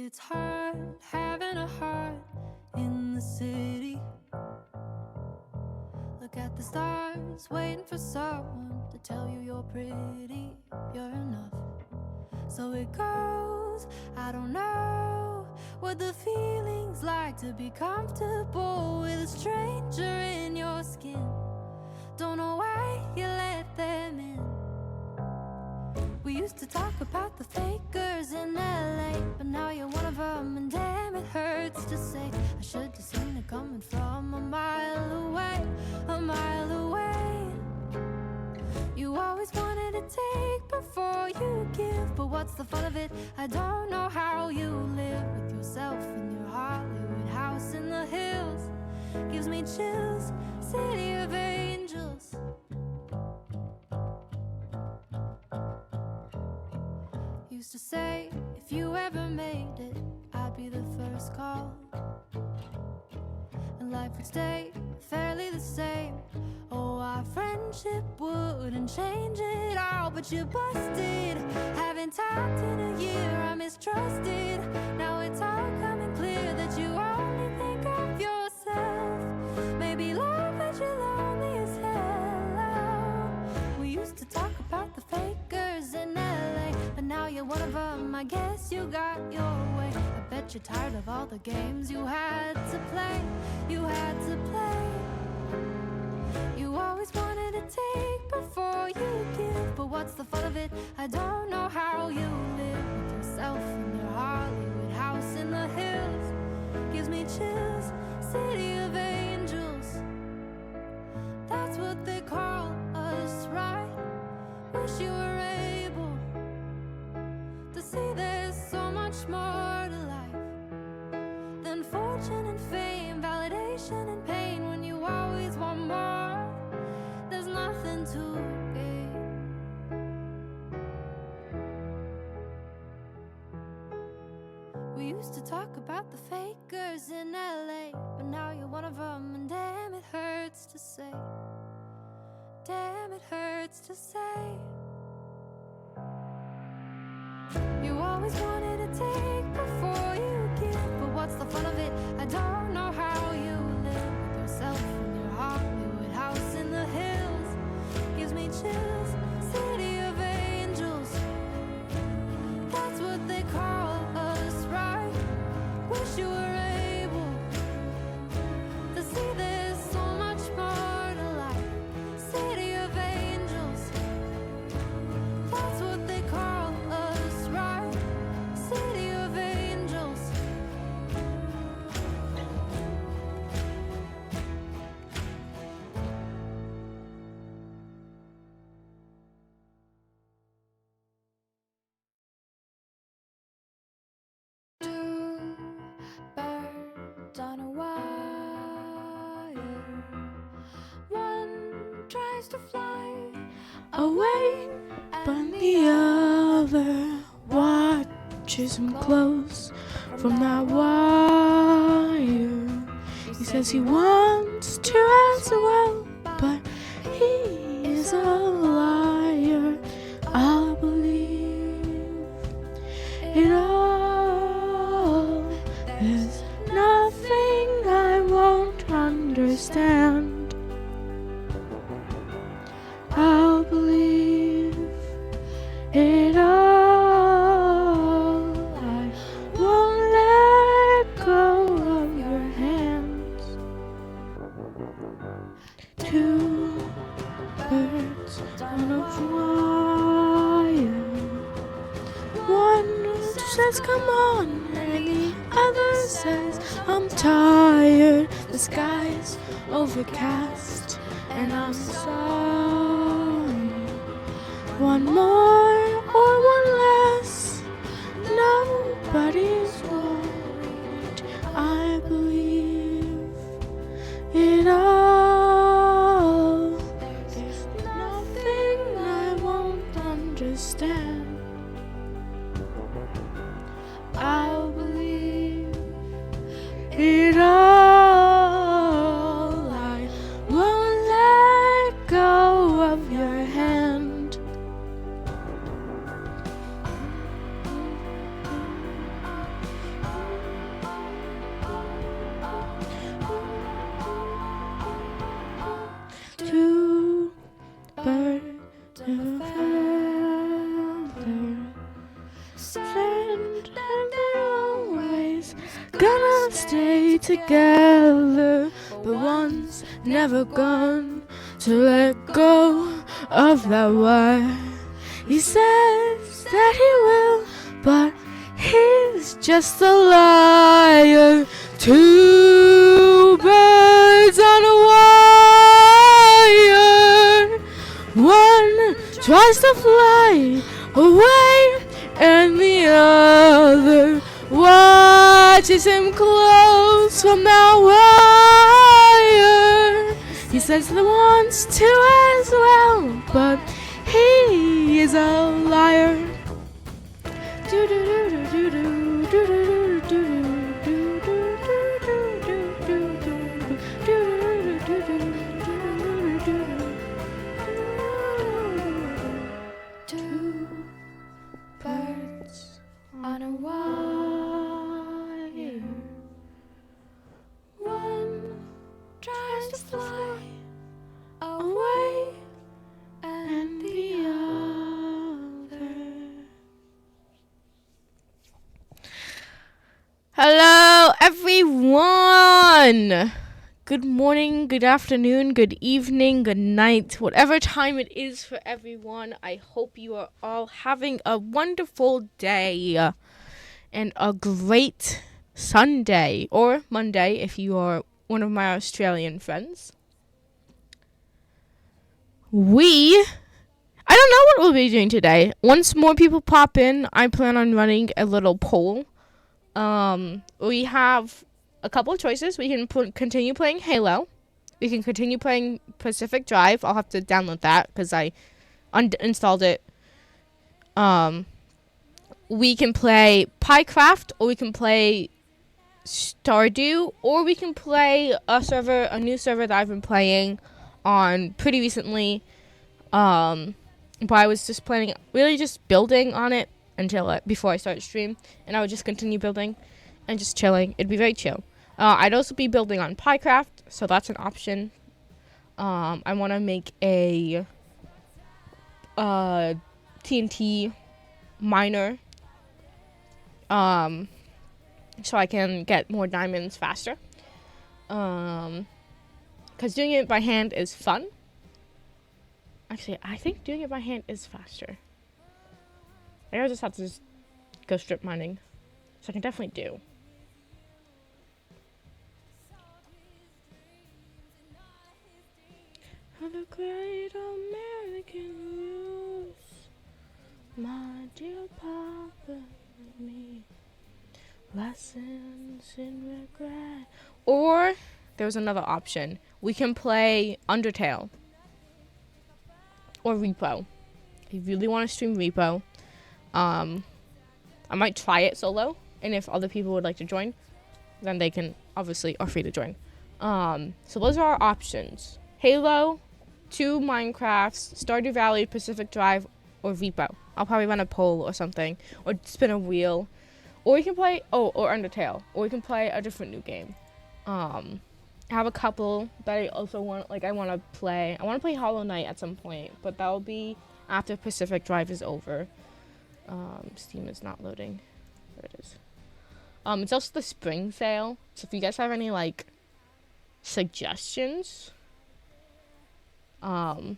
It's hard having a heart in the city. Look at the stars, waiting for someone to tell you you're pretty, you're enough. So it goes, I don't know what the feeling's like to be comfortable with a stranger in your skin. Don't know why you let them in. We used to talk about the fakers in LA, but now you're one of them, and damn, it hurts to say. I should have seen it coming from a mile away, a mile away. You always wanted to take before you give, but what's the fun of it? I don't know how you live with yourself in your Hollywood house in the hills. Gives me chills, city of angels. Used to say, if you ever made it, I'd be the first call, and life would stay fairly the same. Oh, our friendship wouldn't change it all, but you busted. Haven't talked in a year, I mistrusted. Now it's all coming clear that you only think of yourself. Maybe love that you're lonely as hell. We used to talk about the fakers in LA, but now you're one of them, I guess you got your way. I bet you're tired of all the games you had to play, you had to play. You always wanted to take before you give, but what's the fun of it? I don't know how you live with yourself in your Hollywood house in the hills. Gives me chills, city of angels. That's what they call us, right? Wish you were able to see there's so much more to life than fortune and fame, validation and pain. When you always want more, there's nothing to gain. We used to talk about the fakers in LA, but now you're one of them, and damn, it hurts to say. Damn, it hurts to say. You always wanted to take before you give, but what's the fun of it? I don't know how you live with yourself in your Hollywood house in the hills. Gives me chills, city of angels. That's what they call us, right? Wish you were able to see there's so much more to life. City of angels. That's what they call us, right? City of angels. Two birds on a wire. One tries to fly away, but the other watches him close from that wire. He says he wants to as well, but he is a liar. I'll believe it all. There's nothing I won't understand. I'll believe it all. I won't let go of your hands. Two birds on a wire. One says come on, and the other says I'm tired. The sky's overcast, and I'm sorry. One more or one less, nobody's worried. I believe it all. There's nothing I won't understand. I'll believe it all. I won't let go of your hand. together, but one's never gone to let go of that wire. He says that he will, but he's just a liar. Two birds on a wire. One tries to fly away, and the other watches him close from that wire. He says he wants to as well, but he is a liar. Two birds on a wire. One tries to fly away, and the other. Hello, everyone. Good morning, good afternoon, good evening, good night, whatever time it is for everyone. I hope you are all having a wonderful day and a great Sunday or Monday if you are one of my Australian friends. I don't know what we'll be doing today. Once more people pop in, I plan on running a little poll. We have a couple of choices. We can continue playing Halo. We can continue playing Pacific Drive. I'll have to download that because I uninstalled it. We can play Piecraft, or we can play Stardew, or we can play a new server that I've been playing on pretty recently. But I was just planning, really just building on it until before I started stream, and I would just continue building and just chilling. It'd be very chill. I'd also be building on Piecraft, so that's an option. I want to make a TNT miner, so I can get more diamonds faster. Because doing it by hand is fun. Actually, I think doing it by hand is faster. I just have to go strip mining, so I can definitely do. For the great American rose, my dear Papa and me, lessons in regret. Or there's another option. We can play Undertale or Repo. I really want to stream Repo. I might try it solo, and if other people would like to join, then they can obviously are free to join. So those are our options: Halo, 2 Minecrafts, Stardew Valley, Pacific Drive, or Repo. I'll probably run a poll or something, or spin a wheel, or we can play or Undertale, or we can play a different new game. I have a couple that I also want. I want to play. I want to play Hollow Knight at some point, but that will be after Pacific Drive is over. Steam is not loading. There it is. It's also the spring sale, so if you guys have any suggestions, Outer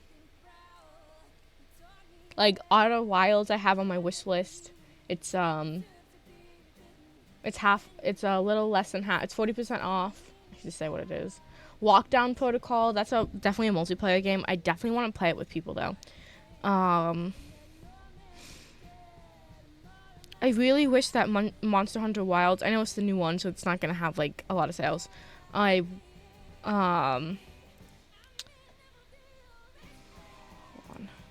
Wilds I have on my wish list. It's a little less than half. It's 40% off. I should say what it is. Lockdown Protocol. That's definitely a multiplayer game. I definitely want to play it with people though. I really wish that Monster Hunter Wilds, I know it's the new one, so it's not going to have, a lot of sales. Hold on.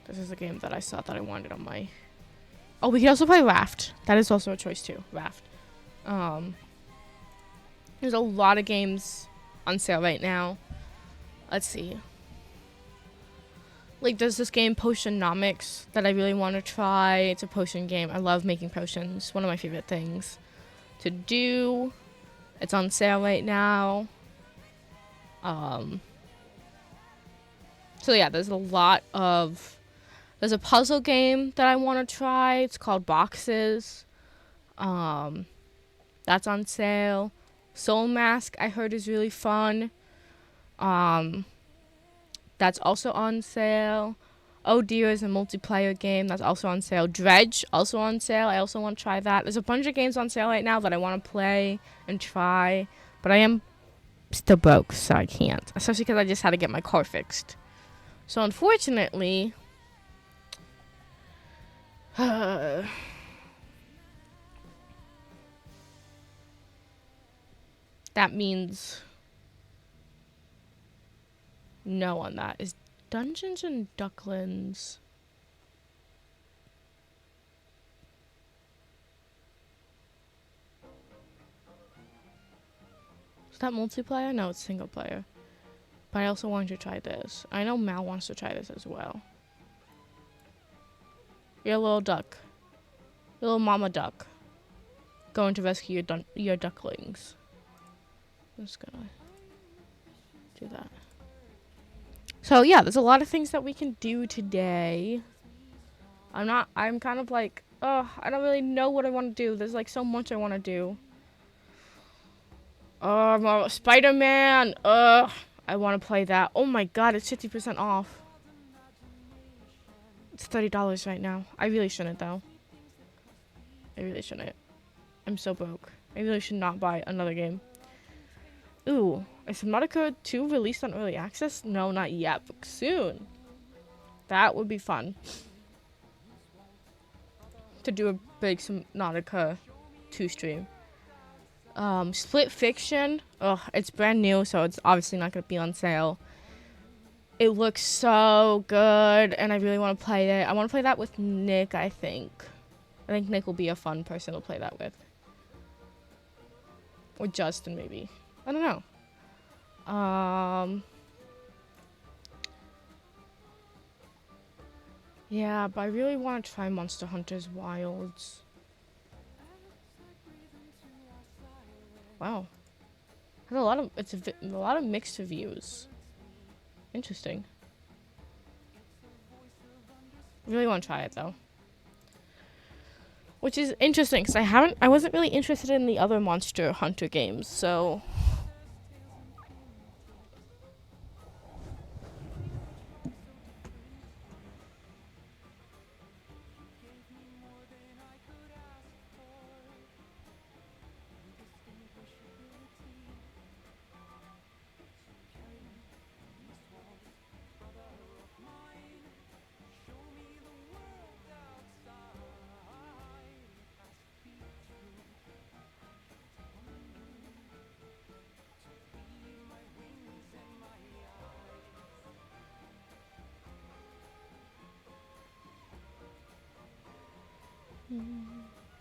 This is a game that I saw that I wanted on my... Oh, we can also play Raft. That is also a choice, too. Raft. There's a lot of games on sale right now. Let's see. There's this game, Potionomics, that I really want to try. It's a potion game. I love making potions. One of my favorite things to do. It's on sale right now. So yeah, there's a puzzle game that I want to try. It's called Boxes. That's on sale. Soul Mask, I heard, is really fun. That's also on sale. Oh Dear is a multiplayer game that's also on sale. Dredge, also on sale. I also want to try that. There's a bunch of games on sale right now that I want to play and try, but I am still broke, so I can't. Especially because I just had to get my car fixed. So unfortunately, that means no on that. Is Dungeons and Ducklands? Is that multiplayer? No, it's single player. But I also wanted to try this. I know Mal wants to try this as well. You're a little duck. Your little mama duck. Going to rescue your ducklings. I'm just gonna do that. So yeah, there's a lot of things that we can do today. I'm kind of like, I don't really know what I want to do. There's like so much I want to do. Spider-Man. I want to play that. Oh my god, it's 50% off. It's $30 right now. I really shouldn't though. I really shouldn't. I'm so broke. I really should not buy another game. Ooh, is Subnautica 2 released on early access? No, not yet, but soon. That would be fun. To do a big Subnautica 2 stream. Split Fiction. It's brand new, so it's obviously not going to be on sale. It looks so good, and I really want to play it. I want to play that with Nick, I think. I think Nick will be a fun person to play that with. Or Justin, maybe. I don't know. Yeah, but I really want to try Monster Hunter's Wilds. Wow. Has a lot of a lot of mixed reviews. Interesting. I really want to try it though. Which is interesting because I wasn't really interested in the other Monster Hunter games, so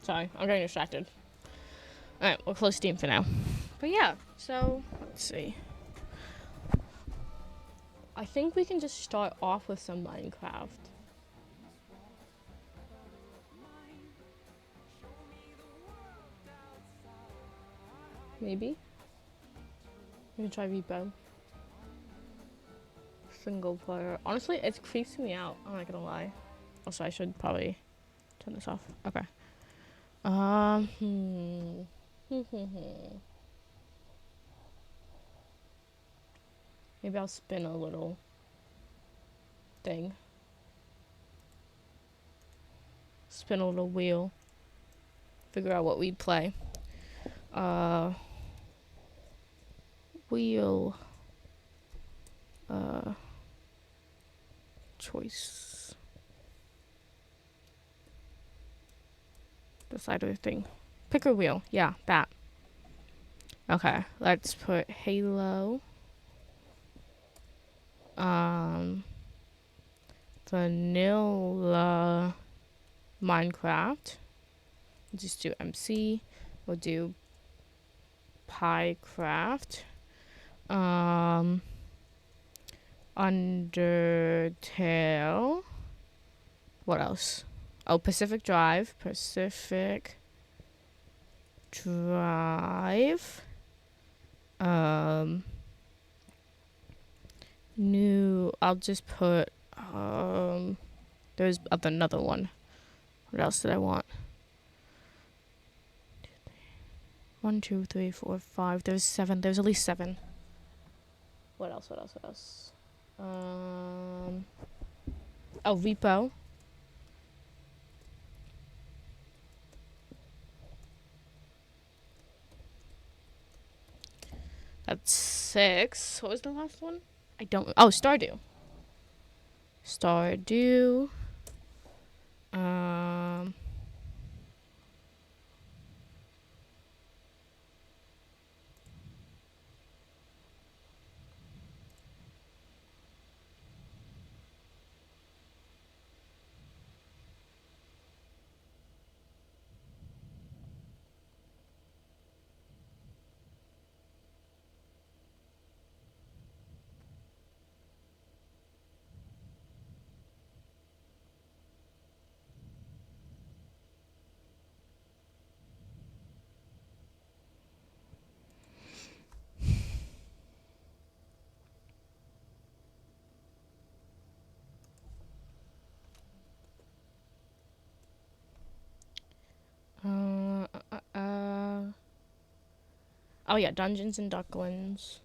sorry, I'm getting distracted. Alright, we'll close Steam for now. But yeah, so let's see. I think we can just start off with some Minecraft. Maybe? We can try Repo. Single player. Honestly, it creeps me out. I'm not gonna lie. Also, I should probably turn this off. Okay. Maybe I'll spin a little thing. Spin a little wheel. Figure out what we'd play. Wheel. Choice. Decider thing. Pick a wheel. Yeah, that. Okay, let's put Halo. Vanilla Minecraft. We'll just do MC. We'll do Piecraft. Undertale. What else? Oh, Pacific Drive. New. I'll just put. There's another one. What else did I want? 1, 2, 3, 4, 5. There's 7. There's at least 7. What else? Oh, Repo. That's 6. What was the last one? I don't. Oh, Stardew. Stardew. Oh yeah, Dungeons and Ducklings.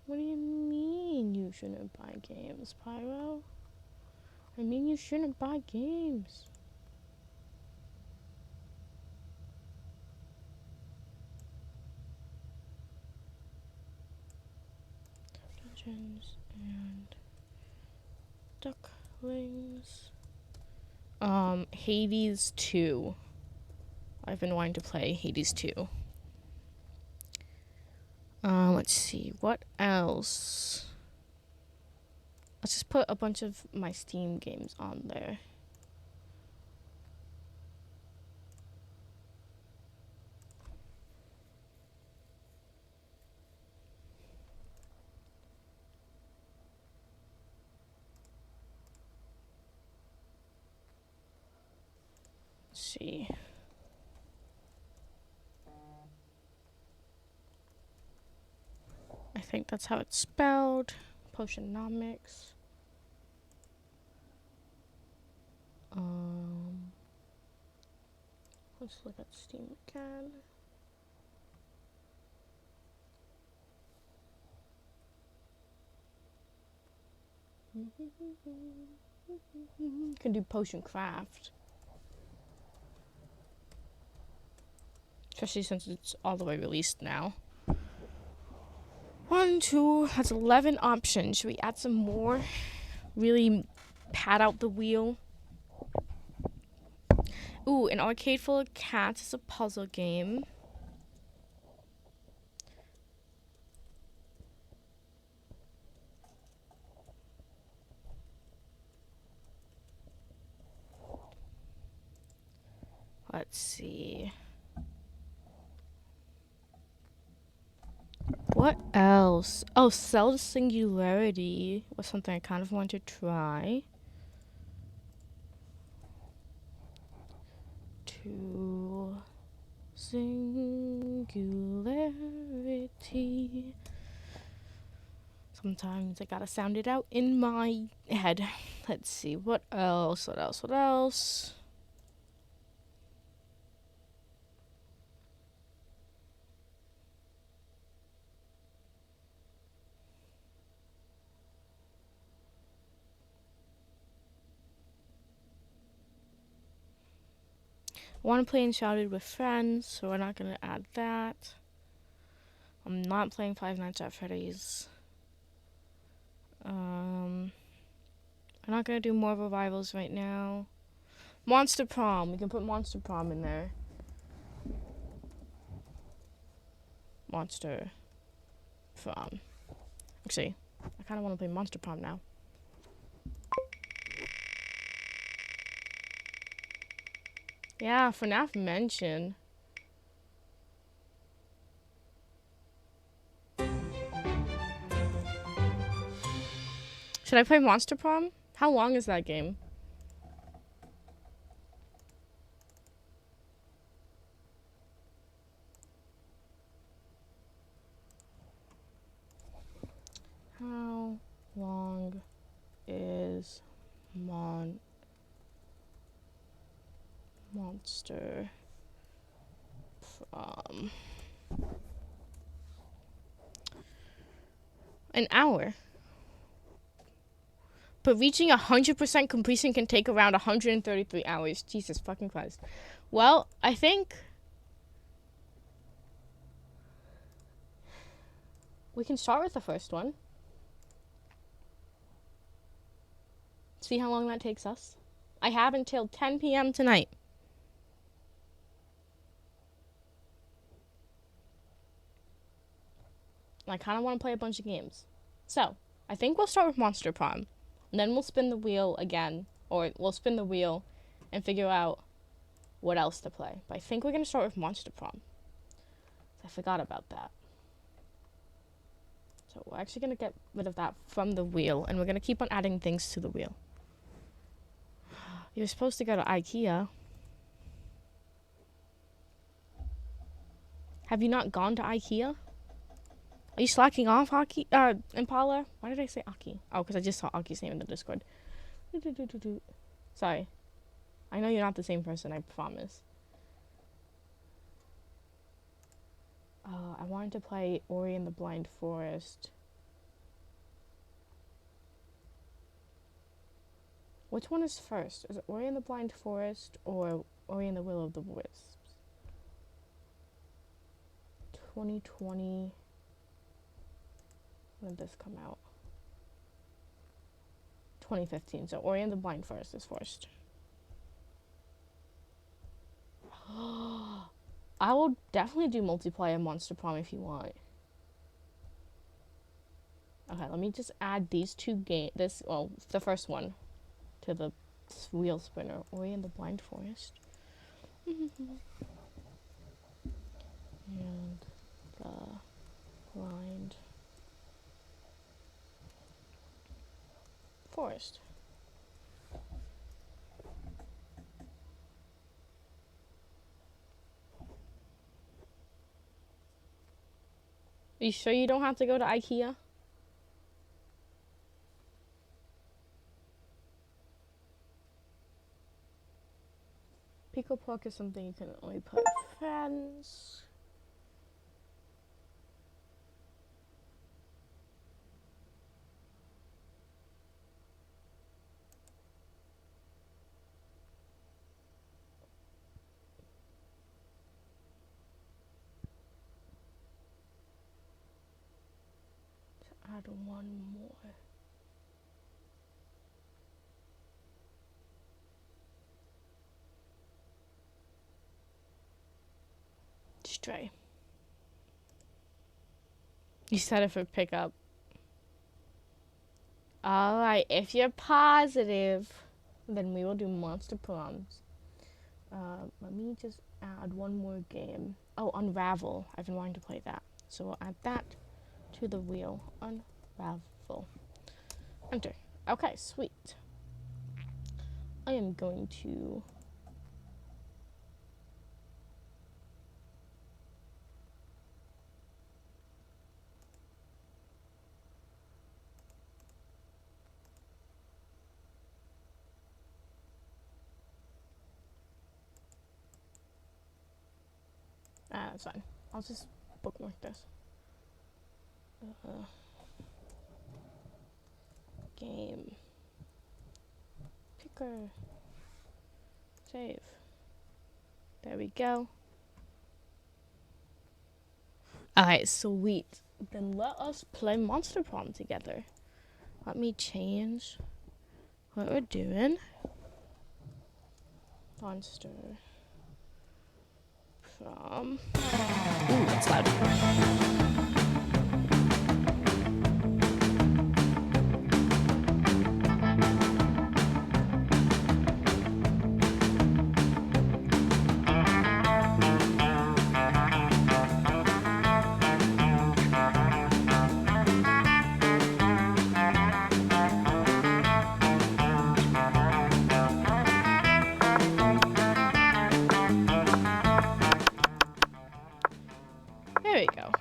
What do you mean you shouldn't buy games, Pyro? I mean you shouldn't buy games. Dungeons and Ducklings. Hades 2. I've been wanting to play Hades 2. Let's see. What else? Let's just put a bunch of my Steam games on there. Let's see. I think that's how it's spelled. Potionomics. Let's look at Steam again. You can do Potion Craft. Especially since it's all the way released now. 1, 2, that's 11 options. Should we add some more? Really pad out the wheel. Ooh, an arcade full of cats is a puzzle game. Let's see. What else? Oh, Zelda Singularity was something I kind of wanted to try. To Singularity. Sometimes I gotta sound it out in my head. Let's see. What else? I want to play Enshrouded with friends, so we're not going to add that. I'm not playing Five Nights at Freddy's. I'm not going to do more revivals right now. Monster Prom. We can put Monster Prom in there. Monster Prom. Actually, I kind of want to play Monster Prom now. Yeah, FNAF Mansion. Should I play Monster Prom? How long is that game? How long is Monster Prom? An hour. But reaching 100% completion can take around 133 hours. Jesus fucking Christ. Well, I think we can start with the first one. See how long that takes us. I have until 10 p.m. tonight. I kind of want to play a bunch of games. So, I think we'll start with Monster Prom. And then we'll spin the wheel again. Or we'll spin the wheel and figure out what else to play. But I think we're going to start with Monster Prom. I forgot about that. So we're actually going to get rid of that from the wheel. And we're going to keep on adding things to the wheel. You're supposed to go to IKEA. Have you not gone to IKEA? Are you slacking off, Impala? Why did I say Aki? Oh, because I just saw Aki's name in the Discord. Sorry. I know you're not the same person, I promise. I wanted to play Ori and the Blind Forest. Which one is first? Is it Ori and the Blind Forest or Ori and the Will of the Wisps? 2020. When did this come out? 2015. So Ori and the Blind Forest is first. I will definitely do multiplayer Monster Prom if you want. Okay, let me just add these two games. The first one to the wheel spinner. Ori and the Blind Forest. And the Blind Forest. Are you sure you don't have to go to IKEA? Pico Pork is something you can only put with friends. Add one more. Stray. You said it for pickup. Alright, if you're positive, then we will do Monster Proms. Let me just add one more game. Oh, Unravel. I've been wanting to play that. So we'll add that to the wheel. Unravel. Enter. Okay, sweet. I am going to that's fine. I'll just bookmark this. Game. Picker. Save. There we go. Alright, sweet. Then let us play Monster Prom together. Let me change what we're doing. Monster Prom. Ooh, that's loud. There we go.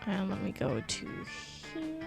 And let me go to here.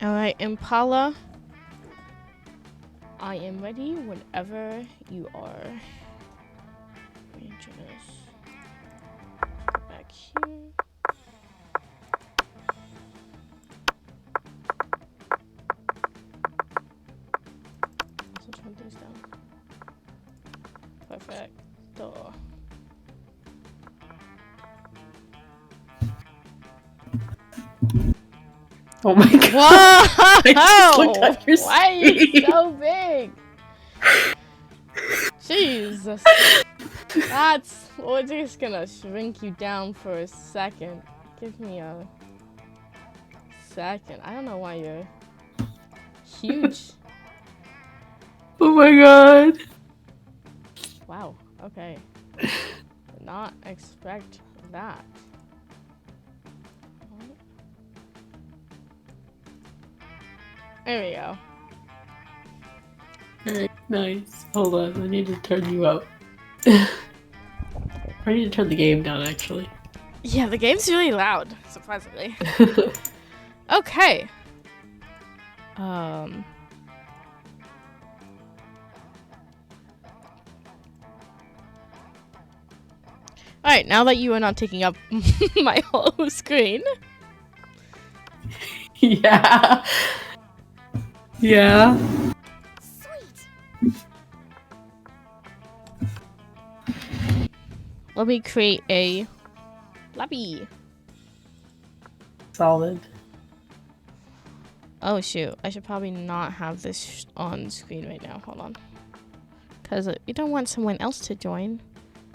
All right, Impala. I am ready whenever you are. Let me just back here. Also turn these down. Perfect. Duh. Oh my god. Whoa! just looked at your Why are you screen. so big? Jesus. We're just gonna shrink you down for a second. Give me a second. I don't know why you're huge. Oh my god. Wow. Okay. Did not expect that. There we go. Alright, nice. Hold on, I need to turn you up. I need to turn the game down, actually. Yeah, the game's really loud, surprisingly. Okay. Alright, now that you are not taking up my whole screen. Yeah. Yeah. Let me create a lobby. Solid. Oh shoot, I should probably not have this on screen right now. Hold on. Because we don't want someone else to join.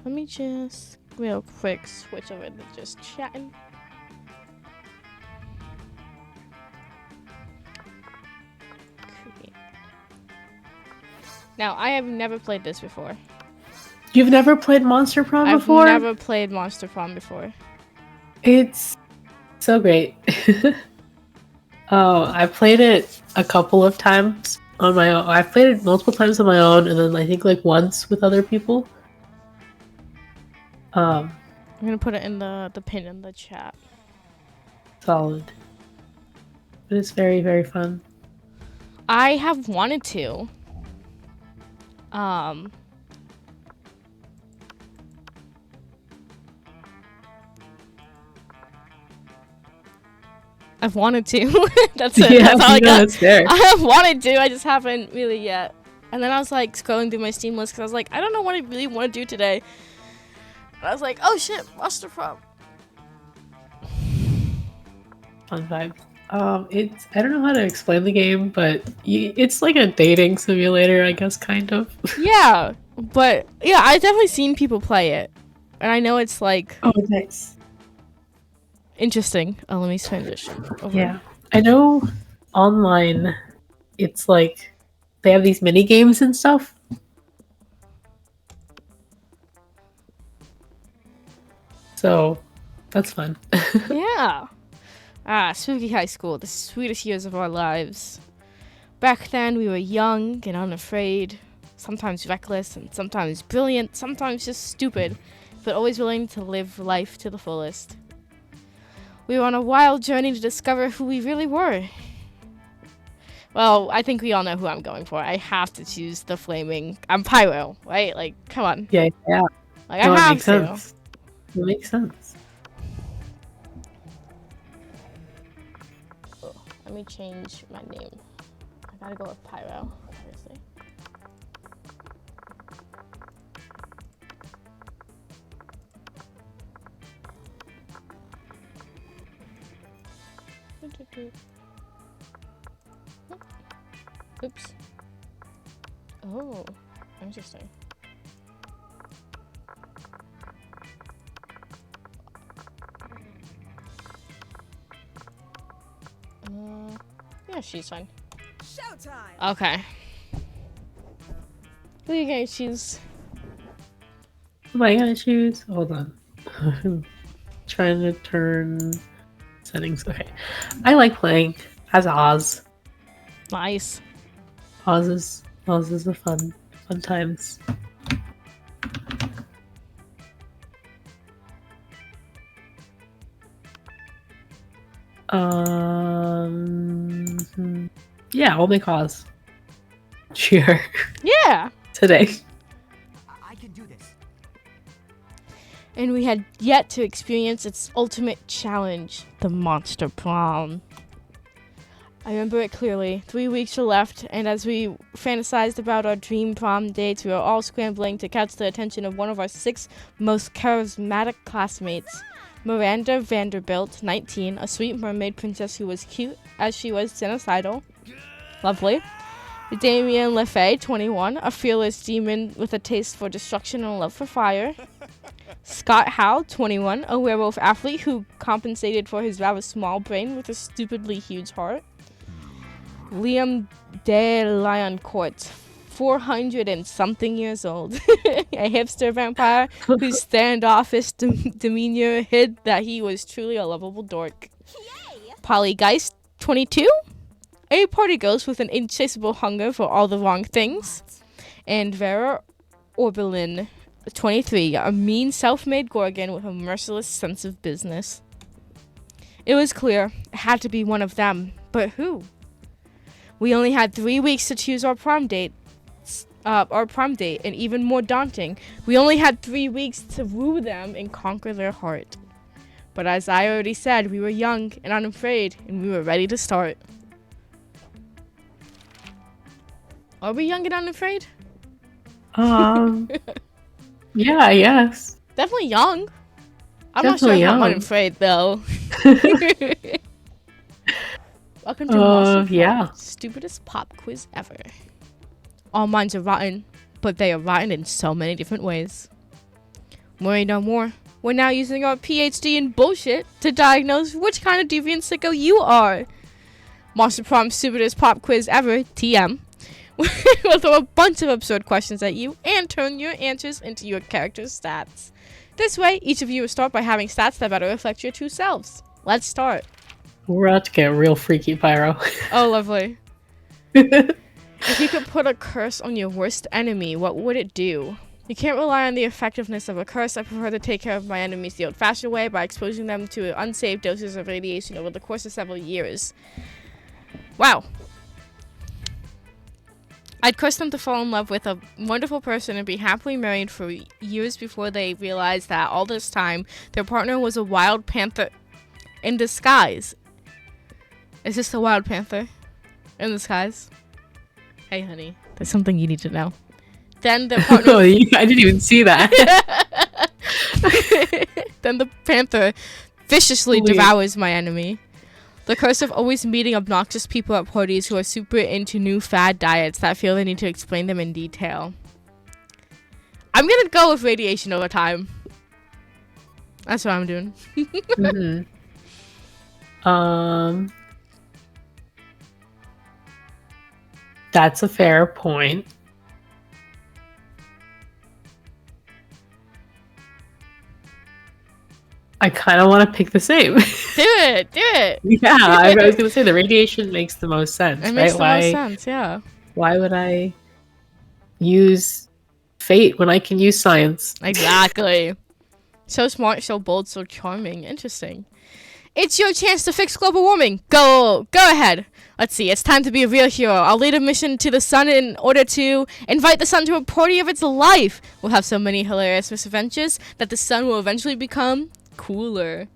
Let me just real quick switch over to just chatting. Create. Now, I have never played this before. You've never played Monster Prom I've before? never played Monster Prom before. It's so great. Oh, I played it a couple of times on my own. I've played it multiple times on my own, and then I think like once with other people. I'm gonna put it in the pin in the chat. Solid. But it's very, very fun. I have wanted to. I've wanted to. That's it. Yeah, That's all I got. that's fair. I have wanted to. I just haven't really yet. And then I was like scrolling through my Steam list because I was like, I don't know what I really want to do today. And I was like, oh shit, Monster Prom. Fun vibe. It's I don't know how to explain the game, but it's like a dating simulator, I guess, kind of. Yeah, but yeah, I've definitely seen people play it, and I know it's like Oh, nice. interesting. Oh, let me transition over. Yeah, I know. Online, it's like they have these mini games and stuff. So that's fun. Yeah. Spooky High School, the sweetest years of our lives. Back then, we were young and unafraid, sometimes reckless and sometimes brilliant, sometimes just stupid, but always willing to live life to the fullest. We were on a wild journey to discover who we really were. Well, I think we all know who I'm going for. I have to choose the flaming. I'm pyro, right? Like, come on. Yeah, yeah. Like, No, I it have makes to. sense. It makes sense. Let me change my name. I gotta go with pyro, obviously. Oops. Oh, interesting. Yeah, she's fine. Showtime. Okay. Who are you gonna choose? What am I gonna choose? Hold on. Trying to turn settings. Okay. I like playing as Oz. Nice. Oz is a fun times. Yeah, we'll make Oz. Cheer. Yeah. Today. I can do this. And we had yet to experience its ultimate challenge, the Monster Prom. I remember it clearly. 3 weeks were left, and as we fantasized about our dream prom dates, we were all scrambling to catch the attention of one of our 6 most charismatic classmates. Miranda Vanderbilt, 19, a sweet mermaid princess who was cute as she was genocidal. Lovely. Damien LeFay, 21, a fearless demon with a taste for destruction and a love for fire. Scott Howe, 21, a werewolf athlete who compensated for his rather small brain with a stupidly huge heart. Liam de Lioncourt, 400 and something years old, a hipster vampire whose standoffish demeanor hid that he was truly a lovable dork. Polly Geist, 22, a party ghost with an insatiable hunger for all the wrong things. And Vera Oberlin, 23, a mean self-made gorgon with a merciless sense of business. It was clear it had to be one of them, but who? We only had 3 weeks to choose our prom date, and even more daunting, we only had 3 weeks to woo them and conquer their heart. But as I already said, we were young and unafraid, and we were ready to start. Are we young and unafraid? Yeah, yes. Definitely young. I'm Definitely not sure young. I'm unafraid though. Welcome to Monster Prom, Yeah. stupidest pop quiz ever. All minds are rotten, but they are rotten in so many different ways. Worry no more. We're now using our PhD in bullshit to diagnose which kind of deviant sicko you are. Monster Prom stupidest pop quiz ever, TM. We'll throw a bunch of absurd questions at you and turn your answers into your character's stats. This way, each of you will start by having stats that better reflect your true selves. Let's start. We're about to get real freaky, Pyro. Oh, lovely. If you could put a curse on your worst enemy, what would it do? You can't rely on the effectiveness of a curse. I prefer to take care of my enemies the old-fashioned way by exposing them to unsafe doses of radiation over the course of several years. Wow. I'd curse them to fall in love with a wonderful person and be happily married for years before they realized that all this time their partner was a wild panther in disguise. Is this the wild panther in disguise? Hey, honey, there's something you need to know. Then the partner... Oh, I didn't even see that. Then the panther viciously devours my enemy. The curse of always meeting obnoxious people at parties who are super into new fad diets that feel they need to explain them in detail. I'm gonna go with radiation over time. That's what I'm doing. That's a fair point. I kind of want to pick the same. Do it. Yeah, I was going to say the radiation makes the most sense, It right? makes the most sense, yeah. Why would I use fate when I can use science? Exactly. So smart, so bold, so charming. Interesting. It's your chance to fix global warming. Go ahead. Let's see. It's time to be a real hero. I'll lead a mission to the sun in order to invite the sun to a party of its life. We'll have so many hilarious misadventures that the sun will eventually become cooler.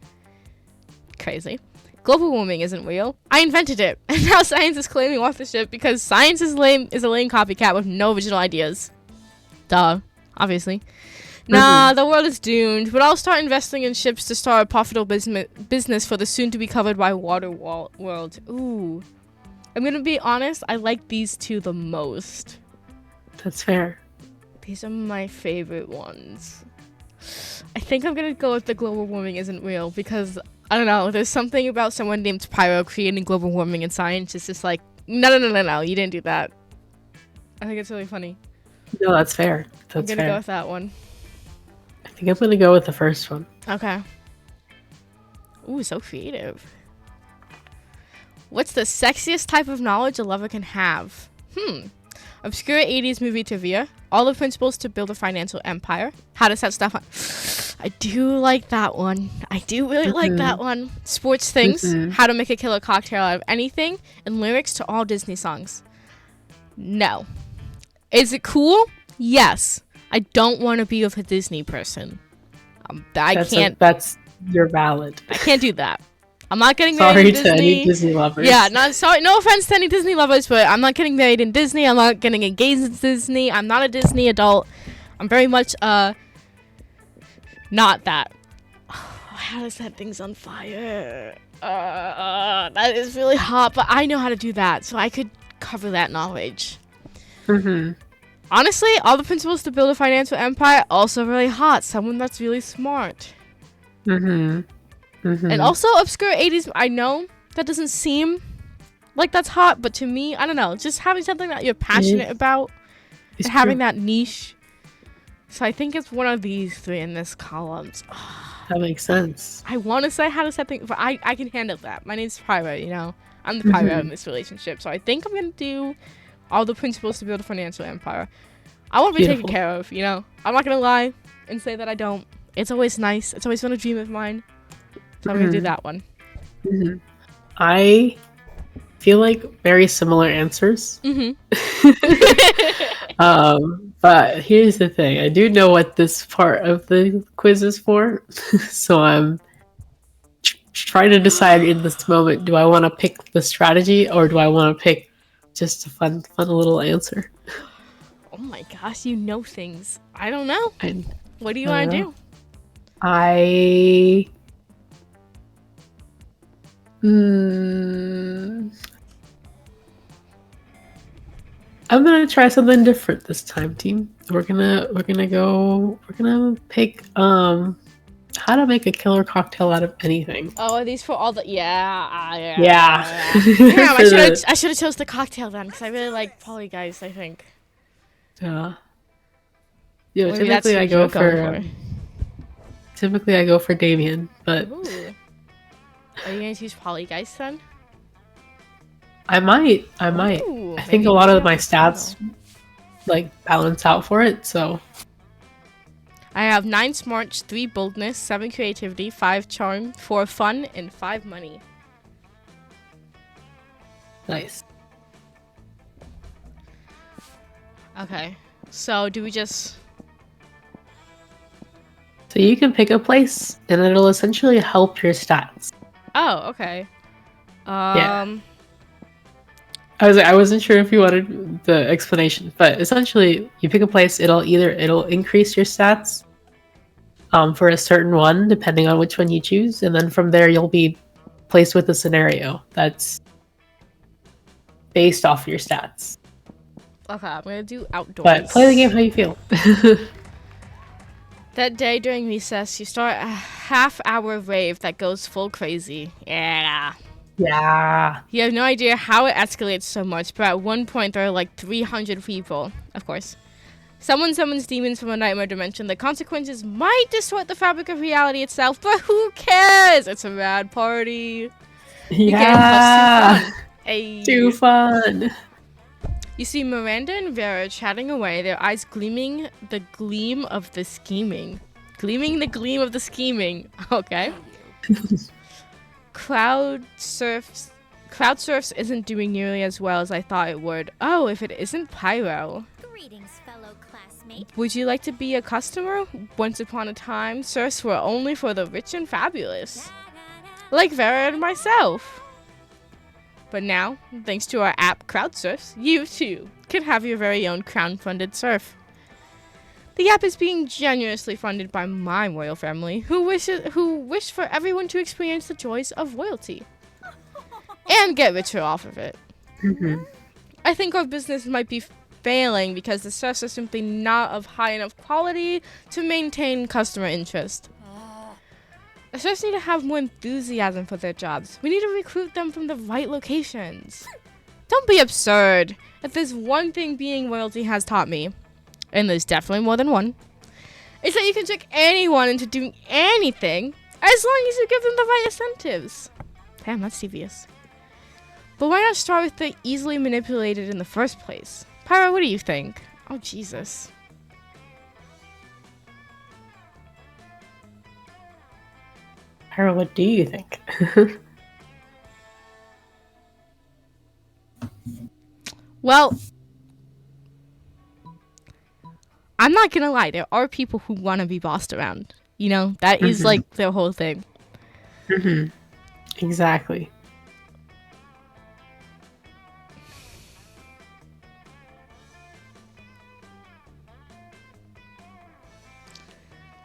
Crazy. Global warming isn't real. I invented it. And now science is claiming authorship because science is a lame copycat with no original ideas. Duh. Obviously. Nah, the world is doomed, but I'll start investing in ships to start a profitable business for the soon-to-be covered by water world. Ooh. I'm gonna be honest, I like these two the most. That's fair. These are my favorite ones. I think I'm gonna go with the global warming isn't real because, I don't know, there's something about someone named Pyro creating global warming in science. It's just like, no, you didn't do that. I think it's really funny. No, that's fair. I'm gonna go with that one. I think I'm gonna go with the first one. Okay. Ooh, so creative. What's the sexiest type of knowledge a lover can have? Obscure 80s movie trivia. All the principles to build a financial empire. How to set stuff on. I do like that one. I do really like that one. Sports things. How to make a killer cocktail out of anything. And lyrics to all Disney songs. No. Is it cool? Yes. I don't want to be with a Disney person. You're valid. I can't do that. I'm not getting married in Disney. Sorry to any Disney lovers. Yeah, no offense to any Disney lovers, but I'm not getting married in Disney. I'm not getting engaged in Disney. I'm not a Disney adult. I'm very much not that. How to set things on fire. That is really hot, but I know how to do that, so I could cover that knowledge. Honestly, all the principles to build a financial empire, also really hot. Someone that's really smart. And also obscure 80s. I know that doesn't seem like that's hot, but to me, I don't know. Just having something that you're passionate about and having that niche. So I think it's one of these three in this column. That makes sense. I want to say how to set things, but I can handle that. My name's Pyro, you know. I'm the Pyro in this relationship. So I think I'm going to do all the principles to build a financial empire. I want to be taken care of, you know. I'm not going to lie and say that I don't. It's always nice. It's always been a dream of mine. So I'm going to do that one. I feel like very similar answers. But here's the thing. I do know what this part of the quiz is for. So I'm trying to decide in this moment, do I want to pick the strategy or do I want to pick just a fun little answer? Oh my gosh, you know things. I don't know. What do you want to do? I'm gonna try something different this time, team. We're gonna pick how to make a killer cocktail out of anything. Oh, are these for all the Yeah. Damn, I should have chose the cocktail then because I really like Polly Guys, I think. Yeah, Maybe typically I go for Damien, but ooh. Are you gonna choose Polly Guys then? I might. Ooh, I think a lot of my stats like balance out for it, so I have 9 smarts, 3 boldness, 7 creativity, 5 charm, 4 fun, and 5 money. nice. Okay, so do we just... So you can pick a place, and it'll essentially help your stats. Oh, okay. I wasn't sure if you wanted the explanation, but essentially, you pick a place. It'll increase your stats, for a certain one, depending on which one you choose, and then from there you'll be placed with a scenario that's based off your stats. Okay, I'm gonna do outdoors. But play the game how you feel. That day during recess, you start a half-hour rave that goes full crazy. Yeah. Yeah. You have no idea how it escalates so much, but at one point there are like 300 people, of course. Someone summons demons from a nightmare dimension. The consequences might distort the fabric of reality itself, but who cares? It's a rad party. Yeah. Hey. Too fun. You see Miranda and Vera chatting away, their eyes gleaming the gleam of the scheming. Gleaming the gleam of the scheming. Okay. Crowd surfs Crowdsurfs isn't doing nearly as well as I thought it would. Oh, if it isn't Pyro. Greetings, fellow classmate. Would you like to be a customer? Once upon a time, surfs were only for the rich and fabulous. Like Vera and myself. But now, thanks to our app Crowdsurfs, you too can have your very own crown-funded surf. The app is being generously funded by my royal family, who wish for everyone to experience the joys of royalty and get richer off of it. I think our business might be failing because the surfs are simply not of high enough quality to maintain customer interest. The surfs need to have more enthusiasm for their jobs. We need to recruit them from the right locations. Don't be absurd. If there's one thing being royalty has taught me, and there's definitely more than one, it's that you can trick anyone into doing anything as long as you give them the right incentives. Damn, that's devious. But why not start with the easily manipulated in the first place? Pyro, what do you think? Oh, Jesus. Pyro, what do you think? Well, I'm not gonna lie, there are people who want to be bossed around. You know, that is like their whole thing. Exactly.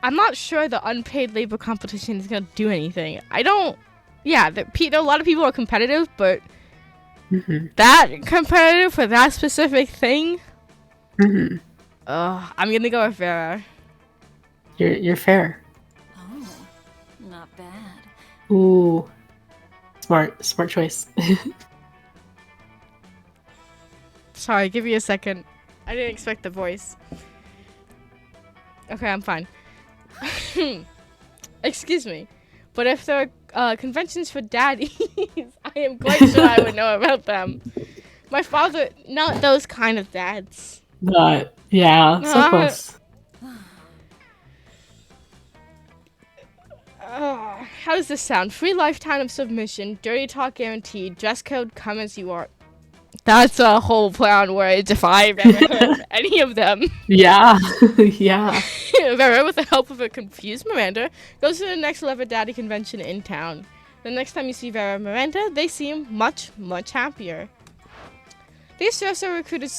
I'm not sure the unpaid labor competition is gonna do anything. I don't. Yeah, a lot of people are competitive, but that competitive for that specific thing. I'm gonna go with Vera. You're fair. Oh, not bad. Ooh, smart choice. Sorry, give me a second. I didn't expect the voice. Okay, I'm fine. Excuse me, but if there are conventions for daddies, I am quite sure I would know about them. My father, not those kind of dads. But yeah, so close. How does this sound? Free lifetime of submission, dirty talk guaranteed, dress code come as you are. That's a whole play on words if I've ever heard any of them. Yeah, yeah. Vera, with the help of a confused Miranda, goes to the next Leather Daddy convention in town. The next time you see Vera and Miranda, they seem much, much happier. These serfs are recruited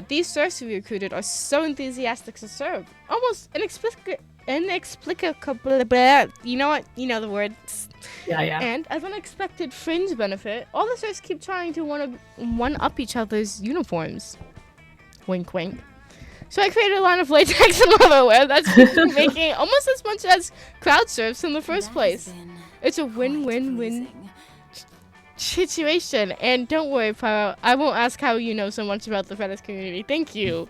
these serfs we recruited are so enthusiastic to serve. Almost inexplicable. You know what? You know the words. Yeah. And as an unexpected fringe benefit, all the serfs keep trying to one-up each other's uniforms. Wink, wink. So I created a line of latex and leatherware that's making almost as much as crowd surfs in the first place. It's a win-win-win situation. And don't worry, Pyro, I won't ask how you know so much about the Reddit community. Thank you.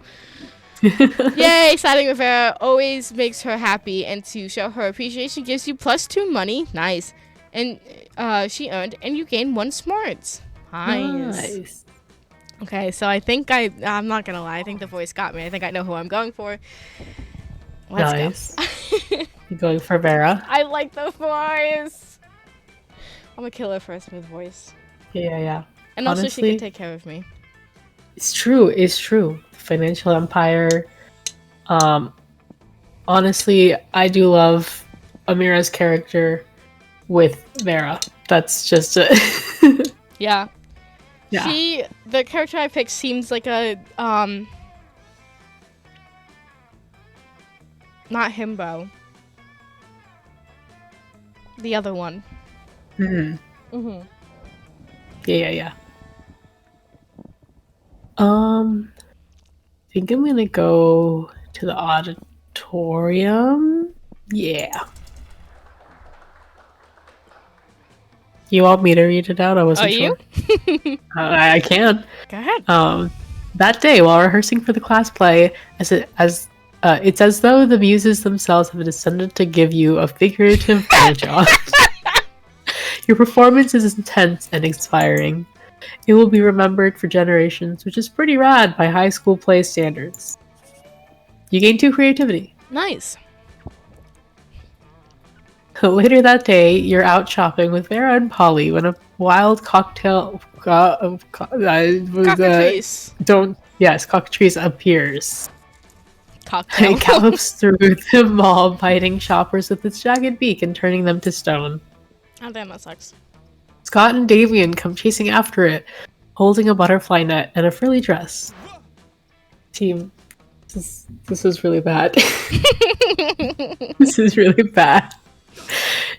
Yay, siding with Vera always makes her happy, and to show her appreciation gives you +2 money. Nice. And she earned, and you gain 1 smarts. Nice. Okay, so I think I'm not gonna lie, I think the voice got me. I think I know who I'm going for. Let's go. You're going for Vera? I like the voice. I'm a killer for a smooth voice. Yeah. And honestly, also she can take care of me. It's true. Financial Empire. Honestly, I do love Amira's character with Vera. That's just it. Yeah. The character I picked seems like a not himbo. The other one. Yeah. I think I'm gonna go to the auditorium. Yeah. You want me to read it out? I wasn't sure. You? I can. Go ahead. That day, while rehearsing for the class play, it's as though the muses themselves have descended to give you a figurative blowjob. Your performance is intense and inspiring. It will be remembered for generations, which is pretty rad by high school play standards. You gain 2 creativity. Nice. Later that day, you're out shopping with Vera and Polly when a wild cocktail. Cockatrice. Cockatrice appears. Cocktail. It gallops through the mall, biting shoppers with its jagged beak and turning them to stone. Oh, damn, that sucks. Scott and Davian come chasing after it, holding a butterfly net and a frilly dress. Team, this is really bad. This is really bad.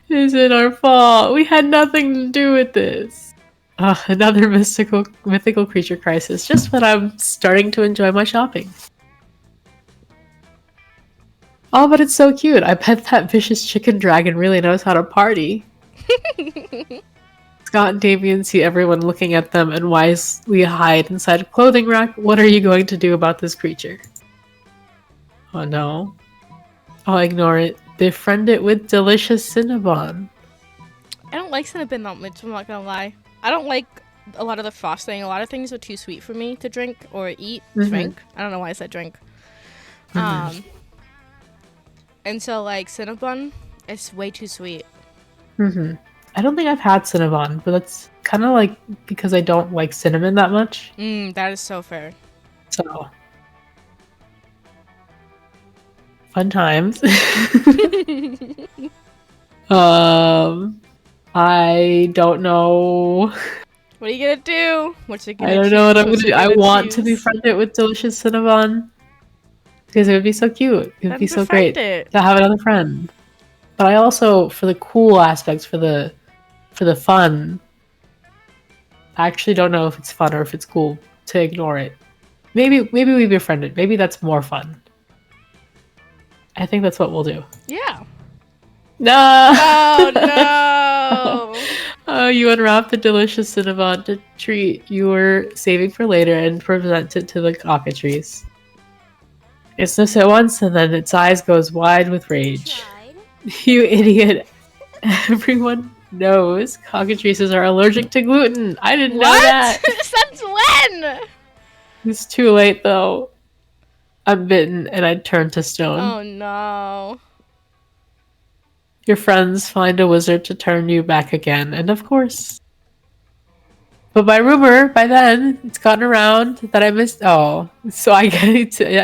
It isn't our fault. We had nothing to do with this. Another mythical creature crisis, just when I'm starting to enjoy my shopping. Oh, but it's so cute. I bet that vicious chicken dragon really knows how to party. Scott and Davian see everyone looking at them and wisely hide inside a clothing rack. What are you going to do about this creature? Oh no. I'll ignore it. Befriend it with delicious Cinnabon. I don't like Cinnabon that much, I'm not gonna lie. I don't like a lot of the frosting. A lot of things are too sweet for me to drink or eat. Drink. I don't know why I said drink. And so, like, Cinnabon, it's way too sweet. I don't think I've had Cinnabon, but that's kind of like because I don't like cinnamon that much. That is so fair. So, fun times. I don't know. What are you gonna do? What you gonna I don't know what I'm gonna do. I want to befriend it with delicious Cinnabon because it would be so cute. It would be so great to have another friend. But I also, for the cool aspects, for the fun, I actually don't know if it's fun or if it's cool to ignore it. Maybe we befriend it. Maybe that's more fun. I think that's what we'll do. Yeah. No! Oh, no! Oh, you unwrap the delicious Cinnabon treat you were saving for later and present it to the cockatrice. It sniffs at once and then its eyes goes wide with rage. You idiot. Everyone knows cockatrices are allergic to gluten. I didn't know that. Since when? It's too late though. I'm bitten and I turn to stone. Oh no. Your friends find a wizard to turn you back again, and of course. But by rumor, by then, it's gotten around that I missed. Oh, so I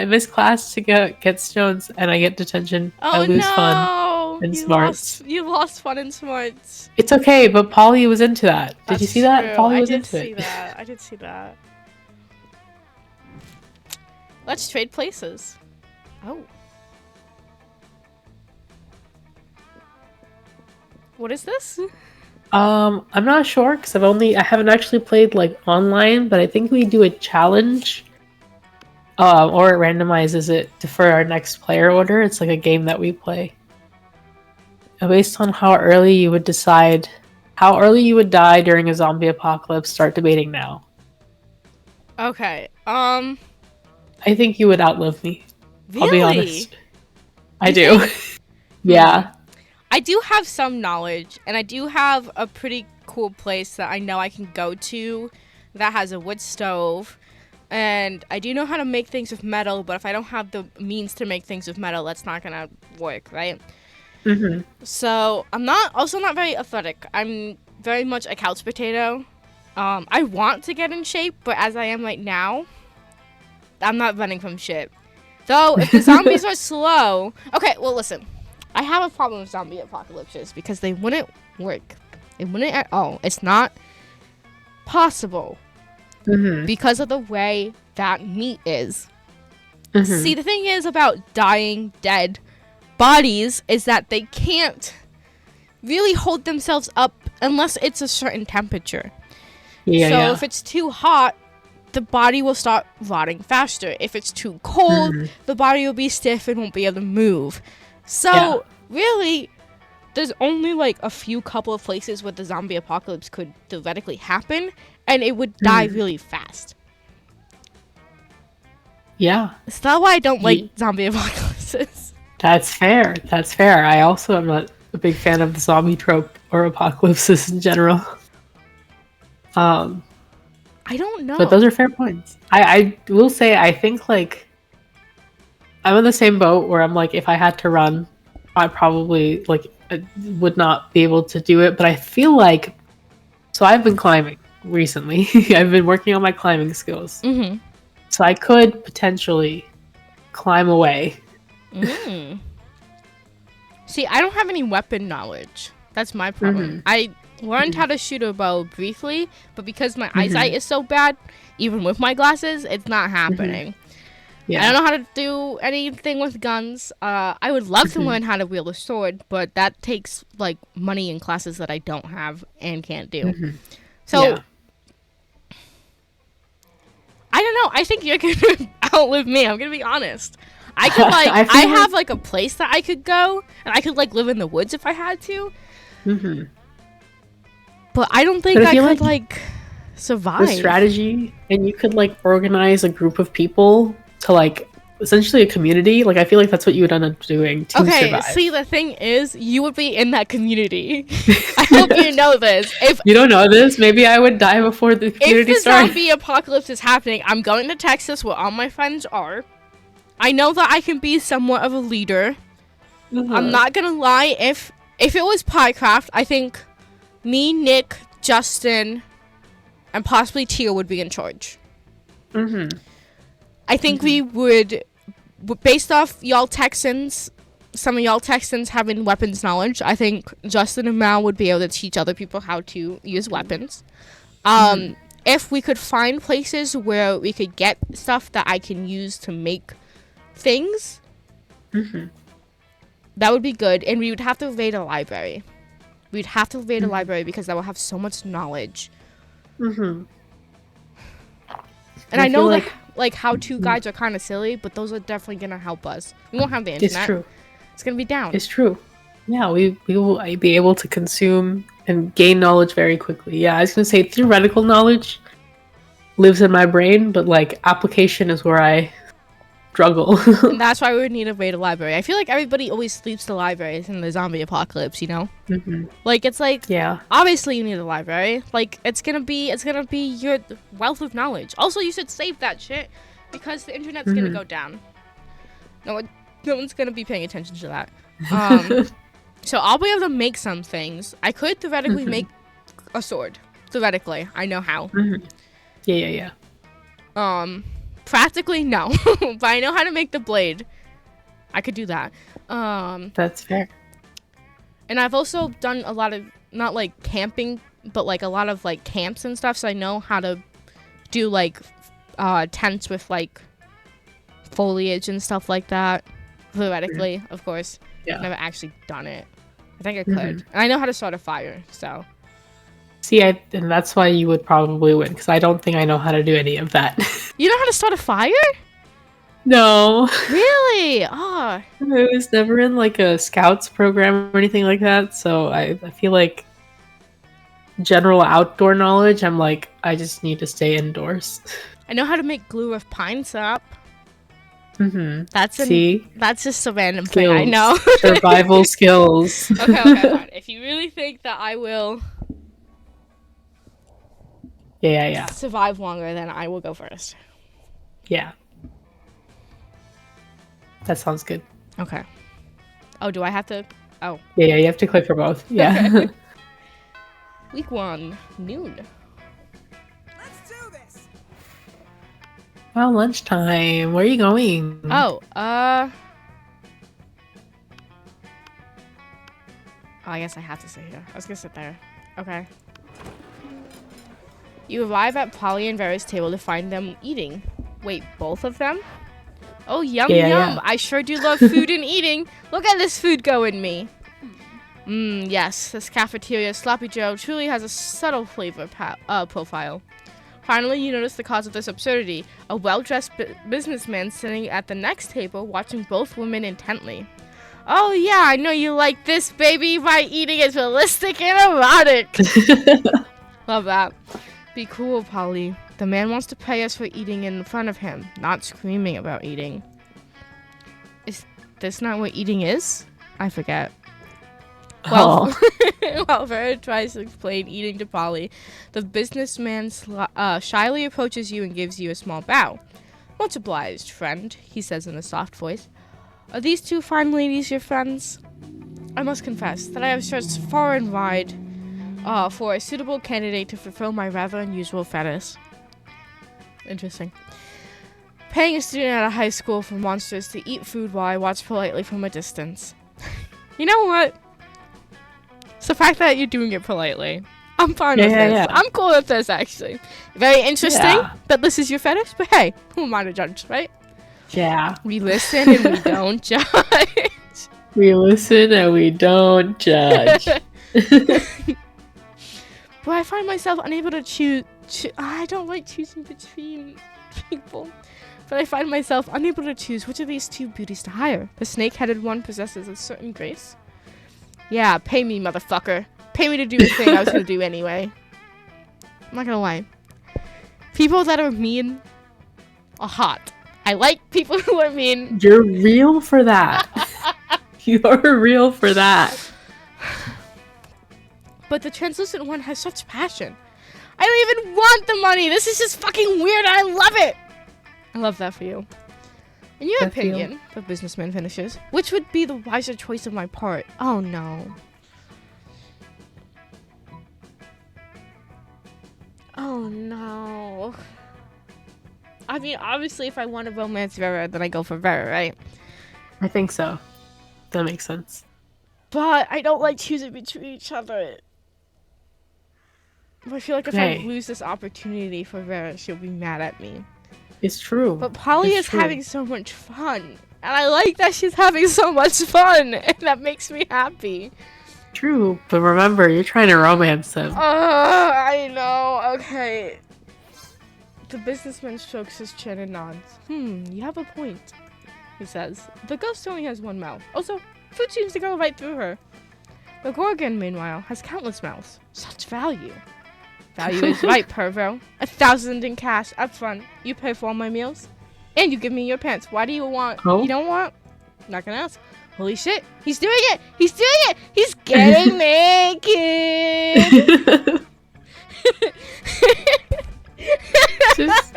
missed class to get stones, and I get detention. Oh I lose no. fun and smarts. You lost fun and smarts. It's okay, but Polly was into that. Did you see that? True. Polly was into it. I did see that. Let's trade places. Oh. What is this? I'm not sure because I haven't actually played like online, but I think we do a challenge. Or it randomizes it for our next player order. It's like a game that we play. Based on how early you would die during a zombie apocalypse, start debating now. Okay. I think you would outlive me. Really? I'll be honest. I do. Yeah. I do have some knowledge, and I do have a pretty cool place that I know I can go to that has a wood stove, and I do know how to make things with metal, but if I don't have the means to make things with metal, that's not gonna work, right? So I'm not very athletic. I'm very much a couch potato. I want to get in shape, but as I am right now, I'm not running from shit. Though, if the zombies are slow... Okay, well, listen. I have a problem with zombie apocalypses because they wouldn't work. It wouldn't at all. It's not possible because of the way that meat is. See, the thing is about dying dead bodies is that they can't really hold themselves up unless it's a certain temperature. So if it's too hot, the body will start rotting faster. If it's too cold, the body will be stiff and won't be able to move. So, really, there's only like a few couple of places where the zombie apocalypse could theoretically happen, and it would die really fast. Yeah. That's not why I don't like zombie apocalypses. That's fair. That's fair. I also am not a big fan of the zombie trope or apocalypses in general. I don't know. But those are fair points. I will say, I think, like, I'm in the same boat where I'm like, if I had to run, I probably, like, would not be able to do it. But I feel like So I've been climbing recently. I've been working on my climbing skills. Mm-hmm. So I could potentially climb away. Mm. See, I don't have any weapon knowledge. That's my problem. I learned how to shoot a bow briefly, but because my eyesight is so bad, even with my glasses, it's not happening. Yeah. I don't know how to do anything with guns. I would love to learn how to wield a sword, but that takes like money in classes that I don't have and can't do. So Yeah. I don't know. I think you're gonna outlive me. I'm gonna be honest. I could like I I feel have like a place that I could go, and I could like live in the woods if I had to. But I don't think But I I feel could like like survive. The strategy, and you could like organize a group of people to like essentially a community. Like I feel like that's what you would end up doing to Okay, survive. see, the thing is, you would be in that community. I hope you know this. If You don't know this? Maybe I would die before the if community the started. zombie apocalypse is happening, I'm going to Texas where all my friends are. I know that I can be somewhat of a leader. I'm not gonna lie. If it was Piecraft, I think me, Nick, Justin, and possibly Tia would be in charge. I think we would, based off y'all Texans, some of y'all Texans having weapons knowledge, I think Justin and Mal would be able to teach other people how to use weapons. If we could find places where we could get stuff that I can use to make things, that would be good. And we would have to raid a library. We'd have to raid a library because that will have so much knowledge. And I know feel that like how-to guides are kind of silly, but those are definitely gonna help us. We won't have the internet. It's true. It's gonna be down. It's true. Yeah, we will be able to consume and gain knowledge very quickly. Yeah, I was gonna say theoretical knowledge lives in my brain, but like application is where I struggle. And that's why we would need to raid a library. I feel like everybody always sleeps to libraries in the zombie apocalypse, you know? Like it's like Yeah. obviously you need a library. Like it's gonna be your wealth of knowledge. Also, you should save that shit because the internet's gonna go down. No one's gonna be paying attention to that. So I'll be able to make some things. I could theoretically make a sword. Theoretically, I know how. Yeah. Practically no, but I know how to make the blade. I could do that. That's fair. And I've also done a lot of, not like camping, but like a lot of like camps and stuff, so I know how to do like tents with like foliage and stuff like that. Theoretically, of course. Yeah. I've never actually done it. I think I could. And I know how to start a fire, so. See, and that's why you would probably win, because I don't think I know how to do any of that. You know how to start a fire? No. Really? Oh. I was never in like a scouts program or anything like that, so I feel like general outdoor knowledge, I'm like, I just need to stay indoors. I know how to make glue with pine sap. That's just a random thing. I know. Survival skills. Okay, fine. If you really think that I will Yeah. survive longer, then I will go first. Yeah. That sounds good. Okay. Oh, do I have to? Oh. Yeah, you have to click for both. Yeah. Week 1, noon. Let's do this. Well, lunchtime. Where are you going? Oh, I guess I have to sit here. I was gonna sit there. Okay. You arrive at Polly and Vera's table to find them eating. Wait, both of them? Oh, yum. Yeah. I sure do love food and eating. Look at this food go in me. Yes, this cafeteria Sloppy Joe truly has a subtle flavor profile. Finally, you notice the cause of this absurdity. A well-dressed businessman sitting at the next table watching both women intently. Oh yeah, I know you like this, baby. My eating is realistic and erotic. Love that. Be cool, Polly. The man wants to pay us for eating in front of him, not screaming about eating. Is this not what eating is? I forget. Well, while Vera tries to explain eating to Polly, the businessman shyly approaches you and gives you a small bow. Much obliged, friend, he says in a soft voice. Are these two fine ladies your friends? I must confess that I have searched far and wide for a suitable candidate to fulfill my rather unusual fetish. Interesting. Paying a student at a high school for monsters to eat food while I watch politely from a distance. You know what? It's the fact that you're doing it politely. I'm fine with this. Yeah. I'm cool with this, actually. Very interesting Yeah. that this is your fetish, but hey, who am I to judge, right? Yeah. We listen and we don't judge. We listen and we don't judge. But I find myself unable to choose. I don't like choosing between people. But I find myself unable to choose which of these two beauties to hire. The snake-headed one possesses a certain grace. Yeah, pay me, motherfucker. Pay me to do the thing I was gonna do anyway. I'm not gonna lie. People that are mean are hot. I like people who are mean. You're real for that. You're real for that. But the translucent one has such passion. I don't even want the money. This is just fucking weird. I love it. I love that for you. In your Good for you. opinion, the businessman finishes, which would be the wiser choice of my part? Oh no. Oh no. I mean, obviously, if I want to romance Vera, then I go for Vera, right? I think so. That makes sense. But I don't like choosing between each other. I feel like if I Okay. lose this opportunity for Vera, she'll be mad at me. It's true. But Polly It's is true. having so much fun. And I like that she's having so much fun. And that makes me happy. True, but remember, you're trying to romance them. I know. Okay. The businessman strokes his chin and nods. You have a point, he says. The ghost only has one mouth. Also, food seems to go right through her. The Gorgon, meanwhile, has countless mouths. Such value. Value is right, pervo. 1,000 in cash, up front. You pay for all my meals, and you give me your pants. Why do you want? Oh. You don't want? I'm not gonna ask. Holy shit! He's doing it! He's doing it! He's getting naked. Just,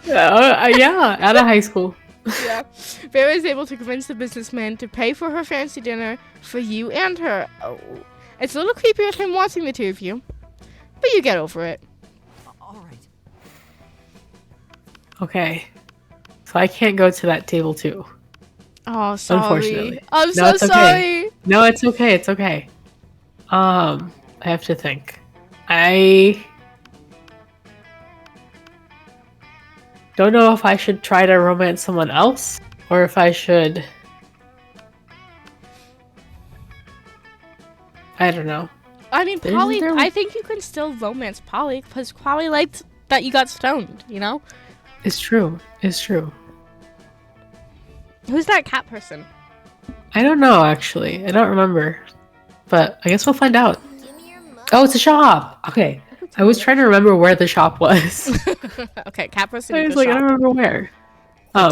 yeah, out of high school. Yeah. Vera is able to convince the businessman to pay for her fancy dinner for you and her. Oh. It's a little creepy with him watching the two of you, but you get over it. All right. Okay, so I can't go to that table too. Oh, sorry. Unfortunately. I'm No, so it's okay. sorry. No, it's okay. It's okay. I have to think. I don't know if I should try to romance someone else or if I should. I don't know. I mean, Isn't Polly, there- I think you can still romance Polly because Polly liked that you got stoned, you know? It's true. It's true. Who's that cat person? I don't know actually. I don't remember. But I guess we'll find out. Give me your money. Oh, it's a shop. Okay. I was trying to remember where the shop was. Okay, cat person. I you was go like, I shop. don't remember where.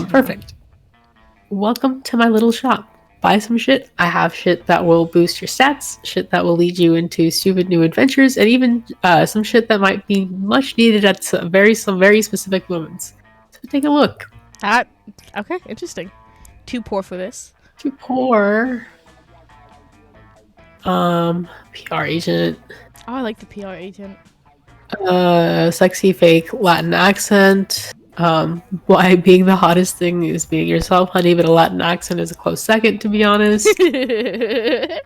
Perfect. Welcome to my little shop. Buy some shit. I have shit that will boost your stats, shit that will lead you into stupid new adventures, and even some shit that might be much needed at some very specific moments. So take a look. Okay, interesting. Too poor for this. Too poor. PR agent. Oh, I like the PR agent. Sexy fake Latin accent. Why being the hottest thing is being yourself, honey, but a Latin accent is a close second, to be honest.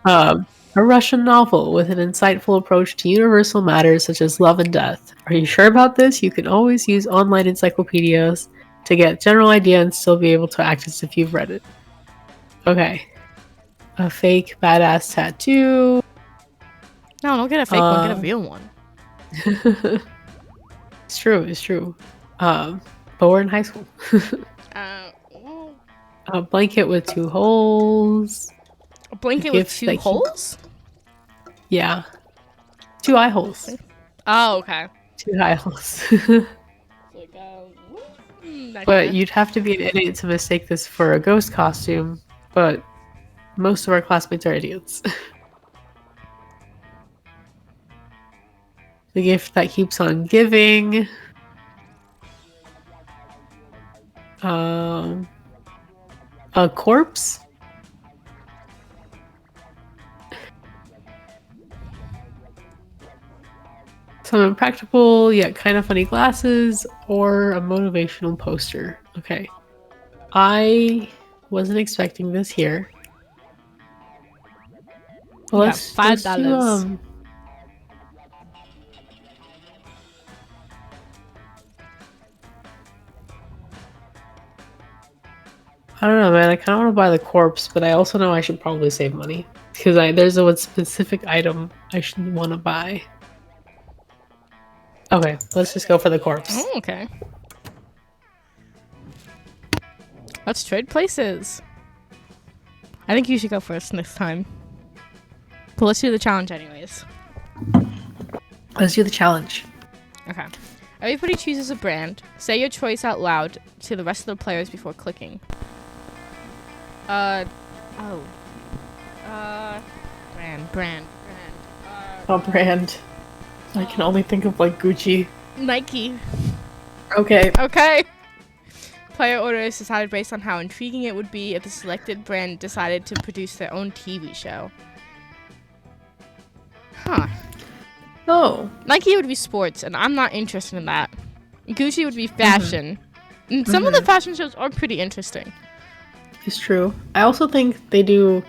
A Russian novel with an insightful approach to universal matters such as love and death. Are you sure about this? You can always use online encyclopedias to get general idea and still be able to act as if you've read it. Okay. A fake badass tattoo. No, don't get a fake one. Get a real one. It's true. It's true. But we're in high school. Well, A blanket with 2 holes. a blanket with Gifts 2 that keep- holes? Yeah. 2 eye holes. Oh, okay. 2 eye holes. Like, But you'd have to be an idiot to mistake this for a ghost costume. But most of our classmates are idiots. The gift that keeps on giving. A corpse? Some impractical yet kind of funny glasses, or a motivational poster. Okay. I wasn't expecting this here. Well, Yeah, let's do $5. I don't know, man. I kind of want to buy the corpse, but I also know I should probably save money because there's a one specific item I should want to buy. Okay, let's just go for the corpse. Oh, okay. Let's trade places. I think you should go first next time. But let's do the challenge anyways. Let's do the challenge. Okay. Everybody chooses a brand. Say your choice out loud to the rest of the players before clicking. Brand. Oh, brand. I can only think of like Gucci. Nike. Okay. Okay. Player order is decided based on how intriguing it would be if the selected brand decided to produce their own TV show. Huh. Oh. Nike would be sports, and I'm not interested in that. Gucci would be fashion. And some of the fashion shows are pretty interesting. It's true. I also think they do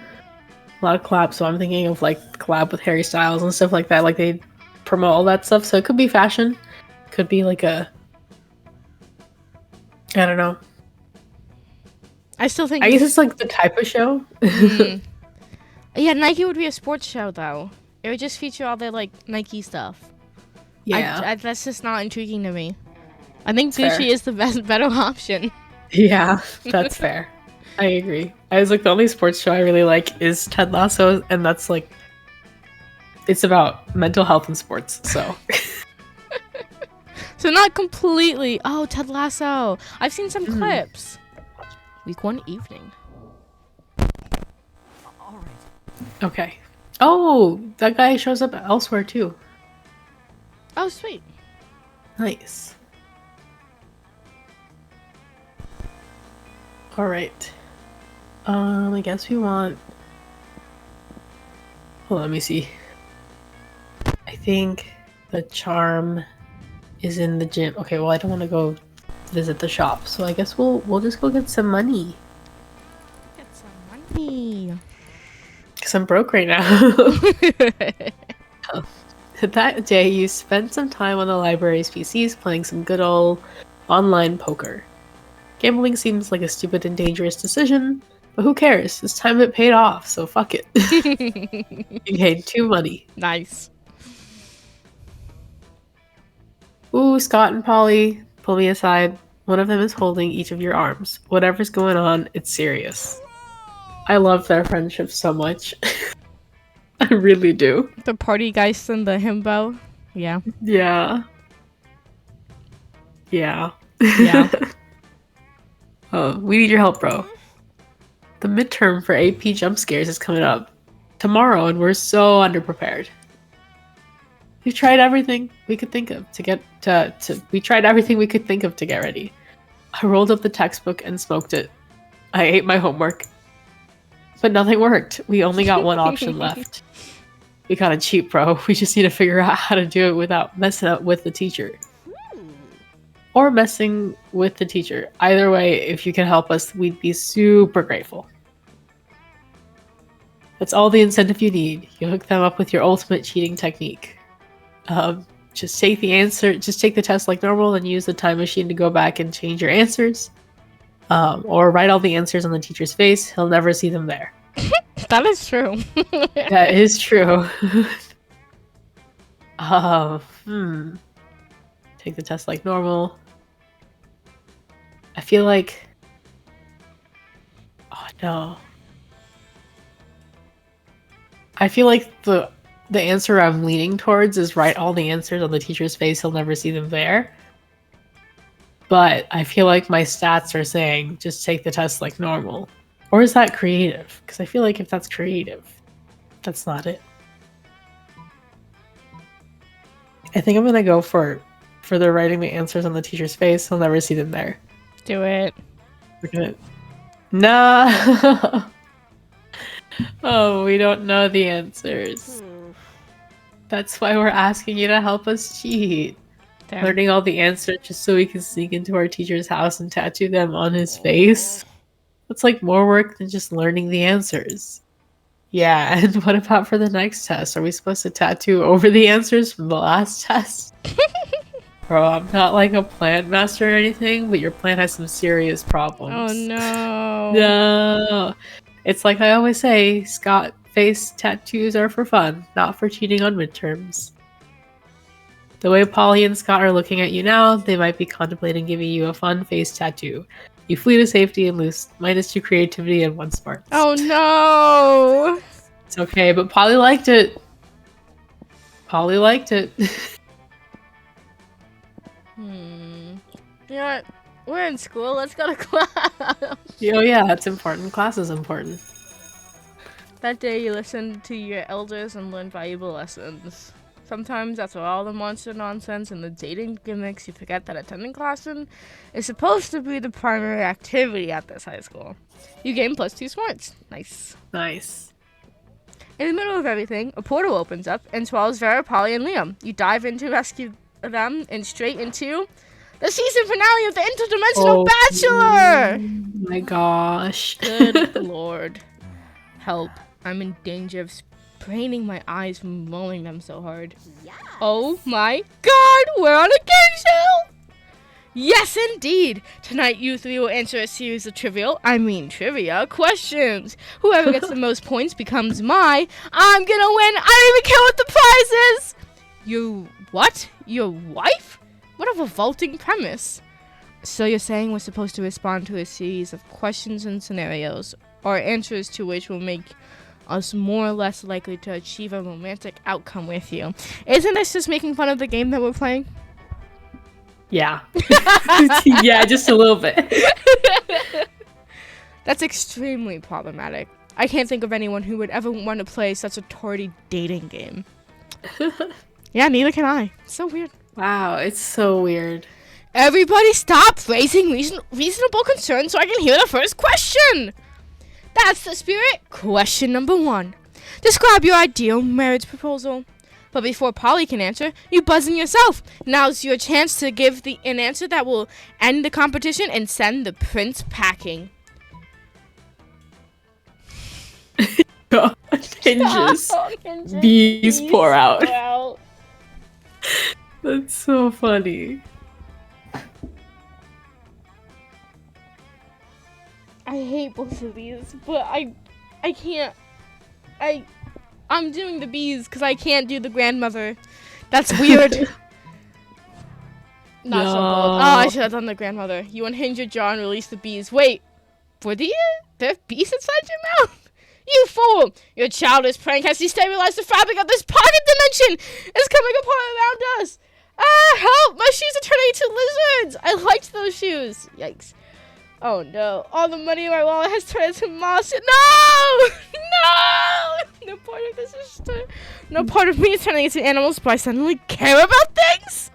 a lot of collabs, so I'm thinking of like collab with Harry Styles and stuff like that. Like they promote all that stuff, so it could be fashion. Could be like a... I don't know. I still think... I guess it's like the type of show. Yeah, Nike would be a sports show, though. It would just feature all their, like, Nike stuff. Yeah. That's just not intriguing to me. I think Fair. Gucci is the better option. Yeah, that's fair. I agree. I was like, the only sports show I really like is Ted Lasso, and that's like... It's about mental health and sports, so... So not completely. Oh, Ted Lasso. I've seen some clips. Week 1 evening. Okay. Oh, that guy shows up elsewhere too. Oh, sweet. Nice. All right. I guess we want... Hold on, let me see. I think the charm is in the gym. Okay, well, I don't want to go visit the shop, so I guess we'll just go get some money. Get some money. Because I'm broke right now. That day, you spent some time on the library's PCs playing some good old online poker. Gambling seems like a stupid and dangerous decision, but who cares? This time it paid off, so fuck it. You gained 2 money. Nice. Ooh, Scott and Polly, pull me aside. One of them is holding each of your arms. Whatever's going on, it's serious. I love their friendship so much. I really do. The party geist and the himbo. Yeah. Yeah. Yeah. Yeah. Oh, we need your help, bro. The midterm for AP jump scares is coming up tomorrow, and we're so underprepared. We've tried everything we could think of to get we tried everything we could think of to get ready. I rolled up the textbook and smoked it. I ate my homework. But nothing worked. We only got one option left. We gotta cheat, bro. We just need to figure out how to do it without messing up with the teacher. Or messing with the teacher. Either way, if you can help us, we'd be super grateful. That's all the incentive you need. You hook them up with your ultimate cheating technique. Just take the test like normal and use the time machine to go back and change your answers. Or write all the answers on the teacher's face. He'll never see them there. That is true. That is true. Take the test like normal. I feel like... Oh, no. I feel like the answer I'm leaning towards is write all the answers on the teacher's face. He'll never see them there. But I feel like my stats are saying just take the test like normal. Or is that creative? Because I feel like if that's creative, that's not it. I think I'm going to go for the writing the answers on the teacher's face. He'll never see them there. Do it. We're gonna... No! Oh, we don't know the answers. That's why we're asking you to help us cheat. Damn. Learning all the answers just so we can sneak into our teacher's house and tattoo them on his face. That's like more work than just learning the answers. Yeah, and what about for the next test? Are we supposed to tattoo over the answers from the last test? Bro, I'm not like a plant master or anything, but your plant has some serious problems. Oh no. No. It's like I always say, Scott, face tattoos are for fun, not for cheating on midterms. The way Polly and Scott are looking at you now, they might be contemplating giving you a fun face tattoo. You flee to safety and lose -2 creativity and 1 smarts. Oh no. It's okay, but Polly liked it. Polly liked it. You know what? We're in school. Let's go to class. Oh yeah, that's important. Class is important. That day you listened to your elders and learned valuable lessons. Sometimes after all the monster nonsense and the dating gimmicks, you forget that attending classroom is supposed to be the primary activity at this high school. You gain +2 smarts. Nice. Nice. In the middle of everything, a portal opens up and swallows Vera, Polly, and Liam. You dive in to rescue them and straight into the season finale of the Interdimensional Bachelor! My gosh. Good lord. Help. I'm in danger of spraining my eyes from rolling them so hard. Oh my god, we're on a game show! Yes, indeed! Tonight you three will answer a series of trivia questions. Whoever gets the most points becomes I'm gonna win! I don't even care what the prize is! What? Your wife? What a revolting premise. So you're saying we're supposed to respond to a series of questions and scenarios, or answers to which will make us more or less likely to achieve a romantic outcome with you. Isn't this just making fun of the game that we're playing? Yeah. Yeah, just a little bit. That's extremely problematic. I can't think of anyone who would ever want to play such a tardy dating game. Yeah, neither can I. It's so weird. Wow, it's so weird. Everybody stop raising reasonable concerns so I can hear the first question. That's the spirit. Question number 1. Describe your ideal marriage proposal. But before Polly can answer, you buzz in yourself. Now's your chance to give an answer that will end the competition and send the prince packing. Hinges. Bees pour out. That's so funny. I hate both of these, but I can't. I'm doing the bees because I can't do the grandmother. That's weird. Not so bold. Oh, I should have done the grandmother. You unhinge your jaw and release the bees. Wait, were there bees inside your mouth? You fool! Your childish prank has destabilized the fabric of this pocket dimension. It's coming apart around us. Ah, help! My shoes are turning into lizards. I liked those shoes. Yikes. Oh no, all the money in my wallet has turned into moss. No! No! No part of me is turning into animals, but I suddenly care about things?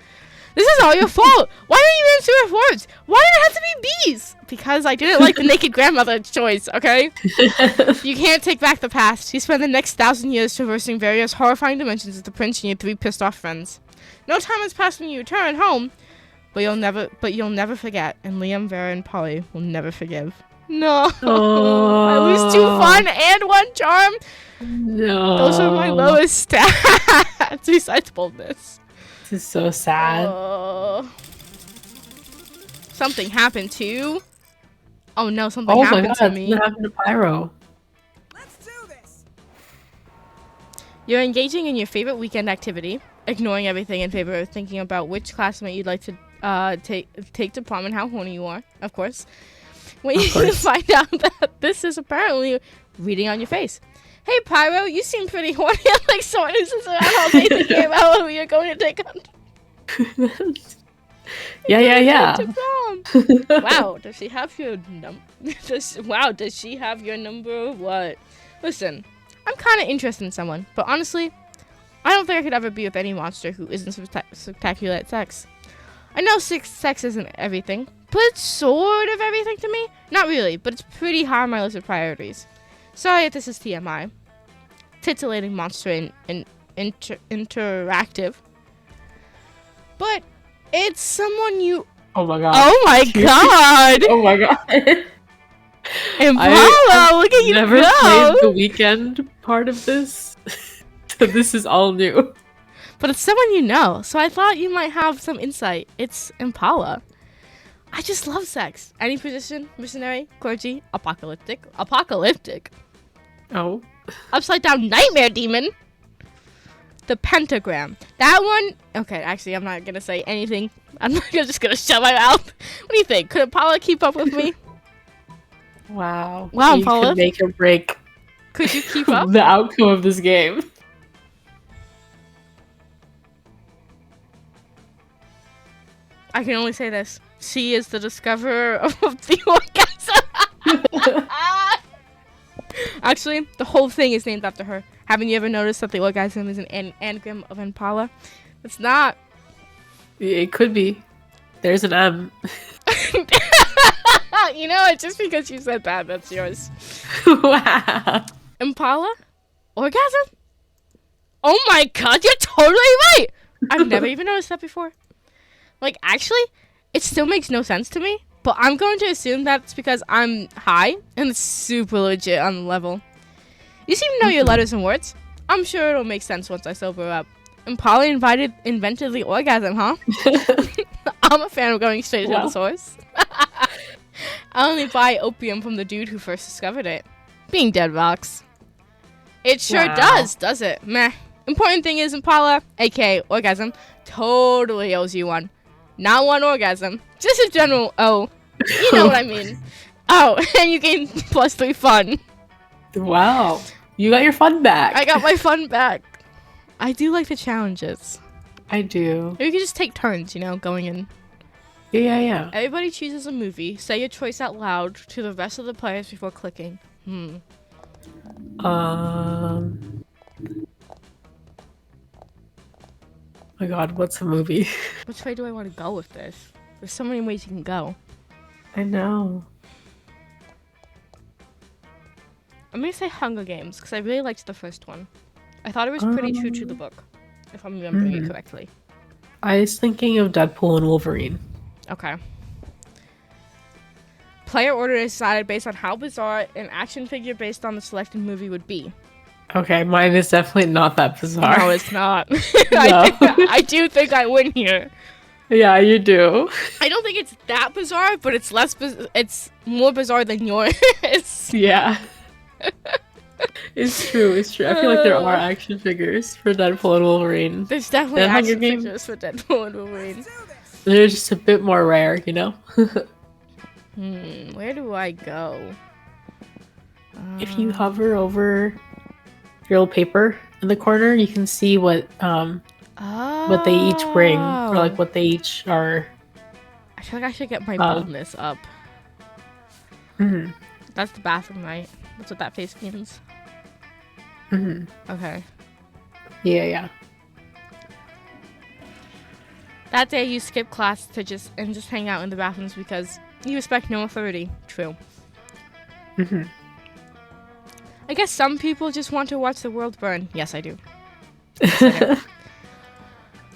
This is all your fault. Why didn't you answer with words? Why did it have to be bees? Because I didn't like the naked grandmother choice, okay? You can't take back the past. You spend the next 1,000 years traversing various horrifying dimensions with the prince and your 3 pissed off friends. No time has passed when you return home. But you'll never forget, and Liam, Vera, and Polly will never forgive. No, I lose 2 fun and 1 charm. No, those are my lowest stats besides boldness. This is so sad. Something happened to. Oh no, something happened to me. What happened to Pyro? Let's do this. You're engaging in your favorite weekend activity, ignoring everything in favor of thinking about which classmate you'd like to take to prom and how horny you are, of course. When you find out that this is apparently reading on your face. Hey Pyro, you seem pretty horny. I'm like someone who sits around all day thinking about who you're going to take on. Yeah. To prom. Wow, does she have your does she have your number or what? Listen, I'm kind of interested in someone, but honestly, I don't think I could ever be with any monster who isn't spectacular at sex. I know sex isn't everything, but it's sort of everything to me. Not really, but it's pretty high on my list of priorities. Sorry if this is TMI. Titillating monster and interactive. But it's someone you. Oh my god. Oh my god! Oh my god. Impala, look at you never go! played the weekend part of this, so this is all new. But it's someone you know, so I thought you might have some insight. It's Impala. I just love sex. Any position, missionary, clergy, apocalyptic, Oh. upside down nightmare demon, the pentagram. That one, okay, actually, I'm not gonna say anything. I'm not just gonna shut my mouth. What do you think? Could Impala keep up with me? Wow. Wow, You Paula. could make or break Could you keep up? the outcome of this game. I can only say this. She is the discoverer of the orgasm. Actually, the whole thing is named after her. Haven't you ever noticed that the orgasm is an anagram of Impala? It's not. It could be. There's an M. You know what? Just because you said that, that's yours. Wow. Impala? Orgasm? Oh my god, you're totally right! I've never even noticed that before. Like, actually, it still makes no sense to me, but I'm going to assume that's because I'm high and it's super legit on the level. You seem to know your letters and words. I'm sure it'll make sense once I sober up. Impala invented the orgasm, huh? I'm a fan of going straight to the source. I only buy opium from the dude who first discovered it. Being dead rocks. It sure does it? Meh. Important thing is Impala, aka orgasm, totally owes you one. Not one orgasm, just a general you know what I mean. Oh, and you gain +3 fun. Wow. You got your fun back. I got my fun back. I do like the challenges. I do. Or you can just take turns, going in. Yeah. Everybody chooses a movie. Say your choice out loud to the rest of the players before clicking. My god, what's a movie? Which way do I want to go with this? There's so many ways you can go. I know. I'm gonna say Hunger Games because I really liked the first one. I thought it was pretty true to the book, if I'm remembering it correctly. I was thinking of Deadpool and Wolverine. Okay. Player order is decided based on how bizarre an action figure based on the selected movie would be. Okay, mine is definitely not that bizarre. No, it's not. No. I do think I win here. Yeah, you do. I don't think it's that bizarre, but it's it's more bizarre than yours. Yeah. It's true. I feel like there are action figures for Deadpool and Wolverine. There's definitely And Hunger action Games. figures for Deadpool and Wolverine. They're just a bit more rare, Where do I go? If you hover over your little paper in the corner, you can see what they each bring, or like what they each are. I feel like I should get my boldness up. That's the bathroom, right? That's what that face means. Okay. Yeah. That day you skip class to just hang out in the bathrooms because you respect no authority. True. I guess some people just want to watch the world burn. Yes, I do.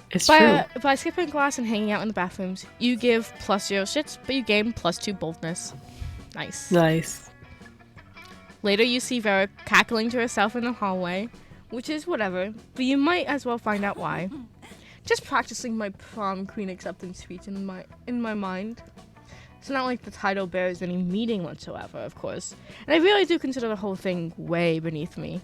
It's true. By skipping class and hanging out in the bathrooms, you give +0 shits, but you gain +2 boldness. Nice. Later, you see Vera cackling to herself in the hallway, which is whatever, but you might as well find out why. Just practicing my prom queen acceptance speech in my mind. It's not like the title bears any meaning whatsoever, of course, and I really do consider the whole thing way beneath me.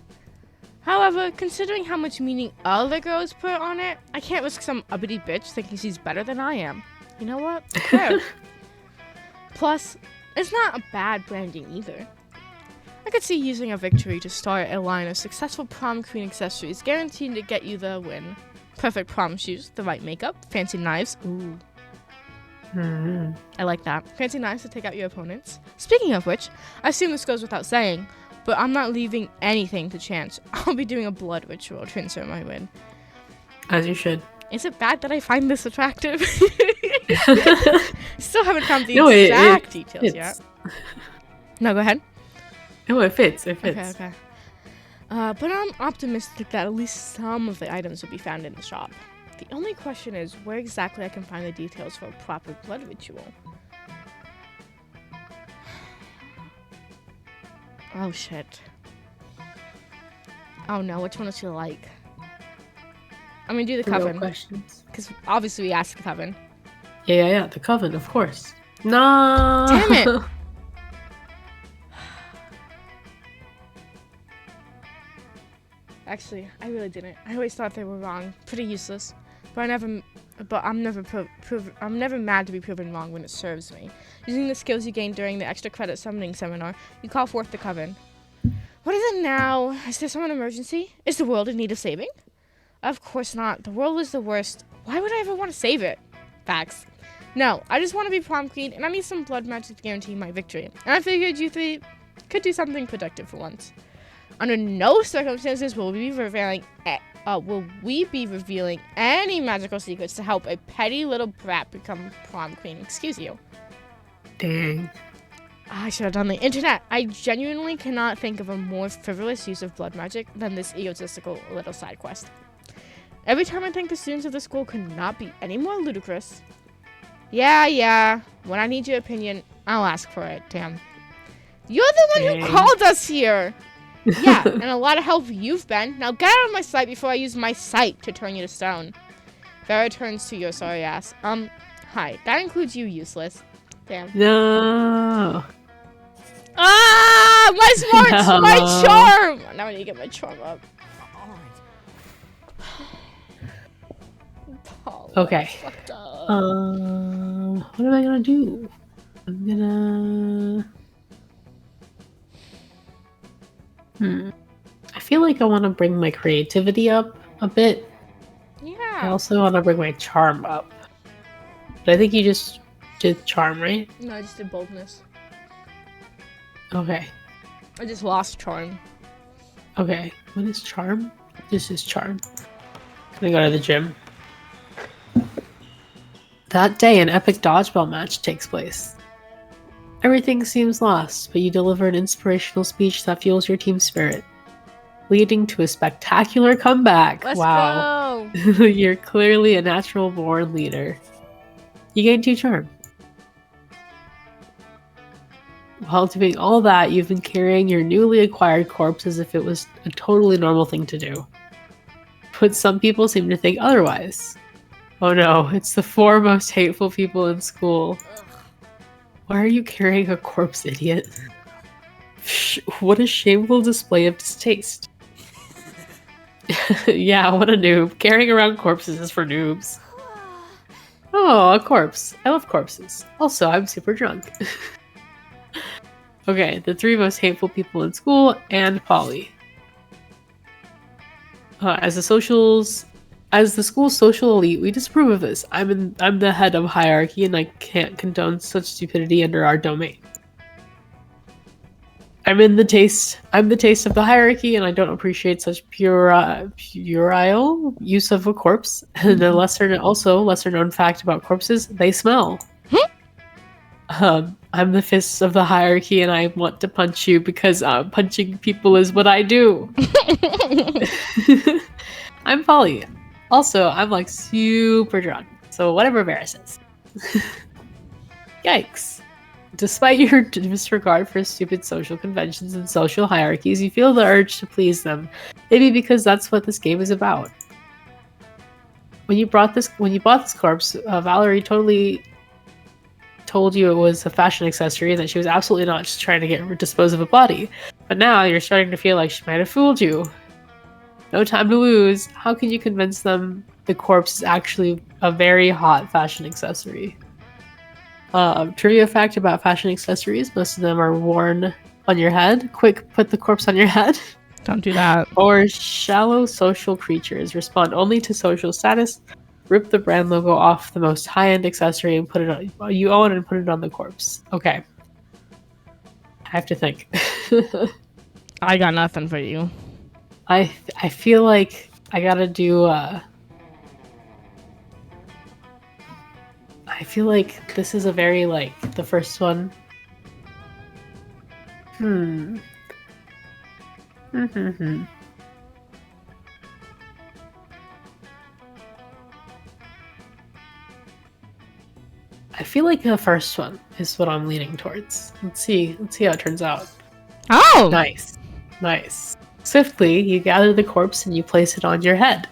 However, considering how much meaning other girls put on it, I can't risk some uppity bitch thinking she's better than I am. You know what? Fair. Plus, it's not a bad branding either. I could see using a victory to start a line of successful prom queen accessories guaranteed to get you the win. Perfect prom shoes, the right makeup, fancy knives. Ooh. I like that. Fancy knives to take out your opponents. Speaking of which, I assume this goes without saying, but I'm not leaving anything to chance. I'll be doing a blood ritual to ensure my win. As you should. Is it bad that I find this attractive? Still haven't found the No, exact details it's... yet. No, go ahead. No, it fits. Okay. But I'm optimistic that at least some of the items will be found in the shop. The only question is where exactly I can find the details for a proper blood ritual. Oh shit. Oh no, which one does she like? I'm gonna do the Real coven. questions. Because obviously we asked the coven. Yeah. The coven, of course. No. Damn it! Actually, I really didn't. I always thought they were wrong. Pretty useless. But I'm never mad to be proven wrong when it serves me. Using the skills you gained during the extra credit summoning seminar, you call forth the coven. What is it now? Is there some emergency? Is the world in need of saving? Of course not. The world is the worst. Why would I ever want to save it? Facts. No, I just want to be prom queen, and I need some blood magic to guarantee my victory. And I figured you three could do something productive for once. Under no circumstances will we be revealing any magical secrets to help a petty little brat become prom queen. Excuse you. Dang. I should have done the internet. I genuinely cannot think of a more frivolous use of blood magic than this egotistical little side quest. Every time I think the students of the school could not be any more ludicrous. Yeah. When I need your opinion, I'll ask for it. Damn. You're the one who called us here. Yeah, and a lot of help you've been. Now get out of my sight before I use my sight to turn you to stone. Vera turns to your sorry ass. Hi. That includes you, useless. Damn. No. Ah! My smarts! No. My charm! Now I need to get my charm up. Paul, Okay. fucked up. What am I gonna do? I'm gonna... I feel like I want to bring my creativity up a bit. I Yeah. also want to bring my charm up. But I think you just did charm, right? No, I just did boldness. Okay. I just lost charm. Okay. What is charm? This is charm. I'm gonna go to the gym. That day, an epic dodgeball match takes place. Everything seems lost, but you deliver an inspirational speech that fuels your team spirit, leading to a spectacular comeback. Let's Wow. go. You're clearly a natural born leader. You gain 2 charm. While doing all that, you've been carrying your newly acquired corpse as if it was a totally normal thing to do. But some people seem to think otherwise. Oh no, it's the 4 most hateful people in school. Why are you carrying a corpse, idiot? What a shameful display of distaste. Yeah, what a noob. Carrying around corpses is for noobs. Oh, a corpse. I love corpses. Also, I'm super drunk. Okay, the 3 most hateful people in school and Polly. As the school's social elite, we disapprove of this. I'm the head of hierarchy, and I can't condone such stupidity under our domain. I'm the taste of the hierarchy, and I don't appreciate such puerile use of a corpse. And a lesser known fact about corpses: they smell. I'm the fists of the hierarchy, and I want to punch you because punching people is what I do. I'm Polly. Also, I'm like super drunk, so whatever Vera says. Yikes. Despite your disregard for stupid social conventions and social hierarchies, you feel the urge to please them. Maybe because that's what this game is about. When you bought this corpse, Valerie totally told you it was a fashion accessory and that she was absolutely not just trying to dispose of a body. But now you're starting to feel like she might have fooled you. No time to lose. How can you convince them the corpse is actually a very hot fashion accessory? Trivia fact about fashion accessories: most of them are worn on your head. Quick, put the corpse on your head. Don't do that. Or shallow social creatures respond only to social status. Rip the brand logo off the most high-end accessory and put it on you own and put it on the corpse. Okay. I have to think. I got nothing for you. I feel like I gotta do I feel like this is a very the first one. feel like the first one is what I'm leaning towards. Let's see how it turns out. Oh! Nice. Swiftly, you gather the corpse and you place it on your head.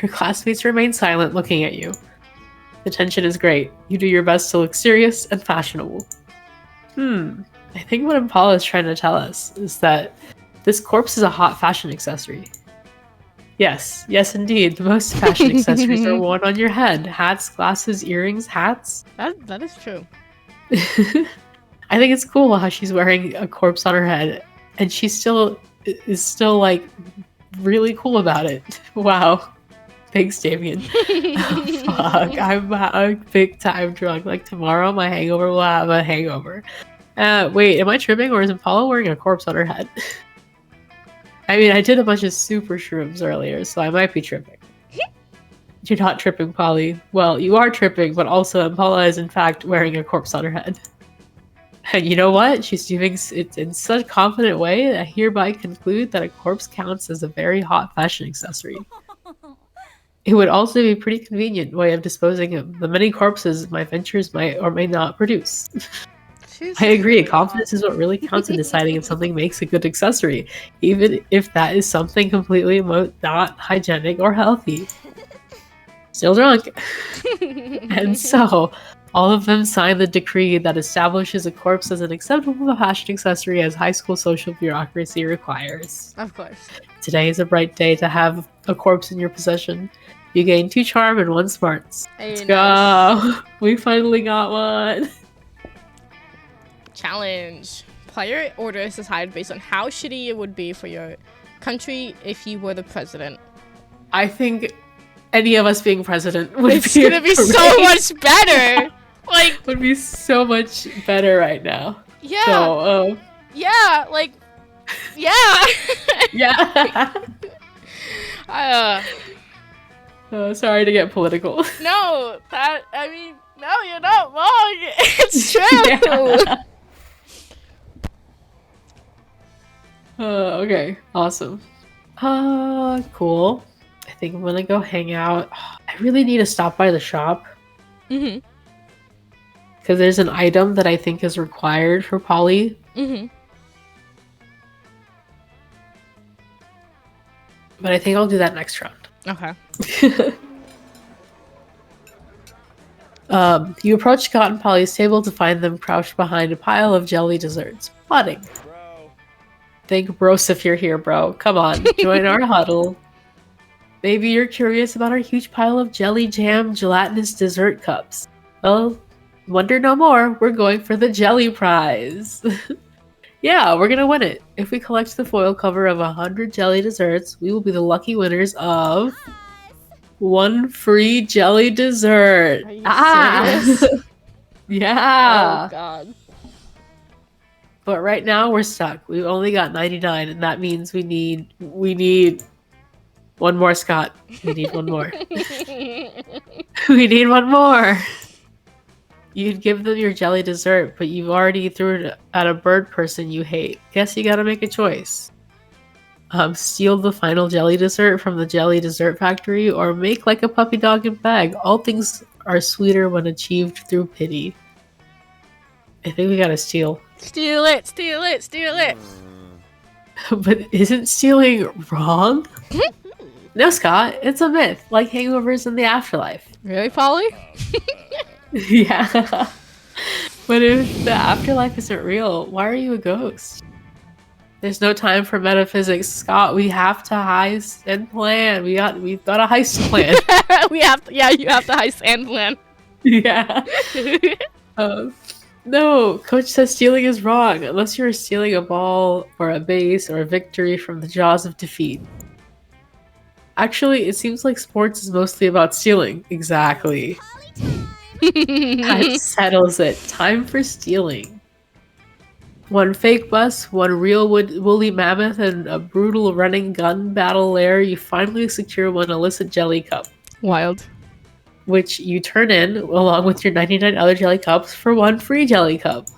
Your classmates remain silent, looking at you. The tension is great. You do your best to look serious and fashionable. I think what Impala is trying to tell us is that this corpse is a hot fashion accessory. Yes, indeed. The most fashion accessories are worn on your head. Hats, glasses, earrings, hats. That is true. I think it's cool how she's wearing a corpse on her head, and she is still like really cool about it. Wow. Thanks, Damien. Oh, fuck, I'm big time drunk. Like tomorrow, my hangover will have a hangover. Wait, am I tripping or is Impala wearing a corpse on her head? I mean, I did a bunch of super shrooms earlier, so I might be tripping. You're not tripping, Polly. Well, you are tripping, but also Impala is in fact wearing a corpse on her head. And you know what? She's doing it in such a confident way that I hereby conclude that a corpse counts as a very hot fashion accessory. It would also be a pretty convenient way of disposing of the many corpses my ventures might or may not produce. I agree, confidence is what really counts in deciding if something makes a good accessory, even if that is something completely not hygienic or healthy. Still drunk. And so, all of them sign the decree that establishes a corpse as an acceptable fashion accessory as high school social bureaucracy requires. Of course. Today is a bright day to have a corpse in your possession. You gain 2 charm and 1 smarts. Hey, Let's nice. go! We finally got one! Challenge. Player order is decided based on how shitty it would be for your country if you were the president. I think any of us being president would It's be gonna be so great- much better! Like, would be so much better right now. yeah! So, Yeah! Like, yeah! yeah. Sorry to get political. No, no, you're not wrong. It's true. Yeah. Okay, awesome. Cool. I think I'm gonna go hang out. I really need to stop by the shop Mhm. because there's an item that I think is required for Polly. Mhm. But I think I'll do that next round. Okay. You approach Scott and Polly's table to find them crouched behind a pile of jelly desserts, plotting. Think bros if you're here, bro. Come on, join our huddle. Maybe you're curious about our huge pile of jelly jam gelatinous dessert cups. Well, wonder no more. We're going for the jelly prize. Yeah, we're gonna win it. If we collect the foil cover of 100 jelly desserts, we will be the lucky winners of 1 free jelly dessert. Are you serious? Yeah. Oh god. But right now we're stuck. We've only got 99, and that means we need one more, Scott. We need one more. We need one more. You'd give them your jelly dessert, but you've already threw it at a bird person you hate. Guess you gotta make a choice. Steal the final jelly dessert from the jelly dessert factory, or make like a puppy dog in bag. All things are sweeter when achieved through pity. I think we gotta steal. Steal it, steal it, steal it. But isn't stealing wrong? No, Scott, it's a myth, like hangovers in the afterlife. Really, Polly? Yeah. But if the afterlife isn't real, why are you a ghost? There's no time for metaphysics, Scott. We have to heist and plan. We've got a heist plan. You have to heist and plan. Yeah. No, coach says stealing is wrong unless you're stealing a ball or a base or a victory from the jaws of defeat. Actually, it seems like sports is mostly about stealing. Exactly. That settles it. Time for stealing. 1 fake bus, 1 real woolly mammoth, and a brutal running gun battle lair. You finally secure 1 illicit jelly cup, Wild. which you turn in along with your 99 other jelly cups for 1 free jelly cup.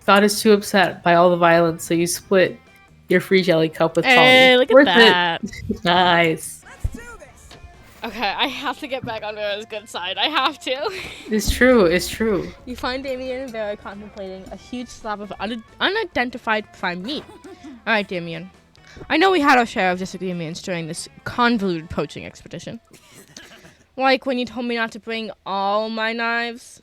Scott is too upset by all the violence, so you split your free jelly cup with Polly. Hey, look at Worth that. it. Nice. Let's do this. Okay, I have to get back on Vera's good side. I have to. It's true. It's true. You find Damien and Vera contemplating a huge slab of unidentified prime meat. Alright, Damien. I know we had our share of disagreements during this convoluted poaching expedition. Like when you told me not to bring all my knives.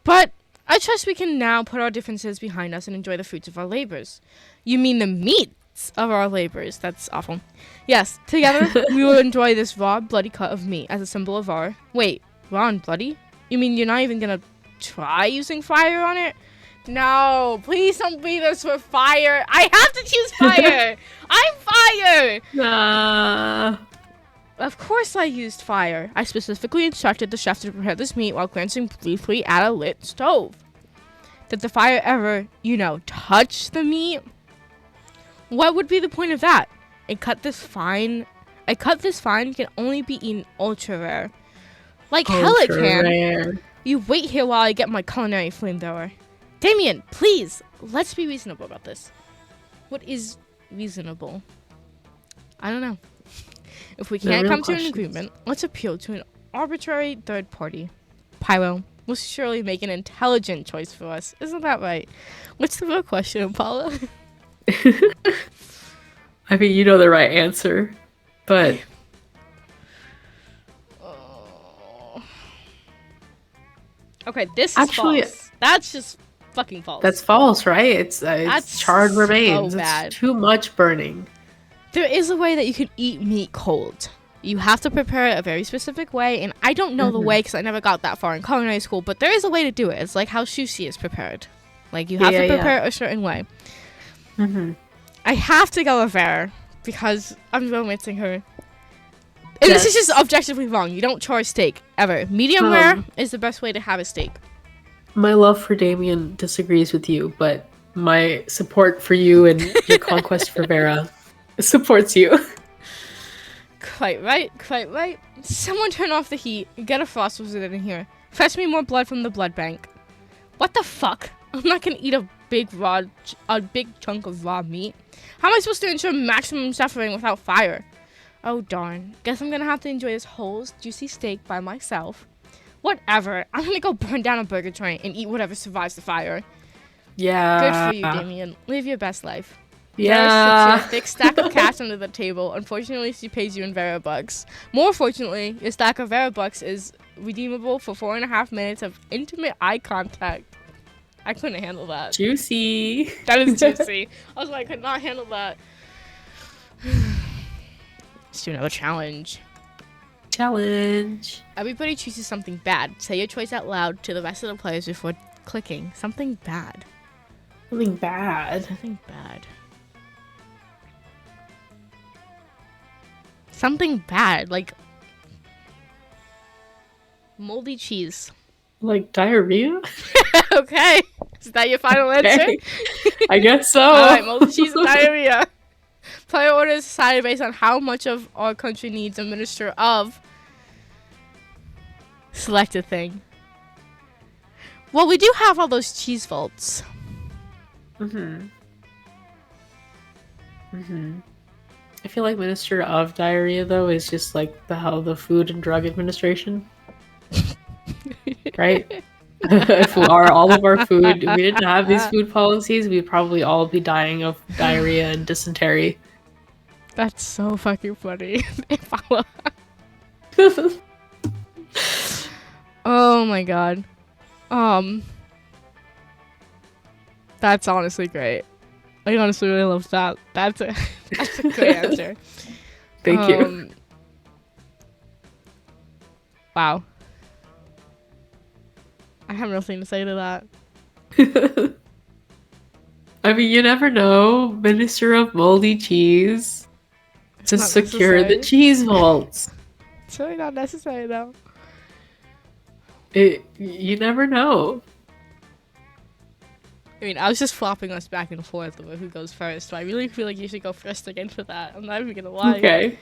But I trust we can now put our differences behind us and enjoy the fruits of our labors. You mean the meats of our labors. That's awful. Yes, together we will enjoy this raw, bloody cut of meat as a symbol of our... Wait, raw and bloody? You mean you're not even gonna try using fire on it? No, please don't beat us with fire. I have to choose fire. I'm fire. Nah. Of course I used fire. I specifically instructed the chef to prepare this meat while glancing briefly at a lit stove. Did the fire ever, touch the meat? What would be the point of that? A cut this fine can only be eaten ultra rare. Like hell it can. Rare. You wait here while I get my culinary flamethrower. Damien, please, let's be reasonable about this. What is reasonable? I don't know. If we can't come to an agreement, let's appeal to an arbitrary third party. Pyro will surely make an intelligent choice for us. Isn't that right? What's the real question, Paula? I mean, you know the right answer, but... Okay, this actually, is false. That's just fucking false. That's false, right? It's That's charred remains. so bad. It's too much burning. There is a way that you can eat meat cold. You have to prepare it a very specific way, and I don't know the way because I never got that far in culinary school, but there is a way to do it. It's like how sushi is prepared. Like, you have to prepare it a certain way. I have to go with Vera because I'm romancing her. And this is just objectively wrong. You don't char a steak, ever. Medium rare is the best way to have a steak. My love for Damien disagrees with you, but my support for you and your conquest for Vera supports you. Quite right, quite right. Someone turn off the heat. Get a frost wizard in here. Fetch me more blood from the blood bank. What the fuck? I'm not gonna eat a big chunk of raw meat. How am I supposed to ensure maximum suffering without fire? Oh darn. Guess I'm gonna have to enjoy this whole juicy steak by myself. Whatever. I'm gonna go burn down a burger joint and eat whatever survives the fire. Yeah. Good for you, Damien. Live your best life. Yeah. Vera slips you a thick stack of cash under the table. Unfortunately, she pays you in Vera bucks. More fortunately, your stack of Vera bucks is redeemable for 4.5 minutes of intimate eye contact. I couldn't handle that. Juicy. That is juicy. I was like, I could not handle that. Let's do another challenge. Challenge. Everybody chooses something bad. Say your choice out loud to the rest of the players before clicking. Something bad. Something bad. Something bad. Something bad, like moldy cheese. Like diarrhea? Okay. Is that your final answer? I guess so. Alright, moldy cheese and diarrhea. Player orders decided based on how much of our country needs a minister of... Select a thing. Well, we do have all those cheese vaults. I feel like Minister of Diarrhea, though, is just like the Food and Drug Administration. Right? If all of our food, we didn't have these food policies, we'd probably all be dying of diarrhea and dysentery. That's so fucking funny. Oh my god. That's honestly great. I honestly really love that. That's a great answer. Thank you. Wow. I have nothing to say to that. I mean, you never know. Minister of Moldy Cheese. It's To not secure the necessary. cheese vaults. It's really not necessary though. You never know. I mean, I was just flopping us back and forth over who goes first, so I really feel like you should go first again for that. I'm not even gonna lie. Okay. Yeah,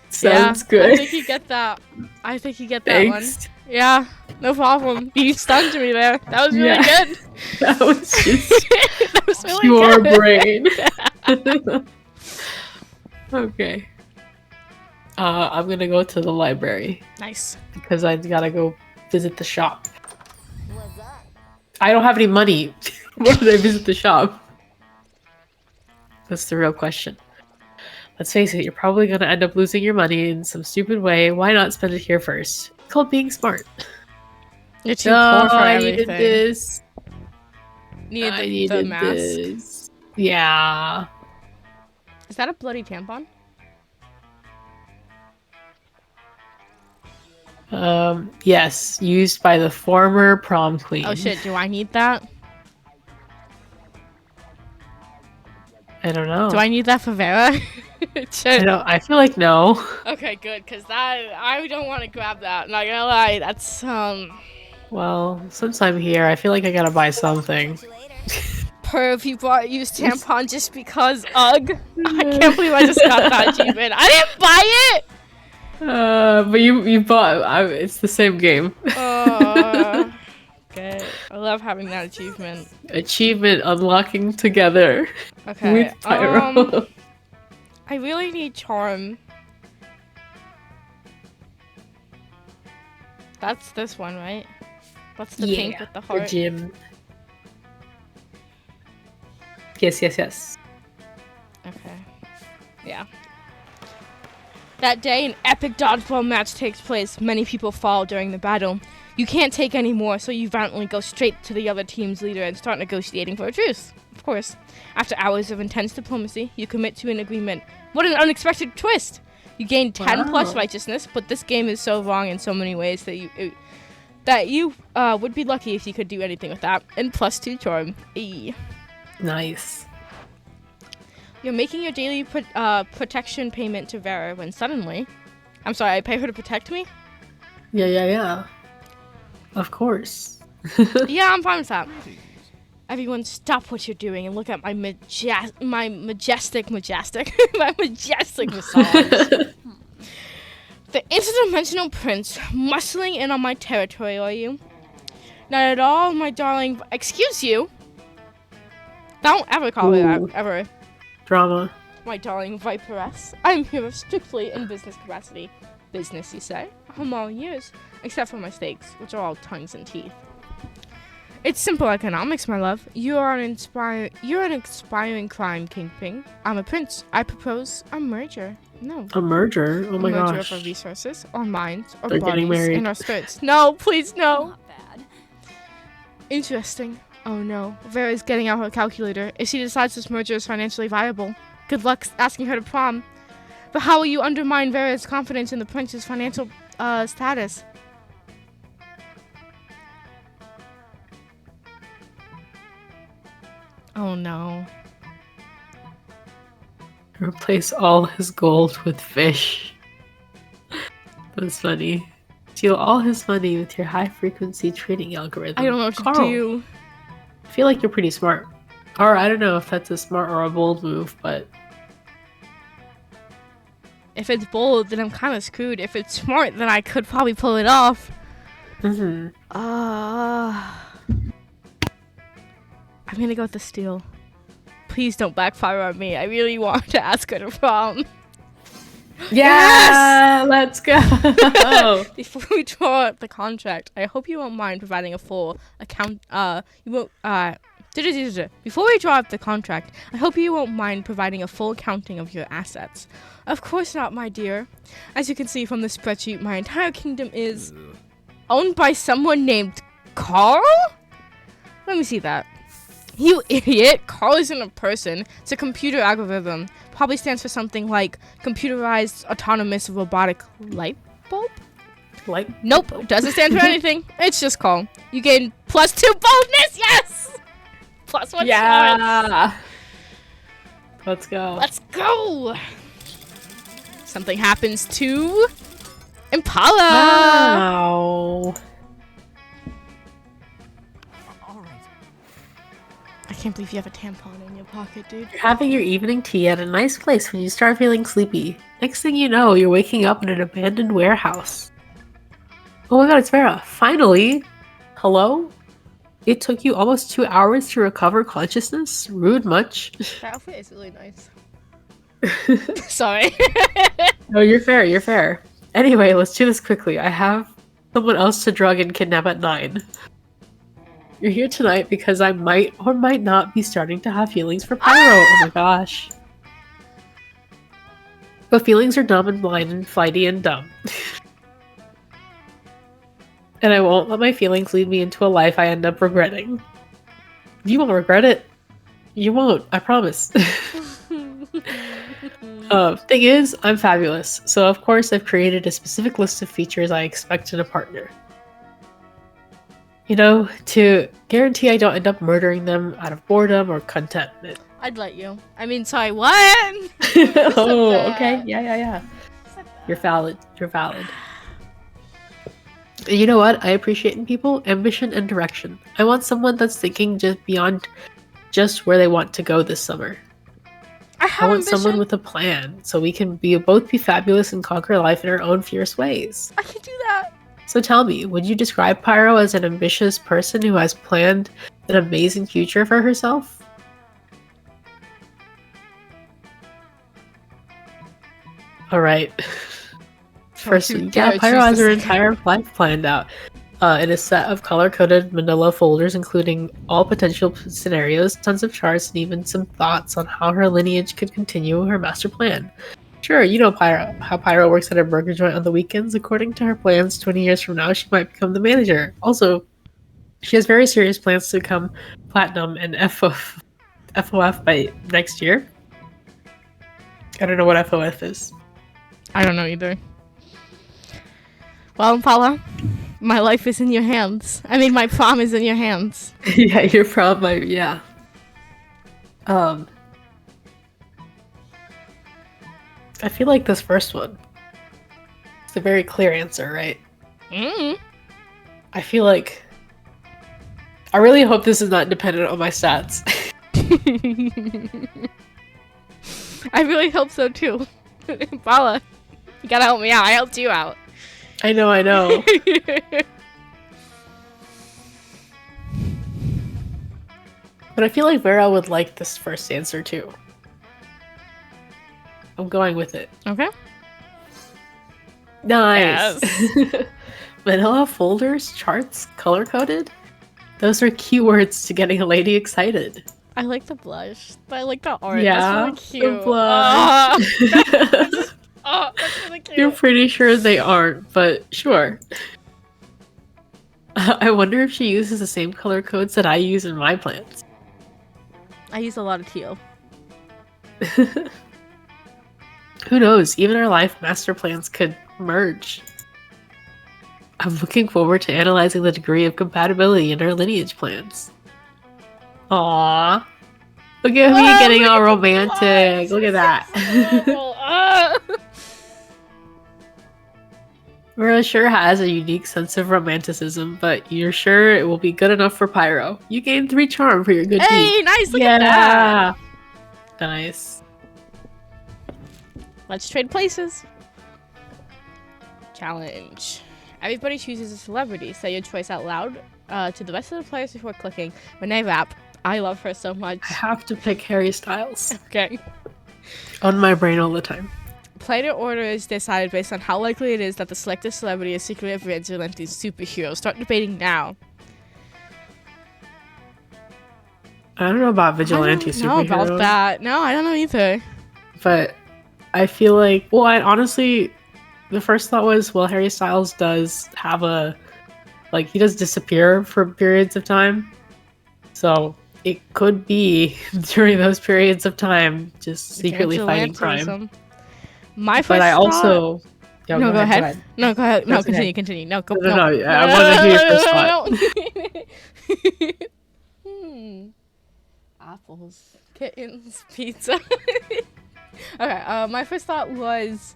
Sounds good. I think you get that. I think you get that one. Thanks. Yeah, no problem. You stunned me there. That was really good. That was just That was really pure good. brain. Okay. I'm gonna go to the library Nice. because I gotta go visit the shop. I don't have any money. Why would I visit the shop? That's the real question. Let's face it, you're probably gonna end up losing your money in some stupid way. Why not spend it here first? It's called being smart. You're too No, poor for I everything. needed this. Needed I the needed mask. this. Yeah. Is that a bloody tampon? Yes, used by the former prom queen. Oh shit, do I need that? I don't know. Do I need that for Vera? Shit. I feel like no. Okay, good, because that I don't want to grab that. Not gonna lie, that's Well, since I'm here, I feel like I gotta buy something. Perv, you bought used tampon just because ugh. I can't believe I just got that achievement. I didn't buy it! But you bought. It's the same game. Okay. I love having that achievement. Achievement unlocking together Okay. with Pyro. I really need charm. That's this one, right? What's the pink with the the heart? gym. Yes. Okay. Yeah. That day, an epic dodgeball match takes place. Many people fall during the battle. You can't take any more, so you violently go straight to the other team's leader and start negotiating for a truce. Of course. After hours of intense diplomacy, you commit to an agreement. What an unexpected twist! You gain 10 plus Wow. righteousness, but this game is so wrong in so many ways that you would be lucky if you could do anything with that. And plus 2 charm. Eee. Nice. You're making your daily protection payment to Vera when suddenly... I'm sorry, I pay her to protect me? Yeah. Of course. Yeah, I'm fine with that. Everyone stop what you're doing and look at my majestic my majestic massage. The interdimensional prince muscling in on my territory, are you? Not at all, my darling. Excuse you. Don't ever call me Ooh. that, ever. Drama. My darling Viperess, I'm here strictly in business capacity. Business, you say? I'm all ears, except for my stakes, which are all tongues and teeth. It's simple economics, my love. You're an inspiring crime kingpin. I'm a prince. I propose a merger. No. A merger? Oh my a merger gosh. of our resources, our minds, our They're getting bodies, married. and our spirits. No, please, no. Not bad. Interesting. Oh no, Vera's getting out her calculator. If she decides this merger is financially viable, good luck asking her to prom. But how will you undermine Vera's confidence in the prince's financial status? Oh no. Replace all his gold with fish. That's funny. Steal all his money with your high-frequency trading algorithm. I don't know what to Carl, do. I feel like you're pretty smart. Or I don't know if that's a smart or a bold move, but If it's bold, then I'm kind of screwed. If it's smart, then I could probably pull it off. mhm. I'm gonna go with the steal. Please don't backfire on me. I really want to ask her to prom. Yeah, let's go. Before we draw up the contract, I hope you won't mind providing a full account. Before we draw up the contract, I hope you won't mind providing a full accounting of your assets. Of course not, my dear. As you can see from the spreadsheet, my entire kingdom is owned by someone named Carl? Let me see that. You idiot! Carl isn't a person. It's a computer algorithm. Probably stands for something like computerized autonomous robotic light bulb? Like, Nope, doesn't stand for anything. It's just Carl. You gain +2 boldness, yes! +1 smarts. yeah. Let's go. Let's go! Something happens to Impala! Wow. I can't believe you have a tampon in your pocket, dude. You're having your evening tea at a nice place when you start feeling sleepy. Next thing you know, you're waking up in an abandoned warehouse. Oh my god, it's Vera. Finally! Hello? It took you almost 2 hours to recover consciousness? Rude much. That outfit is really nice. Sorry. No, you're fair. You're fair. Anyway, let's do this quickly. I have someone else to drug and kidnap at 9. You're here tonight because I might or might not be starting to have feelings for Pyro. Oh my gosh. But feelings are dumb and blind and flighty and dumb. And I won't let my feelings lead me into a life I end up regretting. You won't regret it. You won't, I promise. Thing is, I'm fabulous. So of course I've created a specific list of features I expect in a partner. You know, to guarantee I don't end up murdering them out of boredom or contentment. I'd let you. I mean, sorry, what? Oh, okay. Yeah. You're valid. You're valid. And you know what? I appreciate in people ambition and direction. I want someone that's thinking just beyond just where they want to go this summer. I want someone with a plan, so we can both be fabulous and conquer life in our own fierce ways. I can do that. So tell me, would you describe Pyro as an ambitious person who has planned an amazing future for herself? Alright. First, yeah, Pyro has her entire life planned out in a set of color-coded manila folders, including all potential scenarios, tons of charts, and even some thoughts on how her lineage could continue her master plan. Sure, you know how Pyro works at a burger joint on the weekends. According to her plans, 20 years from now, she might become the manager. Also, she has very serious plans to become platinum and FOF by next year. I don't know what FOF is. I don't know either. Well, Paula, my life is in your hands. I mean, my prom is in your hands. Yeah, your prom, yeah. I feel like this first one. It's a very clear answer, right? I feel like... I really hope this is not dependent on my stats. I really hope so, too. Paula, you gotta help me out. I helped you out. I know. But I feel like Vera would like this first answer, too. I'm going with it. Okay. Nice. Yes. Manila folders, charts, color-coded? Those are keywords to getting a lady excited. I like the blush. I like the art. Yeah, that's really cute. the blush. That's really cute. You're pretty sure they aren't, but sure. I wonder if she uses the same color codes that I use in my plans. I use a lot of teal. Who knows? Even our life master plans could merge. I'm looking forward to analyzing the degree of compatibility in our lineage plans. Aww. Look at me getting all romantic. Look at that. Vera sure has a unique sense of romanticism, but you're sure it will be good enough for Pyro. You gained 3 charm for your good deed. Hey, nice! Look at that! Nice. Let's trade places. Challenge. Everybody chooses a celebrity. Say your choice out loud to the rest of the players before clicking. When I rap, I love her so much. I have to pick Harry Styles. Okay. On my brain all the time. Player order is decided based on how likely it is that the selected celebrity is secretly a vigilante superhero. Start debating now. I don't know about vigilante superheroes. I don't know about that. No, I don't know either. But I feel like, well, honestly, the first thought was, well, Harry Styles does have he does disappear for periods of time. So it could be during those periods of time, just secretly fighting crime. My first but I thought... also... Yo, no, go ahead. No, go ahead. No, continue. No, go. No, I want to hear your first thought. Apples, kittens, pizza. Okay, my first thought was,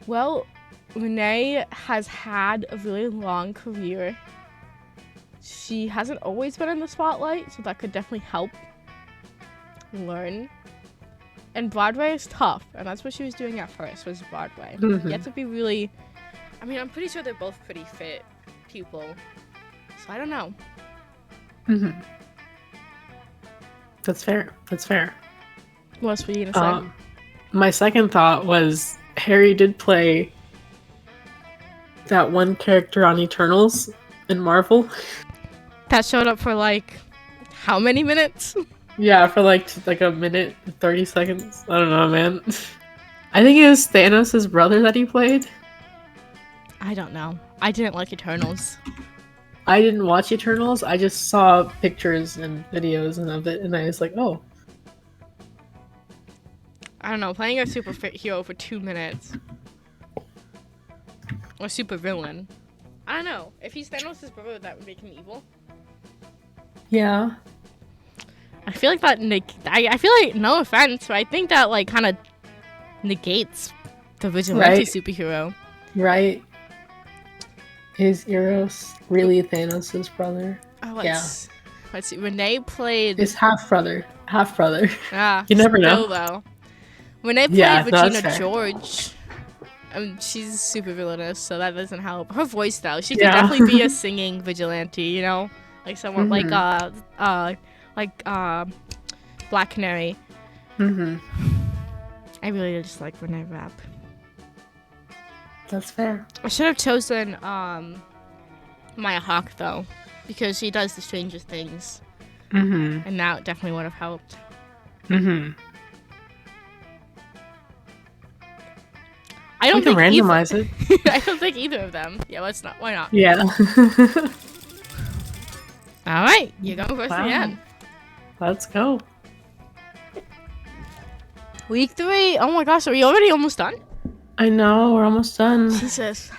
well, Renee has had a really long career. She hasn't always been in the spotlight, so that could definitely help learn. And Broadway is tough, and that's what she was doing at first, was Broadway. You have to be really... I mean, I'm pretty sure they're both pretty fit people, so I don't know. That's fair. What else were you gonna say? My second thought was Harry did play that one character on Eternals in Marvel. That showed up for like how many minutes? Yeah, for like a minute, 30 seconds. I don't know, man. I think it was Thanos' brother that he played. I don't know. I didn't like Eternals. I didn't watch Eternals. I just saw pictures and videos and of it, and I was like, oh. I don't know. Playing a super hero for 2 minutes. Or super villain. I don't know. If he's Thanos' brother, that would make him evil. Yeah. I feel like that. I feel like, no offense, but I think that like kind of negates the vigilante Right. superhero. Right. Is Eros really Thanos' brother? Oh, let's see. Renee played. His half brother. Half brother. You never know. still, though. Renee played Yeah, no, that's Regina fair. George. She's super villainous, so that doesn't help. Her voice, though, she could Yeah. definitely be a singing vigilante. You know, like someone like Black Canary. Mm-hmm. I really just like Renee Rapp. That's fair. I should have chosen Maya Hawke though, because she does the strangest things, Mm-hmm. and that definitely would have helped. Mm-hmm. I don't We can think randomize it. I don't think either of them. Yeah, let's not. Why not? Yeah. All right, you go first Wow. again. Let's go. Week 3. Oh my gosh, are we already almost done? I know, we're almost done. Jesus.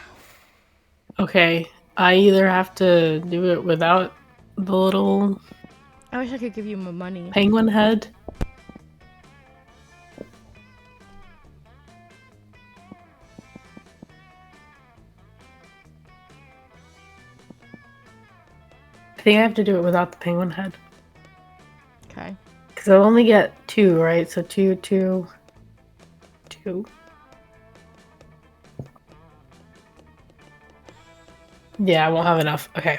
Okay, I either have to do it without the little I wish I could give you more money. penguin head. I think I have to do it without the penguin head. Okay. Because I'll only get 2, right? So 2, 2, 2. Yeah, I won't have enough. Okay.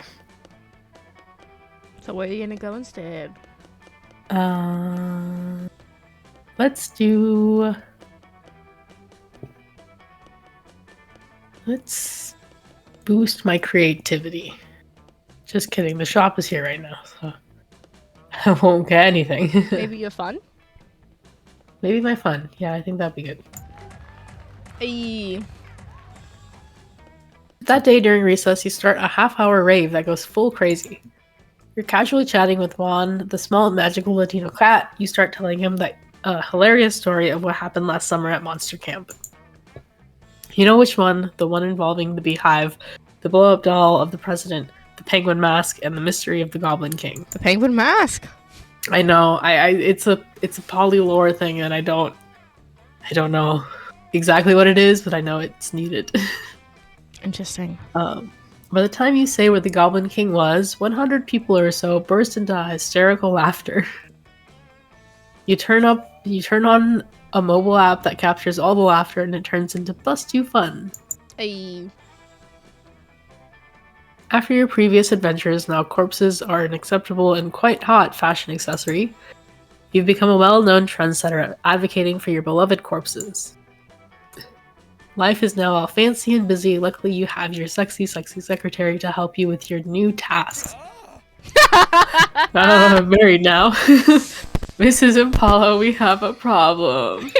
So where are you gonna go instead? Let's do. Let's boost my creativity. Just kidding. The shop is here right now, so I won't get anything. Maybe you're fun? Maybe my fun. Yeah, I think that'd be good. Hey. That day during recess, you start a half-hour rave that goes full crazy. You're casually chatting with Juan, the small magical Latino cat. You start telling him that hilarious story of what happened last summer at Monster Camp. You know which one? The one involving the beehive, the blow-up doll of the president, the penguin mask, and the mystery of the Goblin King. The penguin mask. I know. It's a polylore thing, and I don't know exactly what it is, but I know it's needed. Interesting. By the time you say where the Goblin King was, 100 people or so burst into hysterical laughter. You turn on a mobile app that captures all the laughter, and it turns into +2 fun. Hey. After your previous adventures, now corpses are an acceptable and quite hot fashion accessory. You've become a well-known trendsetter advocating for your beloved corpses. Life is now all fancy and busy. Luckily, you have your sexy secretary to help you with your new tasks. I'm married now. Mrs. Impala, we have a problem.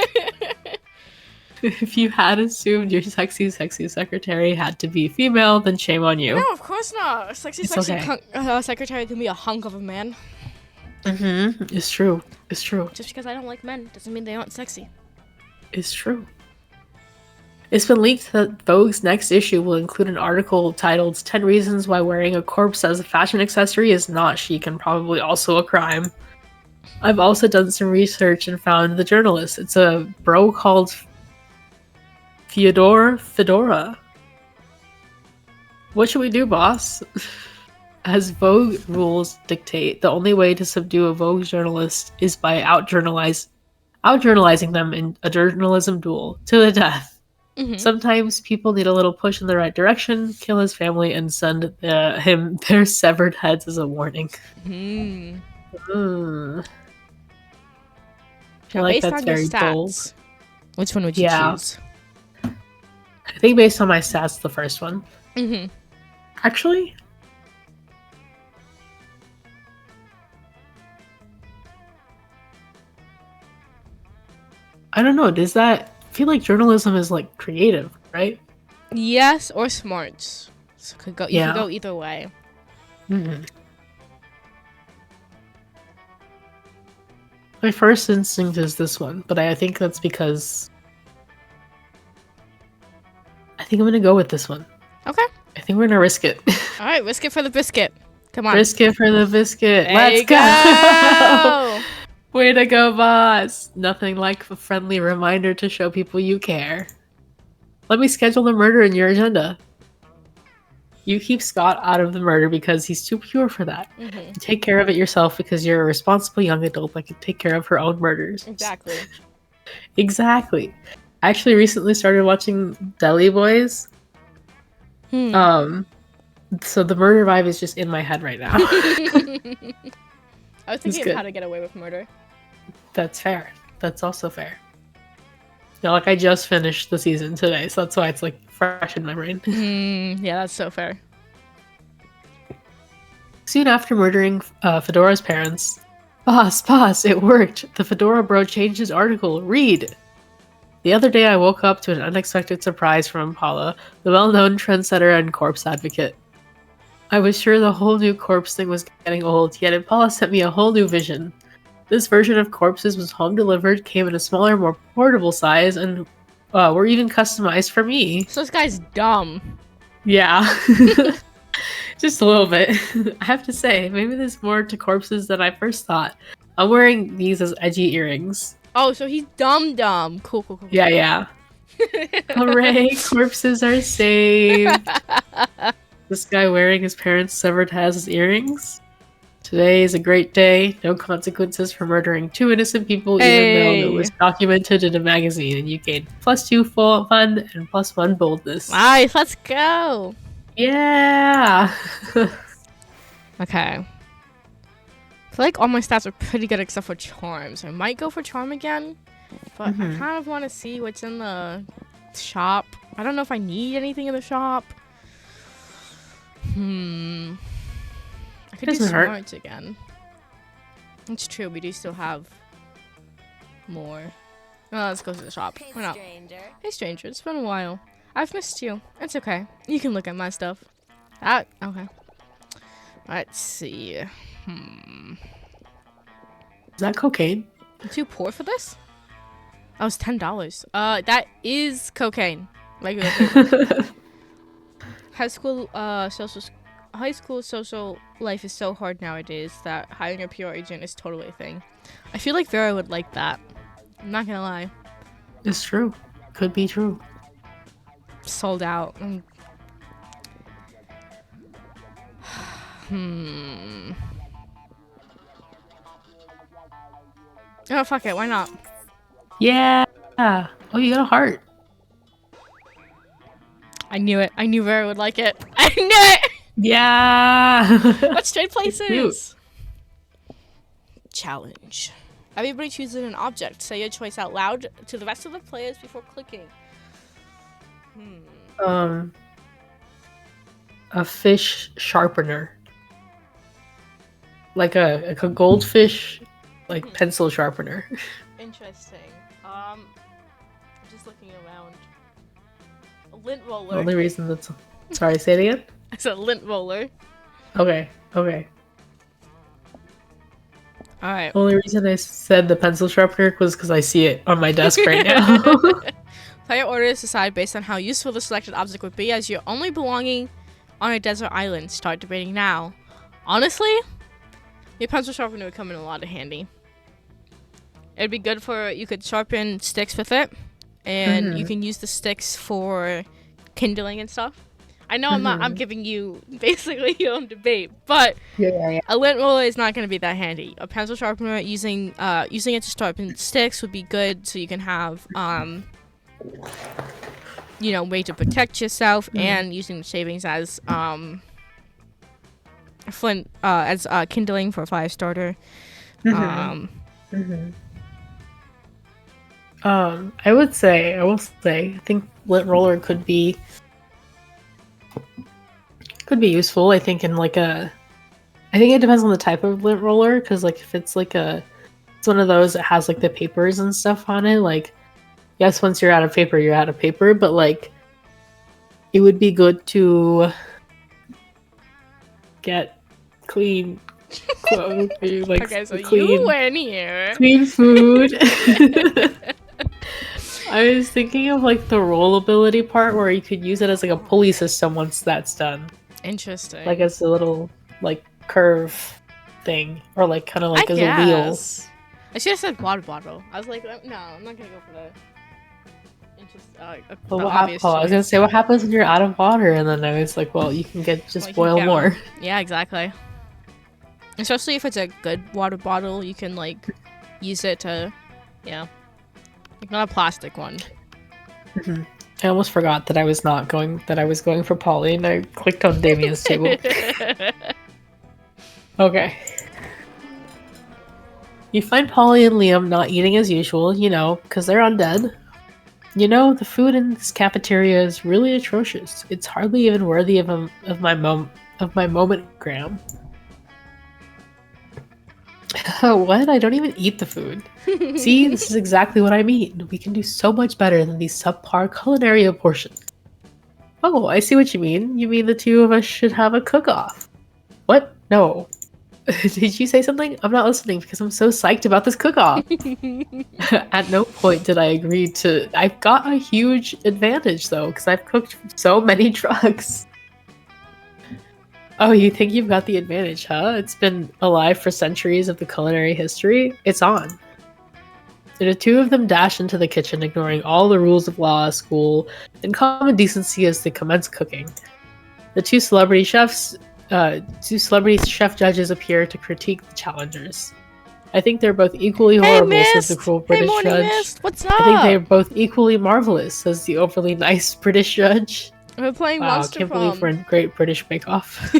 If you had assumed your sexy secretary had to be female, then shame on you. No, of course not. A sexy It's okay. secretary can be a hunk of a man. Mm-hmm. It's true. It's true. Just because I don't like men doesn't mean they aren't sexy. It's true. It's been leaked that Vogue's next issue will include an article titled 10 Reasons Why Wearing a Corpse as a Fashion Accessory is Not Chic and Probably Also a Crime. I've also done some research and found the journalist. It's a bro called Fedora. What should we do, boss? As Vogue rules dictate, the only way to subdue a Vogue journalist is by out-journalizing them in a journalism duel to the death. Mm-hmm. Sometimes people need a little push in the right direction, kill his family, and send him their severed heads as a warning. Mm. I feel Now, like based that's on your very stats, bold. which one would you Yeah. choose? I think based on my stats, the first one. Mm-hmm. Actually, I don't know. Does that I feel like journalism is like creative, right? Yes, or smarts. So could go. You could Yeah. go either way. Hmm. My first instinct is this one, but I think that's because I think I'm gonna go with this one. Okay. I think we're gonna risk it. All right. Risk it for the biscuit. Come on. Risk it for the biscuit. There Let's you go! go. Way to go, boss! Nothing like a friendly reminder to show people you care. Let me schedule the murder in your agenda. You keep Scott out of the murder because he's too pure for that. Mm-hmm. You take care of it yourself because you're a responsible young adult that can take care of her own murders. Exactly. Exactly. I actually recently started watching Deli Boys. So the murder vibe is just in my head right now. I was thinking of good. how to get away with murder. That's fair. That's also fair. Yeah, like I just finished the season today, so that's why it's like fresh in my brain. Yeah, that's so fair. Soon after murdering Fedora's parents, boss, it worked. The Fedora bro changed his article. Read. The other day I woke up to an unexpected surprise from Impala, the well-known trendsetter and corpse advocate. I was sure the whole new corpse thing was getting old, yet Impala sent me a whole new vision. This version of corpses was home delivered, came in a smaller, more portable size, and were even customized for me. So this guy's dumb. Yeah. Just a little bit. I have to say, maybe there's more to corpses than I first thought. I'm wearing these as edgy earrings. Oh, so he's dumb. Cool. Yeah. Hooray, corpses are saved. This guy wearing his parents' severed heads as earrings. Today is a great day. No consequences for murdering 2 innocent people, even though it was documented in a magazine, and you gain +2 full fun and +1 boldness. Nice, let's go. Yeah. Okay. I feel like all my stats are pretty good except for charm, so I might go for charm again. But I kind of want to see what's in the shop. I don't know if I need anything in the shop. I could do Doesn't hurt. smarts again. It's true, we do still have more. Oh, let's go to the shop. Why not? Hey stranger, it's been a while. I've missed you. It's okay. You can look at my stuff. Okay. Let's see. Is that cocaine? I'm too poor for this? That was $10. That is cocaine. Regular paper. High school social life is so hard nowadays that hiring a PR agent is totally a thing. I feel like Vera would like that. I'm not gonna lie. It's true. Could be true. Sold out. Oh, fuck it. Why not? Yeah. Oh, you got a heart. I knew it. I knew Vera would like it. I knew it! Yeah. Let's trade places. Cute. Challenge. Everybody chooses an object. Say your choice out loud to the rest of the players before clicking. A fish sharpener. Like a goldfish, like pencil sharpener. Interesting. Just looking around. A lint roller. The only reason that's sorry, say it again. It's a lint roller. Okay. Alright. The only reason I said the pencil sharpener was because I see it on my desk right now. Player orders decide based on how useful the selected object would be as you're only belonging on a desert island. Start debating now. Honestly, your pencil sharpener would come in a lot of handy. It'd be good for, you could sharpen sticks with it, and you can use the sticks for kindling and stuff. I know I'm giving you basically your own debate, but Yeah. a lint roller is not going to be that handy. A pencil sharpener, using it to sharpen sticks would be good, so you can have way to protect yourself, and using the shavings as flint as kindling for a fire starter. I will say, I think lint roller could be useful. I think in like I think it depends on the type of lint roller, because like if it's like it's one of those that has like the papers and stuff on it. Like, yes, once you're out of paper, you're out of paper, but like it would be good to get clean clothes, like Okay, so you clean went here. clean food. I was thinking of like the rollability part where you could use it as like a pulley system once that's done. Interesting. Like as a little like curve thing. Or like kind of like I as a wheel. guess. I should have said water bottle. I was like, no, I'm not gonna go for the But the what obvious I was gonna choice. say what happens when you're out of water, and then I was like, well, you can get just Like, you boil get more. one. Yeah, exactly. Especially if it's a good water bottle, you can like use it to, like not a plastic one. I almost forgot that I was going for Polly, and I clicked on Damien's table. Okay. You find Polly and Liam not eating as usual, because they're undead. The food in this cafeteria is really atrocious. It's hardly even worthy of my moment, Graham. What? I don't even eat the food. See, this is exactly what I mean. We can do so much better than these subpar culinary portions. Oh, I see what you mean. You mean the two of us should have a cook-off. What? No. Did you say something? I'm not listening because I'm so psyched about this cook-off. At no point did I agree to... I've got a huge advantage, though, because I've cooked so many drugs. Oh, you think you've got the advantage, huh? It's been alive for centuries of the culinary history. It's on. And the two of them dash into the kitchen, ignoring all the rules of law, school, and common decency as they commence cooking. The two celebrity chef judges appear to critique the challengers. I think they're both equally horrible, says the cruel British judge. Mist, what's up? I think they're both equally marvelous, says the overly nice British judge. We're playing Wow, I Monster can't Prom. believe we're in Great British Bake Off.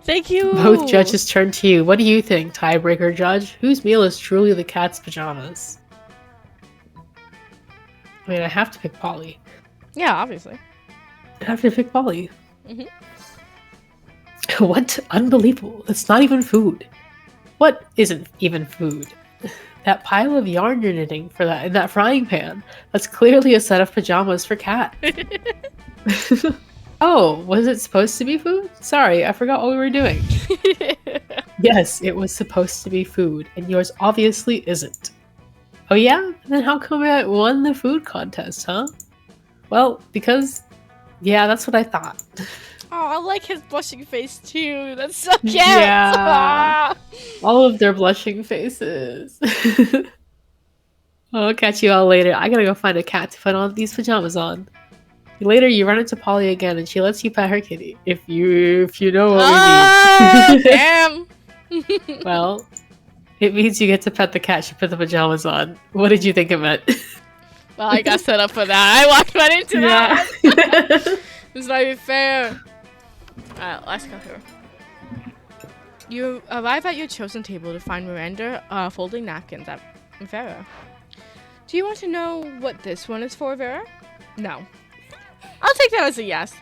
Thank you. Both judges turn to you. What do you think, tiebreaker judge? Whose meal is truly the cat's pajamas? I mean, I have to pick Polly. Yeah, obviously. I have to pick Polly. Mhm. What? Unbelievable. It's not even food. What isn't even food? That pile of yarn you're knitting in that frying pan. That's clearly a set of pajamas for Cat. Oh, was it supposed to be food? Sorry, I forgot what we were doing. Yes, it was supposed to be food, and yours obviously isn't. Oh yeah? Then how come it won the food contest, huh? Well, because... Yeah, that's what I thought. Oh, I like his blushing face too. That's so cute. Yeah. All of their blushing faces. I'll catch you all later. I gotta go find a cat to put on these pajamas on. Later, you run into Polly again, and she lets you pet her kitty. If you know what we mean. Damn. Well, it means you get to pet the cat she put the pajamas on. What did you think it meant? Well, I got set up for that. I walked right into that. It's not even fair. Alright, let's go here. You arrive at your chosen table to find Miranda folding napkins at Vera. Do you want to know what this one is for, Vera? No. I'll take that as a yes.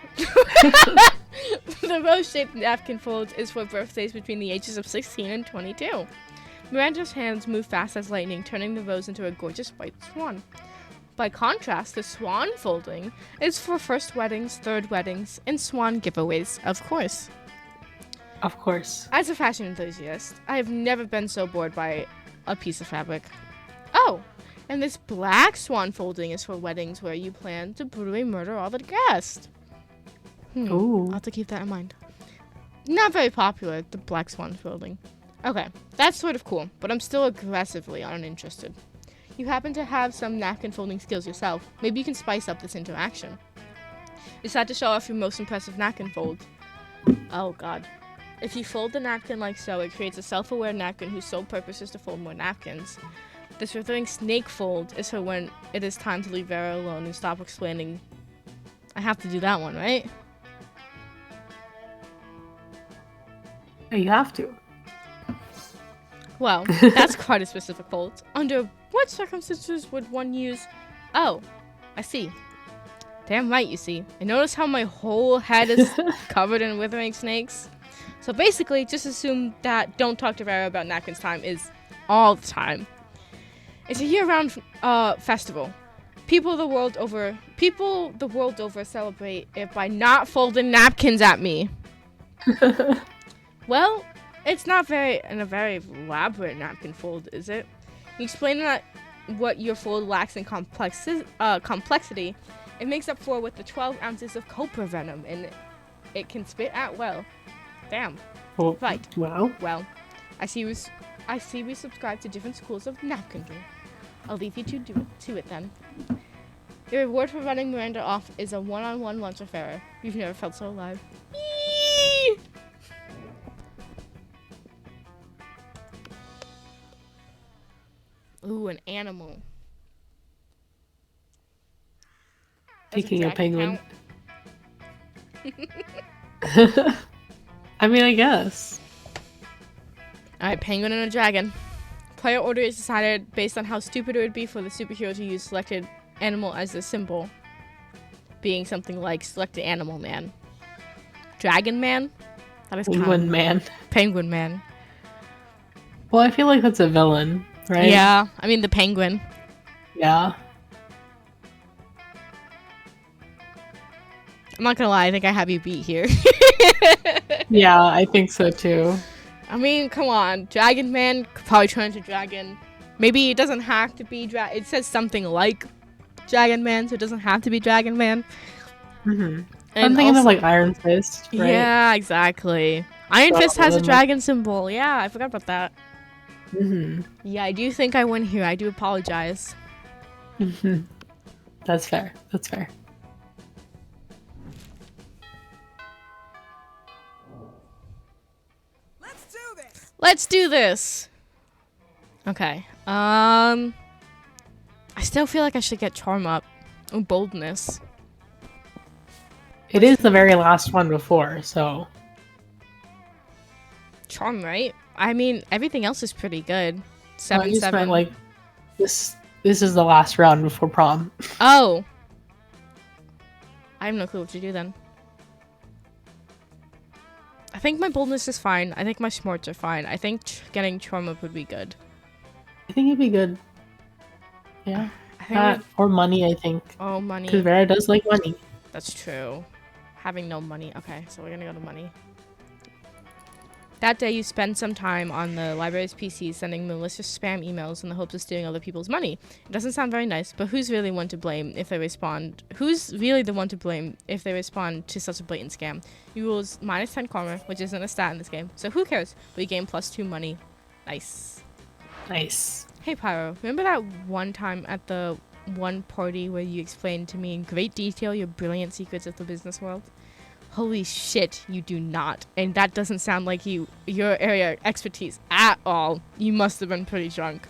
The rose-shaped napkin fold is for birthdays between the ages of 16 and 22. Miranda's hands move fast as lightning, turning the rose into a gorgeous white swan. By contrast, the swan folding is for first weddings, third weddings, and swan giveaways, of course. Of course. As a fashion enthusiast, I have never been so bored by a piece of fabric. Oh, and this black swan folding is for weddings where you plan to brutally murder all the guests. Ooh. I'll have to keep that in mind. Not very popular, the black swan folding. Okay, that's sort of cool, but I'm still aggressively uninterested. You happen to have some napkin folding skills yourself. Maybe you can spice up this interaction. Decide to show off your most impressive napkin fold. Oh god. If you fold the napkin like so, it creates a self-aware napkin whose sole purpose is to fold more napkins. This revealing snake fold is for when it is time to leave Vera alone and stop explaining. I have to do that one, right? Yeah, you have to. Well, that's quite a specific hold. Under what circumstances would one use... Oh, I see. Damn right, you see. And notice how my whole head is covered in withering snakes? So basically, just assume that Don't Talk to Vera About Napkins Time is all the time. It's a year-round festival. People the world over celebrate it by not folding napkins at me. Well, it's not a very elaborate napkin fold, is it? You explain that what your fold lacks in complexity, it makes up for with the 12 ounces of cobra venom, and it can spit at will. Damn. Oh, Right. Wow. Well, I see we subscribe to different schools of napkinry. I'll leave you to it then. The reward for running Miranda off is a one-on-one lunch with Farrah. You've never felt so alive. Eee! Ooh, an animal. Does Taking a dragon penguin. I mean, I guess. Alright, penguin and a dragon. Player order is decided based on how stupid it would be for the superhero to use selected animal as a symbol. Being something like selected animal man. Dragon man? That is Penguin man. Penguin man. Well, I feel like that's a villain, right? Yeah, I mean the penguin. Yeah. I'm not gonna lie, I think I have you beat here. Yeah, I think so too. I mean, come on. Dragon man could probably turn into dragon. Maybe it doesn't have to be it says something like Dragon Man, so it doesn't have to be Dragon Man. Mm-hmm. And I'm thinking of also- like Iron Fist, right? Yeah, exactly. Iron So, Fist has a then, dragon symbol. Yeah, I forgot about that. Mm-hmm. Yeah, I do think I win here. I do apologize. Mm-hmm. That's fair. That's fair. Let's do this. Let's do this. Okay. I still feel like I should get charm up. Oh, boldness. It is the very last one before, so Charm, right? I mean, everything else is pretty good. I 7 just 7. meant, like this is the last round before prom. Oh. I have no clue what to do then. I think my boldness is fine. I think my smarts are fine. I think getting charm up would be good. I think it'd be good. Yeah. I think That or money, I think. oh, money. Because Vera does like money. That's true. Having no money. Okay, so we're gonna go to money. That day, you spend some time on the library's PC sending malicious spam emails in the hopes of stealing other people's money. It doesn't sound very nice, but who's really one to blame if they respond? Who's really the one to blame if they respond to such a blatant scam? You rules -10 karma, which isn't a stat in this game, so who cares? But you gain +2 money. Nice. Nice. Hey Pyro, remember that one time at the one party where you explained to me in great detail your brilliant secrets of the business world? Holy shit, you do not. And that doesn't sound like your area of expertise at all. You must have been pretty drunk.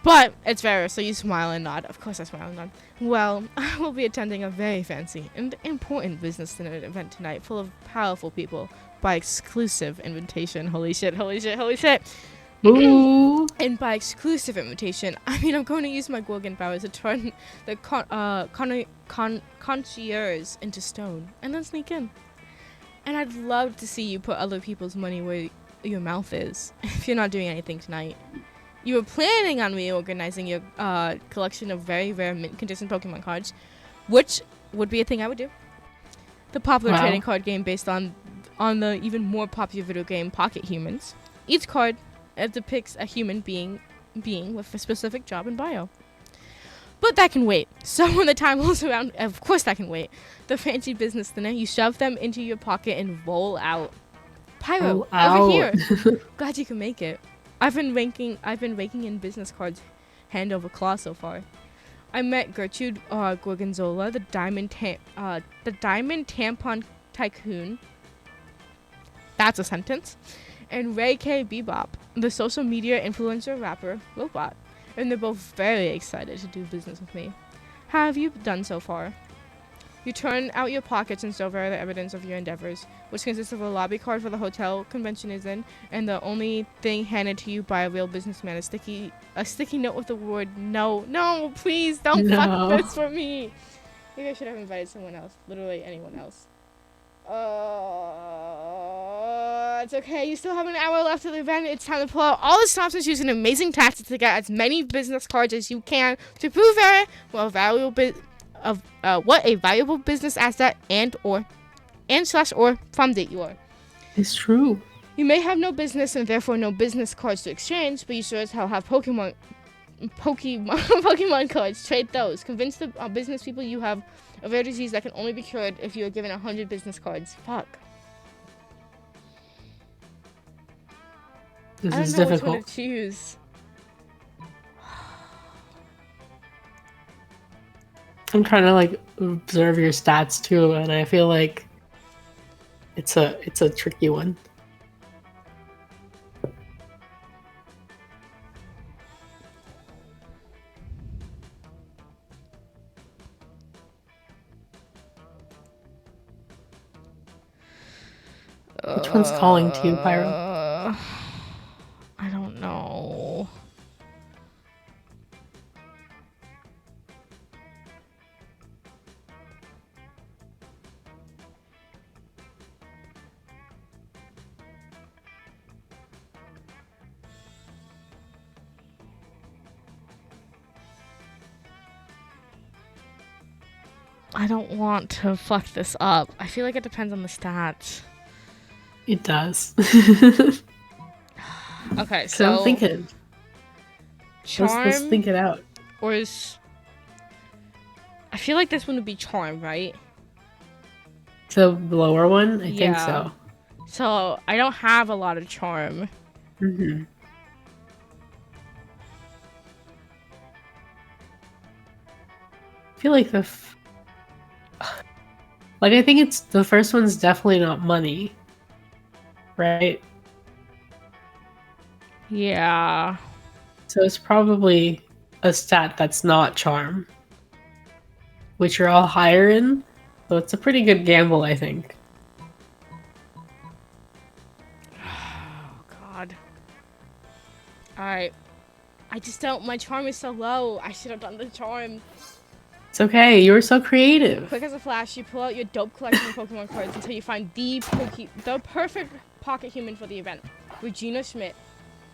But it's Vera, so you smile and nod. Of course I smile and nod. Well, I will be attending a very fancy and important business dinner event tonight full of powerful people by exclusive invitation. Holy shit, holy shit, holy shit. Ooh. And by exclusive invitation, I mean I'm going to use my Gorgon powers to turn the concierge into stone and then sneak in. And I'd love to see you put other people's money where your mouth is if you're not doing anything tonight. You were planning on reorganizing your collection of very rare mint condition Pokemon cards, which would be a thing I would do. The popular Wow. trading card game based on the even more popular video game Pocket Humans. Each card depicts a human being with a specific job and bio. But that can wait. So when the time rolls around, of course that can wait. The fancy business dinner, you shove them into your pocket and roll out. Pyro, Roll out. over here. Glad you can make it. I've been raking in business cards hand over claw so far. I met Gertrude Gorgonzola, the diamond tampon tycoon. That's a sentence. And Ray K. Bebop, the social media influencer rapper robot. And they're both very excited to do business with me. How have you done so far? You turn out your pockets and show the evidence of your endeavors, which consists of a lobby card for the hotel convention is in, and the only thing handed to you by a real businessman is a sticky note with the word no. No, please don't No. fuck this for me. Maybe I should have invited someone else. Literally anyone else. It's okay. You still have an hour left of the event. It's time to pull out all the stops and choose an amazing tactic to get as many business cards as you can to prove what a valuable business asset or prom date you are. It's true. You may have no business and therefore no business cards to exchange, but you sure as hell have Pokemon cards. Trade those. Convince the business people you have a rare disease that can only be cured if you are given 100 business cards. Fuck. This I is don't know difficult. which one to choose. I'm trying to like observe your stats too, and I feel like it's a tricky one. Which one's calling to you, Pyro? I don't know. I don't want to fuck this up. I feel like it depends on the stats. It does. Okay, So so I'm thinking. charm Let's think it out. or is... I feel like this one would be charm, right? The lower one? I think Yeah. so. So I don't have a lot of charm. Mm-hmm. I feel like I think it's the first one's definitely not money, right? Yeah. So it's probably a stat that's not charm, which you're all higher in. So it's a pretty good gamble, I think. Oh, God. Alright. I just don't... My charm is so low. I should have done the charm. It's okay. You were so creative. Quick as a flash, you pull out your dope collection of Pokemon cards until you find the perfect pocket human for the event. Regina Schmidt,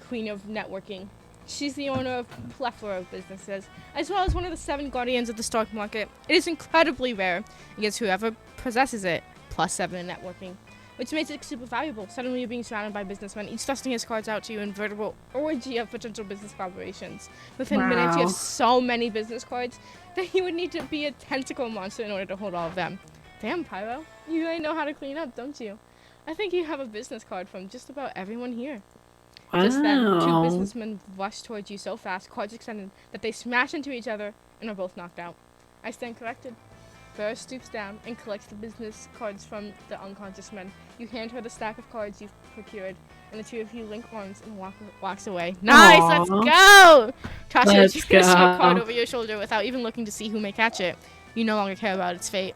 queen of networking. She's the owner of a plethora of businesses, as well as one of the 7 guardians of the stock market. It is incredibly rare against whoever possesses it, +7 in networking, which makes it super valuable. Suddenly you're being surrounded by businessmen, each thrusting his cards out to you in veritable orgy of potential business collaborations. Within minutes, you Wow. have so many business cards that you would need to be a tentacle monster in order to hold all of them. Damn, Pyro, you really know how to clean up, don't you? I think you have a business card from just about everyone here. Just then, 2 Wow. businessmen rush towards you so fast, cards extended, that they smash into each other and are both knocked out. I stand corrected. Ferris stoops down and collects the business cards from the unconscious men. You hand her the stack of cards you've procured, and the 2 of you link arms and walks away. Nice, let's Aw. go! Toss your Let's your card go. over your shoulder without even looking to see who may catch it. You no longer care about its fate.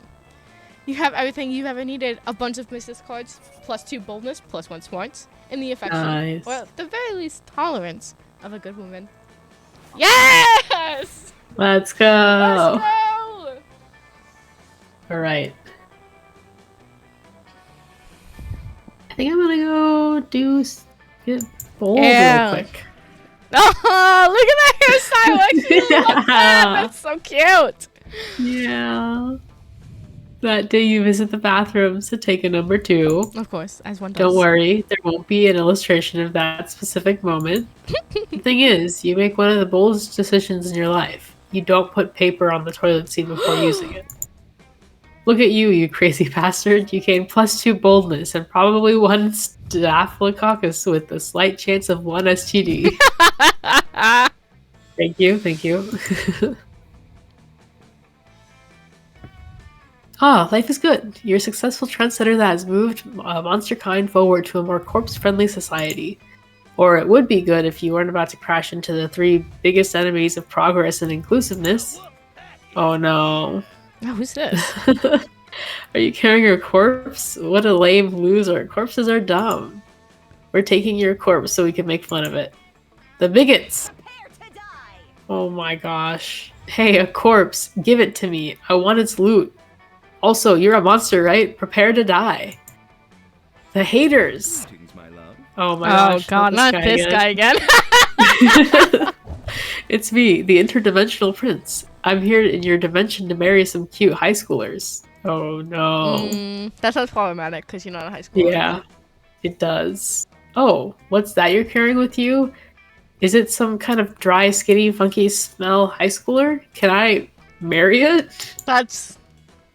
You have everything you've ever needed. A bunch of business cards, +2 boldness, +1 smarts, and the affection, Nice. or at the very least tolerance, of a good woman. Yes! Let's go. Let's go! All right. I think I'm gonna go get bold Yeah. real quick. Oh, look at that hairstyle! Actually, look at that. That's so cute. Yeah. That day you visit the bathrooms to take a number 2. Of course, as one does. Don't worry, there won't be an illustration of that specific moment. The thing is, you make one of the boldest decisions in your life. You don't put paper on the toilet seat before using it. Look at you, you crazy bastard. You gain +2 boldness and probably 1 staphylococcus with a slight chance of 1 STD. Thank you, thank you. Life is good. You're a successful trendsetter that has moved monster kind forward to a more corpse-friendly society. Or it would be good if you weren't about to crash into the 3 biggest enemies of progress and inclusiveness. Oh no. Oh, who's this? Are you carrying your corpse? What a lame loser. Corpses are dumb. We're taking your corpse so we can make fun of it. The bigots! Prepare to die. Oh my gosh. Hey, a corpse. Give it to me. I want its loot. Also, you're a monster, right? Prepare to die. The haters. Greetings, my love. Oh my Oh gosh. god, not this guy again. It's me, the interdimensional prince. I'm here in your dimension to marry some cute high schoolers. Oh no. That sounds problematic because you're not a high schooler. Yeah, it does. Oh, what's that you're carrying with you? Is it some kind of dry, skinny, funky smell high schooler? Can I marry it? That's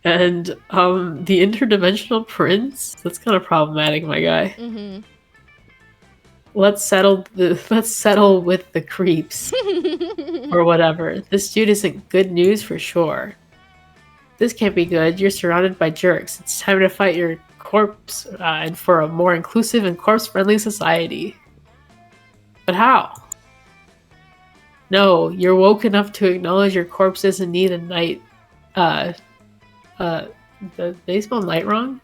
And the interdimensional prince? That's kind of problematic, my guy. Let's settle with the creeps. Or whatever. This dude isn't good news for sure. This can't be good. You're surrounded by jerks. It's time to fight your corpse and for a more inclusive and corpse-friendly society. But how? No, you're woke enough to acknowledge your corpse doesn't need a night. Did they spell night wrong?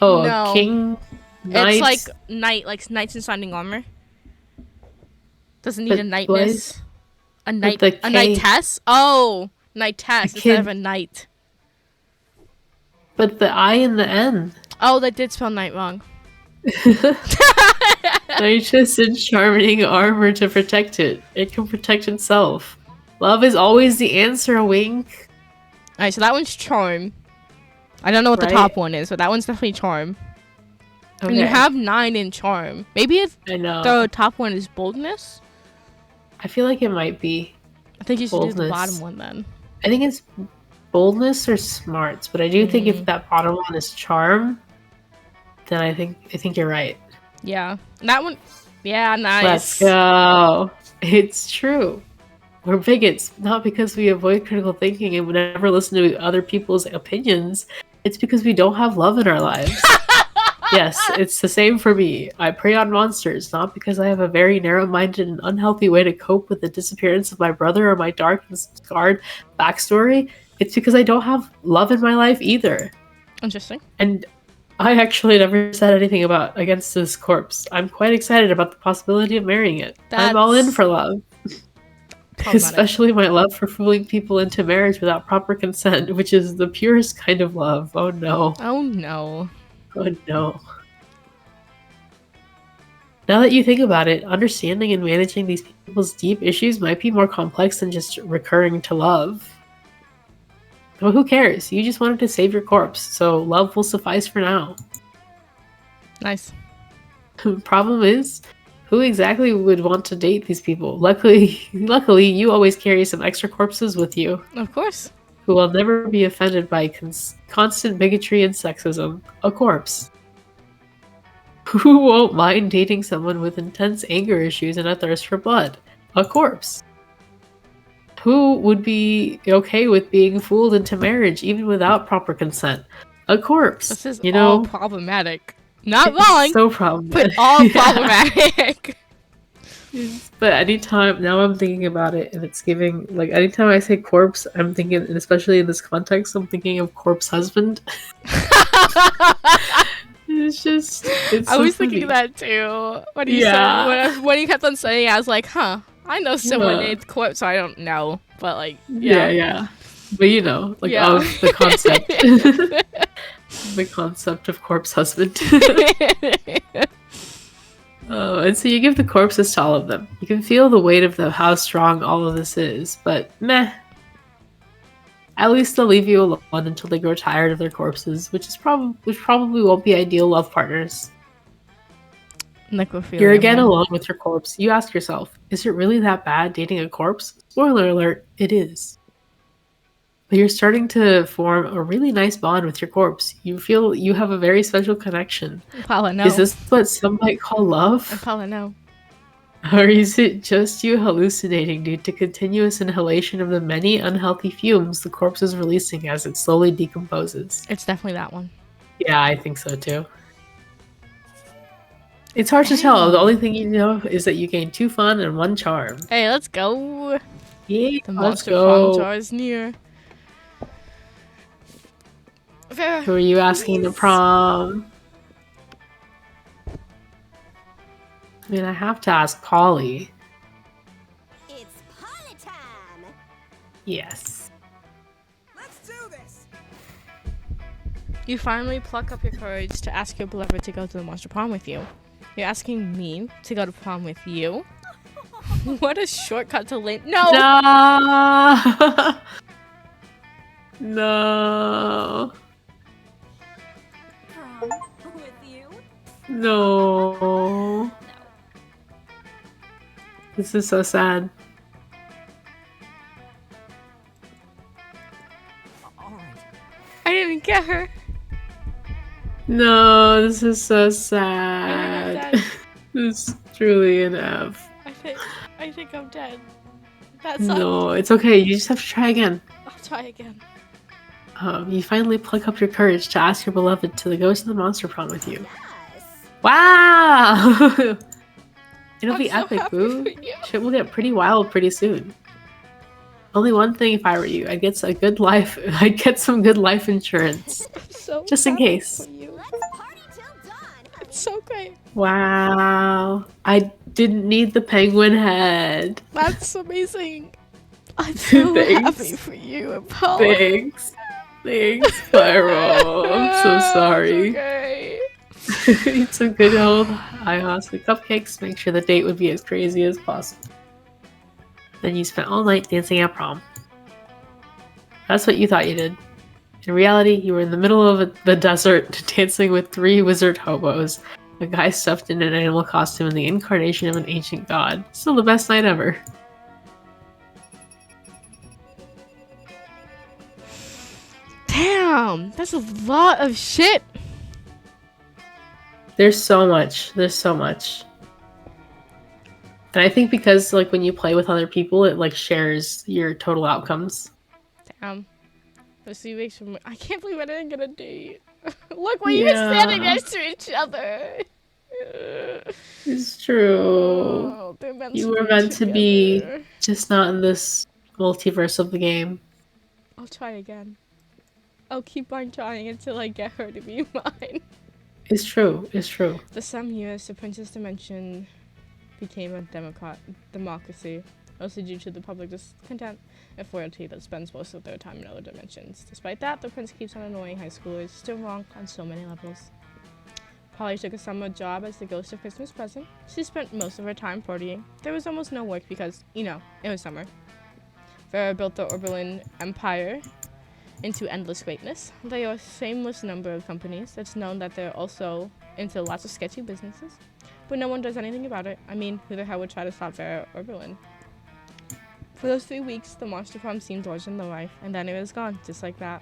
Oh, No. a king. Knights, It's like knight, like knights in shining armor. Doesn't need But a knightness. boys- A knight, the a K- knightess. Oh, knightess The instead of kid- a knight. But the I and the N. Oh, they did spell knight wrong. Knightess in charming armor to protect it. It can protect itself. Love is always the answer, wink. Alright, so that one's charm. I don't know what the Right. top one is, but that one's definitely charm. And you Okay. have 9 in charm. Maybe if I know. the top one is boldness? I feel like it might be. I think you should do the Boldness. bottom one then. I think it's boldness or smarts, but I do think if that bottom one is charm, then I think you're right. Yeah. That one. Yeah, nice. Let's go. It's true. We're bigots, not because we avoid critical thinking and would never listen to other people's opinions. It's because we don't have love in our lives. Yes, it's the same for me. I prey on monsters, not because I have a very narrow-minded and unhealthy way to cope with the disappearance of my brother or my dark and scarred backstory. It's because I don't have love in my life either. Interesting. And I actually never said anything against this corpse. I'm quite excited about the possibility of marrying it. I'm all in That's for love. problematic. Especially my love for fooling people into marriage without proper consent, which is the purest kind of love. Oh no. Oh no. Oh no. Now that you think about it, understanding and managing these people's deep issues might be more complex than just recurring to love. But who cares? You just wanted to save your corpse, so love will suffice for now. Nice. Problem is, who exactly would want to date these people? Luckily, you always carry some extra corpses with you, Of course. who will never be offended by constant bigotry and sexism. A corpse. Who won't mind dating someone with intense anger issues and a thirst for blood? A corpse. Who would be okay with being fooled into marriage even without proper consent? A corpse. This is you all know, problematic. Not it's wrong, so but problematic. all Yeah. problematic. But anytime now I'm thinking about it and it's giving like anytime I say corpse, I'm thinking, and especially in this context, I'm thinking of corpse husband. It's I so was thinking funny. that too. When you Yeah. said, when you kept on saying it, I was like, huh, I know someone Yeah. named Corpse, so I don't know. But like, Yeah. But you know, like Yeah. of the concept. The concept of corpse husband. Oh, and so you give the corpses to all of them. You can feel the weight of how strong all of this is, but meh. At least they'll leave you alone until they grow tired of their corpses, which probably won't be ideal love partners. Necrophilia. You're again man. alone with your corpse. You ask yourself, is it really that bad dating a corpse? Spoiler alert, it is. But you're starting to form a really nice bond with your corpse. You feel you have a very special connection. Paula, no. Is this what some might call love? Paula, no. Or is it just you hallucinating due to continuous inhalation of the many unhealthy fumes the corpse is releasing as it slowly decomposes? It's definitely that one. Yeah, I think so too. It's hard to tell. The only thing you know is that you gain 2 fun and 1 charm. Hey, let's go. Yeah, The let's monster go. prom jar is near. Vera, Who are you asking to prom? I mean, I have to ask Polly. It's party time. Yes. Let's do this. you finally pluck up your courage to ask your beloved to go to the monster prom with you. You're asking me to go to prom with you? What a shortcut to late. No! No. No. Prom with you? No. No. This is so sad. All right. I didn't get her. No, this is so I'm sad. dead. This is truly an F. I think I'm dead. That sucked. No, it's okay. You just have to try again. I'll try again. You finally pluck up your courage to ask your beloved to go to the monster prom with you. Yes. Wow! It'll I'm be so epic, happy boo. for you. Shit will get pretty wild pretty soon. Only one thing if I were you, I'd get a good life. I'd get some good life insurance, I'm so just in happy case. for you. Let's party till dawn, honey. It's so great. Wow! I didn't need the penguin head. That's amazing. I'm so Thanks. happy for you and Paul. Thanks, Pyro. I'm so sorry. Okay. Eat some good old ayahuasca cupcakes. Make sure the date would be as crazy as possible. Then you spent all night dancing at prom. That's what you thought you did. In reality, you were in the middle of the desert dancing with 3 wizard hobos, a guy stuffed in an animal costume, and the incarnation of an ancient god. Still the best night ever. Damn, that's a lot of shit. There's so much. There's so much. And I think because like when you play with other people, it like shares your total outcomes. Damn. Those 3 weeks from I can't believe I didn't get a date. Look, we're even standing Yeah. next to each other. It's true. Oh, they're meant You to were be meant to be together. just not in this multiverse of the game. I'll try again. I'll keep on trying until I get her to be mine. It's true. It's true. For some years, the Princess Dimension became a democracy, mostly due to the public discontent and loyalty that spends most of their time in other dimensions. Despite that, the prince keeps on annoying high schoolers, still wrong on so many levels. Polly took a summer job as the ghost of Christmas present. She spent most of her time partying. There was almost no work because, it was summer. Vera built the Oberlin Empire into endless greatness. They are a shameless number of companies. It's known that they're also into lots of sketchy businesses. But no one does anything about it. I mean, who the hell would try to stop Vera Oberlin? For those 3 weeks, the Monster Prom seemed larger than life, and then it was gone, just like that.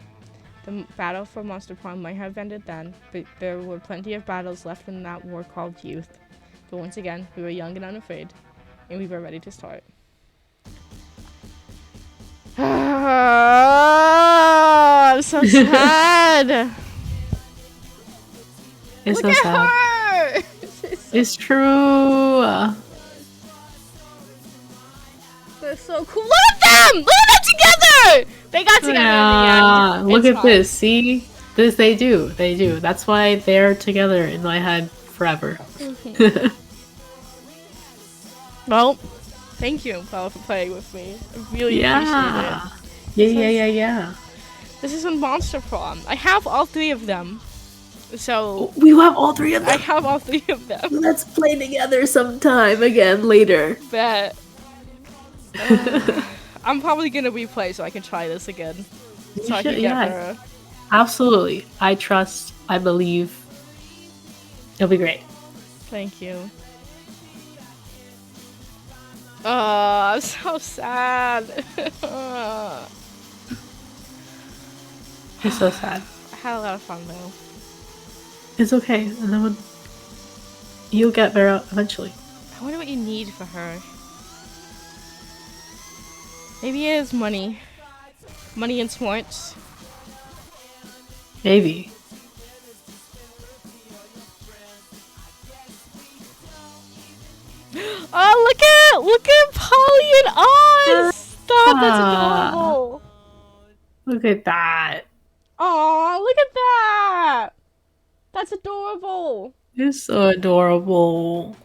The battle for Monster Prom might have ended then, but there were plenty of battles left in that war called youth. But once again, we were young and unafraid, and we were ready to start. I'm so sad. It's Look so at sad. her. It's true. They're so cool. Look at them! Look at them together! They got together Yeah, in the end. look It's at fine. this. See? This they do. They do. That's why they're together in my head forever. Well, thank you, Paula, for playing with me. I really Yeah. appreciate Yeah. it. This is on Monster Prom. I have all 3 of them. So, We have all 3 of I them. have all 3 of them. Let's play together sometime again later. Bet. I'm probably gonna replay so I can try this again. So I can should, get yeah. her. Absolutely. I trust. I believe. It'll be great. Thank you. Oh, I'm so sad. It's so sad. I had a lot of fun though. It's okay. And then you'll get Vera eventually. I wonder what you need for her. Maybe it is money. Money and smarts. Maybe. Oh, look at Polly and Oz. Stop, that's adorable. Look at that. Aw, look at that! That's adorable. It's so adorable.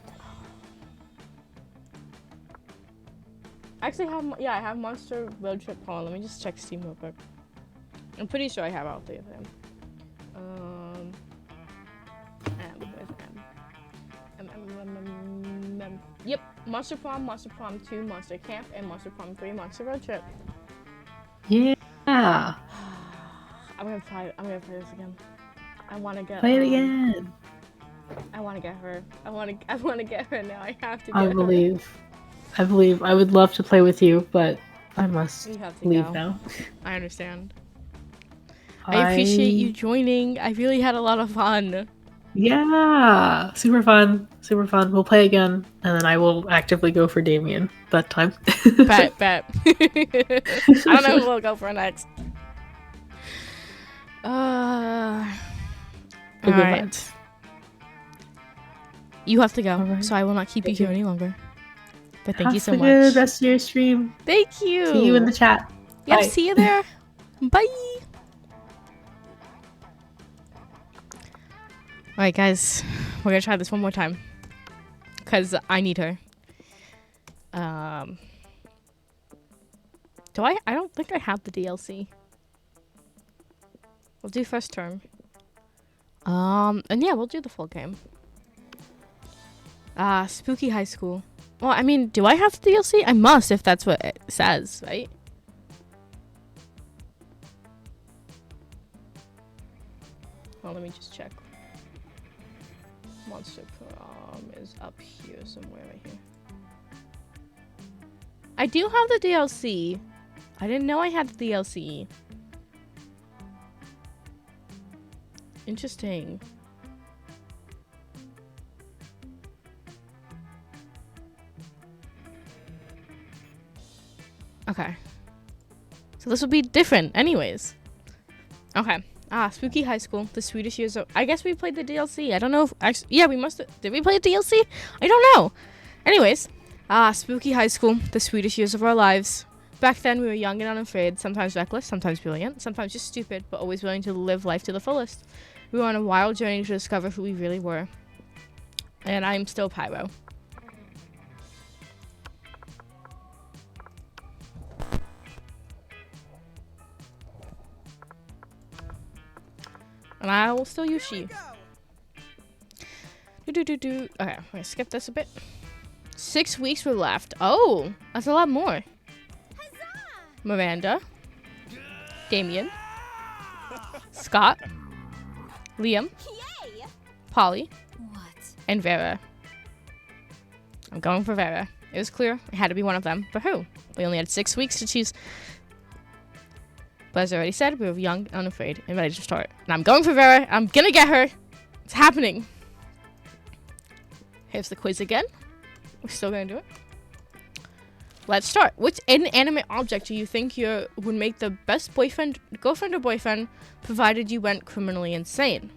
Actually, I have Monster Road Trip. Hold on, let me just check Steam real quick. I'm pretty sure I have all 3 of them. Where's M? Yep, Monster Prom, Monster Prom 2, Monster Camp, and Monster Prom 3, Monster Road Trip. Yeah. I'm gonna play this again. I wanna get. Play it again. I wanna get her. I wanna get her now. I have to get I her. believe. I would love to play with you, but I must You have to leave go. now. I understand. I appreciate you joining. I really had a lot of fun. Yeah, super fun, super fun. We'll play again, and then I will actively go for Damien that time. Bet. I don't know who we'll go for next. The good Alright. vibes. You have to go, Alright. so I will not keep you Thank here you. any longer. But thank you Have so a much. good rest of your stream. Thank you. See you in the chat. Yep, Bye. see you there. Bye. Alright, guys. We're gonna try this one more time. Because I need her. Do I? I don't think I have the DLC. We'll do first term. And yeah, we'll do the full game. Spooky High School. Well, I mean, do I have the DLC? I must if that's what it says, right? Well, let me just check. Monster Prom is up here somewhere right here. I do have the DLC. I didn't know I had the DLC. Interesting. Okay. So this will be different anyways. Okay. Spooky High School, the Swedish Years of... I guess we played the DLC. I don't know if... Actually, yeah, we must have... Did we play the DLC? I don't know. Anyways. Spooky High School, the Swedish Years of Our Lives. Back then, we were young and unafraid, sometimes reckless, sometimes brilliant, sometimes just stupid, but always willing to live life to the fullest. We were on a wild journey to discover who we really were. And I'm still Pyro. And I will still use she. Okay, I'm gonna skip this a bit. 6 weeks were left. Oh, that's a lot more. Miranda, Damien, Scott, Liam, Yay! Polly, What? and Vera. I'm going for Vera. It was clear it had to be one of them, but who? We only had 6 weeks to choose. But as I already said, we were young, unafraid, and ready to start. And I'm going for Vera. I'm gonna get her. It's happening. Here's the quiz again. We're still gonna do it. Let's start. Which inanimate object do you think would make the best boyfriend, girlfriend, or boyfriend, provided you went criminally insane?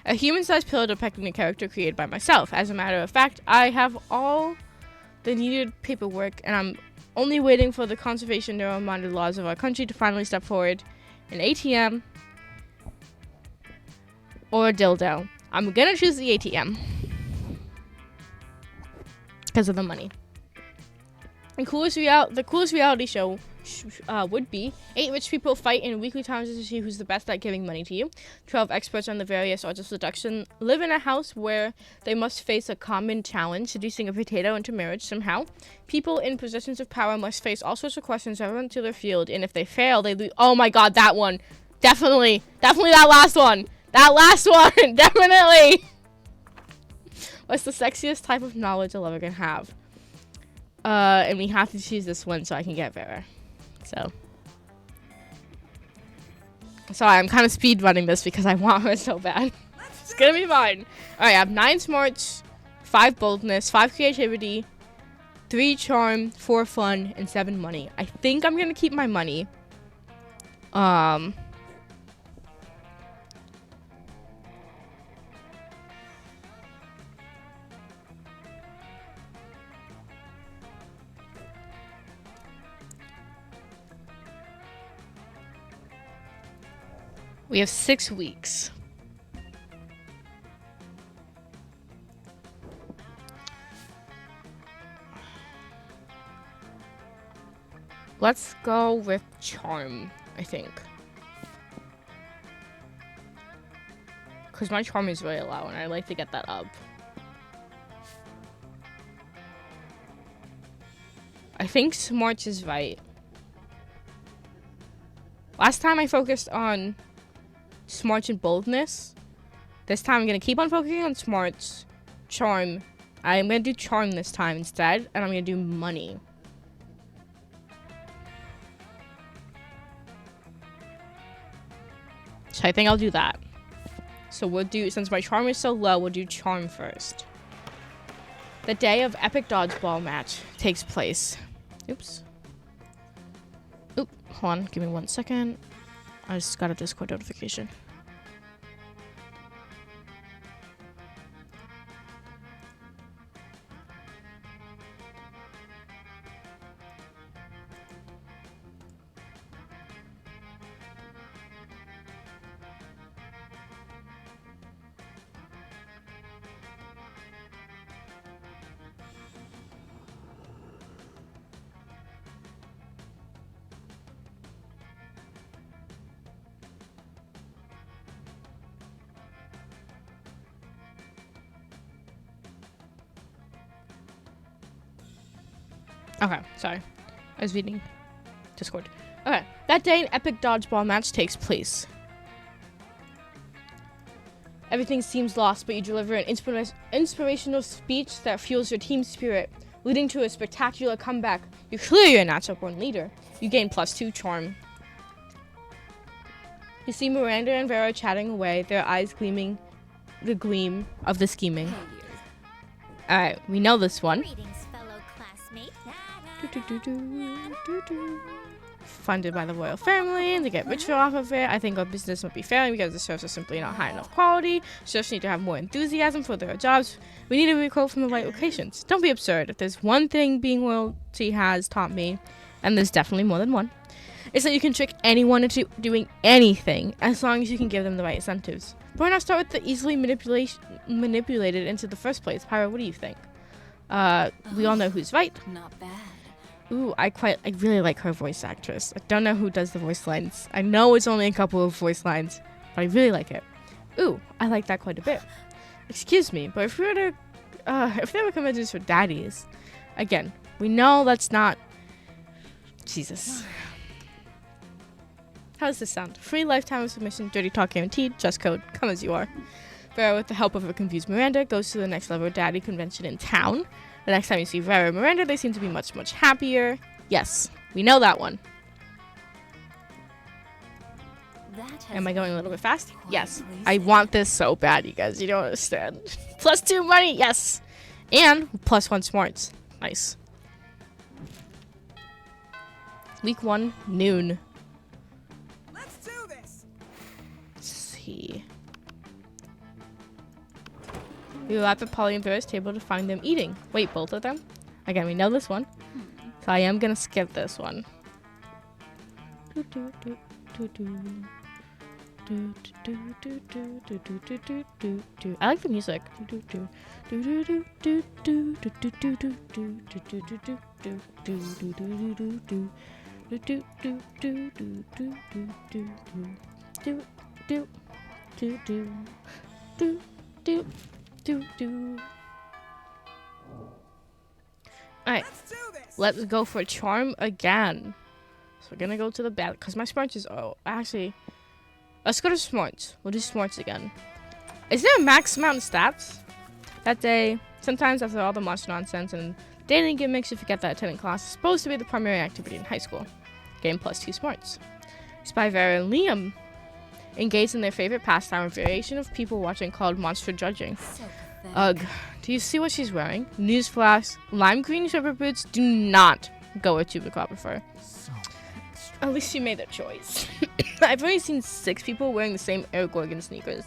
A human-sized pillow depicting a character created by myself. As a matter of fact, I have all the needed paperwork, and I'm only waiting for the conservation narrow-minded laws of our country to finally step forward. An ATM or a dildo. I'm gonna choose the ATM. Because of the money. And the coolest reality show would be 8 rich people fight in weekly times to see who's the best at giving money to you. 12 experts on the various arts of seduction live in a house where they must face a common challenge, seducing a potato into marriage somehow. People in positions of power must face all sorts of questions relevant to their field, and if they fail, they lose. Oh my god, that one. Definitely that last one. That last one, definitely. What's the sexiest type of knowledge a lover can have? And we have to choose this one so I can get Vera. So. Sorry, I'm kind of speed running this because I want her so bad. It's gonna be fine. Alright, I have 9 smarts, 5 boldness, 5 creativity, 3 charm, 4 fun, and 7 money. I think I'm gonna keep my money. We have 6 weeks. Let's go with charm, I think. Because my charm is really low and I'd like to get that up. I think smarts is right. Last time I focused on smarts and boldness. This time I'm going to keep on focusing on smarts, charm. I'm going to do charm this time instead, and I'm going to do money. So I think I'll do that. So we'll do, since my charm is so low, we'll do charm first. The day of epic dodgeball match takes place. Oops. Oop, hold on, give me 1 second. I just got a Discord notification. Okay, sorry. I was reading Discord. Okay, that day an epic dodgeball match takes place. Everything seems lost, but you deliver an inspirational speech that fuels your team spirit, leading to a spectacular comeback. You clear your natural-born leader. You gain +2 charm. You see Miranda and Vera chatting away, their eyes gleaming the gleam of the scheming. Alright, we know this one. Greetings, fellow classmate. Funded by the royal family, and to get richer off of it. I think our business won't be failing because the serfs are simply not high enough quality. Serfs need to have more enthusiasm for their jobs. We need to recruit from the right locations. Don't be absurd. If there's one thing being royalty has taught me, and there's definitely more than one, it's that you can trick anyone into doing anything as long as you can give them the right incentives. But why not start with the easily manipulated into the first place? Pyro, what do you think? We all know who's right. Not bad. Ooh, I really like her voice actress. I don't know who does the voice lines. I know it's only a couple of voice lines, but I really like it. Ooh, I like that quite a bit. Excuse me, but if we were to, if there were conventions for daddies, again, we know that's not, Jesus. How does this sound? Free lifetime of submission, dirty talk guaranteed, just code, come as you are. Vera, with the help of a confused Miranda, goes to the next level daddy convention in town. The next time you see Vera and Miranda, they seem to be much, much happier. Yes, we know that one. Am I going a little bit fast? Yes. I want this so bad, you guys. You don't understand. +2 money, yes. And +1 smarts. Nice. Week 1, noon. Let's do this. Let's see. We arrive at Polly and Vera's table to find them eating. Wait, both of them? Again, we know this one. So I am gonna skip this one. I like the music. Alright, Let's do this. let's go for charm again. So we're gonna go to the bad because my smarts is actually, let's go to smarts. We'll do smarts again. Is there a max amount of stats? That day, sometimes after all the monster nonsense and dating gimmicks, you forget that attending class is supposed to be the primary activity in high school. Gain +2 smarts. Spy Vera and Liam engaged in their favorite pastime, a variation of people watching called monster judging. So pathetic. Ugh. Do you see what she's wearing? Newsflash. Lime green rubber boots do not go with chupacabra. So At least she made a choice. I've only seen 6 people wearing the same Air Gorgon sneakers.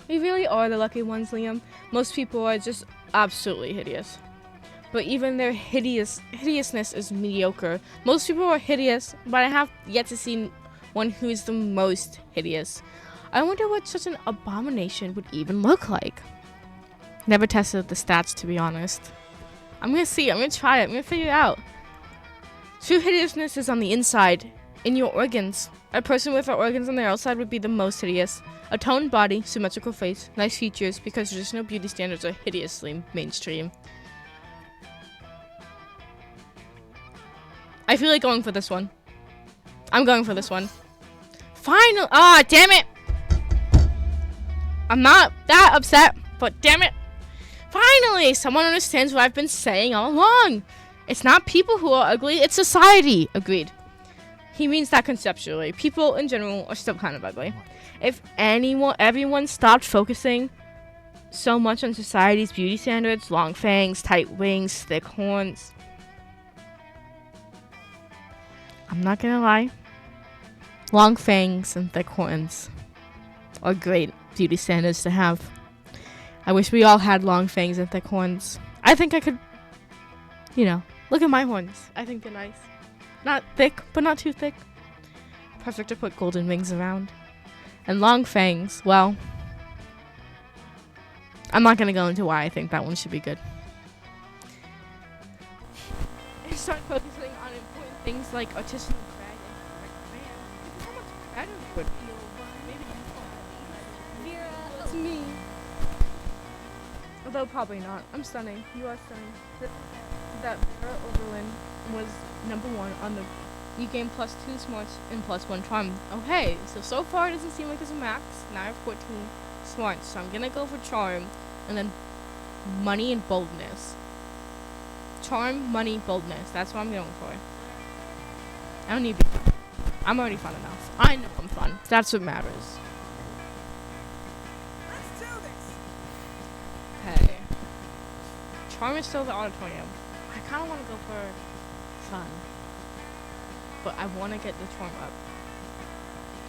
We really are the lucky ones, Liam. Most people are just absolutely hideous. But even their hideousness is mediocre. Most people are hideous, but I have yet to see one who is the most hideous. I wonder what such an abomination would even look like. Never tested the stats, to be honest. I'm gonna see. I'm gonna try it. I'm gonna figure it out. True hideousness is on the inside, in your organs. A person with organs on their outside would be the most hideous. A toned body, symmetrical face, nice features, because traditional beauty standards are hideously mainstream. I feel like going for this one. I'm going for this one. Final. Ah, damn it. I'm not that upset, but damn it. Finally, someone understands what I've been saying all along. It's not people who are ugly, it's society. Agreed. He means that conceptually. People in general are still kind of ugly. If everyone stopped focusing so much on society's beauty standards, long fangs, tight wings, thick horns. I'm not gonna lie. Long fangs and thick horns are great beauty standards to have. I wish we all had long fangs and thick horns. I think I could, look at my horns. I think they're nice. Not thick, but not too thick. Perfect to put golden rings around. And long fangs, well, I'm not going to go into why I think that one should be good. And start focusing on important things like artisanal cred and man. How much better you would feel. Maybe Vera, it's me. Although probably not. I'm stunning. You are stunning. That Vera Oberlin was #1 on the you gain +2 smarts and +1 charm. Okay, so far it doesn't seem like there's a max. Now I have 14 smarts, so I'm gonna go for charm and then money and boldness. Charm, money, boldness. That's what I'm going for. I don't need to be fun. I'm already fun enough. I know I'm fun. That's what matters. Let's do this. Okay. Charm is still the auditorium. I kind of want to go for fun. But I want to get the charm up.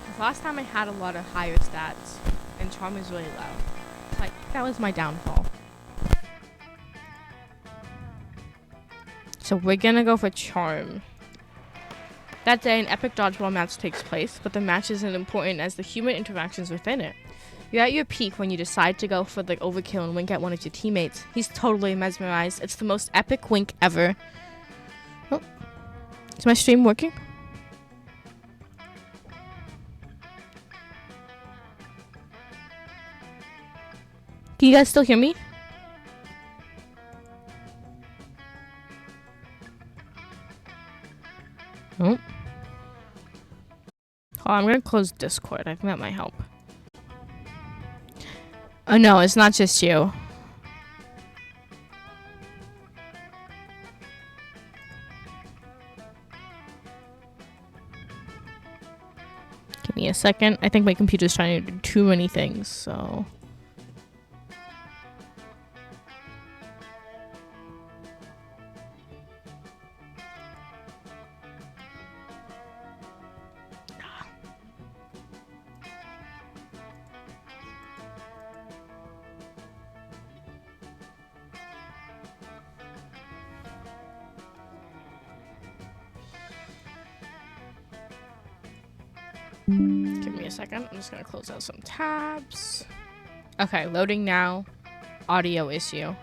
'Cause last time I had a lot of higher stats, and charm is really low. Like, that was my downfall. So we're gonna go for charm. That day, an epic dodgeball match takes place, but the match isn't important as the human interactions within it. You're at your peak when you decide to go for the overkill and wink at one of your teammates. He's totally mesmerized. It's the most epic wink ever. Oh. Is my stream working? Can you guys still hear me? Oh. Oh, I'm gonna close Discord. I think that might help. Oh no, it's not just you. Give me a second. I think my computer's trying to do too many things, so. Give me a second. I'm just gonna close out some tabs. Okay, loading now. Audio issue.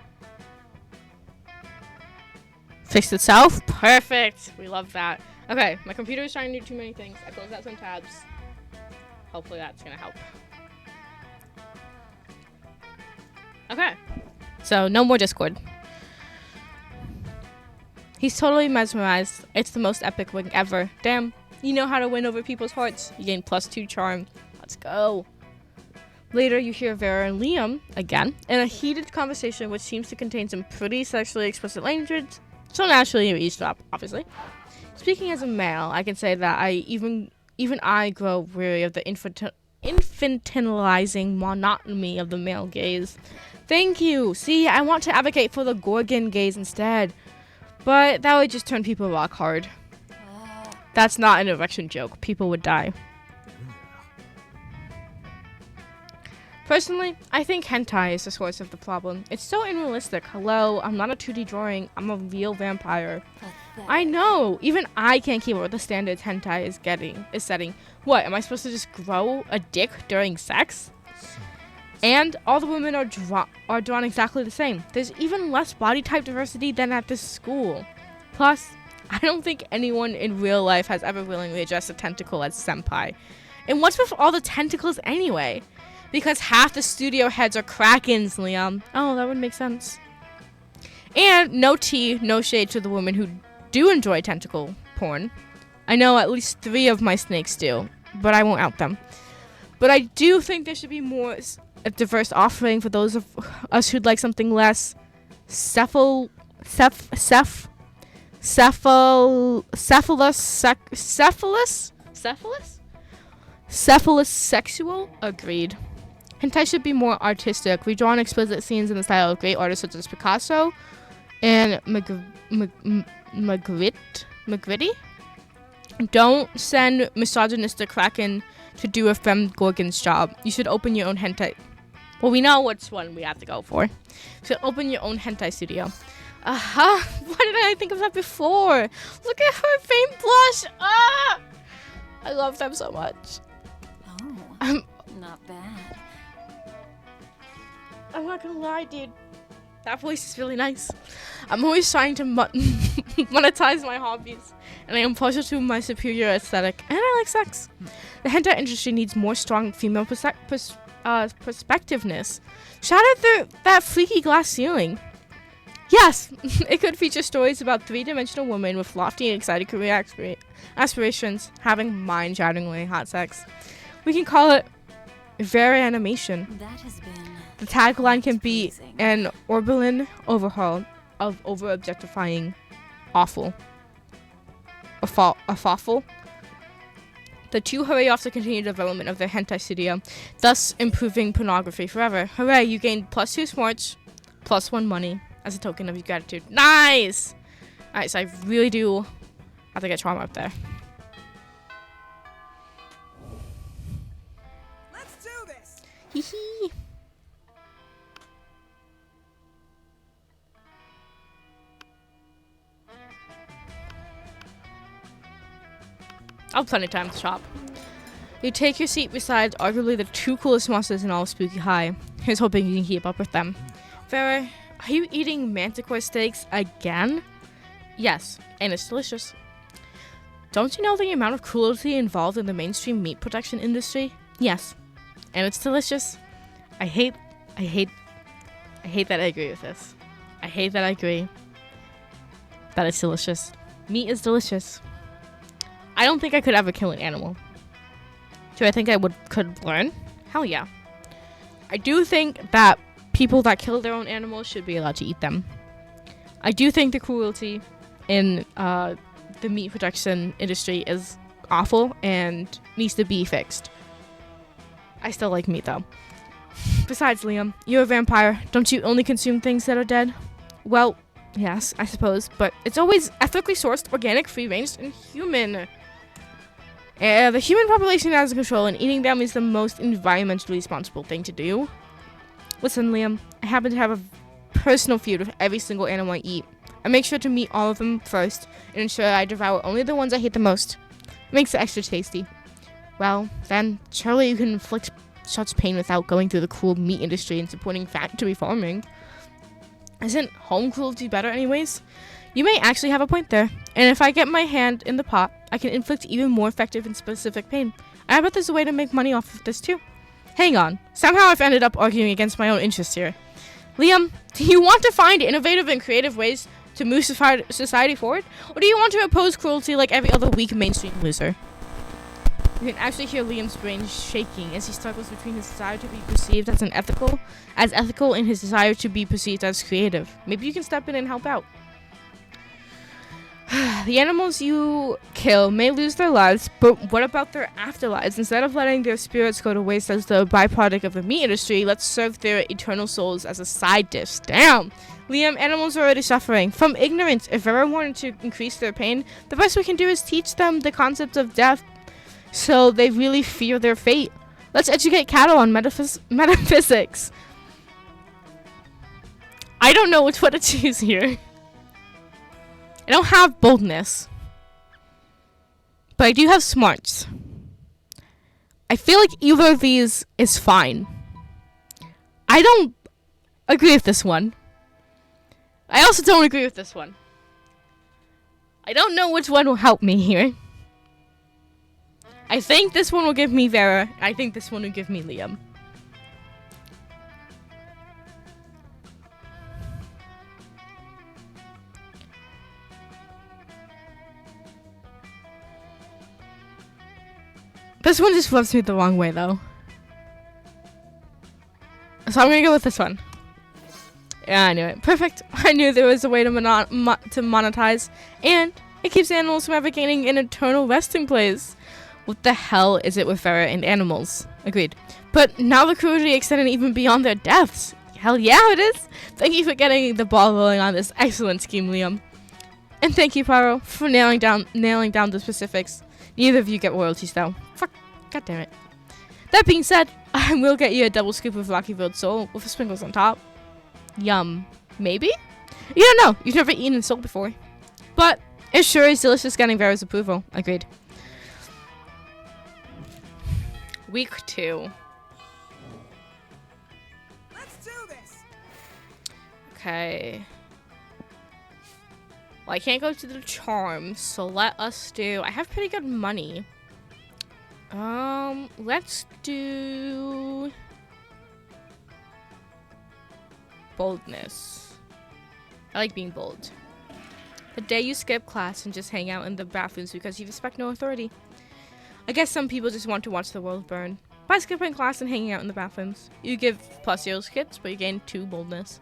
Fixed itself? Perfect. We love that. Okay, my computer is trying to do too many things. I closed out some tabs. Hopefully that's gonna help. Okay. So no more Discord. He's totally mesmerized. It's the most epic win ever. Damn. You know how to win over people's hearts. You gain +2 charm. Let's go. Later, you hear Vera and Liam, again, in a heated conversation which seems to contain some pretty sexually explicit language. So naturally, you eavesdrop, obviously. Speaking as a male, I can say that even I grow weary of the infantilizing monotony of the male gaze. Thank you. See, I want to advocate for the Gorgon gaze instead. But that would just turn people rock hard. That's not an erection joke. People would die. Personally, I think hentai is the source of the problem. It's so unrealistic. Hello, I'm not a 2D drawing. I'm a real vampire. I know. Even I can't keep up with the standards hentai is setting. What, am I supposed to just grow a dick during sex? And all the women are drawn exactly the same. There's even less body type diversity than at this school. Plus, I don't think anyone in real life has ever willingly addressed a tentacle as senpai. And what's with all the tentacles anyway? Because half the studio heads are krakens, Liam. Oh, that would make sense. And no tea, no shade to the women who do enjoy tentacle porn. I know at least 3 of my snakes do, but I won't out them. But I do think there should be more a diverse offering for those of us who'd like something less cephalous sexual. Agreed. Hentai should be more artistic, redrawn explicit scenes in the style of great artists such as Picasso and Magritte. Don't send misogynistic kraken to do a femme gorgon's job. You should open your own hentai. Well, we know which one we have to go for. You should open your own hentai studio. Why didn't I think of that before? Look at her faint blush. I love them so much. Oh, not bad. I'm not gonna lie, dude. That voice is really nice. I'm always trying to monetize my hobbies, and I am partial to my superior aesthetic, and I like sex. The hentai industry needs more strong female perspectiveness. Shatter through that freaky glass ceiling. Yes, it could feature stories about 3-dimensional women with lofty and exciting career aspirations having mind-shatteringly hot sex. We can call it Vera animation. That has been. The tagline can be an Orwellian overhaul of over-objectifying awful. A fawful. The two hurry off the continued development of their hentai studio, thus improving pornography forever. Hooray, you gained +2 smarts, +1 money as a token of your gratitude. Nice! Alright, so I really do have to get trauma up there. Let's do this. Hee hee. I'll have plenty of time to shop. You take your seat beside arguably the 2 coolest monsters in all of Spooky High. Here's hoping you can keep up with them. Vera, are you eating manticore steaks again? Yes, and it's delicious. Don't you know the amount of cruelty involved in the mainstream meat production industry? Yes, and it's delicious. I hate that I agree with this. I hate that I agree that it's delicious. Meat is delicious. I don't think I could ever kill an animal. Do I think I could learn? Hell yeah. I do think that people that kill their own animals should be allowed to eat them. I do think the cruelty in the meat production industry is awful and needs to be fixed. I still like meat though. Besides, Liam, you're a vampire. Don't you only consume things that are dead? Well, yes, I suppose, but it's always ethically sourced, organic, free-ranged, and human. The human population has control, and eating them is the most environmentally responsible thing to do. Listen, Liam, I happen to have a personal feud with every single animal I eat. I make sure to meet all of them first, and ensure I devour only the ones I hate the most. It makes it extra tasty. Well, then, surely you can inflict such pain without going through the cruel meat industry and supporting factory farming. Isn't home cruelty better anyways? You may actually have a point there, and if I get my hand in the pot, I can inflict even more effective and specific pain. I bet there's a way to make money off of this too. Hang on, somehow I've ended up arguing against my own interests here. Liam, do you want to find innovative and creative ways to move society forward, or do you want to oppose cruelty like every other weak mainstream loser? You can actually hear Liam's brain shaking as he struggles between his desire to be perceived as ethical, and his desire to be perceived as creative. Maybe you can step in and help out. The animals you kill may lose their lives, but what about their afterlives? Instead of letting their spirits go to waste as the byproduct of the meat industry, let's serve their eternal souls as a side dish. Damn! Liam, animals are already suffering from ignorance. If Vera wanted to increase their pain, the best we can do is teach them the concept of death so they really fear their fate. Let's educate cattle on metaphysics. I don't know which one to choose here. I don't have boldness, but I do have smarts. I feel like either of these is fine. I don't agree with this one. I also don't agree with this one. I don't know which one will help me here. I think this one will give me Vera. I think this one will give me Liam. This one just rubs me the wrong way, though. So I'm gonna go with this one. Yeah, I knew it. Perfect. I knew there was a way to monetize, and it keeps animals from ever gaining an eternal resting place. What the hell is it with Vera and animals? Agreed. But now the cruelty extended even beyond their deaths. Hell yeah, it is. Thank you for getting the ball rolling on this excellent scheme, Liam. And thank you, Pyro, for nailing down the specifics. Neither of you get royalties, though. Fuck. God damn it. That being said, I will get you a double scoop of Rocky Road Soul with sprinkles on top. Yum. Maybe? You don't know. You've never eaten soul before. But it sure is delicious getting Vera's approval. Agreed. Week 2. Let's do this. Okay. Well, I can't go to the charm, so let us do... I have pretty good money. Let's do... boldness. I like being bold. The day you skip class and just hang out in the bathrooms because you respect no authority. I guess some people just want to watch the world burn. By skipping class and hanging out in the bathrooms, you give +0 skits, but you gain 2 boldness.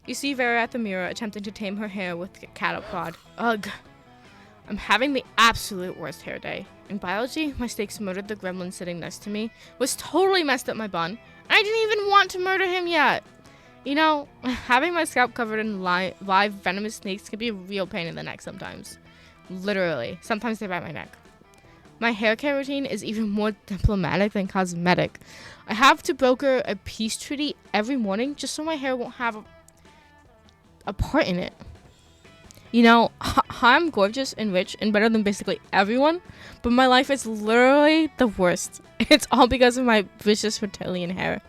You see Vera at the mirror attempting to tame her hair with a cattle prod. Ugh. I'm having the absolute worst hair day. In biology, my stakes murdered the gremlin sitting next to me, was totally messed up my bun. I didn't even want to murder him yet. You know, having my scalp covered in live venomous snakes can be a real pain in the neck sometimes. Literally. Sometimes they bite my neck. My hair care routine is even more diplomatic than cosmetic. I have to broker a peace treaty every morning just so my hair won't have a part in it. You know, I'm gorgeous and rich and better than basically everyone, but my life is literally the worst. It's all because of my vicious reptilian hair.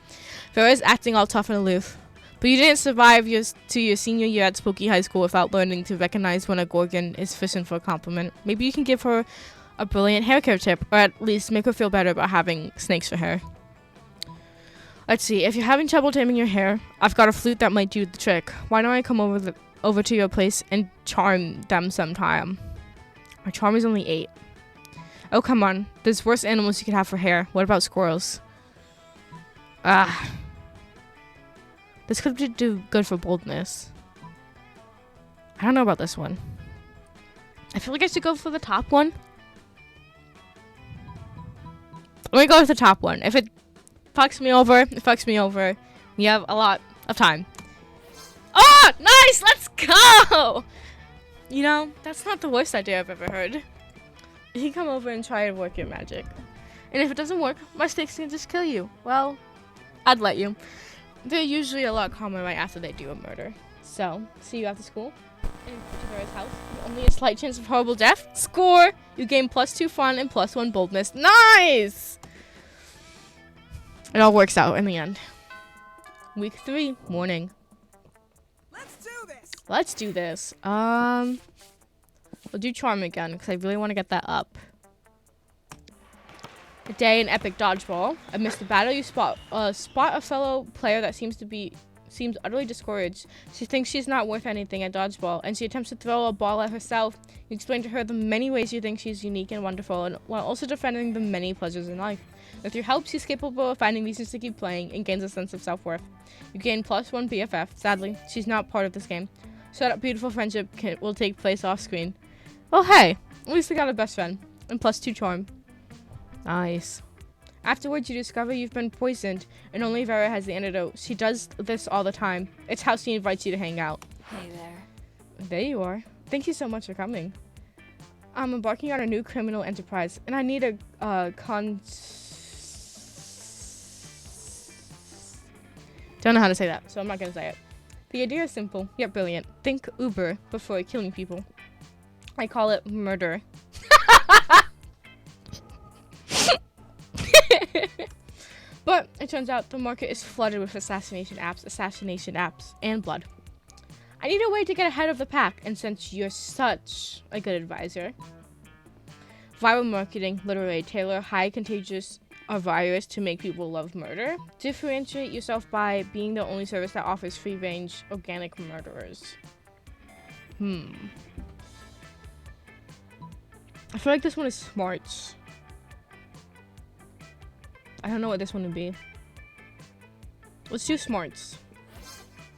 Vera's acting all tough and aloof. But you didn't survive to your senior year at Spooky High School without learning to recognize when a Gorgon is fishing for a compliment. Maybe you can give her a brilliant hair care tip, or at least make her feel better about having snakes for hair. Let's see, if you're having trouble taming your hair, I've got a flute that might do the trick. Why don't I come over to your place and charm them sometime? My charm is only 8. Oh, come on. There's worse animals you could have for hair. What about squirrels? This could do good for boldness. I don't know about this one. I feel like I should go for the top one. Let me go with the top one. If it fucks me over, it fucks me over. You have a lot of time. Oh, nice! Let's go! You know, that's not the worst idea I've ever heard. You can come over and try to work your magic. And if it doesn't work, my stakes can just kill you. Well, I'd let you. They're usually a lot calmer right after they do a murder. So, see you after school. In Vera's house. Only a slight chance of horrible death. Score! You gain +2 fun and +1 boldness. Nice! It all works out in the end. Week 3, morning. Let's do this. Let's do this. We'll do charm again because I really want to get that up. A day in epic dodgeball. Amidst the battle, you spot a fellow player that seems utterly discouraged. She thinks she's not worth anything at dodgeball, and she attempts to throw a ball at herself. You explain to her the many ways you think she's unique and wonderful, and while also defending the many pleasures in life. With your help, she's capable of finding reasons to keep playing and gains a sense of self-worth. You gain +1 BFF. Sadly, she's not part of this game. So that beautiful friendship will take place off-screen. Oh hey, at least I got a best friend. And +2 charm. Nice. Afterwards, you discover you've been poisoned, and only Vera has the antidote. She does this all the time. It's how she invites you to hang out. Hey there. There you are. Thank you so much for coming. I'm embarking on a new criminal enterprise, and I need a Don't know how to say that, so I'm not gonna say it. The idea is simple, yet brilliant. Think Uber before killing people. I call it murder. But it turns out the market is flooded with assassination apps, and blood. I need a way to get ahead of the pack, and since you're such a good advisor, viral marketing literally tailor high contagious a virus to make people love murder. Differentiate yourself by being the only service that offers free-range organic murderers. I feel like this one is smarts. I don't know what this one would be. Let's do smarts.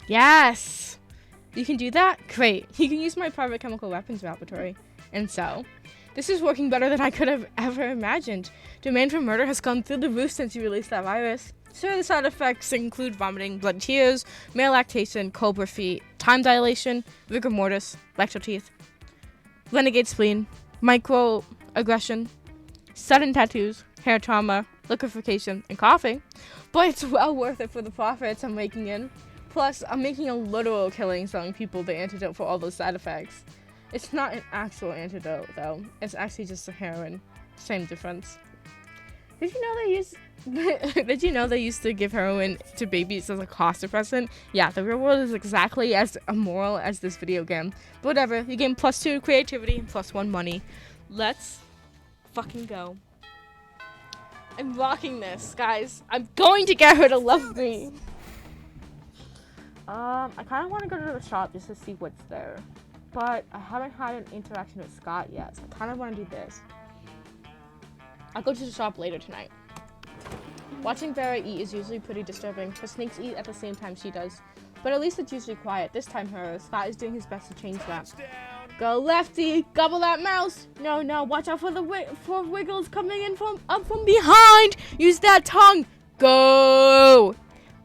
Yes! You can do that? Great. You can use my private chemical weapons laboratory. And so, this is working better than I could have ever imagined. Demand for murder has gone through the roof since you released that virus. Sure, the side effects include vomiting, blood tears, male lactation, cobra feet, time dilation, rigor mortis, rectal teeth, renegade spleen, microaggression, sudden tattoos, hair trauma, liquefaction, and coughing. But it's well worth it for the profits I'm making in. Plus, I'm making a literal killing selling people the antidote for all those side effects. It's not an actual antidote, though. It's actually just a heroin. Same difference. Did you know they used to give heroin to babies as a cost suppressant? Yeah, the real world is exactly as immoral as this video game. But whatever, you gain +2 creativity and +1 money. Let's fucking go. I'm rocking this, guys. I'm going to get her to love me. I kind of want to go to the shop just to see what's there. But I haven't had an interaction with Scott yet, so I kind of want to do this. I'll go to the shop later tonight. Watching Vera eat is usually pretty disturbing, but snakes eat at the same time she does. But at least it's usually quiet. This time, however, Scott is doing his best to change that. Go lefty, gobble that mouse. No, watch out for the wiggles coming in from behind. Use that tongue. Go.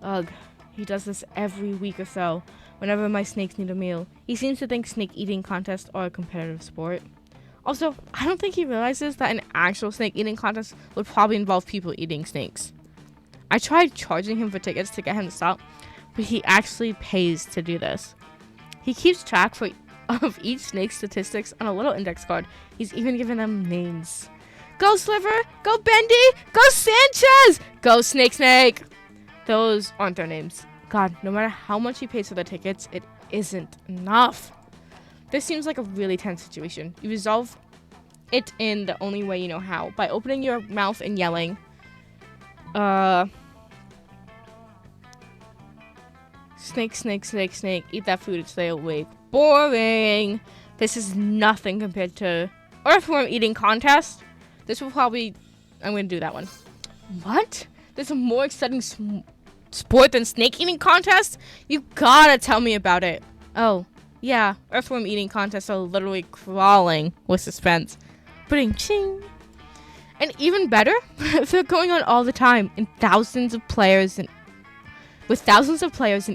Ugh, he does this every week or so. Whenever my snakes need a meal, he seems to think snake eating contests are a competitive sport. Also, I don't think he realizes that an actual snake eating contest would probably involve people eating snakes. I tried charging him for tickets to get him to stop, but he actually pays to do this. He keeps track of each snake's statistics on a little index card. He's even given them names. Go Sliver! Go Bendy! Go Sanchez! Go Snake! Those aren't their names. God, no matter how much he pays for the tickets, it isn't enough. This seems like a really tense situation. You resolve it in the only way you know how, by opening your mouth and yelling, snake, eat that food and stay awake. Boring! This is nothing compared to Earthworm eating contest. This will probably, I'm gonna do that one. What? There's a more exciting sport than snake eating contest? You gotta tell me about it. Oh, yeah, earthworm eating contests are literally crawling with suspense. Ching. And even better, they're going on all the time with thousands of players in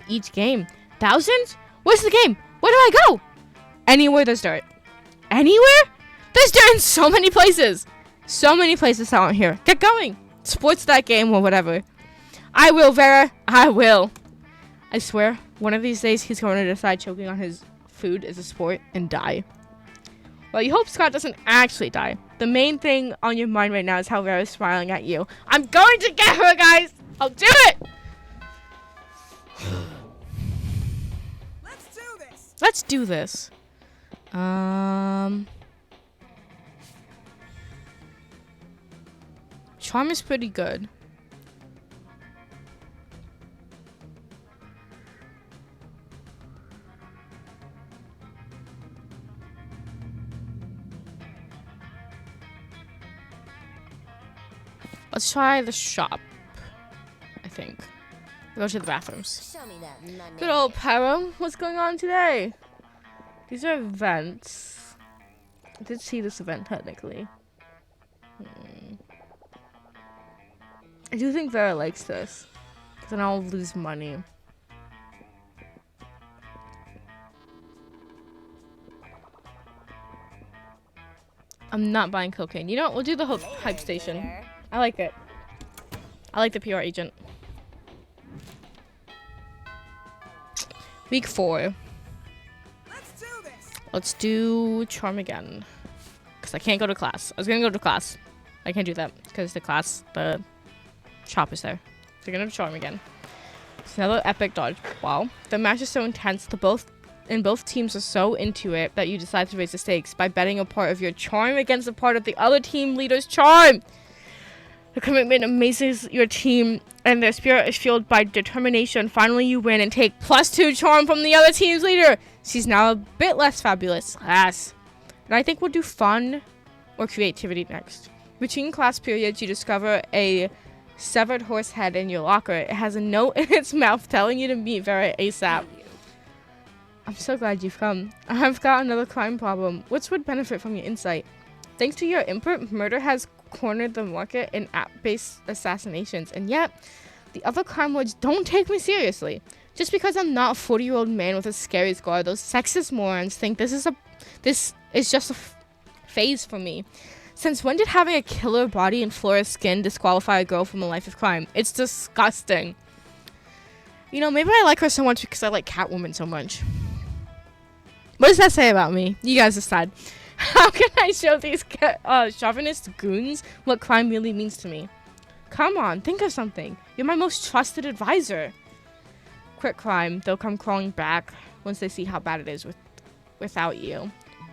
each game. Thousands? Where's the game? Where do I go? Anywhere there's dirt. Anywhere? There's dirt in so many places. So many places that aren't here. Get going. Sports that game or whatever. I will, Vera. I will. I swear, one of these days he's going to decide choking on his food is a sport and die. Well, you hope Scott doesn't actually die. The main thing on your mind right now is how Vera's smiling at you. I'm going to get her, guys. I'll do it. Let's do this. Let's do this. Charm is pretty good. Let's try the shop, I think. Go to the bathrooms. Show me that money. Good old Prom. What's going on today? These are events. I did see this event technically. I do think Vera likes this. Because then I'll lose money. I'm not buying cocaine. You know what? We'll do the hype station. I like it. I like the PR agent. Week 4. Let's do this. Let's do charm again. Because I can't go to class. I was going to go to class. I can't do that because the shop is there. So we're going to charm again. It's another epic dodge. Wow. The match is so intense. Both teams are so into it that you decide to raise the stakes by betting a part of your charm against a part of the other team leader's charm. The commitment amazes your team, and their spirit is fueled by determination. Finally, you win and take +2 charm from the other team's leader. She's now a bit less fabulous. Yes. And I think we'll do fun or creativity next. Between class periods, you discover a severed horse head in your locker. It has a note in its mouth telling you to meet Vera ASAP. I'm so glad you've come. I've got another crime problem. Which would benefit from your insight? Thanks to your input, murder has cornered the market in app-based assassinations, and yet the other crime lords don't take me seriously. Just because I'm not a 40-year-old man with a scary scar, those sexist morons think this is just a phase for me. Since when did having a killer body and Flora's skin disqualify a girl from a life of crime? It's disgusting. You know, maybe I like her so much because I like Catwoman so much. What does that say about me? You guys decide. How can I show these chauvinist goons what crime really means to me? Come on, think of something. You're my most trusted advisor. Quit crime. They'll come crawling back once they see how bad it is without you.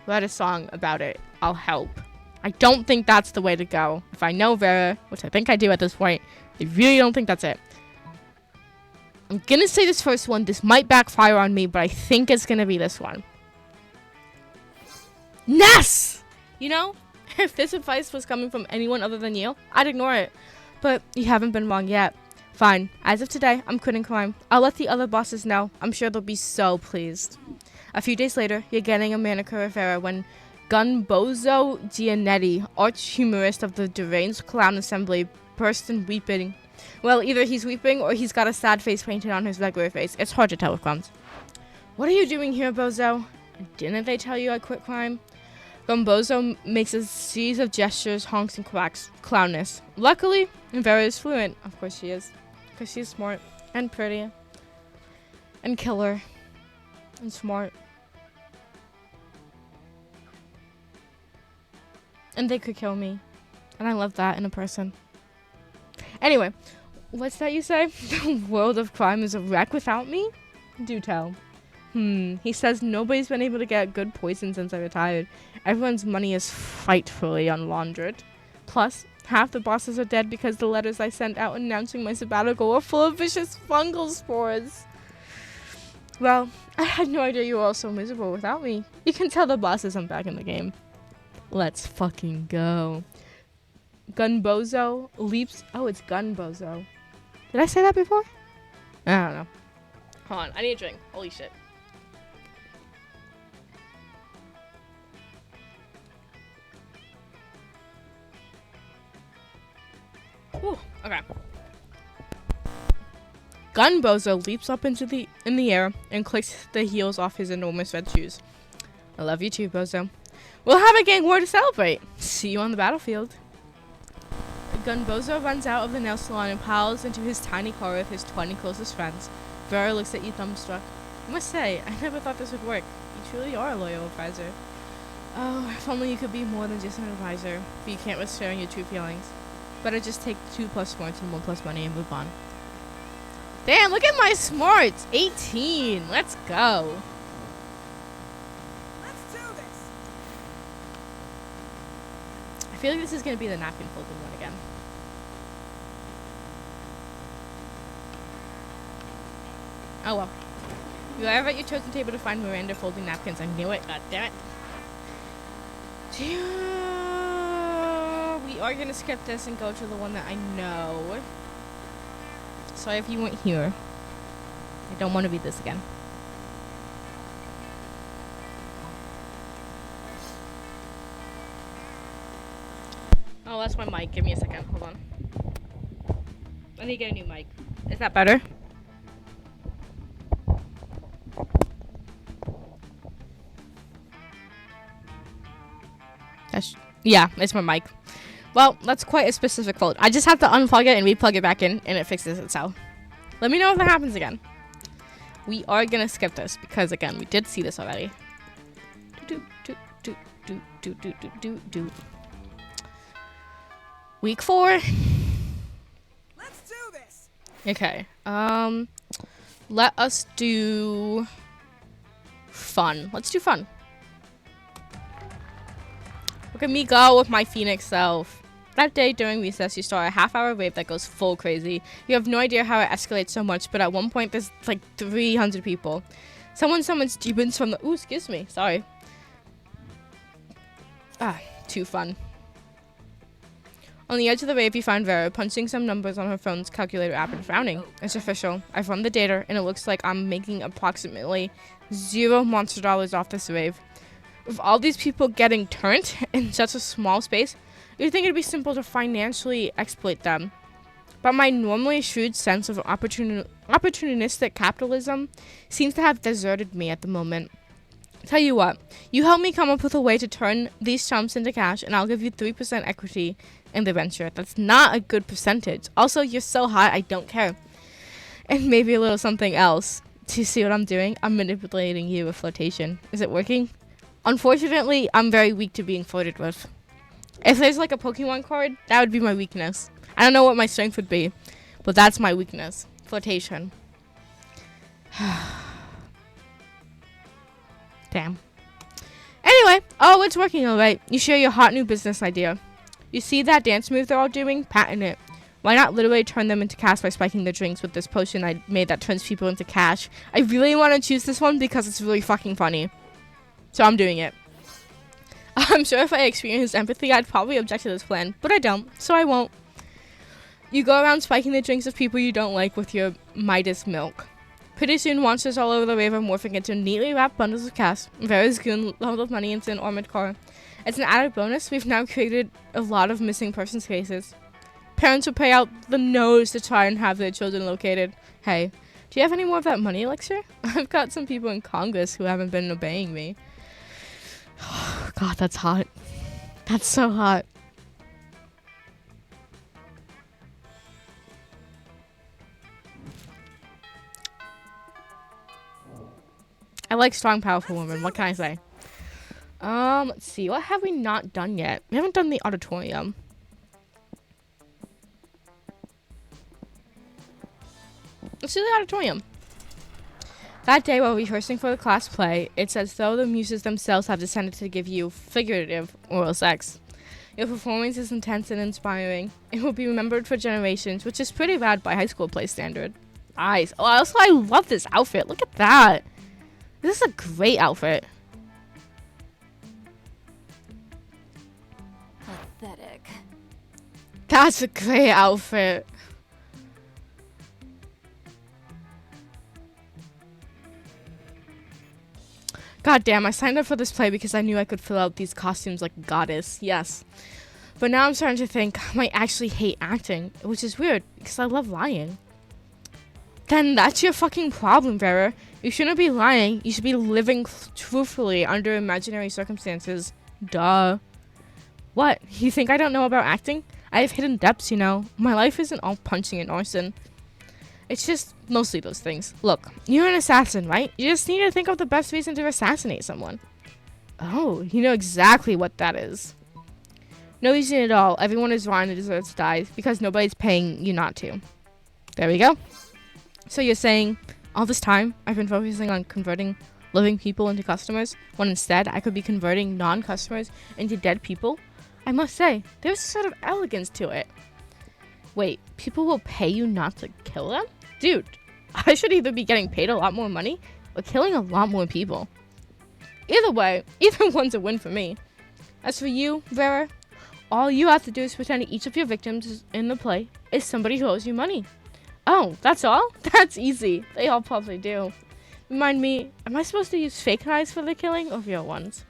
Write a song about it. I'll help. I don't think that's the way to go. If I know Vera, which I think I do at this point, I really don't think that's it. I'm gonna say this first one. This might backfire on me, but I think it's gonna be this one. Ness! You know, if this advice was coming from anyone other than you, I'd ignore it. But you haven't been wrong yet. Fine. As of today, I'm quitting crime. I'll let the other bosses know. I'm sure they'll be so pleased. A few days later, you're getting a manicure at Vera when Gunbozo Gianetti, arch-humorist of the deranged clown assembly, burst in weeping. Well, either he's weeping or he's got a sad face painted on his regular face. It's hard to tell with clowns. What are you doing here, Bozo? Didn't they tell you I quit crime? Gumbozo makes a series of gestures, honks, and quacks. Clownness. Luckily, Vera is fluent. Of course she is. Because she's smart. And pretty. And killer. And smart. And they could kill me. And I love that in a person. Anyway, what's that you say? The world of crime is a wreck without me? Do tell. He says nobody's been able to get good poison since I retired. Everyone's money is frightfully unlaundered. Plus, half the bosses are dead because the letters I sent out announcing my sabbatical were full of vicious fungal spores. Well, I had no idea you were all so miserable without me. You can tell the bosses I'm back in the game. Let's fucking go. Gunbozo leaps... Oh, it's Gunbozo. Did I say that before? I don't know. Hold on, I need a drink. Holy shit. Whew, okay. Gunbozo leaps up in the air and clicks the heels off his enormous red shoes. I love you too, Bozo. We'll have a gang war to celebrate. See you on the battlefield. Gunbozo runs out of the nail salon and piles into his tiny car with his 20 closest friends. Vera looks at you dumbstruck. I must say, I never thought this would work. You truly are a loyal advisor. Oh, if only you could be more than just an advisor, but you can't risk sharing your true feelings. Better just take 2 plus smarts and 1 plus money and move on. Damn, look at my smarts! 18! Let's go! Let's do this. I feel like this is gonna be the napkin folding one again. Oh well. You arrive at your chosen table to find Miranda folding napkins. I knew it. God damn it. We are gonna skip this and go to the one that I know. Sorry if you weren't here. I don't want to read this again. Oh, that's my mic. Give me a second. Hold on. I need to get a new mic. Is that better? Yeah, it's my mic. Well, that's quite a specific fault. I just have to unplug it and replug it back in, and it fixes itself. Let me know if that happens again. we are gonna skip this because again we did see this already. Do. Week 4. Let's do this. Okay. Let us do fun. Let's do fun. Look at me go with my Phoenix self. That day during recess, you start a half-hour rave that goes full crazy. You have no idea how it escalates so much, but at one point there's like 300 people. Someone summons demons from the— ooh, excuse me, sorry. Too fun. On the edge of the rave, you find Vera punching some numbers on her phone's calculator app and frowning. It's official. I've run the data, and it looks like I'm making approximately 0 monster dollars off this rave. With all these people getting turned in such a small space, you'd think it'd be simple to financially exploit them. But my normally shrewd sense of opportunistic capitalism seems to have deserted me at the moment. Tell you what, you help me come up with a way to turn these chumps into cash, and I'll give you 3% equity in the venture. That's not a good percentage. Also, you're so hot, I don't care. And maybe a little something else. Do you see what I'm doing? I'm manipulating you with flirtation. Is it working? Unfortunately, I'm very weak to being flirted with. If there's like a Pokemon card, that would be my weakness. I don't know what my strength would be, but that's my weakness. Flirtation. Damn. Anyway, oh, it's working alright. You share your hot new business idea. You see that dance move they're all doing? Patent it. Why not literally turn them into cash by spiking their drinks with this potion I made that turns people into cash? I really want to choose this one because it's really fucking funny. So I'm doing it. I'm sure if I experienced empathy, I'd probably object to this plan, but I don't, so I won't. You go around spiking the drinks of people you don't like with your Midas milk. Pretty soon, monsters all over the rave are morphing into neatly wrapped bundles of cash. Vera's goon loaded money into an armored car. As an added bonus, we've now created a lot of missing persons cases. Parents will pay out the nose to try and have their children located. Hey, do you have any more of that money elixir? I've got some people in Congress who haven't been obeying me. God, that's hot. That's so hot. I like strong, powerful women. What can I say? Let's see. What have we not done yet? We haven't done the auditorium. Let's do the auditorium. That day while rehearsing for the class play, it's as though the muses themselves have decided to give you figurative oral sex. Your performance is intense and inspiring. It will be remembered for generations, which is pretty bad by high school play standard. Nice. Oh, also, I love this outfit. Look at that. This is a great outfit. Pathetic. That's a great outfit. God damn, I signed up for this play because I knew I could fill out these costumes like a goddess. Yes. But now I'm starting to think I might actually hate acting, which is weird because I love lying. Then that's your fucking problem, Vera. You shouldn't be lying. You should be living truthfully under imaginary circumstances. Duh. What? You think I don't know about acting? I have hidden depths, you know. My life isn't all punching and arson. It's just mostly those things. Look, you're an assassin, right? You just need to think of the best reason to assassinate someone. Oh, you know exactly what that is. No reason at all. Everyone is wrong and deserves to die because nobody's paying you not to. There we go. So you're saying all this time I've been focusing on converting living people into customers when instead I could be converting non-customers into dead people? I must say, there's a sort of elegance to it. Wait, people will pay you not to kill them? Dude, I should either be getting paid a lot more money or killing a lot more people. Either way, either one's a win for me. As for you, Vera, all you have to do is pretend each of your victims in the play is somebody who owes you money. Oh, that's all? That's easy. They all probably do. Remind me, am I supposed to use fake knives for the killing or real ones?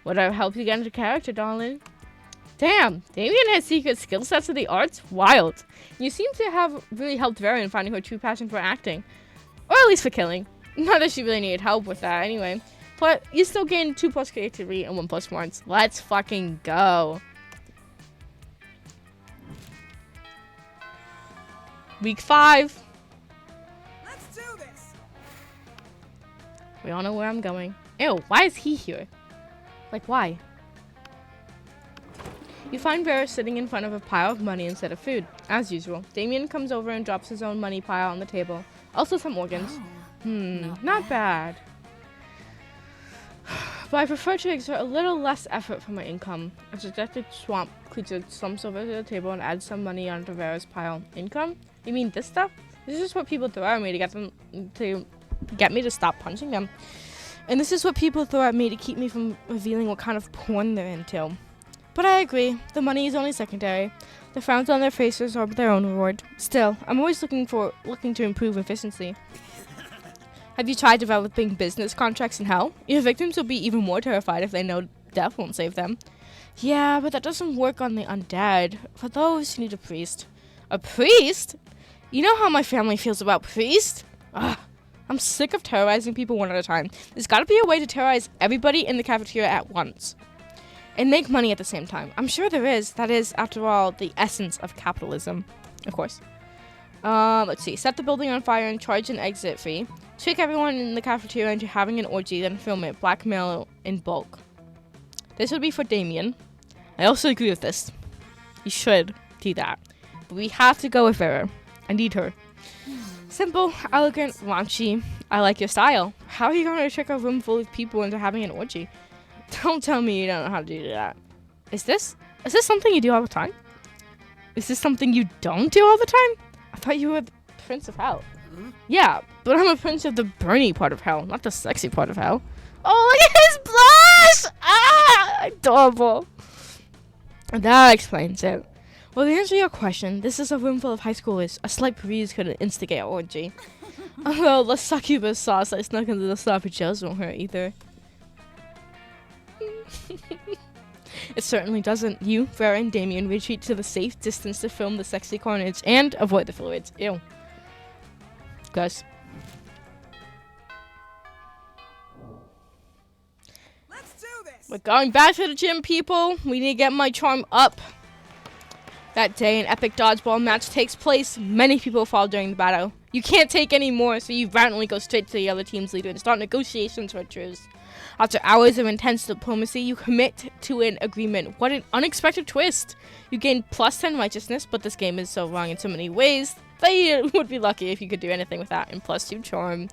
Whatever help you get into character, darling. Damn, Damien has secret skill sets of the arts? Wild. You seem to have really helped Vera in finding her true passion for acting. Or at least for killing. Not that she really needed help with that anyway. But you still gain 2 plus creativity and 1 plus smarts. Let's fucking go. Week 5. Let's do this. We all know where I'm going. Ew, why is he here? Like, why? You find Vera sitting in front of a pile of money instead of food, as usual. Damien comes over and drops his own money pile on the table. Also some organs. Not bad. But I prefer to exert a little less effort for my income. A suggested swamp creature slumps over to the table and adds some money onto Vera's pile. Income? You mean this stuff? This is what people throw at me to get me to stop punching them. And this is what people throw at me to keep me from revealing what kind of porn they're into. But I agree, the money is only secondary. The frowns on their faces are their own reward. Still, I'm always looking to improve efficiency. Have you tried developing business contracts in hell? Your victims will be even more terrified if they know death won't save them. Yeah, but that doesn't work on the undead. For those, you need a priest. A priest? You know how my family feels about priests? Ugh. I'm sick of terrorizing people one at a time. There's gotta be a way to terrorize everybody in the cafeteria at once. And make money at the same time. I'm sure there is. That is, after all, the essence of capitalism. Of course. Let's see. Set the building on fire and charge an exit fee. Trick everyone in the cafeteria into having an orgy, then film it. Blackmail in bulk. This would be for Damien. I also agree with this. You should do that. But we have to go with Vera. I need her. Simple, elegant, raunchy. I like your style. How are you going to trick a room full of people into having an orgy? Don't tell me you don't know how to do that. Is this something you do all the time? Is this something you don't do all the time? I thought you were the prince of hell. Yeah, but I'm a prince of the Bernie part of hell, not the sexy part of hell. Oh, look at his blush! Ah, adorable. That explains it. Well, to answer your question, this is a room full of high schoolers. A slight breeze could instigate an orgy. Although the succubus sauce I snuck into the sloppy joes won't hurt either. It certainly doesn't. You, Vera, and Damien retreat to the safe distance to film the sexy carnage and avoid the fluids. Ew. Guys. Let's do this. We're going back to the gym, people. We need to get my charm up. That day, an epic dodgeball match takes place. Many people fall during the battle. You can't take any more, so you randomly go straight to the other team's leader and start negotiations for a truce. After hours of intense diplomacy, you commit to an agreement. What an unexpected twist! You gain plus 10 righteousness, but this game is so wrong in so many ways that you would be lucky if you could do anything with that, and plus 2 charm.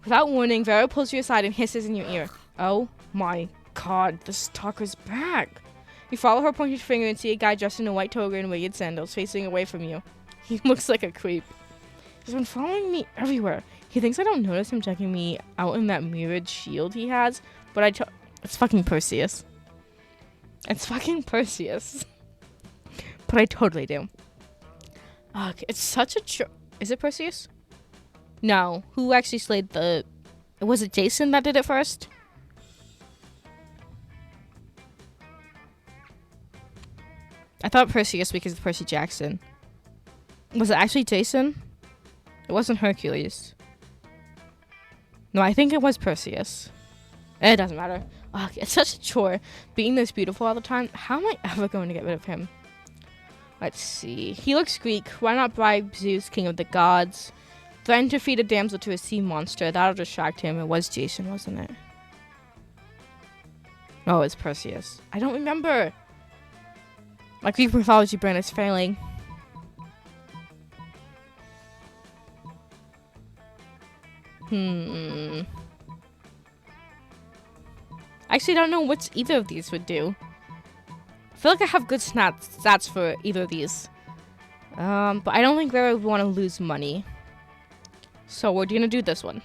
Without warning, Vera pulls you aside and hisses in your ear. Oh my god, the stalker's back! You follow her pointed finger and see a guy dressed in a white toga and weighted sandals facing away from you. He looks like a creep. He's been following me everywhere. He thinks I don't notice him checking me out in that mirrored shield he has, but it's fucking Perseus. It's fucking Perseus. But I totally do. Ugh, it's such a is it Perseus? No. Who actually slayed the... Was it Jason that did it first? I thought Perseus because of Percy Jackson. Was it actually Jason? It wasn't Hercules. No, I think it was Perseus. It doesn't matter. Ugh, it's such a chore being this beautiful all the time. How am I ever going to get rid of him? Let's see. He looks Greek. Why not bribe Zeus, king of the gods? Threaten to feed a damsel to a sea monster. That'll distract him. It was Jason, wasn't it? No, it's Perseus. I don't remember. My Greek mythology brain is failing. I actually don't know what either of these would do. I feel like I have good stats for either of these. But I don't think Vera would want to lose money. So we're gonna do this one.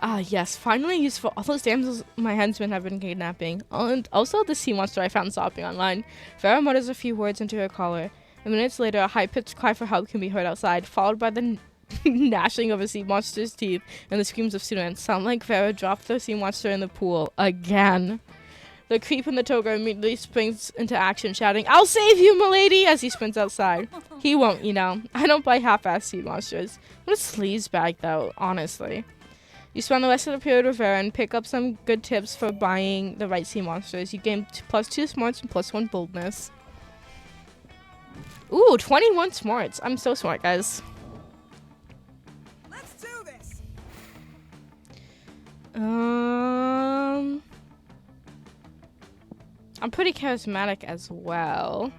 Ah, yes, finally useful. All those damsels my henchmen have been kidnapping. And also the sea monster I found sobbing online. Vera mutters a few words into her collar. And minutes later, a high-pitched cry for help can be heard outside, followed by the gnashing of a sea monster's teeth and the screams of students. Sound like Vera dropped the sea monster in the pool again. The creep in the toga immediately springs into action, shouting, "I'll save you, milady!" as he sprints outside. He won't, you know. I don't buy half-assed sea monsters. What a sleaze bag, though, honestly. You spend the rest of the period with Vera and pick up some good tips for buying the right sea monsters. You gain plus 2 smarts and plus 1 boldness. Ooh, 21 smarts. I'm so smart, guys. Let's do this. I'm pretty charismatic as well.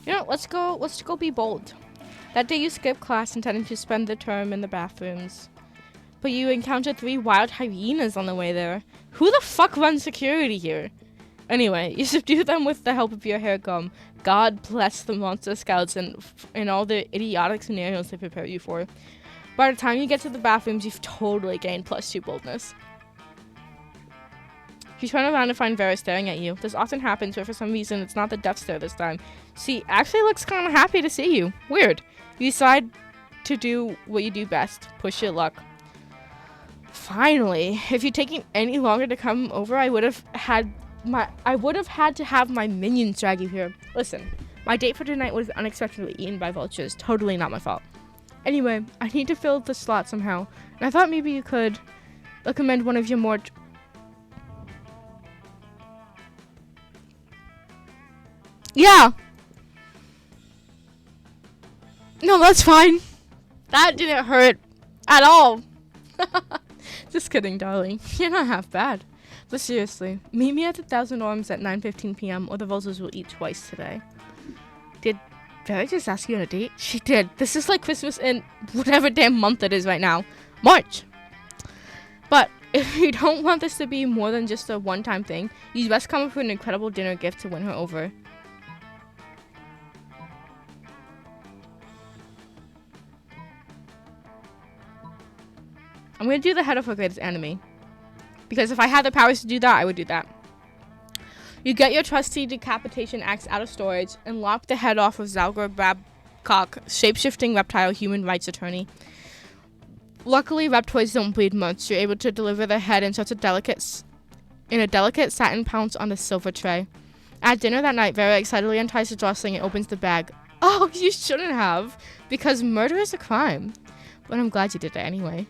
You know, let's go be bold. That day you skipped class intending to spend the term in the bathrooms. But you encountered 3 wild hyenas on the way there. Who the fuck runs security here? Anyway, you subdue them with the help of your hair gum. God bless the monster scouts and all the idiotic scenarios they prepare you for. By the time you get to the bathrooms, you've totally gained +2 boldness. You turn around and find Vera staring at you. This often happens, but for some reason, it's not the death stare this time. She actually looks kind of happy to see you. Weird. You decide to do what you do best. Push your luck. Finally, if you'd taken any longer to come over, I would have had to have my minions drag you here. Listen, my date for tonight was unexpectedly eaten by vultures. Totally not my fault. Anyway, I need to fill the slot somehow, and I thought maybe you could recommend one of your more... Yeah! No, that's fine. That didn't hurt at all. Just kidding, darling. You're not half bad. But seriously, meet me at the Thousand Arms at 9:15 p.m. or the vultures will eat twice today. Did I just ask you on a date? She did. This is like Christmas in whatever damn month it is right now. March. But if you don't want this to be more than just a one-time thing, you'd best come up with an incredible dinner gift to win her over. I'm going to do the head of her greatest enemy. Because if I had the powers to do that, I would do that. You get your trusty decapitation axe out of storage and lop the head off of Zalgar Babcock, shape-shifting reptile human rights attorney. Luckily, reptoids don't bleed much. You're able to deliver the head in a delicate satin pounce on a silver tray. At dinner that night, Vera excitedly unties the drawstring and opens the bag. Oh, you shouldn't have, because murder is a crime. But I'm glad you did it anyway.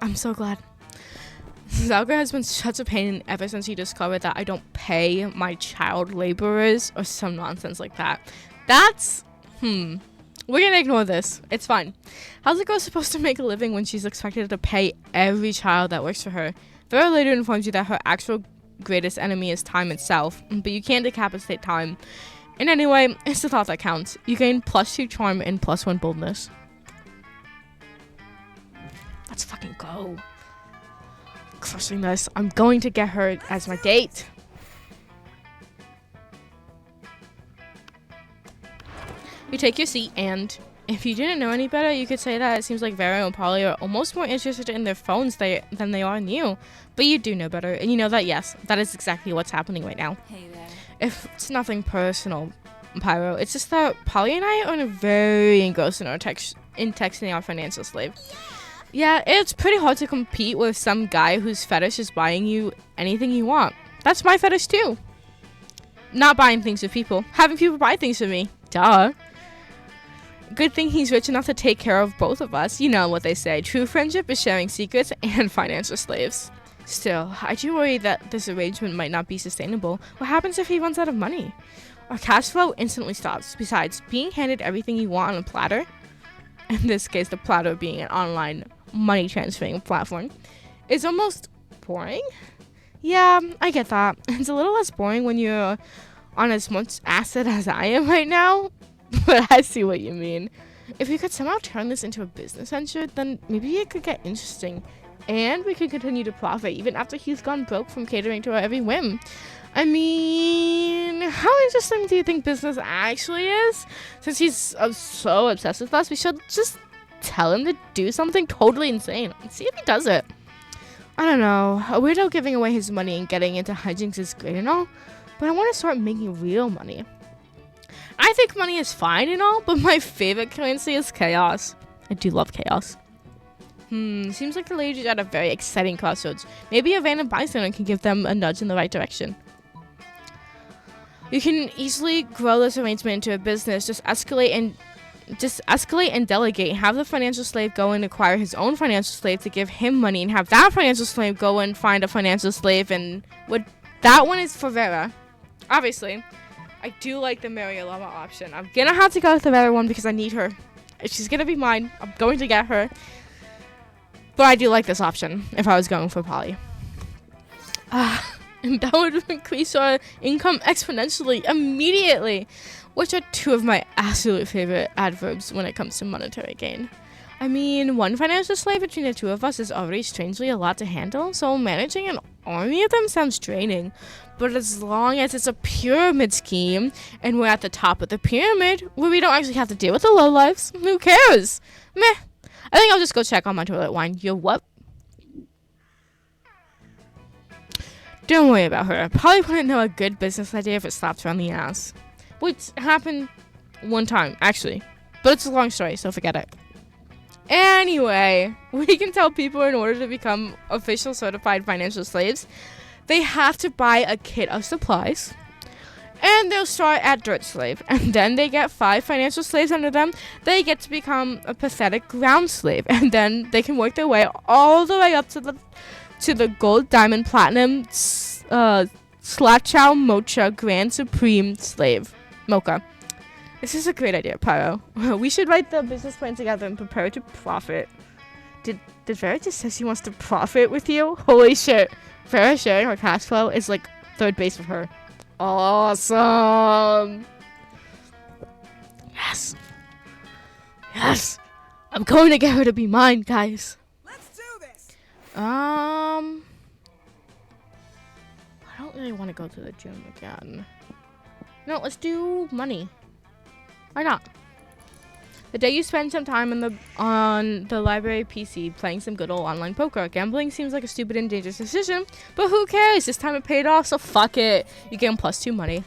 I'm so glad. Zalgar has been such a pain ever since he discovered that I don't pay my child laborers or some nonsense like that. That's, we're gonna ignore this. It's fine. How's a girl supposed to make a living when she's expected to pay every child that works for her? Vera later informs you that her actual greatest enemy is time itself, but you can't decapitate time. And anyway, it's the thought that counts. You gain +2 charm and +1 boldness. Let's fucking go. Crushing this. I'm going to get her as my date. You take your seat, and if you didn't know any better, you could say that it seems like Vera and Polly are almost more interested in their phones than they are in you. But you do know better, and you know that, yes, that is exactly what's happening right now. Hey there. If it's nothing personal, Pyro, it's just that Polly and I are very engrossed in texting our financial slave. Yeah, it's pretty hard to compete with some guy whose fetish is buying you anything you want. That's my fetish too. Not buying things for people. Having people buy things for me. Duh. Good thing he's rich enough to take care of both of us. You know what they say. True friendship is sharing secrets and financial slaves. Still, I do worry that this arrangement might not be sustainable. What happens if he runs out of money? Our cash flow instantly stops. Besides, being handed everything you want on a platter, in this case the platter being an online money transferring platform, is almost boring. Yeah, I get that. It's a little less boring when you're on as much asset as I am right now, but I see what you mean. If we could somehow turn this into a business venture, then maybe it could get interesting, and we could continue to profit even after he's gone broke from catering to our every whim. I mean, how interesting do you think business actually is? Since he's so obsessed with us, we should just tell him to do something totally insane and see if he does it. I don't know. A weirdo giving away his money and getting into hijinks is great and all, but I want to start making real money. I think money is fine and all, but my favorite currency is chaos. I do love chaos. Seems like the ladies are at a very exciting crossroads. Maybe a random bystander can give them a nudge in the right direction. You can easily grow this arrangement into a business. Just escalate and delegate. Have the financial slave go and acquire his own financial slave to give him money, and have that financial slave go and find a financial slave. And what that one is for Vera. Obviously, I do like the Maria Llama option. I'm gonna have to go with the Vera one because I need her. If she's gonna be mine, I'm going to get her. But I do like this option if I was going for Polly. And that would increase our income exponentially immediately, which are two of my absolute favorite adverbs when it comes to monetary gain. I mean, one financial slave between the two of us is already strangely a lot to handle, so managing an army of them sounds draining. But as long as it's a pyramid scheme, and we're at the top of the pyramid, where we don't actually have to deal with the lowlifes, who cares? Meh. I think I'll just go check on my toilet wine. Yo, what? Don't worry about her. I probably wouldn't know a good business idea if it slapped her on the ass. Which happened one time, actually. But it's a long story, so forget it. Anyway, we can tell people in order to become official certified financial slaves, they have to buy a kit of supplies. And they'll start at dirt slave. And then they get 5 financial slaves under them. They get to become a pathetic ground slave. And then they can work their way all the way up to the gold, diamond, platinum, Slachow Mocha Grand Supreme Slave. Mocha. This is a great idea, Pyro. We should write the business plan together and prepare to profit. Did Vera just say she wants to profit with you? Holy shit. Vera sharing her cash flow is like third base for her. Awesome. Yes. Yes. I'm going to get her to be mine, guys. Let's do this. I don't really want to go to the gym again. No, let's do money. Why not? The day you spend some time on the library PC playing some good old online poker. Gambling seems like a stupid and dangerous decision, but who cares? This time it paid off, so fuck it. You get +2 money.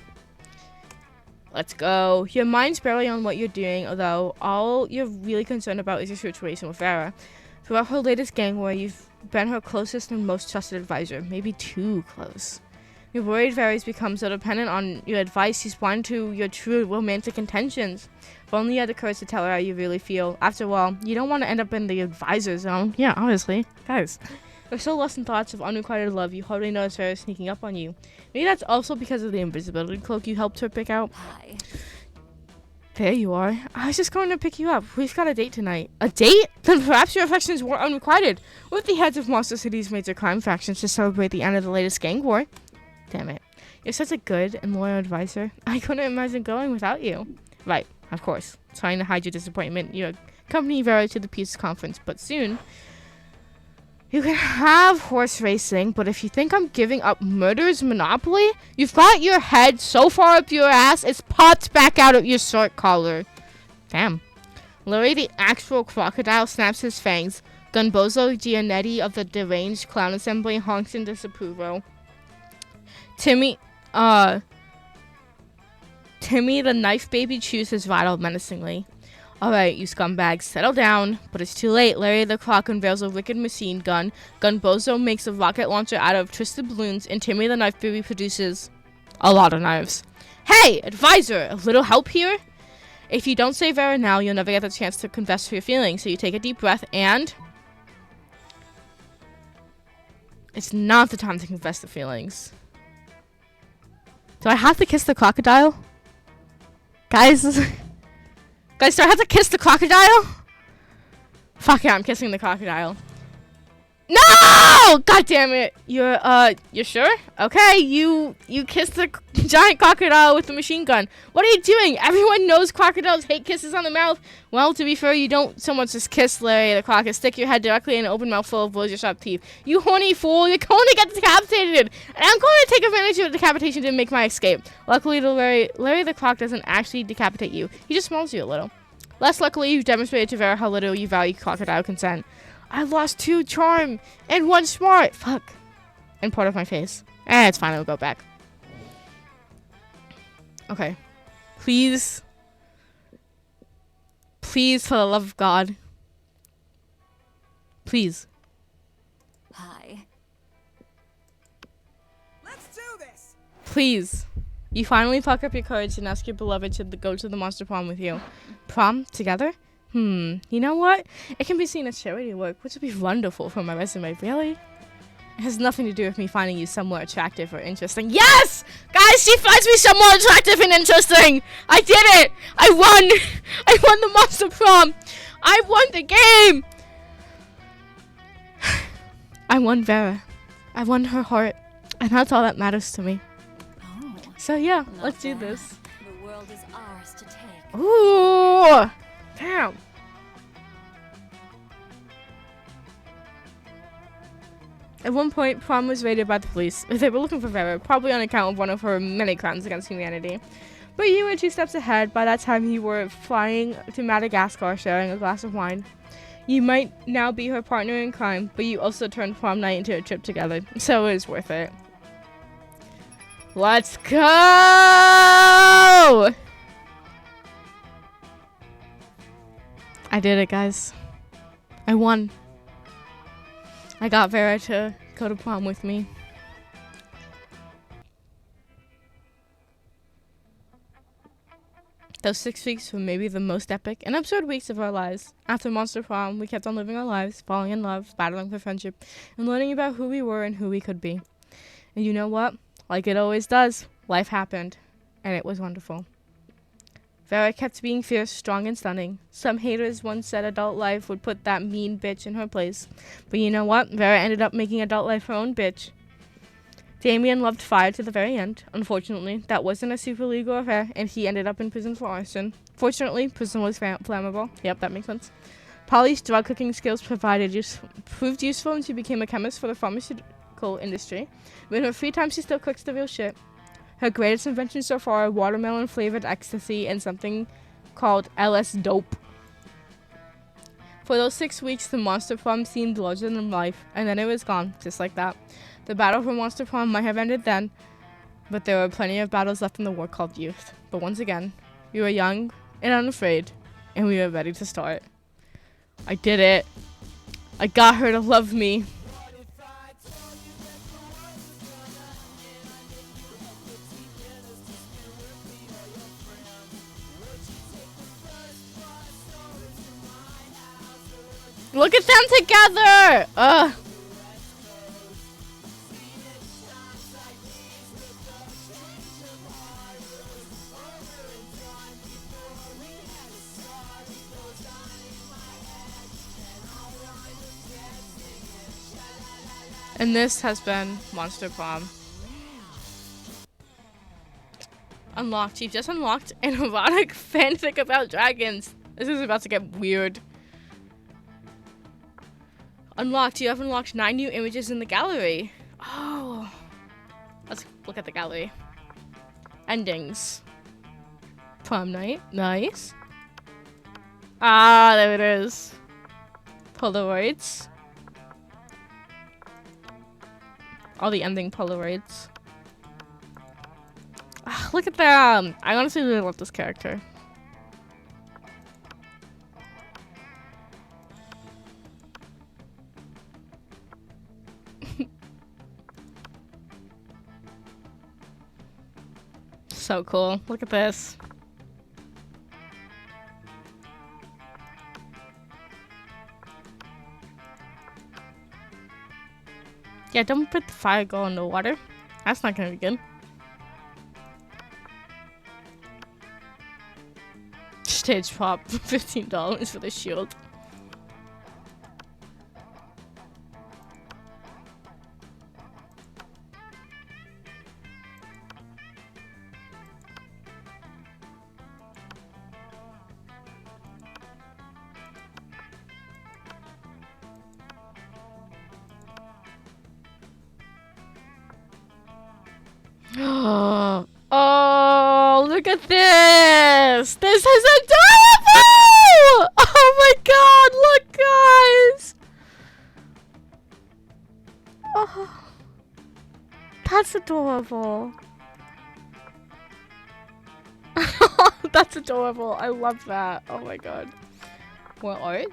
Let's go. Your mind's barely on what you're doing, although all you're really concerned about is your situation with Vera. Throughout her latest gang war, you've been her closest and most trusted advisor. Maybe too close. You're worried Vera's become so dependent on your advice, she's blind to your true romantic intentions. If only you had the courage to tell her how you really feel. After all, you don't want to end up in the advisor zone. Yeah, obviously. Guys, you're so lost in thoughts of unrequited love, you hardly notice Vera sneaking up on you. Maybe that's also because of the invisibility cloak you helped her pick out. Hi. There you are. I was just going to pick you up. We've got a date tonight. A date? Then perhaps your affections were unrequited. With the heads of Monster City's major crime factions to celebrate the end of the latest gang war. Damn it. You're such a good and loyal advisor. I couldn't imagine going without you. Right, of course. Trying to hide your disappointment, you accompany Vera to the peace conference, but soon you can have horse racing, but if you think I'm giving up murder's monopoly, you've got your head so far up your ass, it's popped back out of your short collar. Damn. Larry the actual crocodile snaps his fangs. Gunbozo Gianetti of the deranged clown assembly honks in disapproval. Timmy the knife baby chews his rattle menacingly. Alright, you scumbags, settle down. But it's too late. Larry the Clock unveils a wicked machine gun. Gunbozo makes a rocket launcher out of twisted balloons. And Timmy the knife baby produces a lot of knives. Hey, advisor, a little help here? If you don't save Vera now, you'll never get the chance to confess to your feelings. So you take a deep breath and... It's not the time to confess the feelings. Do I have to kiss the crocodile? Guys, do I have to kiss the crocodile? Fuck yeah, I'm kissing the crocodile. No! God damn it. You're sure? Okay, you kissed the giant crocodile with the machine gun. What are you doing? Everyone knows crocodiles hate kisses on the mouth. Well, to be fair, you don't so much just kiss Larry the Croc and stick your head directly in an open mouth full of razor-sharp teeth. You horny fool, you're going to get decapitated. And I'm going to take advantage of the decapitation to make my escape. Luckily, Larry the Croc doesn't actually decapitate you. He just smells you a little. Less luckily, you've demonstrated to Vera how little you value crocodile consent. I lost 2 charm and 1 smart. Fuck. And part of my face. It's fine. I'll go back. Okay. Please. Please, for the love of God. Please. Hi. Let's do this. Please. You finally pluck up your courage and ask your beloved to go to the monster prom with you. Prom together? You know what? It can be seen as charity work, which would be wonderful for my resume, really. It has nothing to do with me finding you somewhat attractive or interesting. Yes! Guys, she finds me somewhat attractive and interesting! I did it! I won! I won the monster prom! I won the game! I won Vera. I won her heart. And that's all that matters to me. Oh, So yeah, not let's do bad. this. The world is ours to take. Ooh! Damn. At one point, Prom was raided by the police. They were looking for Vera, probably on account of one of her many crimes against humanity. But you were 2 steps ahead. By that time, you were flying to Madagascar, sharing a glass of wine. You might now be her partner in crime, but you also turned prom night into a trip together, so it was worth it. Let's go! I did it, guys. I won. I got Vera to go to prom with me. Those 6 weeks were maybe the most epic and absurd weeks of our lives. After Monster Prom, we kept on living our lives, falling in love, battling for friendship, and learning about who we were and who we could be. And you know what? Like it always does, life happened, and it was wonderful. Vera kept being fierce, strong, and stunning. Some haters once said adult life would put that mean bitch in her place. But you know what? Vera ended up making adult life her own bitch. Damien loved fire to the very end. Unfortunately, that wasn't a super legal affair, and he ended up in prison for arson. Fortunately, prison was flammable. Yep, that makes sense. Polly's drug cooking skills proved useful, and she became a chemist for the pharmaceutical industry. But in her free time, she still cooks the real shit. Her greatest invention so far are watermelon-flavored ecstasy and something called LS Dope. For those 6 weeks, the Monster Prom seemed larger than life, and then it was gone, just like that. The battle for Monster Prom might have ended then, but there were plenty of battles left in the war called youth. But once again, we were young and unafraid, and we were ready to start. I did it. I got her to love me. Look at them together! Ugh. And this has been Monster Prom. Unlocked. You've just unlocked an erotic fanfic about dragons. This is about to get weird. Unlocked. You have unlocked 9 new images in the gallery. Oh. Let's look at the gallery. Endings. Prom night. Nice. Ah, there it is. Polaroids. All the ending Polaroids. Ah, look at them. I honestly really love this character. So cool. Look at this. Yeah, don't put the fire girl in the water. That's not gonna be good. Stage prop, $15 for the shield. Oh, look at this! This is adorable! Oh my god, look, guys! Oh, that's adorable. That's adorable. I love that. Oh my god. More art?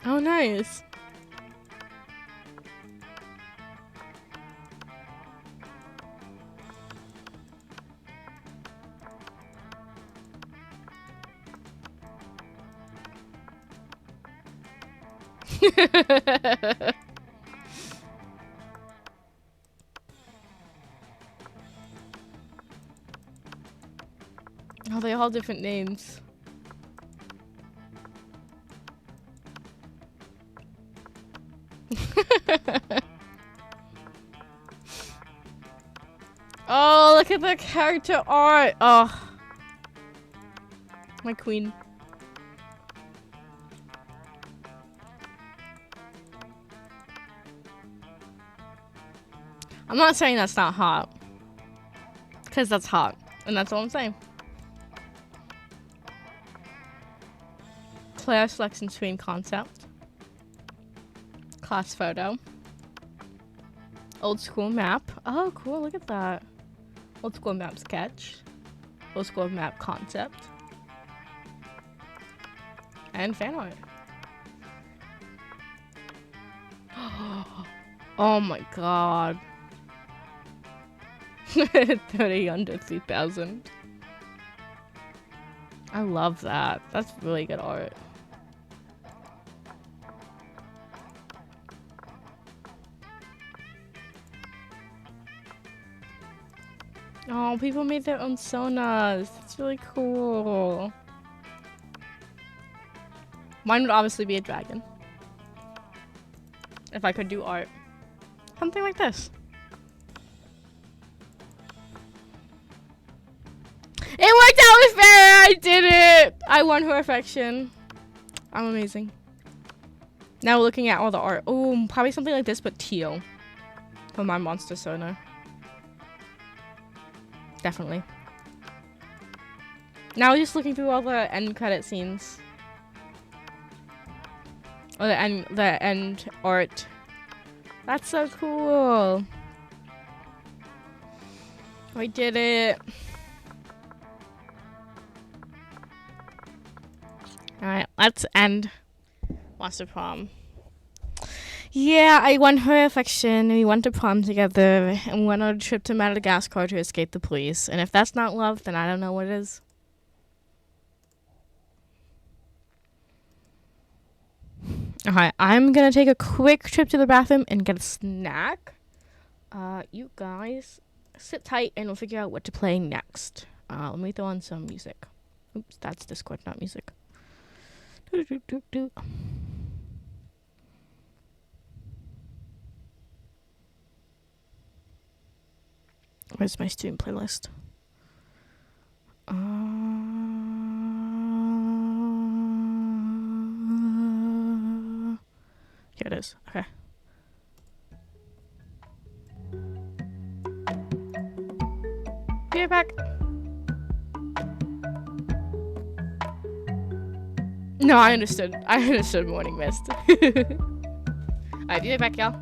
Oh, nice. Oh, they all have different names. Oh, look at the character art. Oh, my queen. I'm not saying that's not hot. Because that's hot. And that's all I'm saying. Player selection screen concept. Class photo. Old school map. Oh, cool. Look at that. Old school map sketch. Old school map concept. And fan art. Oh my god. 30 under 3,000. I love that. That's really good art. Oh, people made their own sonas. That's really cool. Mine would obviously be a dragon. If I could do art. Something like this. It worked out with Farrah! I did it! I won her affection. I'm amazing. Now we're looking at all the art. Oh, probably something like this, but teal. For my monster sona. Definitely. Now we're just looking through all the end credit scenes. Or the end art. That's so cool. We did it. Alright, let's end Monster Prom. Yeah, I won her affection, and we went to prom together, and we went on a trip to Madagascar to escape the police. And if that's not love, then I don't know what is. Alright, I'm gonna take a quick trip to the bathroom and get a snack. You guys, sit tight, and we'll figure out what to play next. Let me throw on some music. Oops, that's Discord, not music. Where's my stream playlist? Here it is. Okay. Be right back. No, I understood. I understood Morning Mist. Alright, be right back, y'all.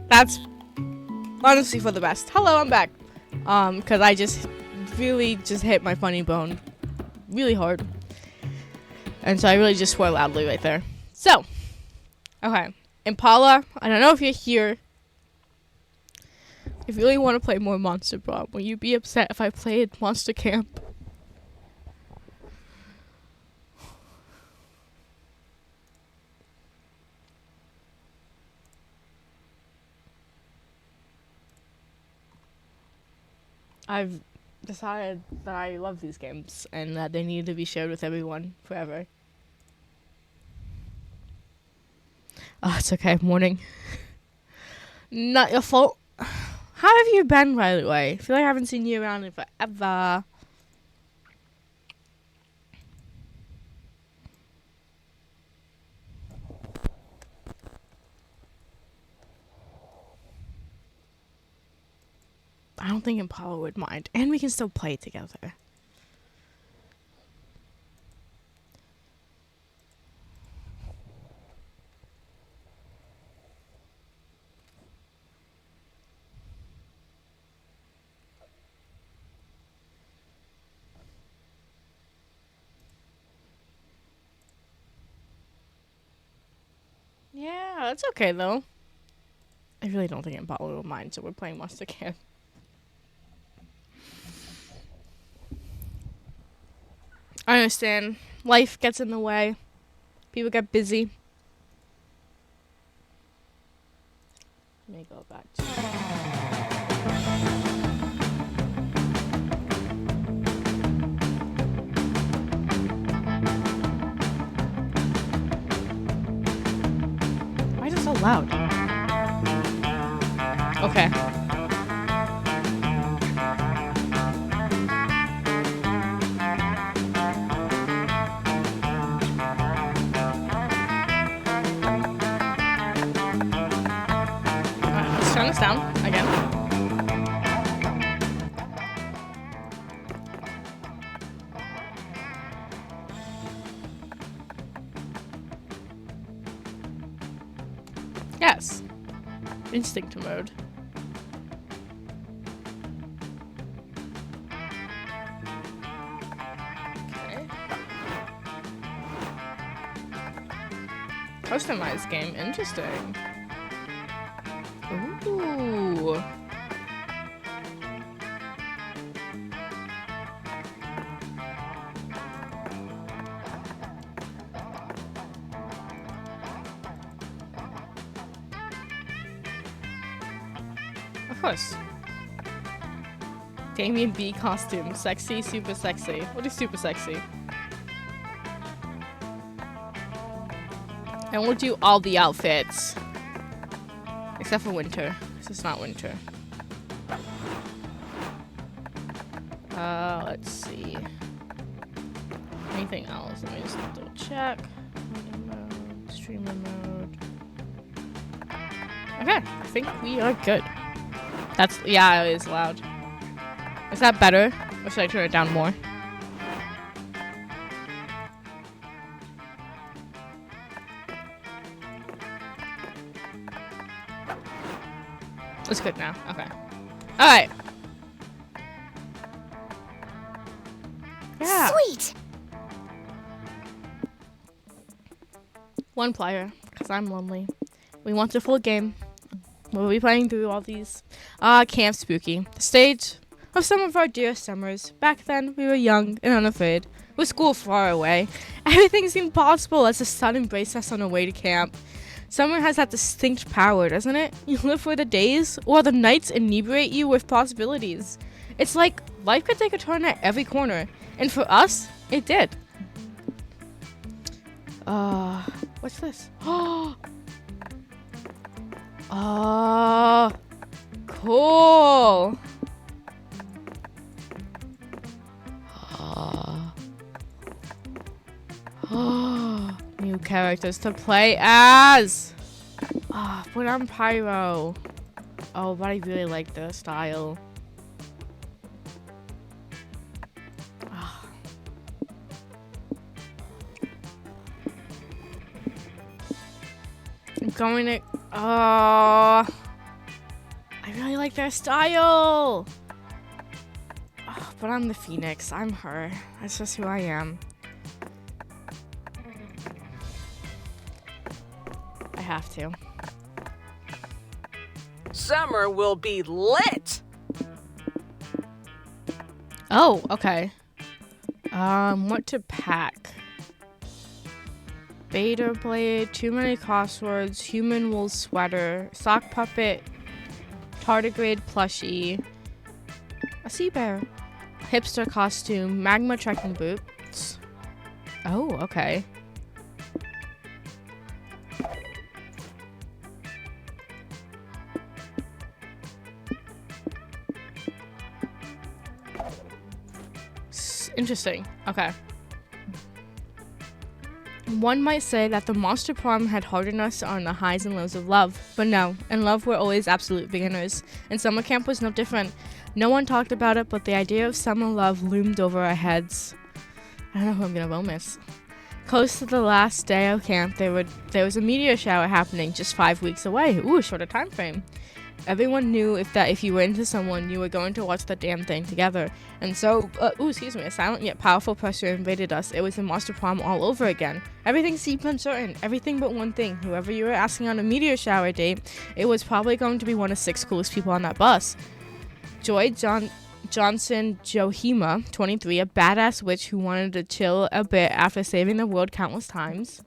That's honestly for the best. Hello, I'm back. Cause I just really just hit my funny bone really hard. And so I really just swore loudly right there. So, okay. Impala, I don't know if you're here. If you really want to play more Monster Prom, will you be upset if I played Monster Camp? I've decided that I love these games and that they need to be shared with everyone forever. Oh, it's okay. Morning. Not your fault. How have you been, by the way? I feel like I haven't seen you around in forever. I don't think Impala would mind. And we can still play together. Yeah, that's okay though. I really don't think Impala will mind, so we're playing Monster Camp. I understand. Life gets in the way. People get busy. Let me go back to why is it so loud? Okay. Let's turn this down again. Yes. Instinct mode. Okay. Customized game. Interesting. Ooh. Of course. Damien B costume. Sexy, super sexy. What is super sexy? And we'll do all the outfits. Except for winter. This is not winter. Let's see. Anything else? Let me just double check. Mode, streamer mode. Okay, I think we are good. That's, yeah, it is loud. Is that better? Or should I turn it down more? It's good now. Okay. Alright. Yeah. Sweet. One player, because I'm lonely. We want a full game. We'll be playing through all these. Camp Spooky. The stage of some of our dearest summers. Back then, we were young and unafraid. With school far away, everything seemed possible as the sun embraced us on our way to camp. Summer has that distinct power, doesn't it? You live for the days, or the nights inebriate you with possibilities. It's like life could take a turn at every corner. And for us, it did. What's this? Cool. characters to play as. Oh, but I'm Pyro. Oh, but I really like their style. Oh. I'm going to. Oh. I really like their style. Oh, but I'm the Phoenix. I'm her. That's just who I am. I have to. Summer will be lit. Oh, okay. What to pack? Beta blade, too many crosswords, human wool sweater, sock puppet, tardigrade plushie, a sea bear, hipster costume, magma trekking boots. Oh, okay. Interesting. Okay. One might say that the monster prom had hardened us on the highs and lows of love, but no, in love we're always absolute beginners, and summer camp was no different. No one talked about it, but the idea of summer love loomed over our heads. I don't know who I'm gonna romance. Close to the last day of camp, there was a meteor shower happening just 5 weeks away. Ooh, shorter time frame. Everyone knew if you were into someone, you were going to watch the damn thing together. And so, a silent yet powerful pressure invaded us. It was the monster prom all over again. Everything seemed uncertain. Everything but one thing. Whoever you were asking on a meteor shower date, it was probably going to be one of 6 coolest people on that bus. Joy Johnson Johima, 23, a badass witch who wanted to chill a bit after saving the world countless times.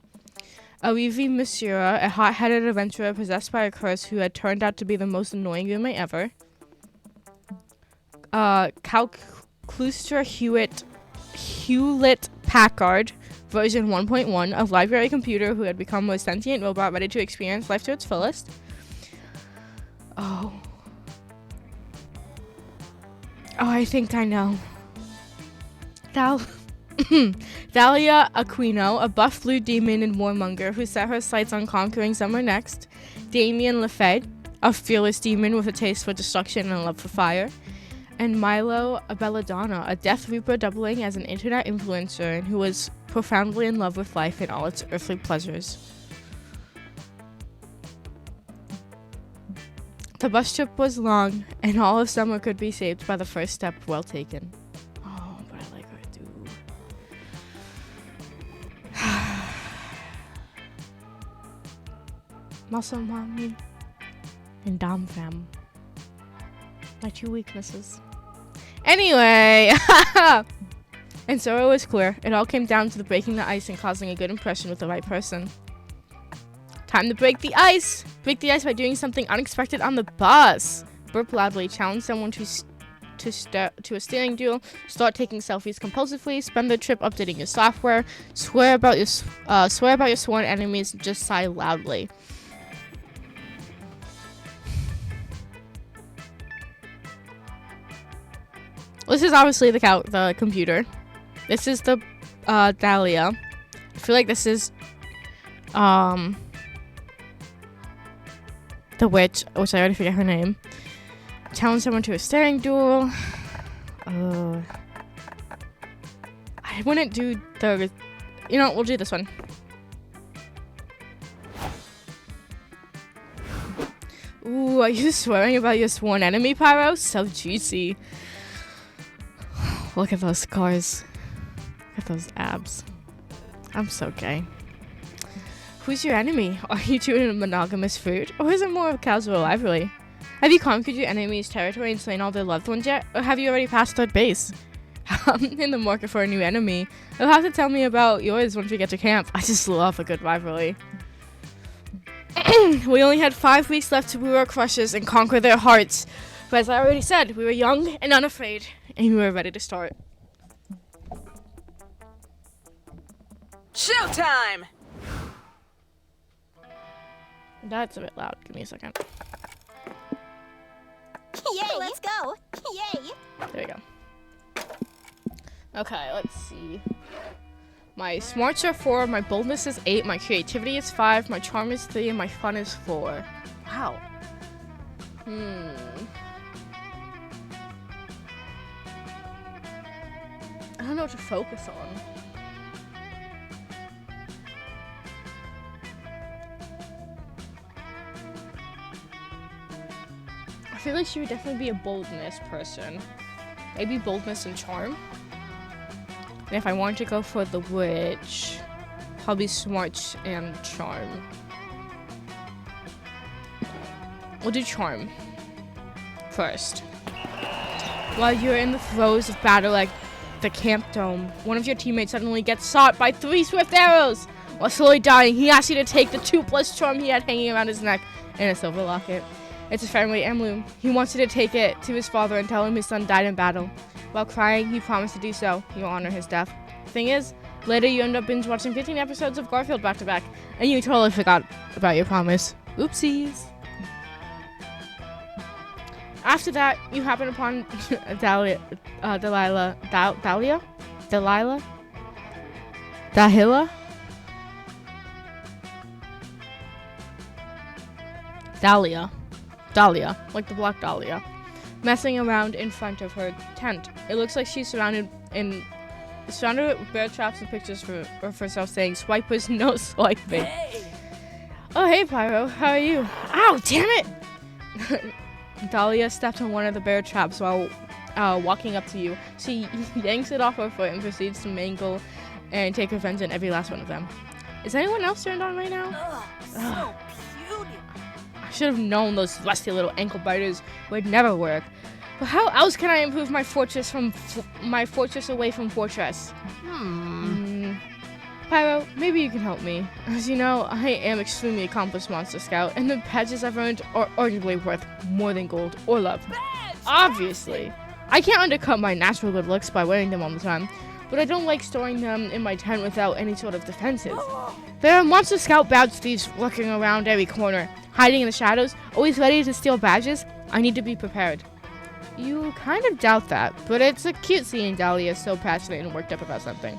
Arivi Misura, a hot-headed adventurer possessed by a curse who had turned out to be the most annoying roommate ever. Clustra Hewlett Packard, version 1.1, a library computer who had become a sentient robot ready to experience life to its fullest. Oh, I think I know. Thalia Aquino, a buff blue demon and warmonger who set her sights on conquering summer next. Damien Lefebvre, a fearless demon with a taste for destruction and a love for fire. And Milo Belladonna, a death reaper doubling as an internet influencer and who was profoundly in love with life and all its earthly pleasures. The bus trip was long, and all of summer could be saved by the first step well taken. Oh, but I like her too. Muscle mommy and Dom fam. My 2 weaknesses. Anyway, and so it was clear. It all came down to the breaking the ice and causing a good impression with the right person. Time to break the ice! Break the ice by doing something unexpected on the bus. Burp loudly, challenge someone to a steering duel, start taking selfies compulsively, spend the trip updating your software, swear about your sworn enemies, just sigh loudly. This is obviously the computer. This is the Dahlia. I feel like this is the witch, which I already forget her name. Challenge someone to a staring duel. I wouldn't do the... You know, we'll do this one. Ooh, are you swearing about your sworn enemy, Pyro? So juicy. Look at those scars. Look at those abs. I'm so gay. Who's your enemy? Are you two in a monogamous fruit? Or is it more of a casual rivalry? Have you conquered your enemy's territory and slain all their loved ones yet? Or have you already passed third base? I'm in the market for a new enemy. You'll have to tell me about yours once we get to camp. I just love a good rivalry. We only had 5 weeks left to woo our crushes and conquer their hearts. But as I already said, we were young and unafraid, and we were ready to start. Showtime! That's a bit loud. Give me a second. Yay, let's go. Yay. There we go. Okay, let's see. My smarts are 4, my boldness is 8, my creativity is 5, my charm is 3, and my fun is 4. Wow. I don't know what to focus on. I feel like she would definitely be a boldness person. Maybe boldness and charm. And if I wanted to go for the witch, probably smarts and charm. We'll do charm first. While you're in the throes of battle at the camp dome, one of your teammates suddenly gets shot by 3 swift arrows. While slowly dying, he asks you to take the 2+ charm he had hanging around his neck and a silver locket. It's a family heirloom. He wants you to take it to his father and tell him his son died in battle. While crying, he promised to do so. You'll honor his death. Thing is, later you end up binge watching 15 episodes of Garfield back to back, and you totally forgot about your promise. Oopsies. After that, you happen upon Dahlia? Dahlia, like the black dahlia, messing around in front of her tent. It looks like she's surrounded with bear traps and pictures of herself saying, "Swipers, no swiping." Hey! Oh, hey, Pyro. How are you? Ow, damn it! Dahlia stepped on one of the bear traps while walking up to you. She yanks it off her foot and proceeds to mangle and take revenge on every last one of them. Is anyone else turned on right now? So cute. I should have known those lusty little ankle biters would never work. But how else can I improve my fortress away from fortress? Pyro, maybe you can help me. As you know, I am extremely accomplished monster scout, and the badges I've earned are arguably worth more than gold or love. Obviously, I can't undercut my natural good looks by wearing them all the time, but I don't like storing them in my tent without any sort of defenses. There are monster scout badge thieves lurking around every corner, hiding in the shadows, always ready to steal badges. I need to be prepared. You kind of doubt that, but it's a cute seeing Dahlia so passionate and worked up about something.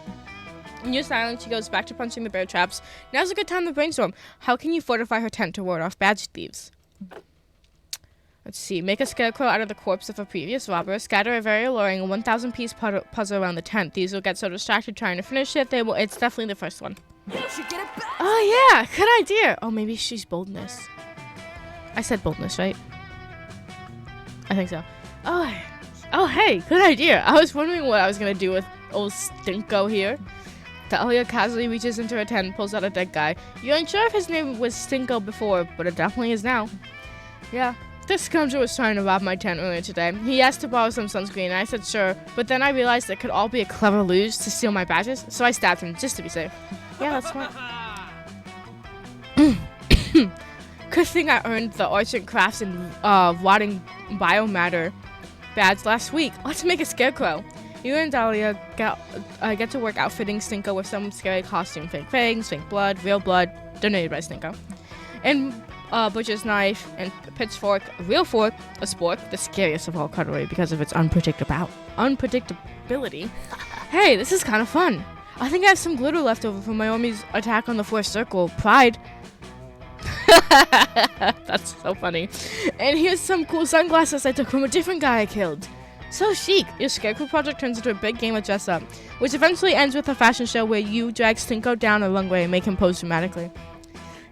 In your silence, she goes back to punching the bear traps. Now's a good time to brainstorm. How can you fortify her tent to ward off badge thieves? Let's see. Make a scarecrow out of the corpse of a previous robber. Scatter a very alluring 1,000-piece puzzle around the tent. These will get so distracted trying to finish it. It's definitely the first one. You should get it back. Oh, yeah. Good idea. Oh, maybe she's boldness. I said boldness, right? I think so. Oh, hey. Good idea. I was wondering what I was going to do with old Stinko here. Dahlia casually reaches into her tent and pulls out a dead guy. You aren't sure if his name was Stinko before, but it definitely is now. Yeah, this scoundrel was trying to rob my tent earlier today. He asked to borrow some sunscreen, and I said sure, but then I realized it could all be a clever ruse to steal my badges, so I stabbed him just to be safe. Yeah, that's smart. Good thing I earned the arts and crafts and rotting biomatter badge last week. Let's make a scarecrow. You and Dahlia get to work outfitting Stinko with some scary costume. Fake fangs, fake blood, real blood, donated by Stinko. And butcher's knife and pitchfork, a real fork, a spork, the scariest of all cutlery because of its unpredictability. Hey, this is kind of fun. I think I have some glitter left over from my army's attack on the fourth circle. Pride. That's so funny. And here's some cool sunglasses I took from a different guy I killed. So chic. Your scarecrow project turns into a big game of dress up, which eventually ends with a fashion show where you drag Stinko down a runway and make him pose dramatically.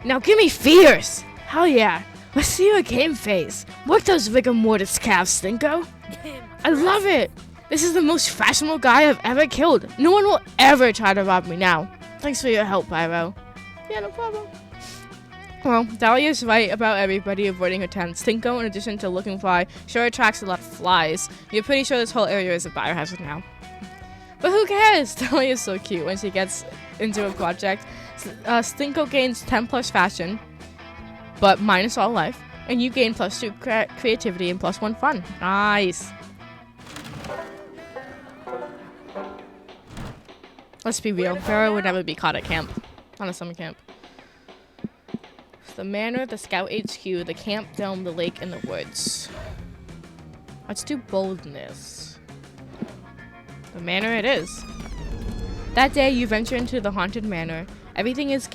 Now give me fierce! Hell yeah. Let's see your game face. Work those rigor mortis calves, Stinko. I love it. This is the most fashionable guy I've ever killed. No one will ever try to rob me now. Thanks for your help, Pyro. Yeah, no problem. Well, Dahlia's right about everybody avoiding her tent. Stinko, in addition to looking fly, sure attracts a lot of flies. You're pretty sure this whole area is a biohazard now. But who cares? Dahlia's so cute when she gets into a project. Stinko gains 10 plus fashion, but minus all life. And you gain +2 creativity and +1 fun. Nice. Let's be real. Pharaoh would never be caught at camp. On a summer camp. The manor, the scout HQ, the camp dome, the lake, and the woods. Let's do boldness. The manor it is. That day, you venture into the haunted manor. Everything is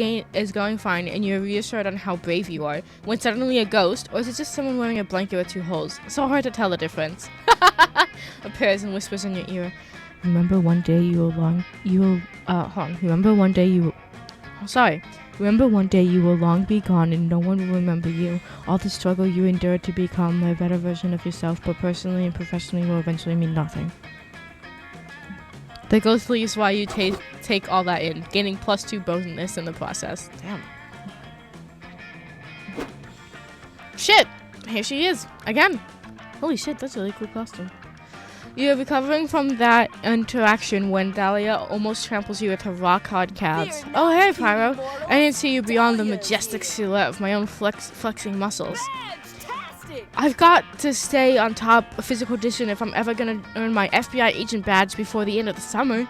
going fine, and you're reassured on how brave you are, when suddenly a ghost, or is it just someone wearing a blanket with 2 holes? So hard to tell the difference. Appears and whispers in your ear. Remember one day Remember one day you will long be gone and no one will remember you. All the struggle you endured to become a better version of yourself, but personally and professionally will eventually mean nothing. The ghost leaves while you take all that in, gaining +2 bonus in the process. Damn. Shit! Here she is, again. Holy shit, that's a really cool costume. You're recovering from that interaction when Dahlia almost tramples you with her rock-hard calves. Oh, hey, Pyro. I didn't see you beyond the majestic silhouette of my own flexing muscles. Fantastic! I've got to stay on top of physical condition if I'm ever gonna earn my FBI agent badge before the end of the summer.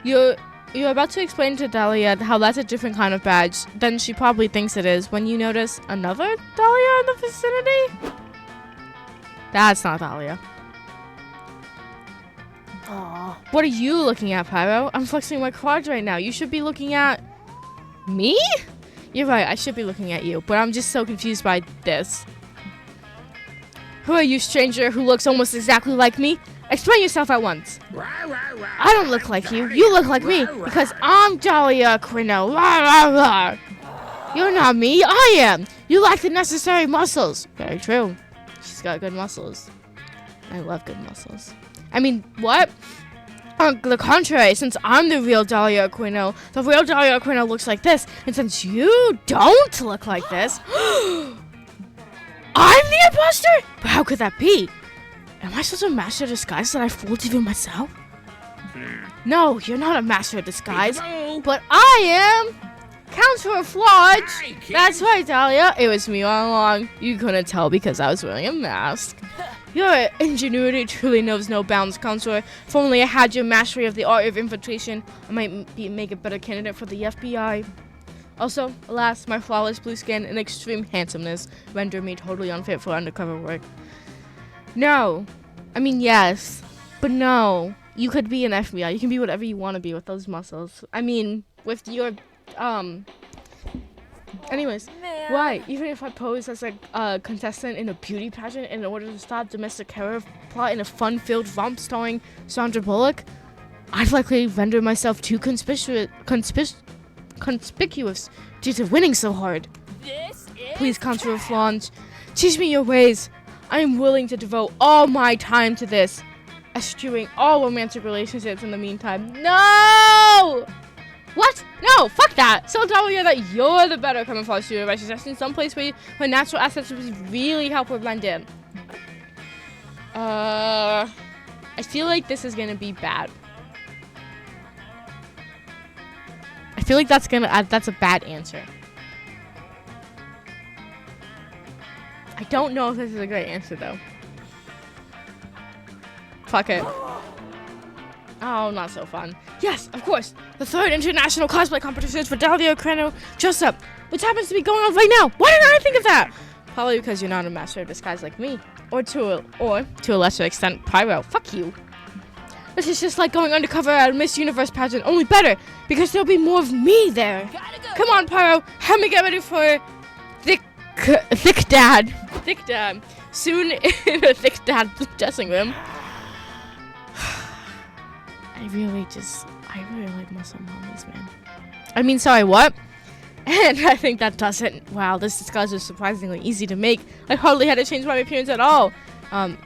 You're about to explain to Dahlia how that's a different kind of badge than she probably thinks it is when you notice another Dahlia in the vicinity? That's not Dahlia. Aww. What are you looking at, Pyro? I'm flexing my quads right now. You should be looking at me? You're right, I should be looking at you, but I'm just so confused by this. Who are you, stranger, who looks almost exactly like me? Explain yourself at once. I don't look like you. You look like me, because I'm Dahlia Quino. You're not me, I am. You lack the necessary muscles. Very true. She's got good muscles. I love good muscles. I mean, what? On the contrary, since I'm the real Dahlia Aquino, the real Dahlia Aquino looks like this, and since you don't look like this, I'm the imposter? But how could that be? Am I such a master of disguise that I fooled even myself? No, you're not a master of disguise, but I am! Counselor Flodge! That's right, Dahlia. It was me all along. You couldn't tell because I was wearing a mask. Your ingenuity truly knows no bounds, Counselor. If only I had your mastery of the art of infiltration, I might make a better candidate for the FBI. Also, alas, my flawless blue skin and extreme handsomeness render me totally unfit for undercover work. No. I mean, yes. But no. You could be an FBI. You can be whatever you want to be with those muscles. I mean, with your, Anyways, Man. why? Even if I pose as a contestant in a beauty pageant in order to stop domestic terror plot in a fun-filled romp starring Sandra Bullock, I'd likely render myself too conspicuous due to winning so hard. This is Please, Counselor Flange, teach me your ways. I am willing to devote all my time to this, eschewing all romantic relationships in the meantime. No! What? No, fuck that. So Dahlia that you're the better camouflage student by suggesting someplace where natural assets would really help her blend in. I feel like this is gonna be bad. I feel like that's a bad answer. I don't know if this is a great answer though. Fuck it. Oh, not so fun. Yes, of course. The 3rd International Cosplay Competition is for Dahlia Crano dress up, which happens to be going on right now. Why didn't I think of that? Probably because you're not a master of disguise like me. Or to a lesser extent, Pyro. Fuck you. This is just like going undercover at a Miss Universe pageant, only better, because there'll be more of me there. Come on, Pyro. Help me get ready for Thick Dad. Thick Dad. Soon in a Thick Dad dressing room. I really like muscle mommies, man. I mean, sorry, what? And I think that does it. Wow, this disguise is surprisingly easy to make. I hardly had to change my appearance at all.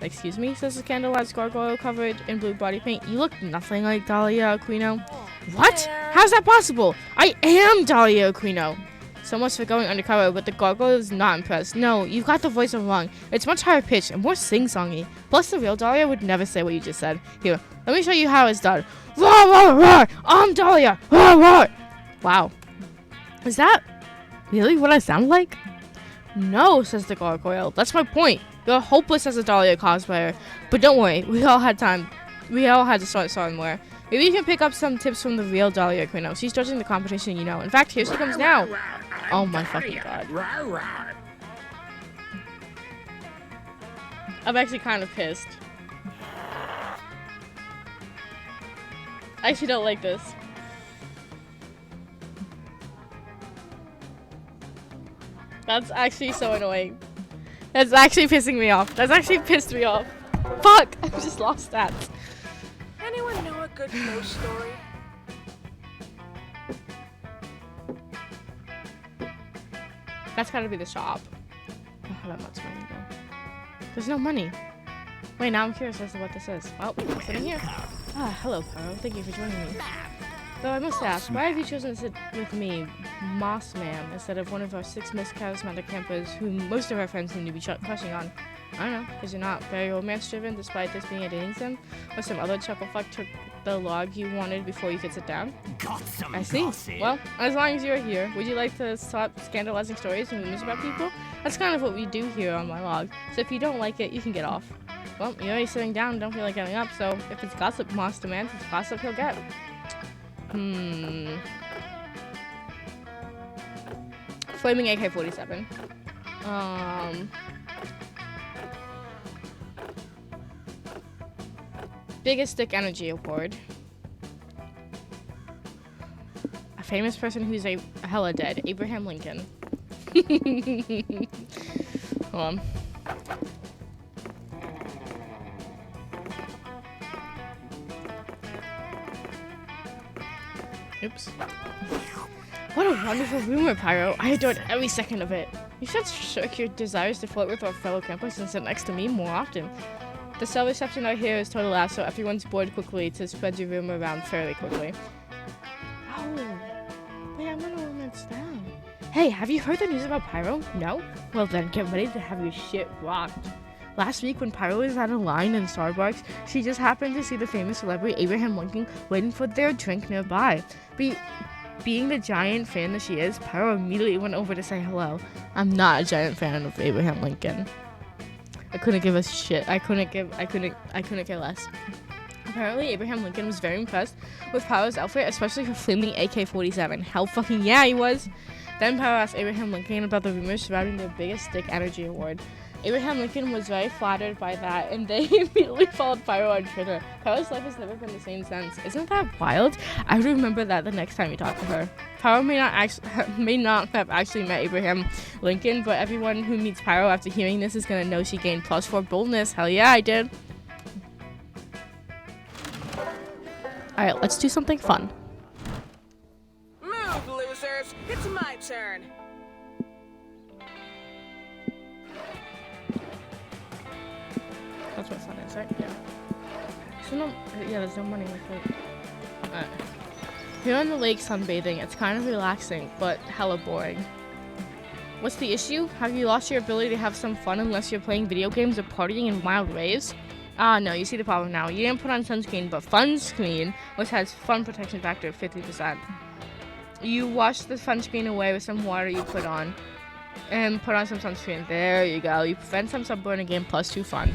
Excuse me, says the candlelight gargoyle covered in blue body paint. You look nothing like Dahlia Aquino. What? How's that possible? I am Dahlia Aquino. So much for going undercover, but the gargoyle is not impressed. No, you've got the voice wrong. It's much higher pitched and more sing-songy. Plus, the real Dahlia would never say what you just said. Here, let me show you how it's done. Roar, roar, roar! I'm Dahlia! Roar, roar! Wow. Is that really what I sound like? No, says the gargoyle. That's my point. You're hopeless as a Dahlia cosplayer. But don't worry, we all had time. We all had to start somewhere. Maybe you can pick up some tips from the real Dahlia Aquino. She's judging the competition, you know. In fact, here she comes now. Oh my fucking god. I'm actually kind of pissed. I actually don't like this. That's actually so annoying. That's actually pissing me off. That's actually pissed me off. Fuck! I just lost that. Anyone know a good ghost story? That's gotta be the shop. I don't have that much money though. There's no money. Wait, now I'm curious as to what this is. Oh, what's in here? Ah, hello, Paro. Thank you for joining me. Though I must ask, why have you chosen to sit with me, Moss Man, instead of one of our 6 most charismatic campers who most of our friends seem to be crushing on? I don't know, because you're not very romance-driven despite this being a dating sim? Or some other chucklefuck took the log you wanted before you could sit down? Got some I see. gossip. Well, as long as you're here, would you like to stop scandalizing stories and rumors about people? That's kind of what we do here on my log. So if you don't like it, you can get off. Well, you're already sitting down and don't feel like getting up, so if it's gossip Moss demands, it's gossip he'll get. Flaming AK-47. Biggest Dick Energy Award. A famous person who's a hella dead. Abraham Lincoln. Hold on. Oops. What a wonderful rumor, Pyro. I adored every second of it. You should shirk your desires to flirt with our fellow campers and sit next to me more often. The cell reception out here is total ass, so everyone's bored quickly to spread your rumor around fairly quickly. Oh. Wait, I'm gonna romance down. Hey, have you heard the news about Pyro? No? Well then, get ready to have your shit rocked. Last week, when Pyro was at a line in Starbucks, she just happened to see the famous celebrity Abraham Lincoln waiting for their drink nearby. Being the giant fan that she is, Pyro immediately went over to say hello. I'm not a giant fan of Abraham Lincoln. I couldn't give a shit. I couldn't care less. Apparently, Abraham Lincoln was very impressed with Pyro's outfit, especially her flaming AK-47. Hell fucking yeah, he was. Then Pyro asked Abraham Lincoln about the rumors surrounding their biggest Dick Energy Award. Abraham Lincoln was very flattered by that, and they immediately followed Pyro on Twitter. Pyro's life has never been the same since. Isn't that wild? I would remember that the next time you talk to her. Pyro may not have actually met Abraham Lincoln, but everyone who meets Pyro after hearing this is gonna know she gained +4 boldness. Hell yeah, I did. Alright, let's do something fun. Move, losers! It's my turn. That's what fun is, right? Yeah. There's no money like that. Alright. Here on the lake sunbathing, it's kind of relaxing, but hella boring. What's the issue? Have you lost your ability to have some fun unless you're playing video games or partying in wild raves? Ah, no, you see the problem now. You didn't put on sunscreen, but fun screen, which has fun protection factor of 50%. You wash the sunscreen away with some water you put on, and put on some sunscreen. There you go. You prevent some sunburn again, +2 fun.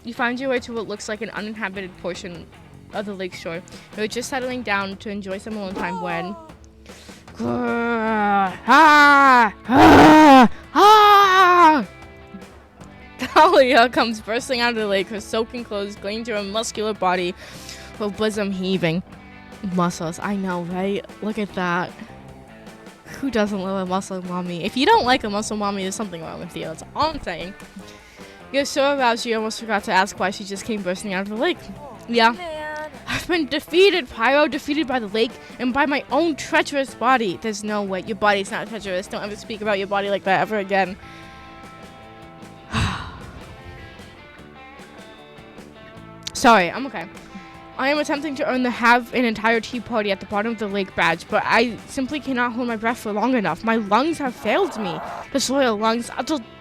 You find your way to what looks like an uninhabited portion of the lake shore. You're just settling down to enjoy some alone time when... Dahlia comes bursting out of the lake, her soaking clothes gleaming to her muscular body, her bosom heaving. Muscles, I know, right? Look at that. Who doesn't love a muscle mommy? If you don't like a muscle mommy, there's something wrong with you. That's all I'm saying. You're so aroused you almost forgot to ask why she just came bursting out of the lake. Yeah. Man. I've been defeated, Pyro, defeated by the lake and by my own treacherous body. There's no way. Your body's not treacherous. Don't ever speak about your body like that ever again. Sorry, I'm okay. I am attempting to earn the have an entire tea party at the bottom of the lake badge, but I simply cannot hold my breath for long enough. My lungs have failed me. The soil lungs.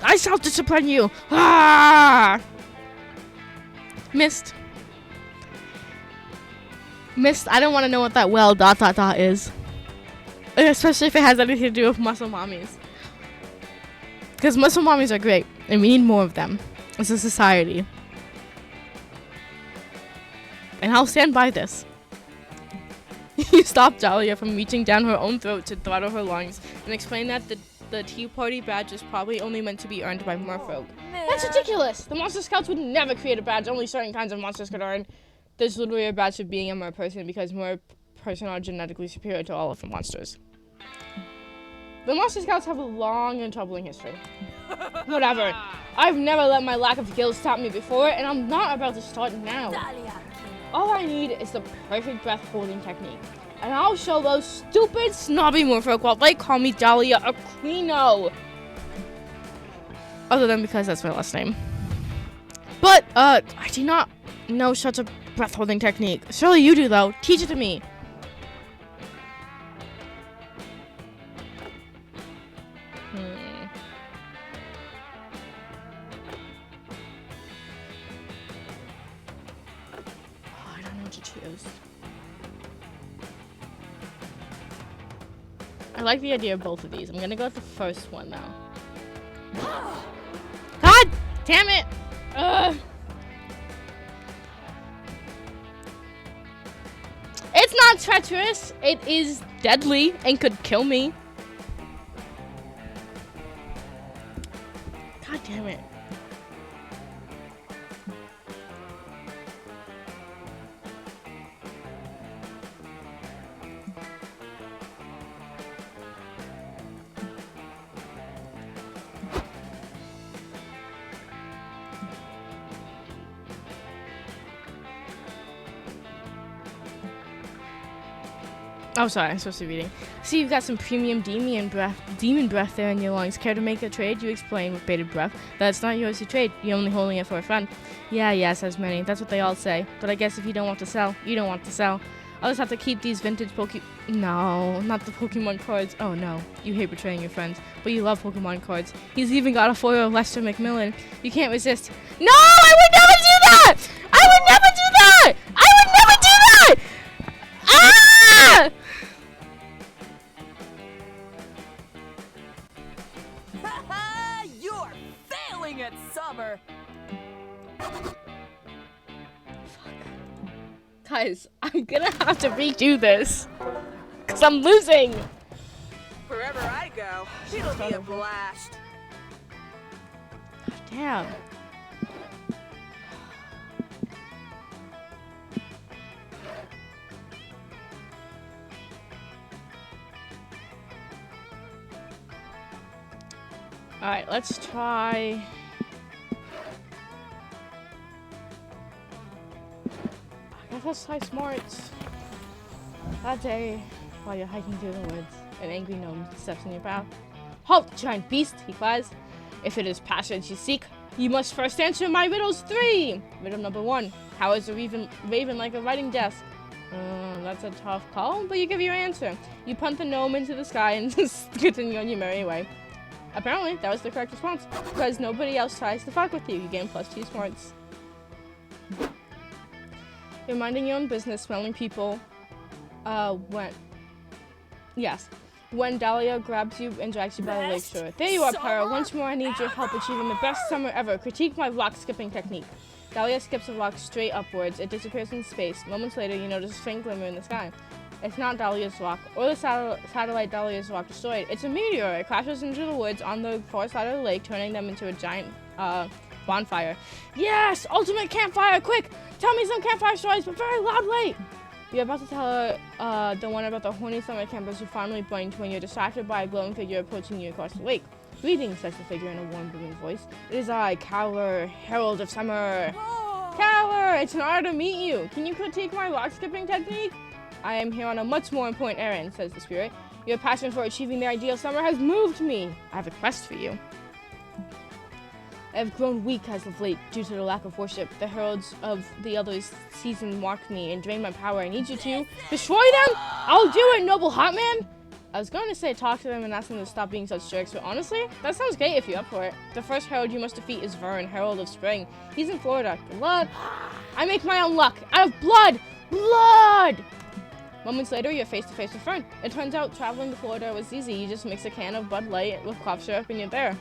I shall discipline you. Ah! Missed. I don't want to know what that well ... is. Especially if it has anything to do with muscle mommies. Because muscle mommies are great, and we need more of them as a society. And I'll stand by this. You stopped Dahlia from reaching down her own throat to throttle her lungs and explain that the Tea Party badge is probably only meant to be earned by merfolk. That's ridiculous! The Monster Scouts would never create a badge only certain kinds of monsters could earn. There's literally a badge for being a mer person because mer person are genetically superior to all of the monsters. The Monster Scouts have a long and troubling history. Whatever. I've never let my lack of skills stop me before, and I'm not about to start now. Dahlia. All I need is the perfect breath holding technique. And I'll show those stupid, snobby merfolk while they call me Dahlia Aquino. Other than because that's my last name. But, I do not know such a breath holding technique. Surely you do, though. Teach it to me. Oh, I don't know what to choose. I like the idea of both of these. I'm gonna go with the first one, though. God damn it! Ugh. It's not treacherous. It is deadly and could kill me. God damn it. Oh, sorry, I'm supposed to be reading. See, you've got some premium demon breath there in your lungs. Care to make a trade? You explain with bated breath. That's not yours to trade. You're only holding it for a friend. Yeah, says Manny. That's what they all say. But I guess if you don't want to sell, you don't want to sell. I'll just have to keep these vintage No, not the Pokemon cards. Oh, no. You hate betraying your friends. But you love Pokemon cards. He's even got a foil of Lester McMillan. You can't resist. No! I would never do that! I would never do that! I would never do that! Ah! You're failing at summer. Guys, I'm gonna have to redo this. Because I'm losing. Wherever I go, it'll be a blast. Damn. Alright, let's try. I guess let's try smarts. That day, while you're hiking through the woods, an angry gnome steps in your path. Halt, giant beast, he cries. If it is passion you seek, you must first answer my riddles 3. Riddle number 1. How is a raven like a writing desk? That's a tough call, but you give your answer. You punt the gnome into the sky and continue on your merry way. Apparently, that was the correct response, because nobody else tries to fuck with you. You gain +2 smarts. You're minding your own business, smelling people, when Dahlia grabs you and drags you by the lakeshore. There you are, Pyro. Once more, I need your help achieving the best summer ever. Critique my rock skipping technique. Dahlia skips a rock straight upwards. It disappears in space. Moments later, you notice a faint glimmer in the sky. It's not Dahlia's rock, or the satellite Dahlia's rock destroyed. It's a meteor. It crashes into the woods on the far side of the lake, turning them into a giant bonfire. Yes! Ultimate campfire! Quick! Tell me some campfire stories, but very loudly! You're about to tell her the one about the horny summer campers who finally blinked when you're distracted by a glowing figure approaching you across the lake. Greetings, says the figure in a warm, booming voice. It is I, Cowler, Herald of Summer. Cowler, it's an honor to meet you. Can you critique my rock skipping technique? I am here on a much more important errand, says the spirit. Your passion for achieving the ideal summer has moved me. I have a quest for you. I have grown weak as of late due to the lack of worship. The heralds of the other season mocked me and drained my power. I need you to destroy them. I'll do it, noble hot man. I was going to say talk to them and ask them to stop being such jerks, but honestly, that sounds great if you're up for it. The first herald you must defeat is Vern, Herald of Spring. He's in Florida. Good luck. I make my own luck out of blood. Blood! Moments later, you're face to face with Vern. It turns out traveling to Florida was easy. You just mix a can of Bud Light with cough syrup and you're there.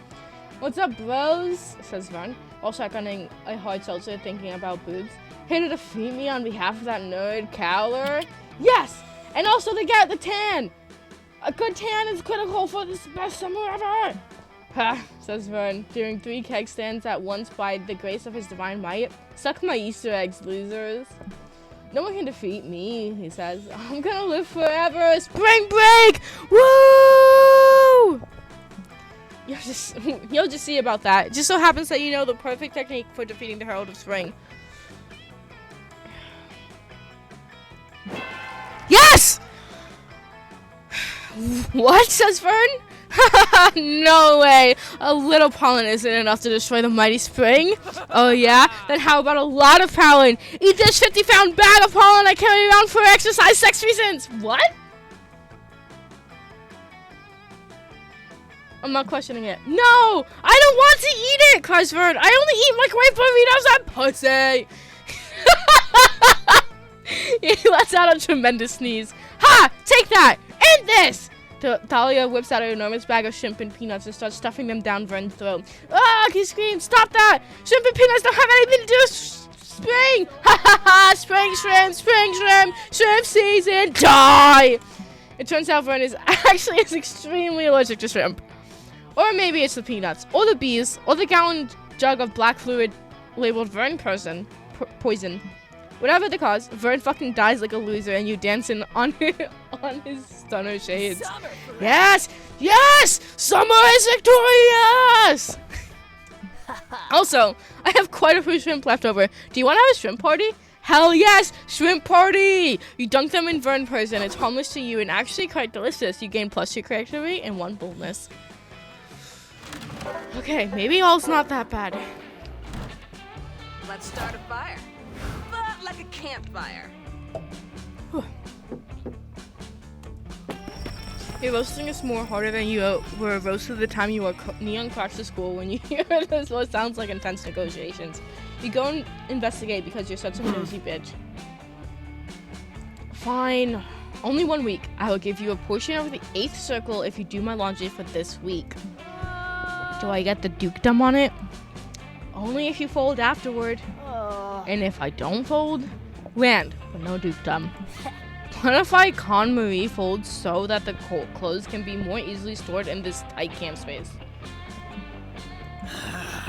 What's up, bros? Says Vern, while shotgunning a hard seltzer thinking about boobs. Here to defeat me on behalf of that nerd Cowler? Yes! And also to get the tan! A good tan is critical for this best summer ever! Ha, says Vern, doing 3 keg stands at once by the grace of his divine might. Suck my Easter eggs, losers. No one can defeat me, he says. I'm gonna live forever! Spring break! Woo! You'll just see about that. It just so happens that you know the perfect technique for defeating the Herald of Spring. Yes! What, says Vern? No way! A little pollen isn't enough to destroy the mighty spring. Oh yeah? Then how about a lot of pollen? Eat this 50-pound bag of pollen I carry around for exercise sex reasons. What? I'm not questioning it. No! I don't want to eat it, cries Vern. I only eat microwave burritos and pussy. He lets out a tremendous sneeze. Ha! Take that! And this! Thalia whips out an enormous bag of shrimp and peanuts and starts stuffing them down Vern's throat. Ah! He screams, stop that! Shrimp and peanuts don't have anything to do with spring! Ha ha ha! Spring shrimp, shrimp season, die! It turns out Vern is actually extremely allergic to shrimp. Or maybe it's the peanuts, or the bees, or the gallon jug of black fluid labeled Vern poison. Whatever the cause, Vern fucking dies like a loser and you dancing on his stunner shades. Summer forever. Yes! Yes! Summer is victorious! Also, I have quite a few shrimp left over. Do you want to have a shrimp party? Hell yes! Shrimp party! You dunk them in Vern poison. It's harmless to you and actually quite delicious. You gain +2 creativity and 1 boldness. Okay, maybe all's not that bad. Let's start a fire. But like a campfire. You're roasting a s'more harder than you were roasted the time you were neon crashed to school. When you hear this, what sounds like intense negotiations. You go and investigate because you're such a nosy bitch. Fine. Only 1 week. I will give you a portion of the 8th circle if you do my laundry for this week. Do I get the dukedom on it? Only if you fold afterward. And if I don't fold, land, but no dukedom. What if I con Marie fold so that the clothes can be more easily stored in this tight camp space?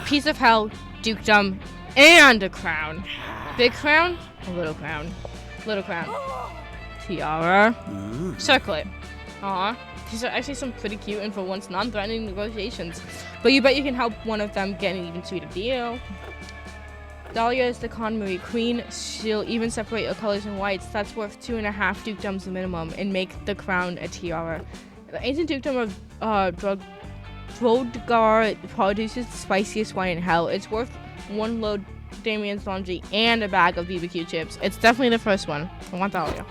Piece of hell, dukedom, and a crown. Big crown, a little crown. Little crown. Tiara. Circle it. Aw. These are actually some pretty cute and for once non-threatening negotiations. But you bet you can help one of them get an even sweeter deal. Dahlia is the Con Marie queen. She'll even separate your colors and whites. That's worth 2.5 dukedoms minimum and make the crown a tiara. The ancient dukedom of Drodgar produces the spiciest wine in hell. It's worth 1 load Damien's laundry and a bag of BBQ chips. It's definitely the first one. I want Dahlia.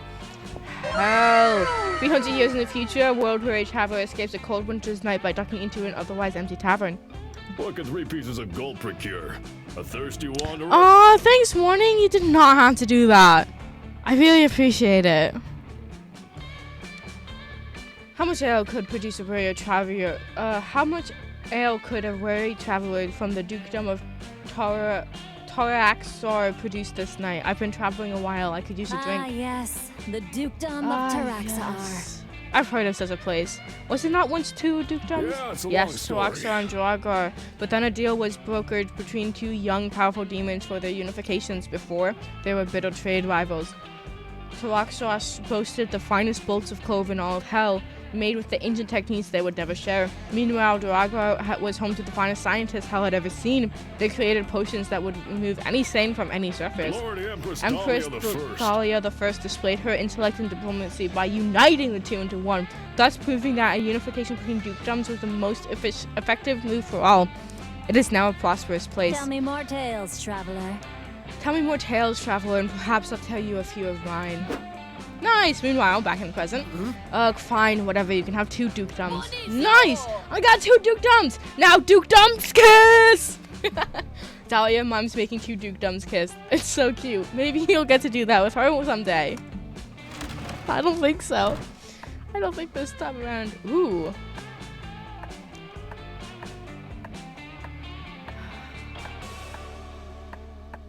Hell. 300 years in the future, a world where a traveler escapes a cold winter's night by ducking into an otherwise empty tavern. What can 3 pieces of gold procure? A thirsty wanderer? Aw, thanks, Morning. You did not have to do that. I really appreciate it. How much ale could produce a weary traveler? How much ale could a weary traveler from the dukedom of Taraxor produce this night? I've been traveling a while. I could use a drink. Ah, yes. The dukedom of Taraxar. Yes. I've heard of such a place. Was it not once 2 dukedoms? Yeah, it's a long yes, story. Taraxor and Dragar. But then a deal was brokered between 2 young, powerful demons for their unifications before they were bitter trade rivals. Taraxor boasted the finest bolts of clove in all of hell, made with the ancient techniques they would never share. Meanwhile, Dragar was home to the finest scientists hell had ever seen. They created potions that would remove any stain from any surface. Lord Empress Empress Thalia the First displayed her intellect and diplomacy by uniting the 2 into 1, thus proving that a unification between dukedoms was the most effective move for all. It is now a prosperous place. Tell me more tales, traveler. Tell me more tales, traveler, and perhaps I'll tell you a few of mine. Nice! Meanwhile, back in the present. Fine, whatever, you can have 2 dukedoms. Nice! I got 2 dukedoms! Now dukedoms kiss! Dahlia, Mom's making 2 dukedoms kiss. It's so cute. Maybe you'll get to do that with her someday. I don't think so. I don't think this time around. Ooh.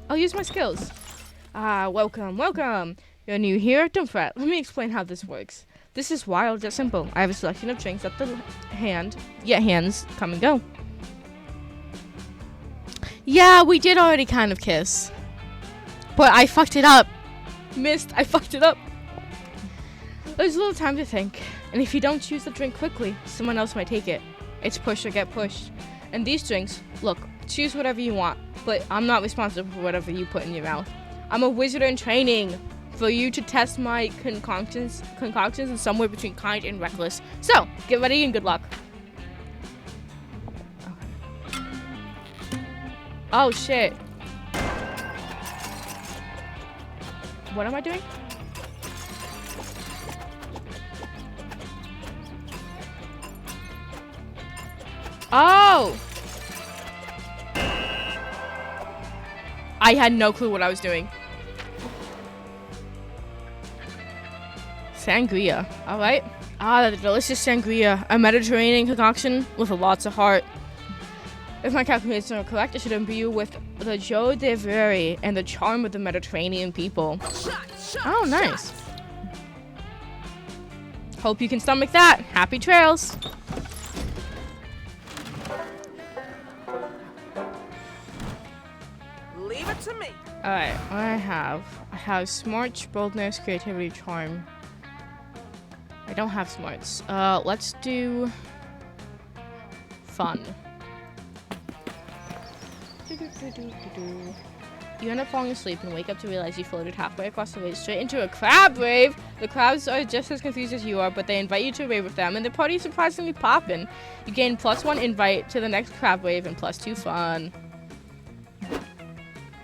I'll use my skills. Welcome, welcome. You're new here? Don't fret. Let me explain how this works. This is wild yet simple. I have a selection of drinks at the hand. Yet hands come and go. Yeah, we did already kind of kiss. But I fucked it up. I fucked it up. There's a little time to think. And if you don't choose the drink quickly, someone else might take it. It's push or get pushed. And these drinks, look, choose whatever you want, but I'm not responsible for whatever you put in your mouth. I'm a wizard in training for you to test my concoctions and somewhere between kind and reckless. So, get ready and good luck. Okay. Oh, shit. What am I doing? Oh! I had no clue what I was doing. Sangria. Alright. Ah, the delicious sangria. A Mediterranean concoction with lots of heart. If my calculations are correct, it should imbue with the joie de vivre and the charm of the Mediterranean people. Oh, nice. Hope you can stomach that. Happy trails. Leave it to me. Alright, I have smart, boldness, creativity, charm. I don't have smarts. Let's do fun. You end up falling asleep and wake up to realize you floated halfway across the lake straight into a crab wave. The crabs are just as confused as you are, but they invite you to rave with them, and the party is surprisingly poppin'. You gain +1 invite to the next crab wave and +2 fun.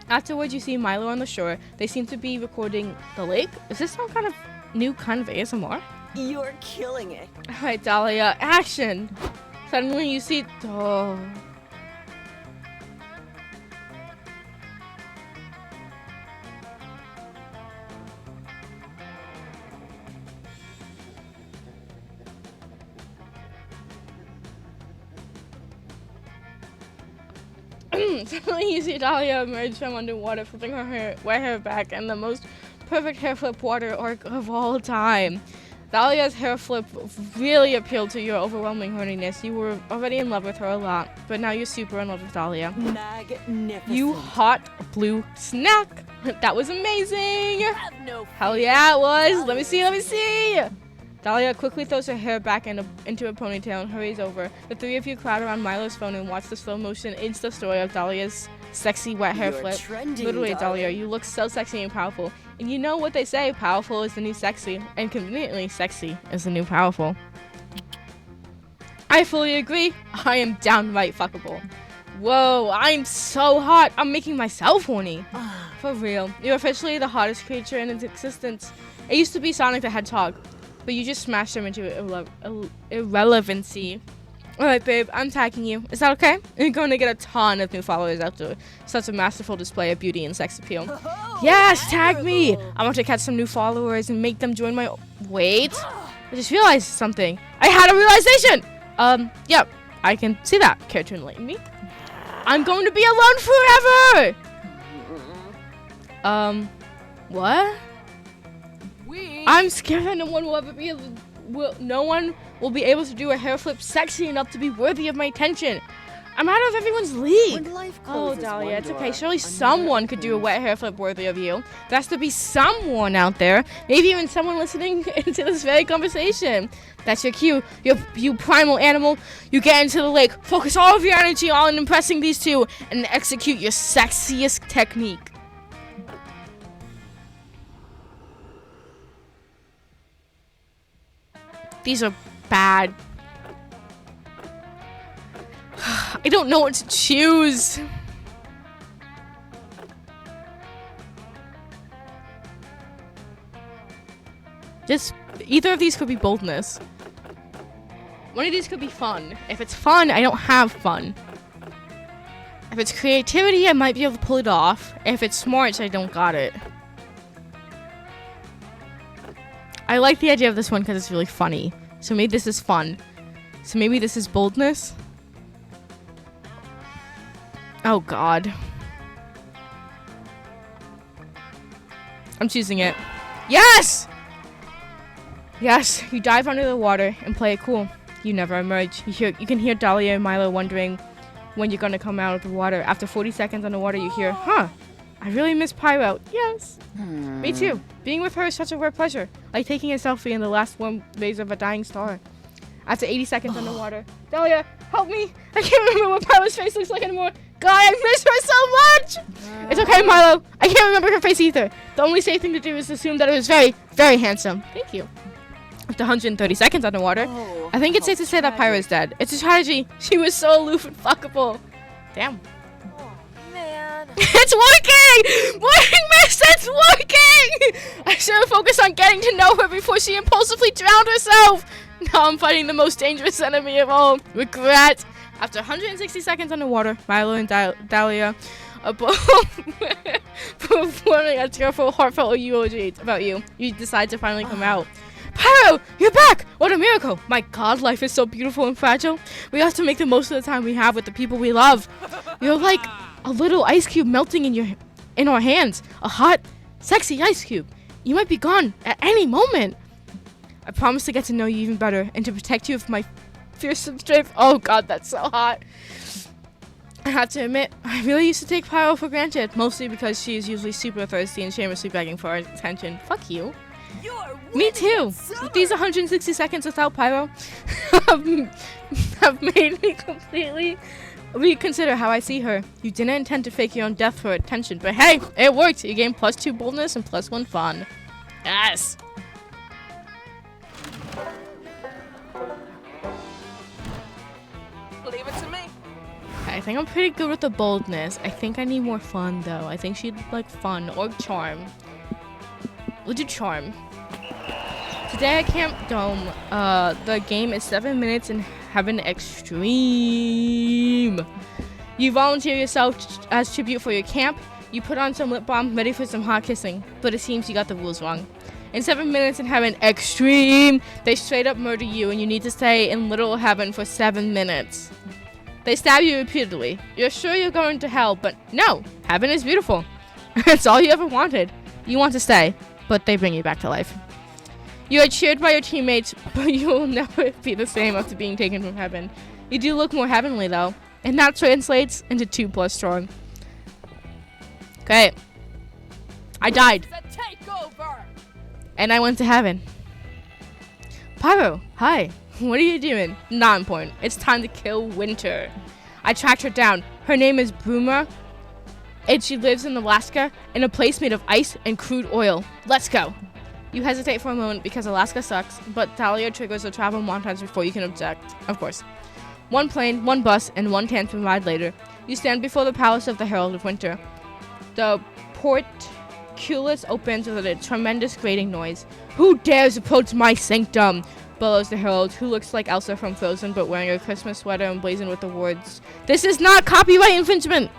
Afterwards, you see Milo on the shore. They seem to be recording the lake. Is this some kind of new kind of ASMR? You're killing it. Alright, Dahlia, action! Suddenly you see... Oh. Suddenly you see Dahlia emerge from underwater, flipping her wet hair back in the most perfect hair flip water arc of all time. Dahlia's hair flip really appealed to your overwhelming horniness. You were already in love with her a lot, but now you're super in love with Dahlia. Magnificent. You hot blue snack! That was amazing! Have no Hell yeah, it was! Let me see! Dahlia quickly throws her hair back into a ponytail and hurries over. The three of you crowd around Milo's phone and watch the slow motion Insta story of Dahlia's sexy wet hair You're flip. trending, Literally, Dahlia, darling. you look so sexy and powerful. And you know what they say, powerful is the new sexy. And conveniently, sexy is the new powerful. I fully agree. I am downright fuckable. Whoa, I'm so hot. I'm making myself horny. For real. You're officially the hottest creature in its existence. It used to be Sonic the Hedgehog, but you just smashed him into irrelevancy. Alright, babe, I'm tagging you. Is that okay? You're going to get a ton of new followers after such a masterful display of beauty and sex appeal. Yes, tag me! I want to catch some new followers and make them join my... Wait. I just realized something. I had a realization! Yep, I can see that. Care to enlighten me? I'm going to be alone forever! What? I'm scared that no one will ever be no one will be able to do a hair flip sexy enough to be worthy of my attention. I'm out of everyone's league. When life Oh, closes Dahlia, one it's okay. door, Surely another someone could do a opens. wet hair flip worthy of you. There has to be someone out there. Maybe even someone listening into this very conversation. That's your cue. You primal animal. You get into the lake. Focus all of your energy on impressing these two and execute your sexiest technique. These are bad. I don't know what to choose. Just either of these could be boldness. One of these could be fun. If it's fun, I don't have fun. If it's creativity, I might be able to pull it off. If it's smarts, I don't got it. I like the idea of this one because it's really funny. So maybe this is fun. So maybe this is boldness. Oh god. I'm choosing it. Yes! Yes, you dive under the water and play it cool. You never emerge. You can hear Dahlia and Milo wondering when you're gonna come out of the water. After 40 seconds underwater, you hear, huh, I really miss Pyro. Yes. Me too. Being with her is such a rare pleasure. Like taking a selfie in the last warm rays of a dying star. after 80 seconds underwater. Dahlia, help me. I can't remember what Pyro's face looks like anymore. God, I miss her so much. It's okay, Milo. I can't remember her face either. The only safe thing to do is assume that it was very, very handsome. Thank you. After 130 seconds underwater, I think it's safe to say that Pyro is dead. It's a strategy. She was so aloof and fuckable. Damn. Man. It's working! Working, miss! It's working! I should have focused on getting to know her before she impulsively drowned herself. Now I'm fighting the most dangerous enemy of all, regret. After 160 seconds underwater, Milo and Dahlia are both performing a tearful, heartfelt eulogy about you. You decide to finally come out. Pyro, you're back! What a miracle! My God, life is so beautiful and fragile. We have to make the most of the time we have with the people we love. You're like a little ice cube melting in our hands. A hot, sexy ice cube. You might be gone at any moment. I promise to get to know you even better and to protect you with my fearsome strength. Oh God, that's so hot. I have to admit, I really used to take Pyro for granted, mostly because she is usually super thirsty and shamelessly begging for our attention. Fuck you. Me too. These 160 seconds without Pyro have made me completely reconsider how I see her. You didn't intend to fake your own death for attention, but hey, it worked. You gained +2 boldness and +1 fun. Yes. Leave it to me. I think I'm pretty good with the boldness. I think I need more fun though. I think she'd like fun or charm. We'll do charm. Today at Camp Dome, the game is 7 minutes in Heaven Extreme. You volunteer yourself as tribute for your camp. You put on some lip balm, ready for some hot kissing. But it seems you got the rules wrong. In 7 minutes in Heaven Extreme, they straight up murder you and you need to stay in literal heaven for 7 minutes. They stab you repeatedly. You're sure you're going to hell, but no, heaven is beautiful. It's all you ever wanted. You want to stay, but they bring you back to life. You are cheered by your teammates, but you will never be the same after being taken from heaven. You do look more heavenly though, and that translates into 2+ strong. Okay. I died. The takeover. And I went to heaven. Pyro, hi. What are you doing? Not important. It's time to kill Winter. I tracked her down. Her name is Boomer, and she lives in Alaska in a place made of ice and crude oil. Let's go. You hesitate for a moment because Alaska sucks, but Dahlia triggers a travel montage before you can object. Of course. 1 plane, 1 bus, and 1 tantrum ride later. You stand before the palace of the Herald of Winter. The portcullis opens with a tremendous grating noise. Who dares approach my sanctum? Bellows the Herald, who looks like Elsa from Frozen but wearing a Christmas sweater emblazoned with the words, "This is not copyright infringement!"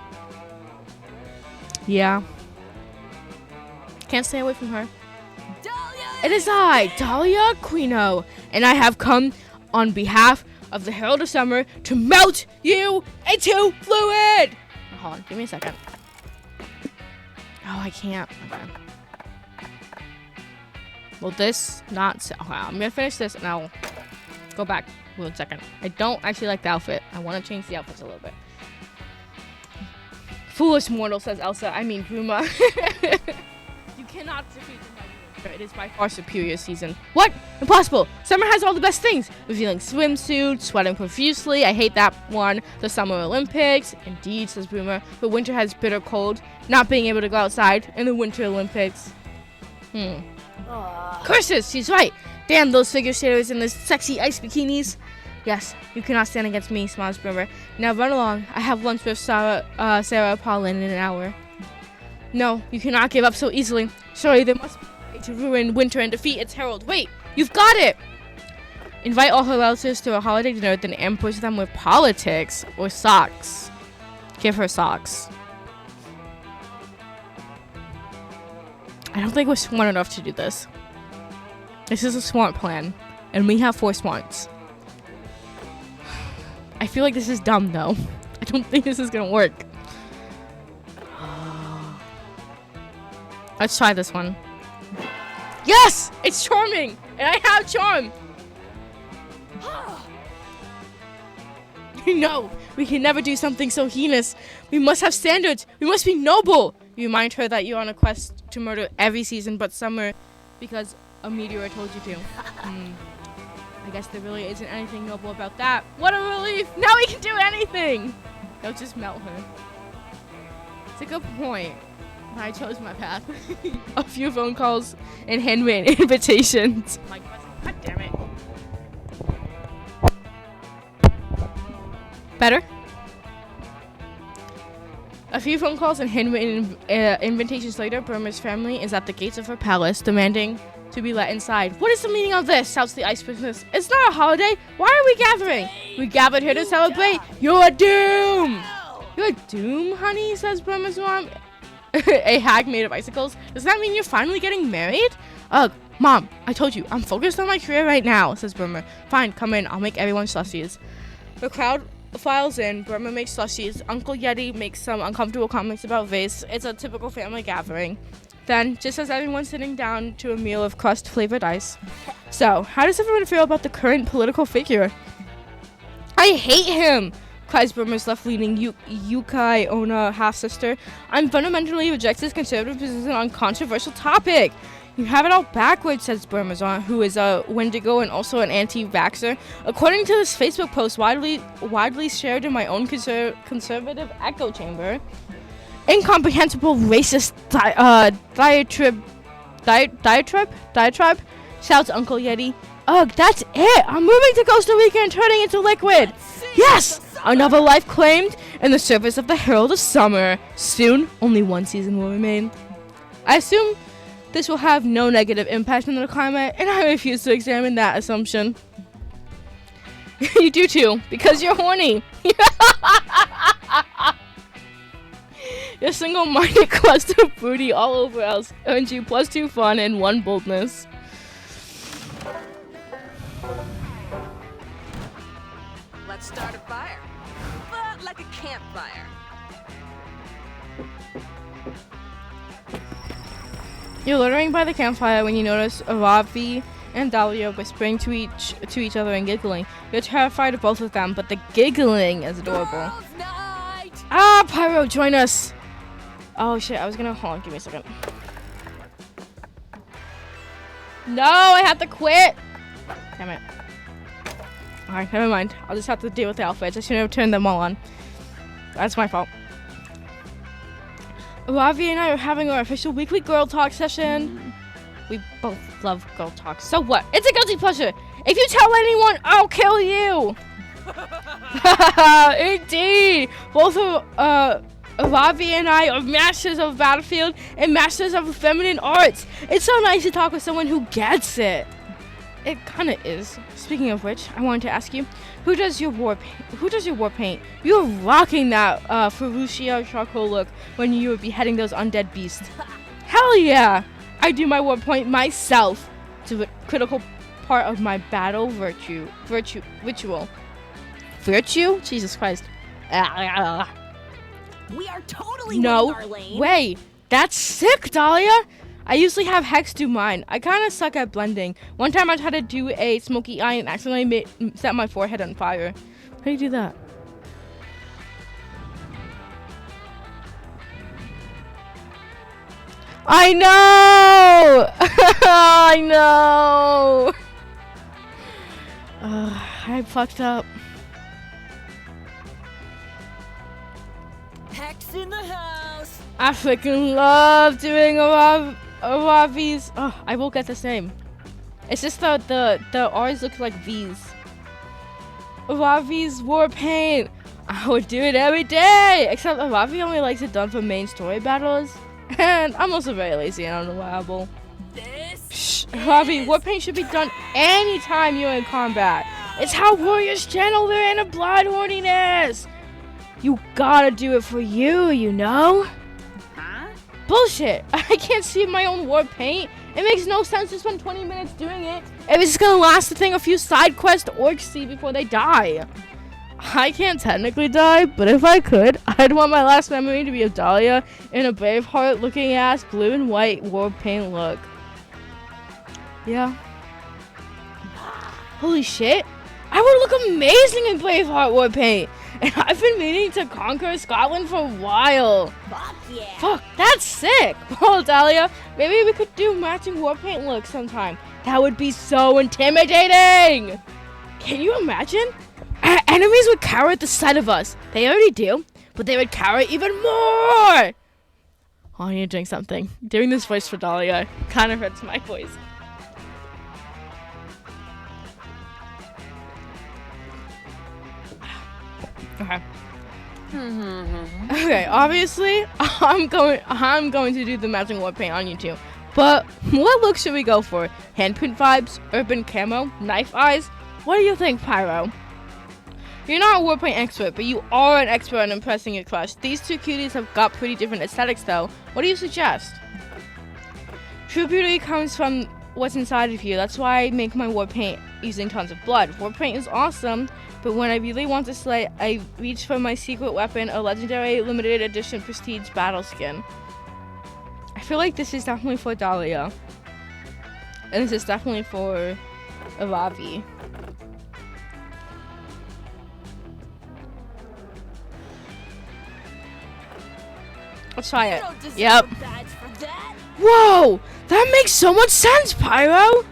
Yeah. Can't stay away from her. It is I, Dahlia Quino, and I have come on behalf of the Herald of Summer to melt you into fluid! Hold on, give me a second. Oh, I can't. Okay. Well, this not so. Okay, I'm gonna finish this and I'll go back 1 second. I don't actually like the outfit. I want to change the outfits a little bit. Foolish mortal, says Elsa. I mean, Bruma. You cannot defeat the Mighty Winter. It is by far superior season. What? Impossible! Summer has all the best things. Revealing swimsuits, sweating profusely. I hate that one. The Summer Olympics. Indeed, says Bruma. But winter has bitter cold. Not being able to go outside in the Winter Olympics. Curses! She's right. Damn those figure skaters in those sexy ice bikinis. Yes, you cannot stand against me, smiles Brimmer. Now run along. I have lunch with Sarah Paulin in an hour. No, you cannot give up so easily. Sorry, there must be a way to ruin Winter and defeat its herald. Wait, you've got it! Invite all her relatives to a holiday dinner, then ambush them with politics or socks. Give her socks. I don't think we're smart enough to do this. This is a smart plan, and we have 4 smarts. I feel like this is dumb, though. I don't think this is gonna work. Let's try this one. Yes! It's charming! And I have charm! No! We can never do something so heinous. We must have standards. We must be noble. You remind her that you're on a quest to murder every season but summer because a meteor told you to. I guess there really isn't anything noble about that. What a relief! Now we can do anything! They'll just melt her. It's a good point. I chose my path. A few phone calls and handwritten invitations. Like, God damn it. Better? A few phone calls and handwritten invitations later, Burma's family is at the gates of her palace, demanding to be let inside. What is the meaning of this? Shouts the ice princess. It's not a holiday. Why are we gathering? We gathered here to celebrate. You're a doom. You're a doom, honey, says Burma's mom. A hag made of icicles. Does that mean you're finally getting married? Ugh, Mom, I told you, I'm focused on my career right now, says Burma. Fine, come in. I'll make everyone slushies. The crowd files in. Burma makes slushies. Uncle Yeti makes some uncomfortable comments about Vase. It's a typical family gathering. Then, just as everyone's sitting down to a meal of crust-flavored ice. So, how does everyone feel about the current political figure? I hate him, cries Burma's left-leaning Yukai Ona half-sister. I'm fundamentally rejects his conservative position on controversial topic. You have it all backwards, says Burma's aunt, who is a Wendigo and also an anti-vaxxer. According to this Facebook post widely shared in my own conservative echo chamber, incomprehensible racist diatribe, shouts Uncle Yeti. Ugh, that's it! I'm moving to Costa Rica and turning into liquid! Yes! Another life claimed in the service of the Herald of Summer. Soon, only one season will remain. I assume this will have no negative impact on the climate, and I refuse to examine that assumption. You do too, because you're horny. Your single-minded cluster of booty all over else earns you +2 fun and 1 boldness. Let's start a fire. But like a campfire. You're loitering by the campfire when you notice Ravi and Dahlia whispering to each other and giggling. You're terrified of both of them, but the giggling is adorable. Ah, Pyro, join us! Oh shit, I was gonna hold on, give me a second. No, I have to quit! Damn it. Alright, never mind. I'll just have to deal with the outfits. I shouldn't have turned them all on. That's my fault. Ravi and I are having our official weekly girl talk session. We both love girl talk. So what? It's a guilty pleasure. If you tell anyone, I'll kill you. Indeed. Both of Ravi and I are masters of Battlefield and masters of feminine arts. It's so nice to talk with someone who gets it. It kind of is. Speaking of which, I wanted to ask you, who does your war paint? You're rocking that Ferrucia charcoal look when you were beheading those undead beasts. Hell yeah! I do my war paint myself. It's a critical part of my battle ritual. Virtue? Jesus Christ. We are totally No winning our lane. way. That's sick, Dahlia. I usually have Hex do mine. I kind of suck at blending. One time I tried to do a smoky eye and accidentally set my forehead on fire. How do you do that? I know! I know! I fucked up. Hex in the house. I freaking love doing Ravi's. Oh, I will get the same. It's just the R's look like V's. Ravi's war paint. I would do it every day. Except Ravi only likes it done for main story battles. And I'm also very lazy and unreliable. Shh, Ravi, war paint should be done anytime you're in combat. It's how warriors channel their inner blood horniness. You gotta do it for you, you know? Huh? Bullshit! I can't see my own war paint. It makes no sense to spend 20 minutes doing it if it's gonna last the thing a few side quest orcs see before they die. I can't technically die, but if I could, I'd want my last memory to be of Dahlia in a Braveheart looking ass blue and white war paint look. Yeah. Holy shit! I would look amazing in Braveheart war paint! and I've been meaning to conquer Scotland for a while. Fuck yeah. Fuck, that's sick. Well, Dahlia, maybe we could do matching war paint looks sometime. That would be so intimidating. Can you imagine? Our enemies would cower at the sight of us. They already do, but they would cower even more. Oh, I need to drink something. Doing this voice for Dahlia kind of hurts my voice. Okay. Okay, obviously, I'm going to do the matching war paint on YouTube. But what look should we go for? Handprint vibes, urban camo, knife eyes? What do you think, Pyro? You're not a war paint expert, but you are an expert on impressing your crush. These two cuties have got pretty different aesthetics though. What do you suggest? True beauty comes from what's inside of you. That's why I make my war paint using tons of blood. War paint is awesome, but when I really want to slay, I reach for my secret weapon, a legendary limited edition prestige battle skin. I feel like this is definitely for Dahlia. And this is definitely for Ravi. Let's try it. Yep. Whoa! That makes so much sense, Pyro!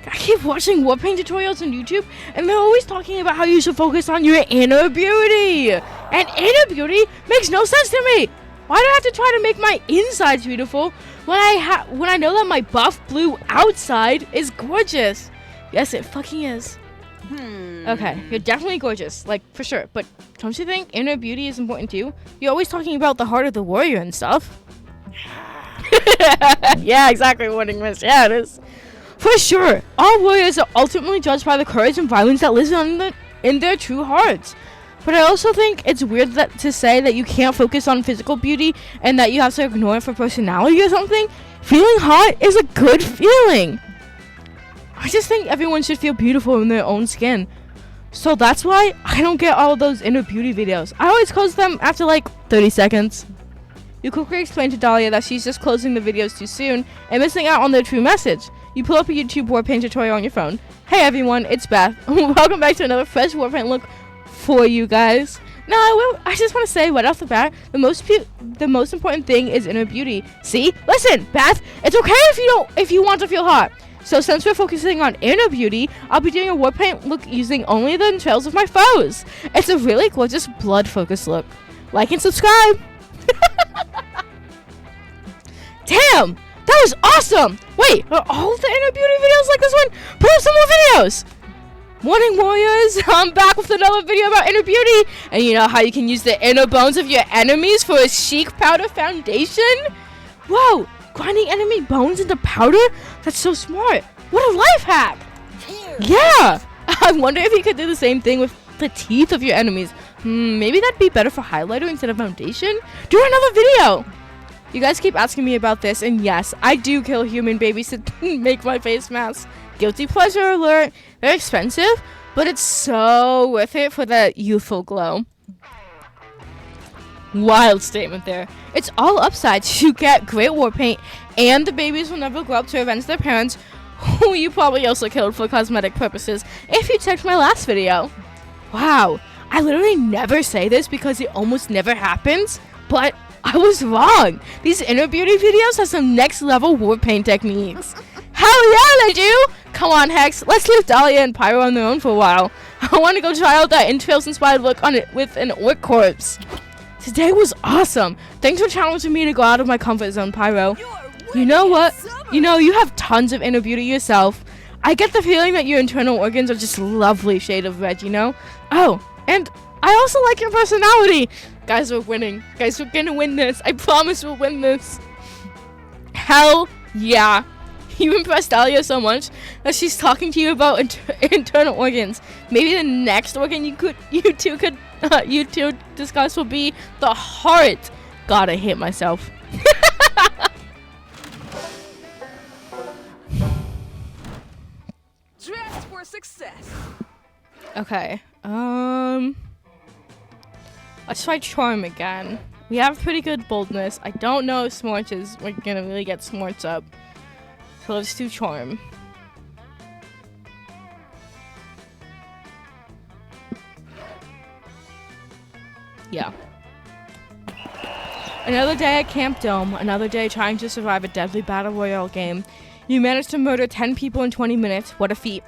I keep watching war paint tutorials on YouTube, and they're always talking about how you should focus on your inner beauty. And inner beauty makes no sense to me. Why do I have to try to make my insides beautiful when I know that my buff blue outside is gorgeous? Yes, it fucking is. Okay, you're definitely gorgeous, like for sure. But don't you think inner beauty is important too? You're always talking about the heart of the warrior and stuff. Yeah, exactly, Warning Mist. Yeah, it is. For sure, all warriors are ultimately judged by the courage and violence that lives in their true hearts. But I also think it's weird to say that you can't focus on physical beauty and that you have to ignore it for personality or something. Feeling hot is a good feeling. I just think everyone should feel beautiful in their own skin. So that's why I don't get all of those inner beauty videos. I always close them after like 30 seconds. You quickly explain to Dahlia that she's just closing the videos too soon and missing out on their true message. You pull up a YouTube war paint tutorial on your phone. Hey everyone, it's Beth. Welcome back to another fresh war paint look for you guys. Now I just want to say right off the bat, the most important thing is inner beauty. See? Listen, Beth, it's okay if you want to feel hot. So since we're focusing on inner beauty, I'll be doing a war paint look using only the entrails of my foes. It's a really gorgeous blood focus look. Like and subscribe. Damn, that was awesome. Wait, are all the inner beauty videos like this one? Put up some more videos. Morning warriors, I'm back with another video about inner beauty. And you know how you can use the inner bones of your enemies for a chic powder foundation? Whoa, grinding enemy bones into powder? That's so smart. What a life hack. Yeah, I wonder if you could do the same thing with the teeth of your enemies. Maybe that'd be better for highlighter instead of foundation. Do another video. You guys keep asking me about this, and yes, I do kill human babies to make my face mask. Guilty pleasure alert. They're expensive, but it's so worth it for that youthful glow. Wild statement there. It's all upsides. You get great war paint, and the babies will never grow up to avenge their parents, who you probably also killed for cosmetic purposes, if you checked my last video. Wow, I literally never say this because it almost never happens, but I was wrong. These inner beauty videos have some next level war paint techniques. Hell yeah, they do! Come on, Hex, let's leave Dahlia and Pyro on their own for a while. I want to go try out that entrails inspired look on it with an orc corpse. Today was awesome. Thanks for challenging me to go out of my comfort zone, Pyro. You know what? You know, you have tons of inner beauty yourself. I get the feeling that your internal organs are just lovely shade of red, you know? Oh, and I also like your personality. Guys, we're winning. Guys, we're gonna win this. I promise we'll win this. Hell yeah. You impressed Dahlia so much that she's talking to you about internal organs. Maybe the next organ you two discuss will be the heart. God, I hate myself. Dressed for success. Okay. Let's try Charm again. We have pretty good boldness. I don't know if we're gonna really get Smarts up. So let's do Charm. Yeah. Another day at Camp Dome, another day trying to survive a deadly battle royale game. You managed to murder 10 people in 20 minutes. What a feat.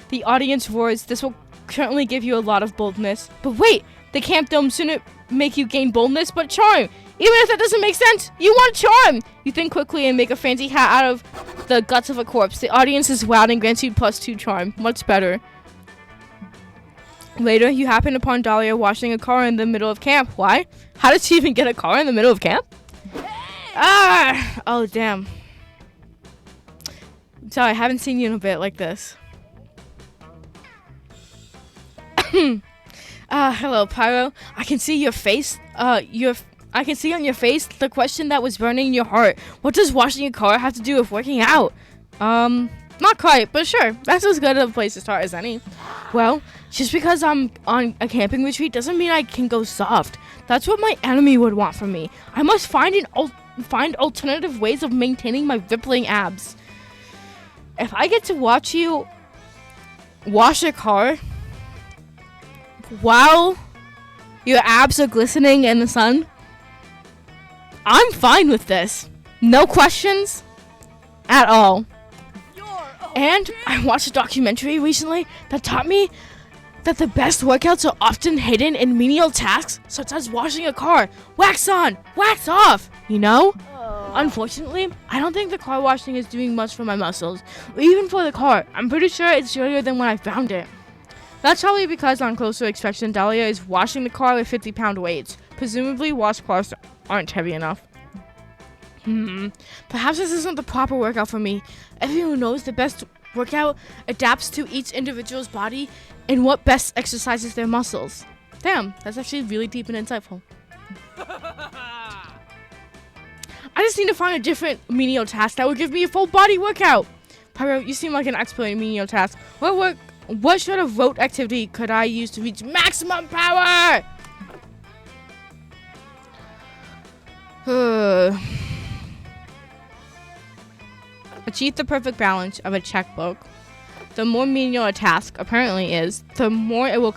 The audience roars. This will currently give you a lot of boldness. But wait, the Camp Dome shouldn't make you gain boldness, but charm. Even if that doesn't make sense, you want charm. You think quickly and make a fancy hat out of the guts of a corpse. The audience is wowed and grants you +2 charm. Much better. Later, you happen upon Dahlia washing a car in the middle of camp. Why? How did she even get a car in the middle of camp? Ah! Oh, damn. Sorry, I haven't seen you in a bit like this. Hello, Pyro. I can see your face. I can see on your face the question that was burning in your heart. What does washing a car have to do with working out? Not quite, but sure. That's as good a place to start as any. Well, just because I'm on a camping retreat doesn't mean I can go soft. That's what my enemy would want from me. I must find alternative ways of maintaining my rippling abs. If I get to watch you wash a car while your abs are glistening in the sun, I'm fine with this. No questions at all. And I watched a documentary recently that taught me that the best workouts are often hidden in menial tasks such as washing a car. Wax on, wax off, you know? Unfortunately, I don't think the car washing is doing much for my muscles, or even for the car. I'm pretty sure it's dirtier than when I found it. That's probably because on closer inspection, Dahlia is washing the car with 50-pound weights. Presumably, washed cars aren't heavy enough. Perhaps this isn't the proper workout for me. Everyone knows the best workout adapts to each individual's body and what best exercises their muscles. Damn, that's actually really deep and insightful. I just need to find a different menial task that would give me a full body workout. Pyro, you seem like an expert in menial tasks. What sort of rote activity could I use to reach maximum power? Achieve the perfect balance of a checkbook. The more menial a task apparently is, the more it will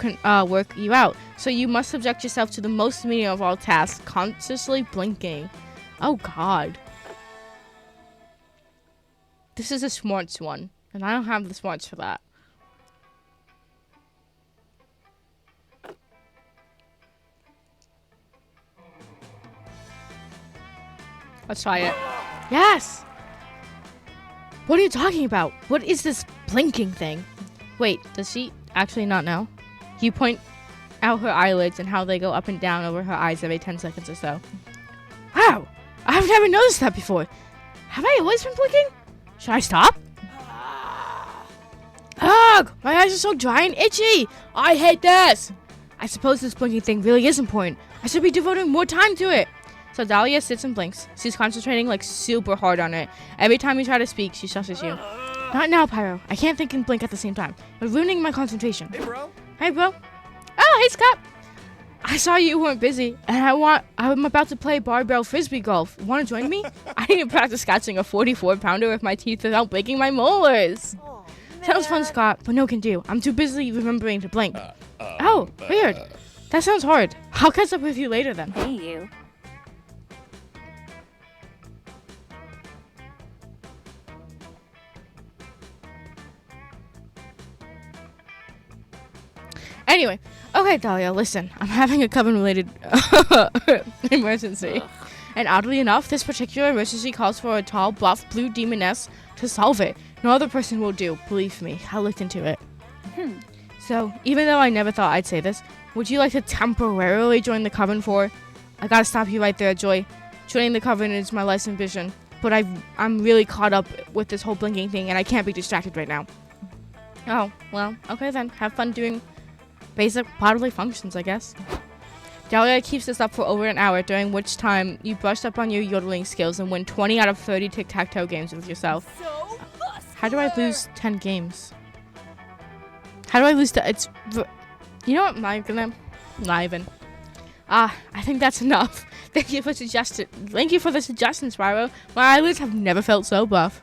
work you out. So you must subject yourself to the most menial of all tasks, consciously blinking. Oh god. This is a smarts one, and I don't have the smarts for that. Let's try it. Yes! What are you talking about? What is this blinking thing? Wait, does she actually not know? You point out her eyelids and how they go up and down over her eyes every 10 seconds or so. Wow! I've never noticed that before. Have I always been blinking? Should I stop? Ugh! My eyes are so dry and itchy! I hate this! I suppose this blinking thing really is important. I should be devoting more time to it. So Dahlia sits and blinks. She's concentrating like super hard on it. Every time you try to speak, she shushes you. Not now, Pyro. I can't think and blink at the same time. You're ruining my concentration. Hey, bro. Hey, bro. Oh, hey, Scott. I saw you weren't busy, and I'm about to play barbell frisbee golf. Want to join me? I need to practice catching a 44-pounder with my teeth without breaking my molars. Sounds fun, Scott, but no can do. I'm too busy remembering to blink. Oh, weird. That sounds hard. I'll catch up with you later then. Hey, you. Anyway, okay, Dahlia, listen. I'm having a coven-related emergency. And oddly enough, this particular emergency calls for a tall, buff, blue demoness to solve it. No other person will do, believe me. I looked into it. So, even though I never thought I'd say this, would you like to temporarily join the coven for... I gotta stop you right there, Joy. Joining the coven is my life's ambition. But I'm really caught up with this whole blinking thing, and I can't be distracted right now. Oh, well, okay then. Have fun doing... basic bodily functions, I guess. Dahlia keeps this up for over an hour, during which time you brushed up on your yodeling skills and win 20 out of 30 tic-tac-toe games with yourself. How do I lose 10 games? How do I lose it's... You know what? Not even. I think that's enough. Thank you for the suggestion, Spyro. My eyelids have never felt so buff.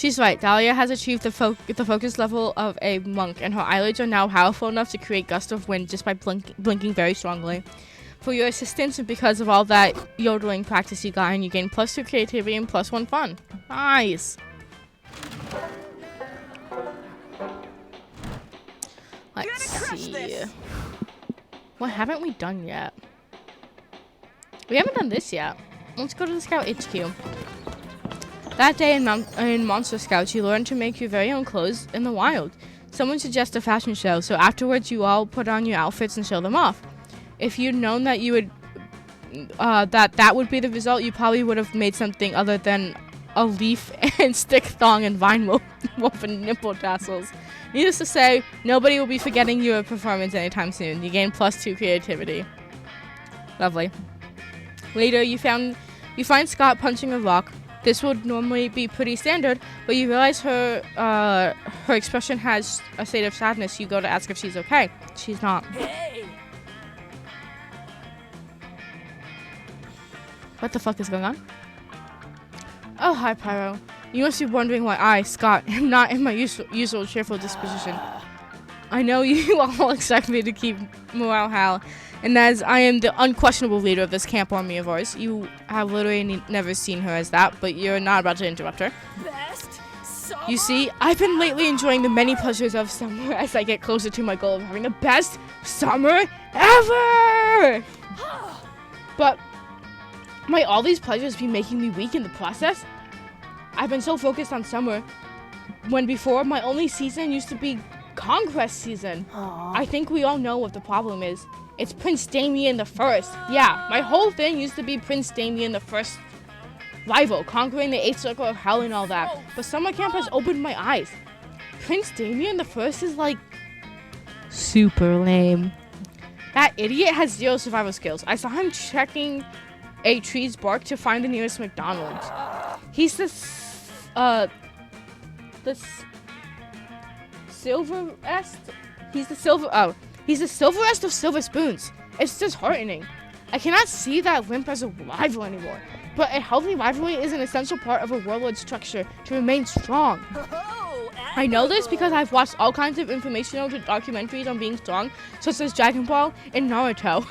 She's right. Dahlia has achieved the focus level of a monk, and her eyelids are now powerful enough to create gusts of wind just by blinking very strongly. For your assistance and because of all that yodeling practice you got, and you gain +2 creativity and +1 fun. Nice. Let's see. What haven't we done yet? We haven't done this yet. Let's go to the Scout HQ. That day in Monster Scouts, you learn to make your very own clothes in the wild. Someone suggests a fashion show, so afterwards you all put on your outfits and show them off. If you'd known that you would, that would be the result, you probably would have made something other than a leaf and stick thong and vine woven nipple tassels. Needless to say, nobody will be forgetting your performance anytime soon. You gain +2 creativity. Lovely. Later, you find Scott punching a rock. This would normally be pretty standard, but you realize her expression has a state of sadness. You go to ask if she's okay. She's not. Hey! What the fuck is going on? Oh, hi, Pyro. You must be wondering why I, Scott, am not in my usual cheerful disposition. I know you all expect me to keep morale high, and as I am the unquestionable leader of this camp army of ours, you have literally never seen her as that, but you're not about to interrupt her. Best summer? You see, I've been lately enjoying the many pleasures of summer as I get closer to my goal of having the best summer ever! But might all these pleasures be making me weak in the process? I've been so focused on summer, when before my only season used to be Conquest season. I think we all know what the problem is. It's Prince Damien the First. Yeah, my whole thing used to be Prince Damien the First rival, conquering the 8th circle of hell and all that. But summer camp has opened my eyes. Prince Damien the First is like super lame. That idiot has 0 survival skills. I saw him checking a tree's bark to find the nearest McDonald's. He's the Silverest. He's the Silverest of Silver Spoons. It's disheartening. I cannot see that Limp as a rival anymore. But a healthy rivalry is an essential part of a warlord structure to remain strong. Oh, I know this because I've watched all kinds of informational documentaries on being strong, such as Dragon Ball and Naruto.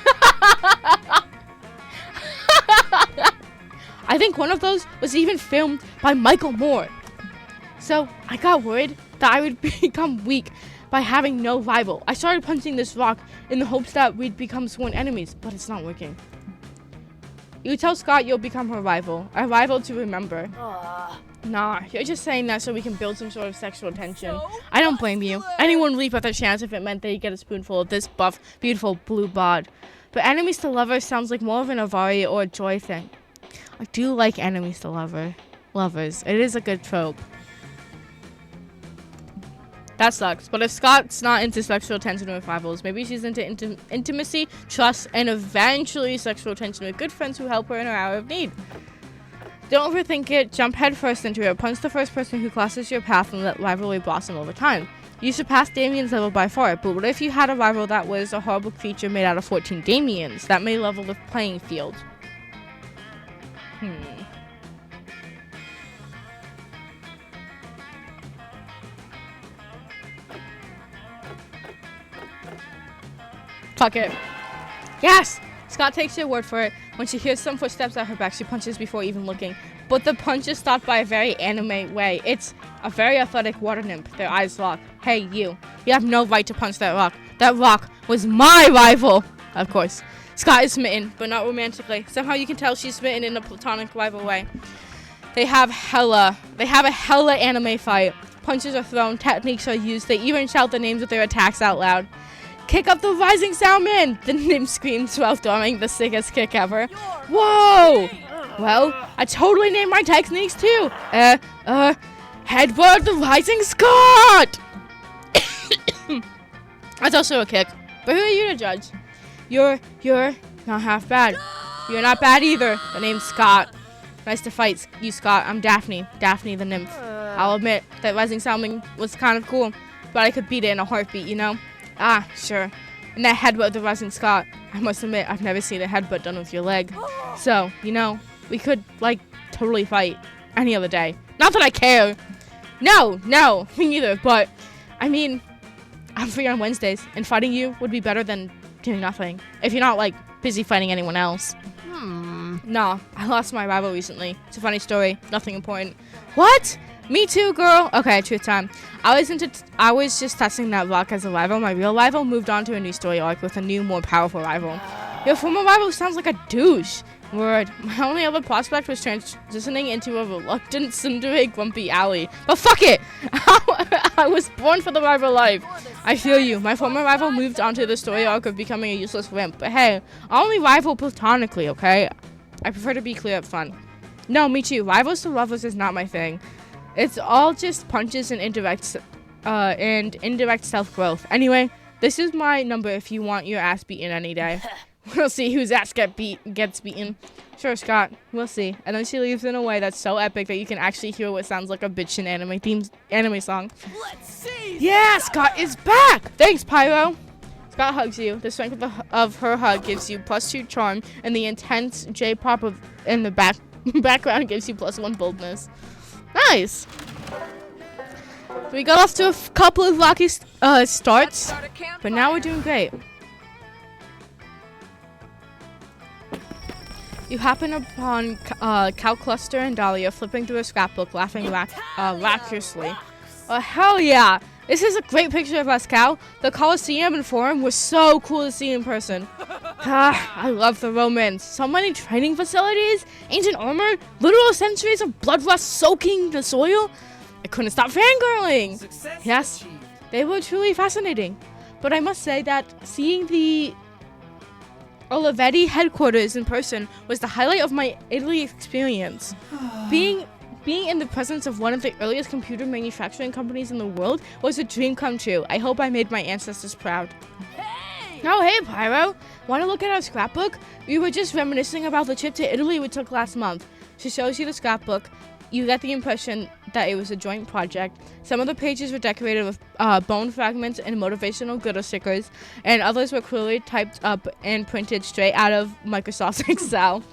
I think one of those was even filmed by Michael Moore. So I got worried that I would become weak by having no rival. I started punching this rock in the hopes that we'd become sworn enemies, but it's not working. You tell Scott you'll become her rival. A rival to remember. Nah, you're just saying that so we can build some sort of sexual tension. I don't blame you. Anyone would leap at their chance if it meant they'd get a spoonful of this buff, beautiful blue bod. But enemies to lovers sounds like more of an Avari or a Joy thing. I do like enemies to lovers. It is a good trope. That sucks. But if Scott's not into sexual tension with rivals, maybe she's into intimacy, trust, and eventually sexual tension with good friends who help her in her hour of need. Don't overthink it. Jump headfirst into it. Punch the first person who crosses your path and let rivalry blossom over time. You surpassed Damien's level by far, but what if you had a rival that was a horrible creature made out of 14 Damiens? That may level the playing field. Fuck it. Yes! Scott takes your word for it. When she hears some footsteps at her back, she punches before even looking. But the punch is stopped by a very anime way. It's a very athletic water nymph. Their eyes lock. Hey, you. You have no right to punch that rock. That rock was my rival! Of course. Scott is smitten, but not romantically. Somehow you can tell she's smitten in a platonic rival way. They have a hella anime fight. Punches are thrown, techniques are used. They even shout the names of their attacks out loud. Kick up the rising salmon! The nymph screams while throwing the sickest kick ever. Whoa! Well, I totally named my techniques too. Headbutt the rising Scott! That's also a kick. But who are you to judge? You're not half bad. You're not bad either. The name's Scott. Nice to fight you, Scott. I'm Daphne. Daphne the nymph. I'll admit that rising salmon was kind of cool, but I could beat it in a heartbeat, you know? Ah, sure. And that headbutt of the rising Scott. I must admit, I've never seen a headbutt done with your leg. So, you know, we could, like, totally fight any other day. Not that I care. No, me neither. But, I mean, I'm free on Wednesdays, and fighting you would be better than doing nothing. If you're not, like, busy fighting anyone else. No, I lost my rival recently. It's a funny story. Nothing important. What? Me too, girl. Okay, truth time. I was just testing that rock as a rival. My real rival moved on to a new story arc with a new, more powerful rival. Your former rival sounds like a douche. Word. My only other prospect was transitioning into a reluctant, tsundere, grumpy alley. But fuck it! I was born for the rival life. I feel you. My former rival moved on to the story arc of becoming a useless wimp. But hey, I only rival platonically, okay? I prefer to be clear up front. No, me too. Rivals to lovers is not my thing. It's all just punches and indirect self-growth. Anyway, this is my number if you want your ass beaten any day. We'll see whose ass gets beaten. Sure, Scott. We'll see. And then she leaves in a way that's so epic that you can actually hear what sounds like a bitchin' anime song. Let's see. Yeah, Scott is back! Thanks, Pyro. Scott hugs you. The strength of her hug gives you +2 charm, and the intense J-pop in the background gives you +1 boldness. Nice! We got off to a couple of rocky starts, but now we're doing great. You happen upon Cal Cluster and Dahlia flipping through a scrapbook, laughing raucously. Oh, hell yeah! This is a great picture of us, Cal. The Coliseum and Forum were so cool to see in person. I love the Romans. So many training facilities, ancient armor, literal centuries of blood rust soaking the soil. I couldn't stop fangirling. Yes, they were truly fascinating. But I must say that seeing the Olivetti headquarters in person was the highlight of my Italy experience. Being in the presence of one of the earliest computer manufacturing companies in the world was a dream come true. I hope I made my ancestors proud. Oh, hey, Pyro. Want to look at our scrapbook? We were just reminiscing about the trip to Italy we took last month. She shows you the scrapbook. You get the impression that it was a joint project. Some of the pages were decorated with bone fragments and motivational glitter stickers, and others were clearly typed up and printed straight out of Microsoft Excel.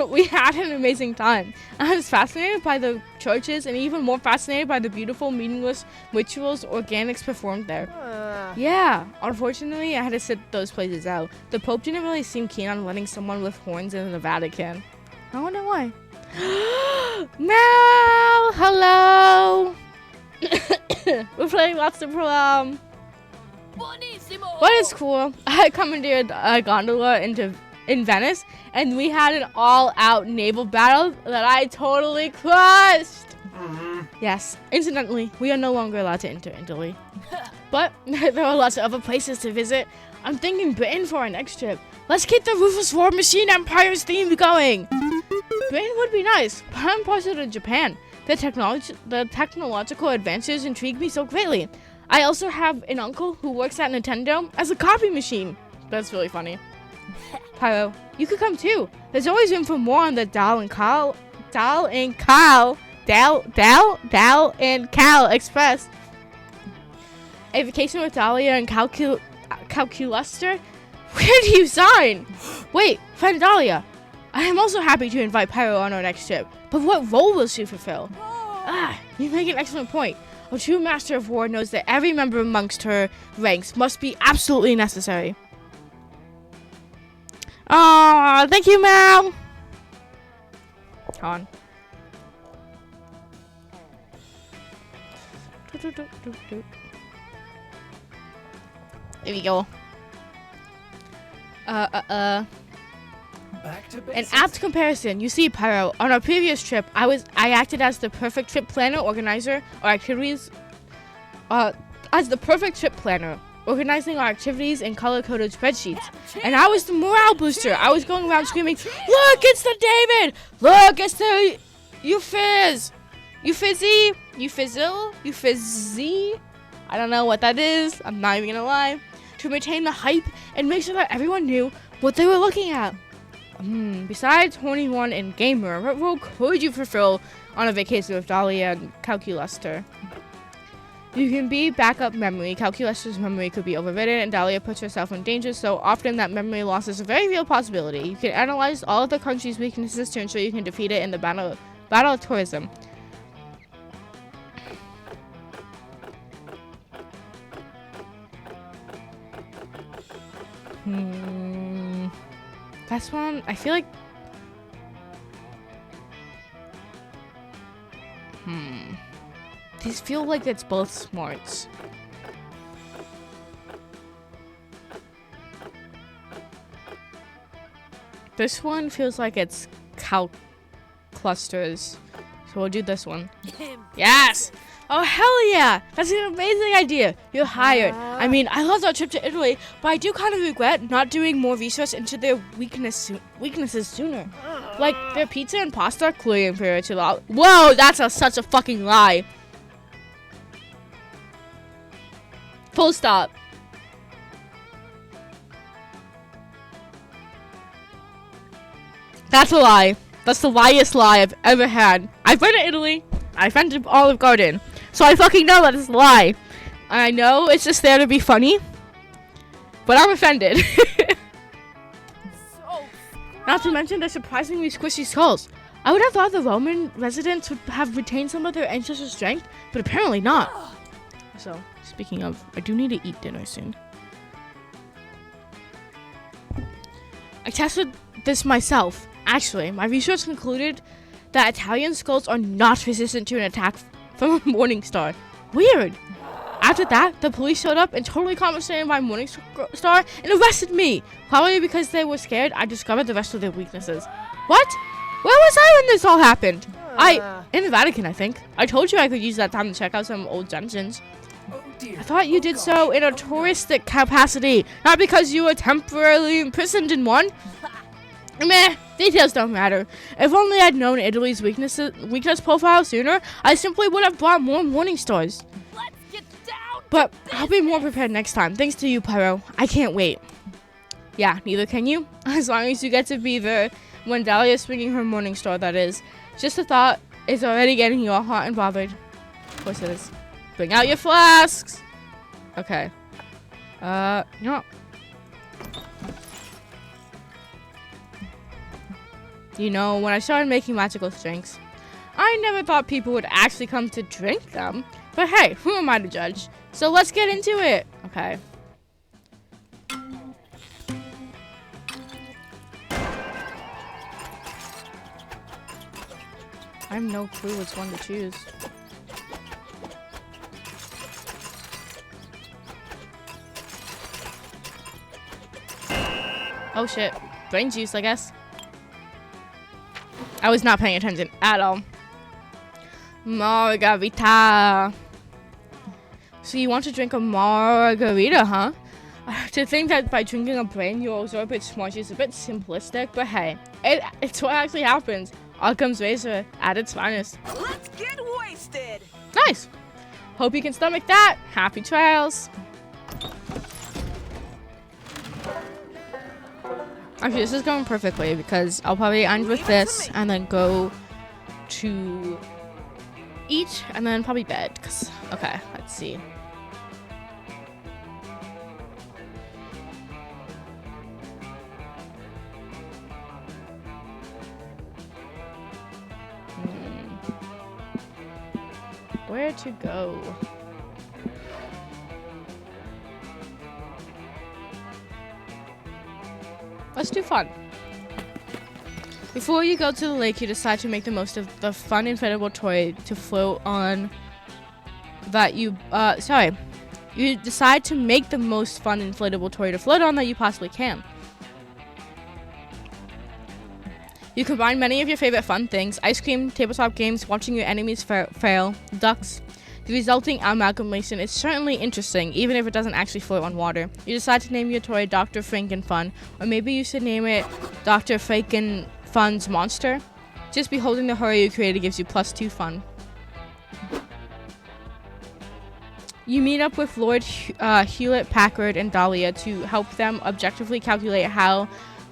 We had an amazing time. I was fascinated by the churches and even more fascinated by the beautiful, meaningless rituals organics performed there. Yeah, unfortunately, I had to sit those places out. The Pope didn't really seem keen on letting someone with horns in the Vatican. I wonder why. Mal, hello. We're playing lots of Prom. Buonissimo. What is cool? I commandeered a gondola in Venice, and we had an all-out naval battle that I totally crushed. Yes, incidentally, we are no longer allowed to enter Italy. But there are lots of other places to visit. I'm thinking Britain for our next trip. Let's keep the Ruthless War Machine Empire's theme going. Britain would be nice, but I'm partial to Japan. The technological advances intrigue me so greatly. I also have an uncle who works at Nintendo as a copy machine. That's really funny. Pyro, you could come too. There's always room for more on the Dal and Cal Express. A vacation with Dahlia and Calculuster? Where do you sign? Wait, friend Dahlia. I am also happy to invite Pyro on our next trip, but what role will she fulfill? You make an excellent point. A true master of war knows that every member amongst her ranks must be absolutely necessary. Aw, thank you, Mal. On. There we go. An apt comparison. You see, Pyro, on our previous trip, I acted as the perfect trip planner, organizer, our activities, organizing our activities in color-coded spreadsheets. And I was the morale booster. I was going around screaming, "Look, it's the David! Look, it's the Euphiz! Euphizy? Euphizil? Euphizy? I don't know what that is. I'm not even gonna lie. To maintain the hype and make sure that everyone knew what they were looking at. Besides horny one and gamer, what role could you fulfill on a vacation with Dahlia and Calculuster? You can be backup memory. Calculuster's memory could be overridden, and Dahlia puts herself in danger, so often that memory loss is a very real possibility. You can analyze all of the country's weaknesses to ensure you can defeat it in the battle of tourism. That's one. I feel like. These feel like it's both smarts. This one feels like it's calc clusters. So we'll do this one. Yes! Oh, hell yeah! That's an amazing idea. You're hired. I mean, I loved our trip to Italy, but I do kind of regret not doing more research into their weaknesses sooner. Like, their pizza and pasta are clearly inferior to the... Whoa, that's such a fucking lie. Full stop. That's a lie. That's the liest lie I've ever had. I've been to Italy. I've been to Olive Garden. So I fucking know that it's a lie. I know it's just there to be funny. But I'm offended. Not to mention their surprisingly squishy skulls. I would have thought the Roman residents would have retained some of their ancestral strength, but apparently not. So, speaking of, I do need to eat dinner soon. I tested this myself. Actually, my research concluded that Italian skulls are not resistant to an attack from a morning star. Weird. After that, the police showed up and totally confiscated my morning star and arrested me. Probably because they were scared, I discovered the rest of their weaknesses. What? Where was I when this all happened? In the Vatican, I think. I told you I could use that time to check out some old dungeons. I thought you did so in a touristic capacity, not because you were temporarily imprisoned in one. Meh, details don't matter. If only I'd known Italy's weakness profile sooner, I simply would have brought more morning stars. Let's get down. But I'll be more prepared next time. Thanks to you, Pyro. I can't wait. Yeah, neither can you. As long as you get to be there when Dahlia's swinging her morning star, that is. Just the thought is already getting you all hot and bothered. Of course it is. Bring out your flasks. Okay. You know what? You know, when I started making magical drinks, I never thought people would actually come to drink them. But hey, who am I to judge? So let's get into it. Okay. I have no clue which one to choose. Oh shit. Brain juice, I guess. I was not paying attention at all. Margarita. So you want to drink a margarita, huh? To think that by drinking a brain you'll absorb its smarts is a bit simplistic, but hey, it's what actually happens. Occam's razor at its finest. Let's get wasted. Nice. Hope you can stomach that. Happy trails. Actually, this is going perfectly because I'll probably end with this and then go to eat and then probably bed. Okay, let's see. Where to go? Let's do fun. Before you go to the lake, you decide to make the most of the fun inflatable toy to float on that you, You decide to make the most fun inflatable toy to float on that you possibly can. You combine many of your favorite fun things: ice cream, tabletop games, watching your enemies fail, ducks. The resulting amalgamation is certainly interesting, even if it doesn't actually float on water. You decide to name your toy Dr. Frankenfun, or maybe you should name it Dr. Frankenfun's Monster. Just beholding the horror you created gives you +2 fun. You meet up with Lord Hewlett-Packard and Dahlia to help them objectively calculate how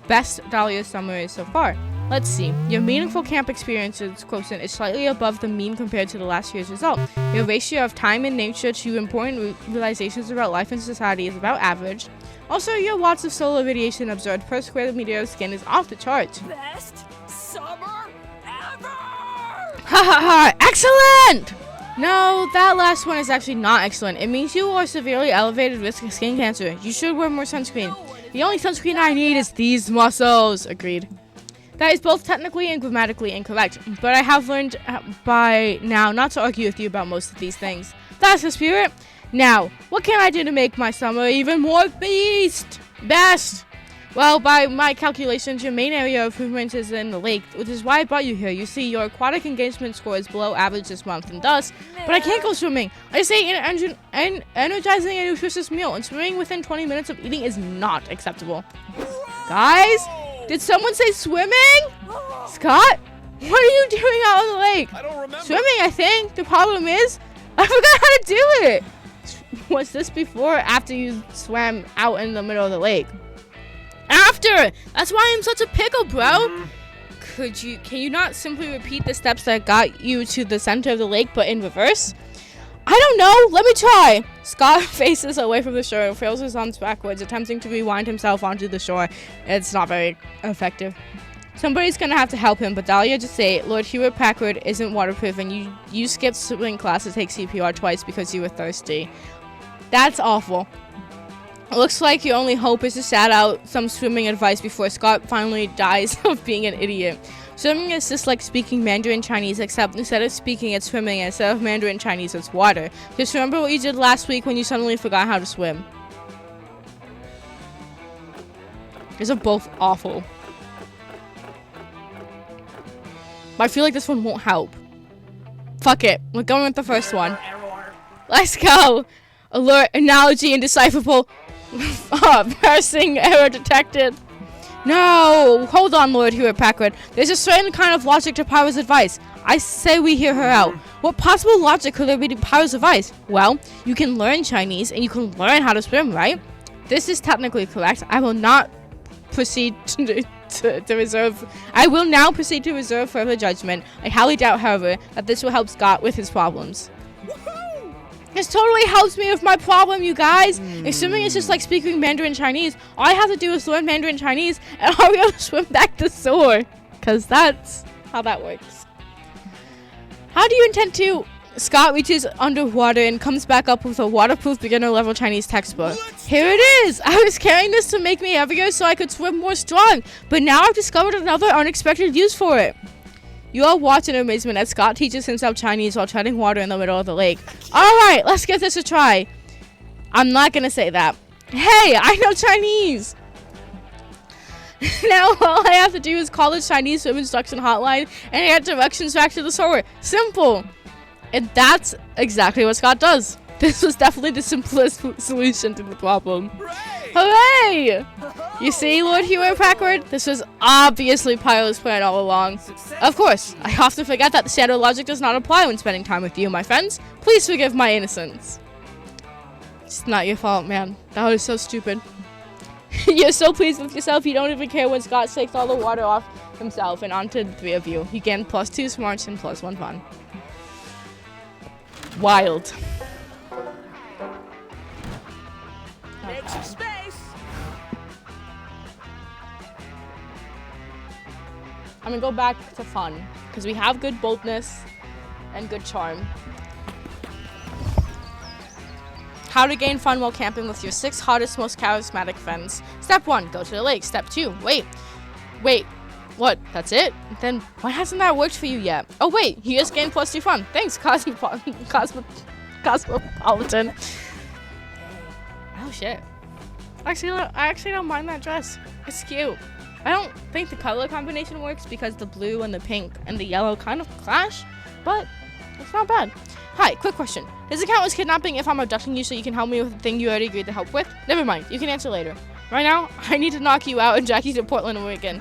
best Dahlia's summer is so far. Let's see. Your meaningful camp experiences quotient is slightly above the mean compared to the last year's result. Your ratio of time and nature to important realizations about life and society is about average. Also, your watts of solar radiation observed per square meter of skin is off the charts. Best summer ever! Ha ha ha! Excellent! No, that last one is actually not excellent. It means you are severely elevated risk of skin cancer. You should wear more sunscreen. The only sunscreen I need is these muscles. Agreed. That is both technically and grammatically incorrect, but I have learned by now not to argue with you about most of these things. That's the spirit. Now, what can I do to make my summer even more best? Well, by my calculations, your main area of improvement is in the lake, which is why I brought you here. You see, your aquatic engagement score is below average this month, and thus, but I can't go swimming. I just ate an energizing and nutritious meal, and swimming within 20 minutes of eating is not acceptable. Guys, did someone say swimming? Scott, what are you doing out on the lake? I don't remember. Swimming, I think. The problem is, I forgot how to do it. Was this before or after you swam out in the middle of the lake? After! That's why I'm such a pickle, bro. Can you not simply repeat the steps that got you to the center of the lake, but in reverse? I don't know. Let me try. Scott faces away from the shore and trails his arms backwards, attempting to rewind himself onto the shore. It's not very effective. Somebody's gonna have to help him, but Dahlia just say, Lord Hewlett Packard isn't waterproof, and you skipped swimming class to take CPR twice because you were thirsty. That's awful. Looks like your only hope is to shout out some swimming advice before Scott finally dies of being an idiot. Swimming is just like speaking Mandarin Chinese, except instead of speaking it's swimming, and instead of Mandarin Chinese it's water. Just remember what you did last week when you suddenly forgot how to swim. These are both awful. But I feel like this one won't help. Fuck it. We're going with the first one. Let's go. Alert, analogy, indecipherable. Parsing error detected. No, hold on, Lord Hewlett Packard. There's a certain kind of logic to Pyro's advice. I say we hear her out. What possible logic could there be to Pyro's advice? Well, you can learn Chinese and you can learn how to swim, right? This is technically correct. I will not proceed to reserve. I will now proceed to reserve further judgment. I highly doubt, however, that this will help Scott with his problems. This totally helps me with my problem, you guys. If swimming is just like speaking Mandarin Chinese, all I have to do is learn Mandarin Chinese and I'll be able to swim back to shore. Because that's how that works. How do you intend to? Scott reaches underwater and comes back up with a waterproof beginner level Chinese textbook. Here it is. I was carrying this to make me heavier so I could swim more strong. But now I've discovered another unexpected use for it. You all watch in amazement as Scott teaches himself Chinese while treading water in the middle of the lake. Alright, let's give this a try. I'm not gonna say that. Hey, I know Chinese! Now all I have to do is call the Chinese swim instruction hotline and get directions back to the shore. Simple! And that's exactly what Scott does. This was definitely the simplest solution to the problem. Hooray! You see, Lord Hewlett Packard? This was obviously Pyro's plan all along. Of course, I often forget that the standard logic does not apply when spending time with you, my friends. Please forgive my innocence. It's not your fault, man. That was so stupid. You're so pleased with yourself, you don't even care when Scott takes all the water off himself and onto the three of you. You gain +2 smarts and +1 fun. Wild. Make some space. I'm gonna go back to fun because we have good boldness and good charm. How to gain fun while camping with your 6 hottest, most charismatic friends. Step 1, go to the lake. Step 2, wait, what? That's it? Then why hasn't that worked for you yet? Oh wait, you just gained +2 fun. Thanks, Cosmopolitan. Oh shit. I actually don't mind that dress. It's cute. I don't think the color combination works because the blue and the pink and the yellow kind of clash, but it's not bad. Hi, quick question. Does it count as kidnapping if I'm abducting you so you can help me with the thing you already agreed to help with? Never mind, you can answer later. Right now, I need to knock you out and jack you to Portland, Oregon.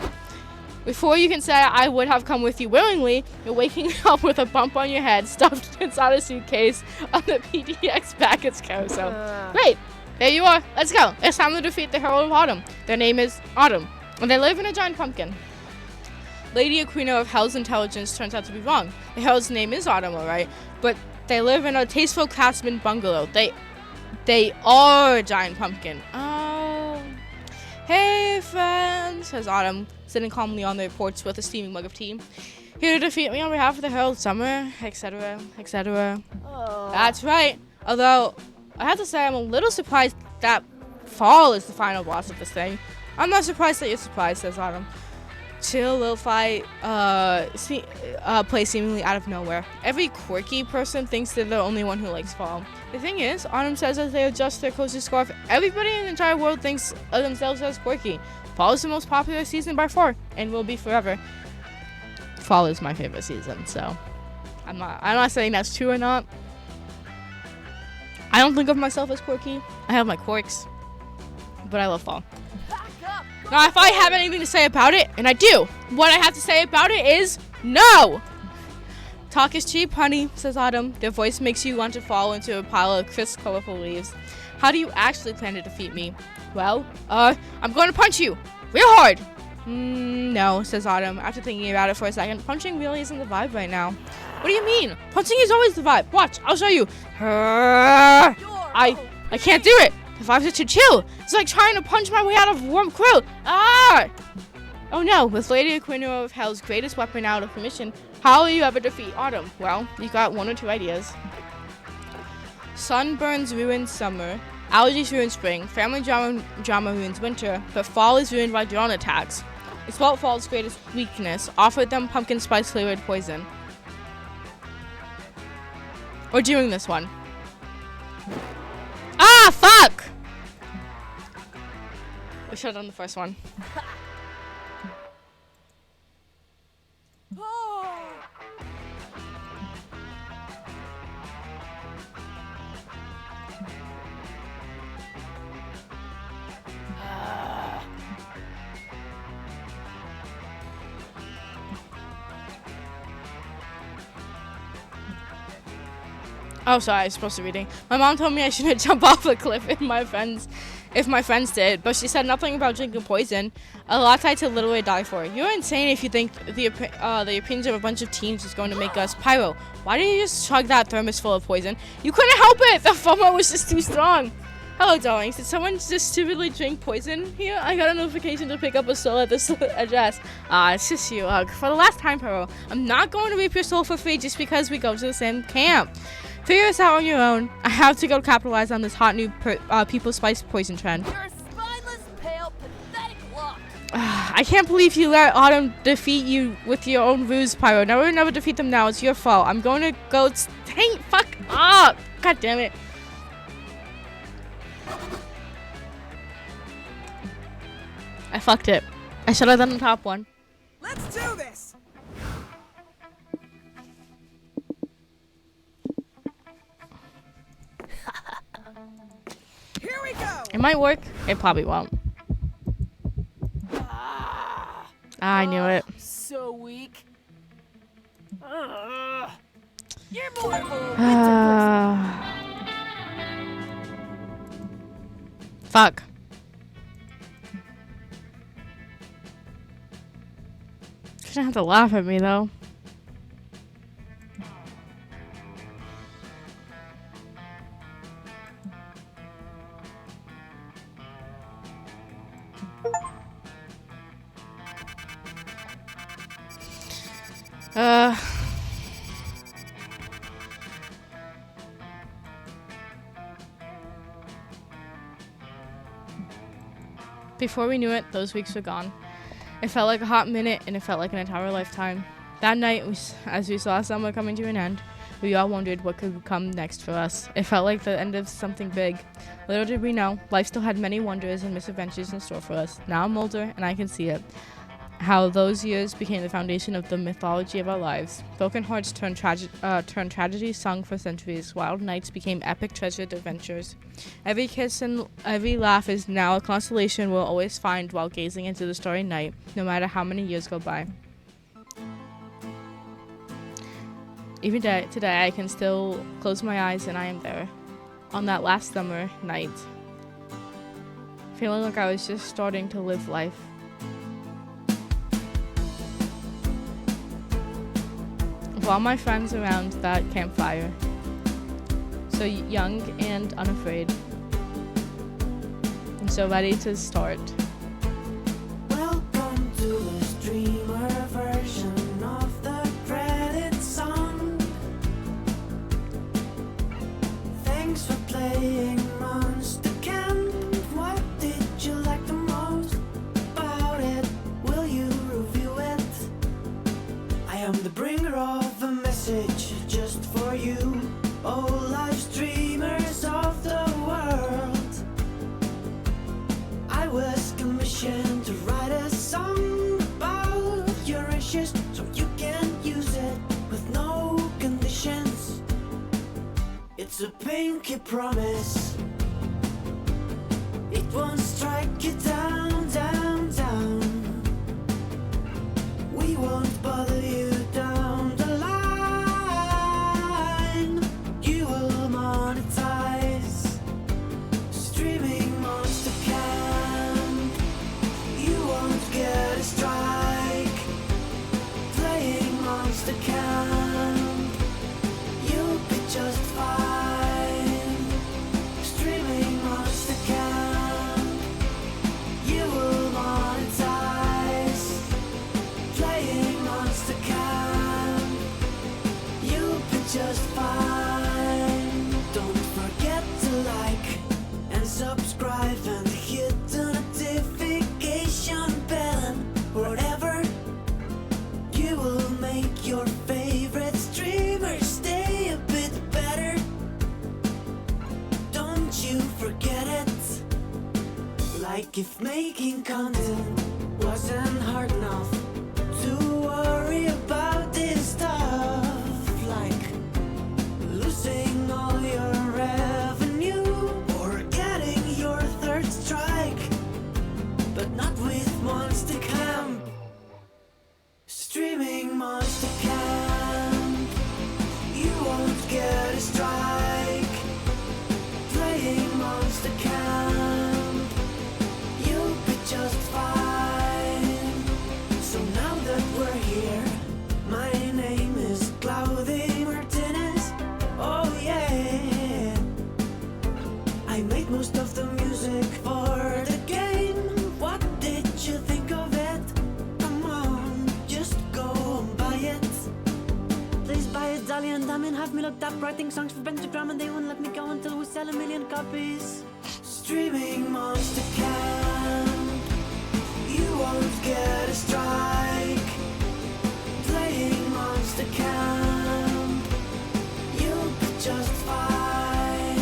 Before you can say I would have come with you willingly, you're waking up with a bump on your head stuffed inside a suitcase on the PDX baggage carousel. Great, there you are. Let's go. It's time to defeat the Herald of Autumn. Their name is Autumn, and they live in a giant pumpkin. Lady Aquino of Hell's intelligence turns out to be wrong. The Herald's name is Autumn, alright, but they live in a tasteful craftsman bungalow. They are a giant pumpkin. Oh. Hey, friends, says Autumn, sitting calmly on their porch with a steaming mug of tea. Here to defeat me on behalf of the Herald Summer, etc., etc. That's right. Although, I have to say I'm a little surprised that Fall is the final boss of this thing. I'm not surprised that you're surprised, says Autumn. Chill little fight plays seemingly out of nowhere. Every quirky person thinks they're the only one who likes Fall. The thing is, Autumn says as they adjust their cozy scarf, everybody in the entire world thinks of themselves as quirky. Fall is the most popular season by far, and will be forever. Fall is my favorite season, so I'm not saying that's true or not. I don't think of myself as quirky. I have my quirks, but I love Fall. Now, if I have anything to say about it, and I do, what I have to say about it is no! Talk is cheap, honey, says Autumn. Their voice makes you want to fall into a pile of crisp, colorful leaves. How do you actually plan to defeat me? Well, I'm going to punch you real hard. No, says Autumn, after thinking about it for a second. Punching really isn't the vibe right now. What do you mean? Punching is always the vibe. Watch, I'll show you. I can't do it. The vibes are too chill. It's like trying to punch my way out of warm krill. Ah! Oh no, with Lady Aquino of Hell's greatest weapon out of commission, how will you ever defeat Autumn? Well, you got one or two ideas. Sunburns ruin summer. Allergies ruin spring. Family drama ruins winter. But fall is ruined by drone attacks. It's what fall's greatest weakness. Offered them pumpkin spice flavored poison. We're doing this one. Ah, fuck! We should have done the first one. Oh, sorry, I was supposed to be reading. My mom told me I shouldn't jump off a cliff if my friends did, but she said nothing about drinking poison. A lot I to literally die for. You're insane if you think the opinions of a bunch of teens is going to make us pyro. Why didn't you just chug that thermos full of poison? You couldn't help it! The FOMO was just too strong. Hello, darlings. Did someone just stupidly drink poison here? I got a notification to pick up a soul at this address. It's just you. For the last time, Pyro, I'm not going to reap your soul for free just because we go to the same camp. Figure this out on your own. I have to go capitalize on this hot new people spice poison trend. You're a spineless, pale, pathetic look. I can't believe you let Autumn defeat you with your own ruse, Pyro. Never defeat them now. It's your fault. I'm going to go. Dang, fuck up. God damn it. I fucked it. I should have done the top one. Let's do this. Here we go. It might work. It probably won't. I knew it. So weak. You're more of a Fuck. You don't have to laugh at me though. Before we knew it, those weeks were gone. It felt like a hot minute, and it felt like an entire lifetime. That night, as we saw summer coming to an end, we all wondered what could come next for us. It felt like the end of something big. Little did we know, life still had many wonders and misadventures in store for us. Now I'm older, and I can see it. How those years became the foundation of the mythology of our lives. Broken hearts turned tragedy sung for centuries. Wild nights became epic treasured adventures. Every kiss and every laugh is now a constellation we'll always find while gazing into the starry night, no matter how many years go by. Even today, I can still close my eyes and I am there. On that last summer night. Feeling like I was just starting to live life. With all my friends around that campfire, so young and unafraid, and so ready to start. Welcome to the streamer version of the credit song. Thanks for playing Monster Camp. What care of a message just for you. Oh, live streamers of the world. I was commissioned to write a song about your issues so you can use it with no conditions. It's a pinky promise. It won't strike you down, down, down. We won't bother you down the line. You will monetize streaming Monster Camp. You won't get a strike playing Monster Camp. You'll be just fine streaming Monster Camp. You will monetize playing Monster Camp. You'll be just fine. Don't forget to like and subscribe and hit the notification bell. Whatever, you will make your favorite streamer stay a bit better. Don't you forget it. Like if making content wasn't hard enough to worry about this stuff, like losing all your revenue or getting your third strike, but not with Monster Camp. Streaming Monster Camp, you won't get a strike playing Monster Camp. You'll be just fine. So now that we're here, my name is Claudia Martinez. Oh yeah, I made most of the music for the game. What did you think of it? Come on, just go and buy it. Please buy it, Dolly and Diamond have me looked up writing songs for Pentagram, and they won't let me go until we sell 1 million copies. Streaming Monster Camp, you won't get a strike playing Monster Camp. You'll be just fine.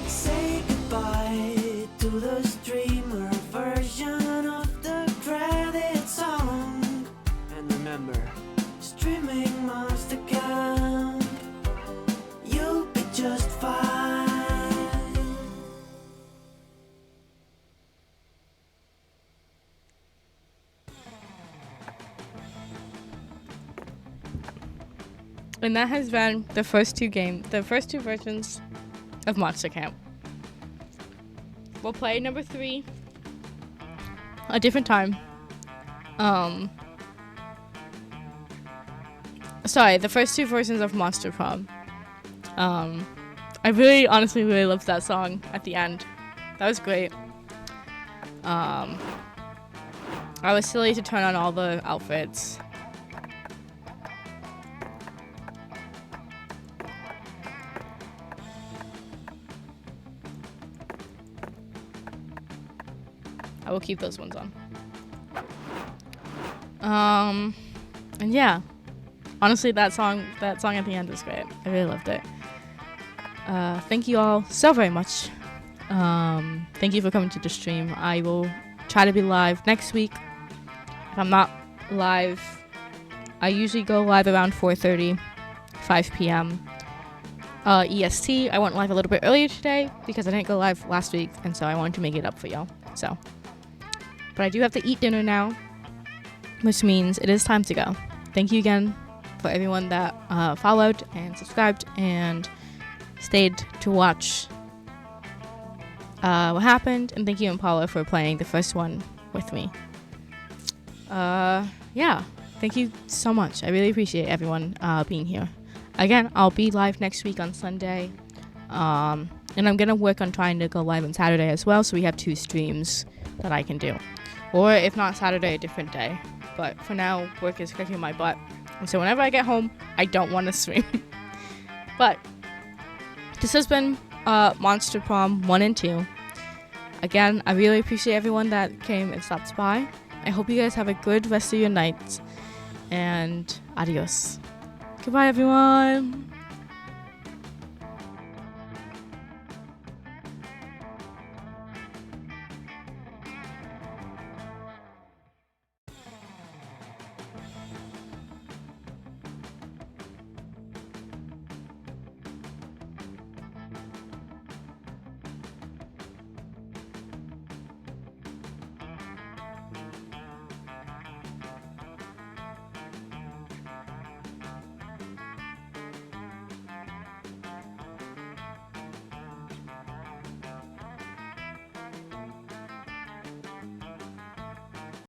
Say goodbye to the streamer version of the credit song. And remember, streaming Monster Camp, you'll be just fine. And that has been the first two versions of Monster Camp. We'll play number 3 a different time. Sorry, the first 2 versions of Monster Prom. I honestly really loved that song at the end. That was great. I was silly to turn on all the outfits. I will keep those ones on. And yeah, honestly, that song at the end was great. I really loved it. Thank you all so very much. Thank you for coming to the stream. I will try to be live next week. If I'm not live, I usually go live around 4:30, 5 p.m. EST. I went live a little bit earlier today because I didn't go live last week, and so I wanted to make it up for y'all. So, but I do have to eat dinner now, which means it is time to go. Thank you again for everyone that followed and subscribed and stayed to watch what happened, and thank you, Impala, for playing the first one with me. Yeah, thank you so much. I really appreciate everyone being here. Again, I'll be live next week on Sunday, and I'm gonna work on trying to go live on Saturday as well, so we have 2 streams that I can do, or if not Saturday, a different day. But for now, work is kicking my butt, and so whenever I get home, I don't want to stream. But this has been Monster Prom 1 and 2. Again, I really appreciate everyone that came and stopped by. I hope you guys have a good rest of your night, and Adios. Goodbye, everyone.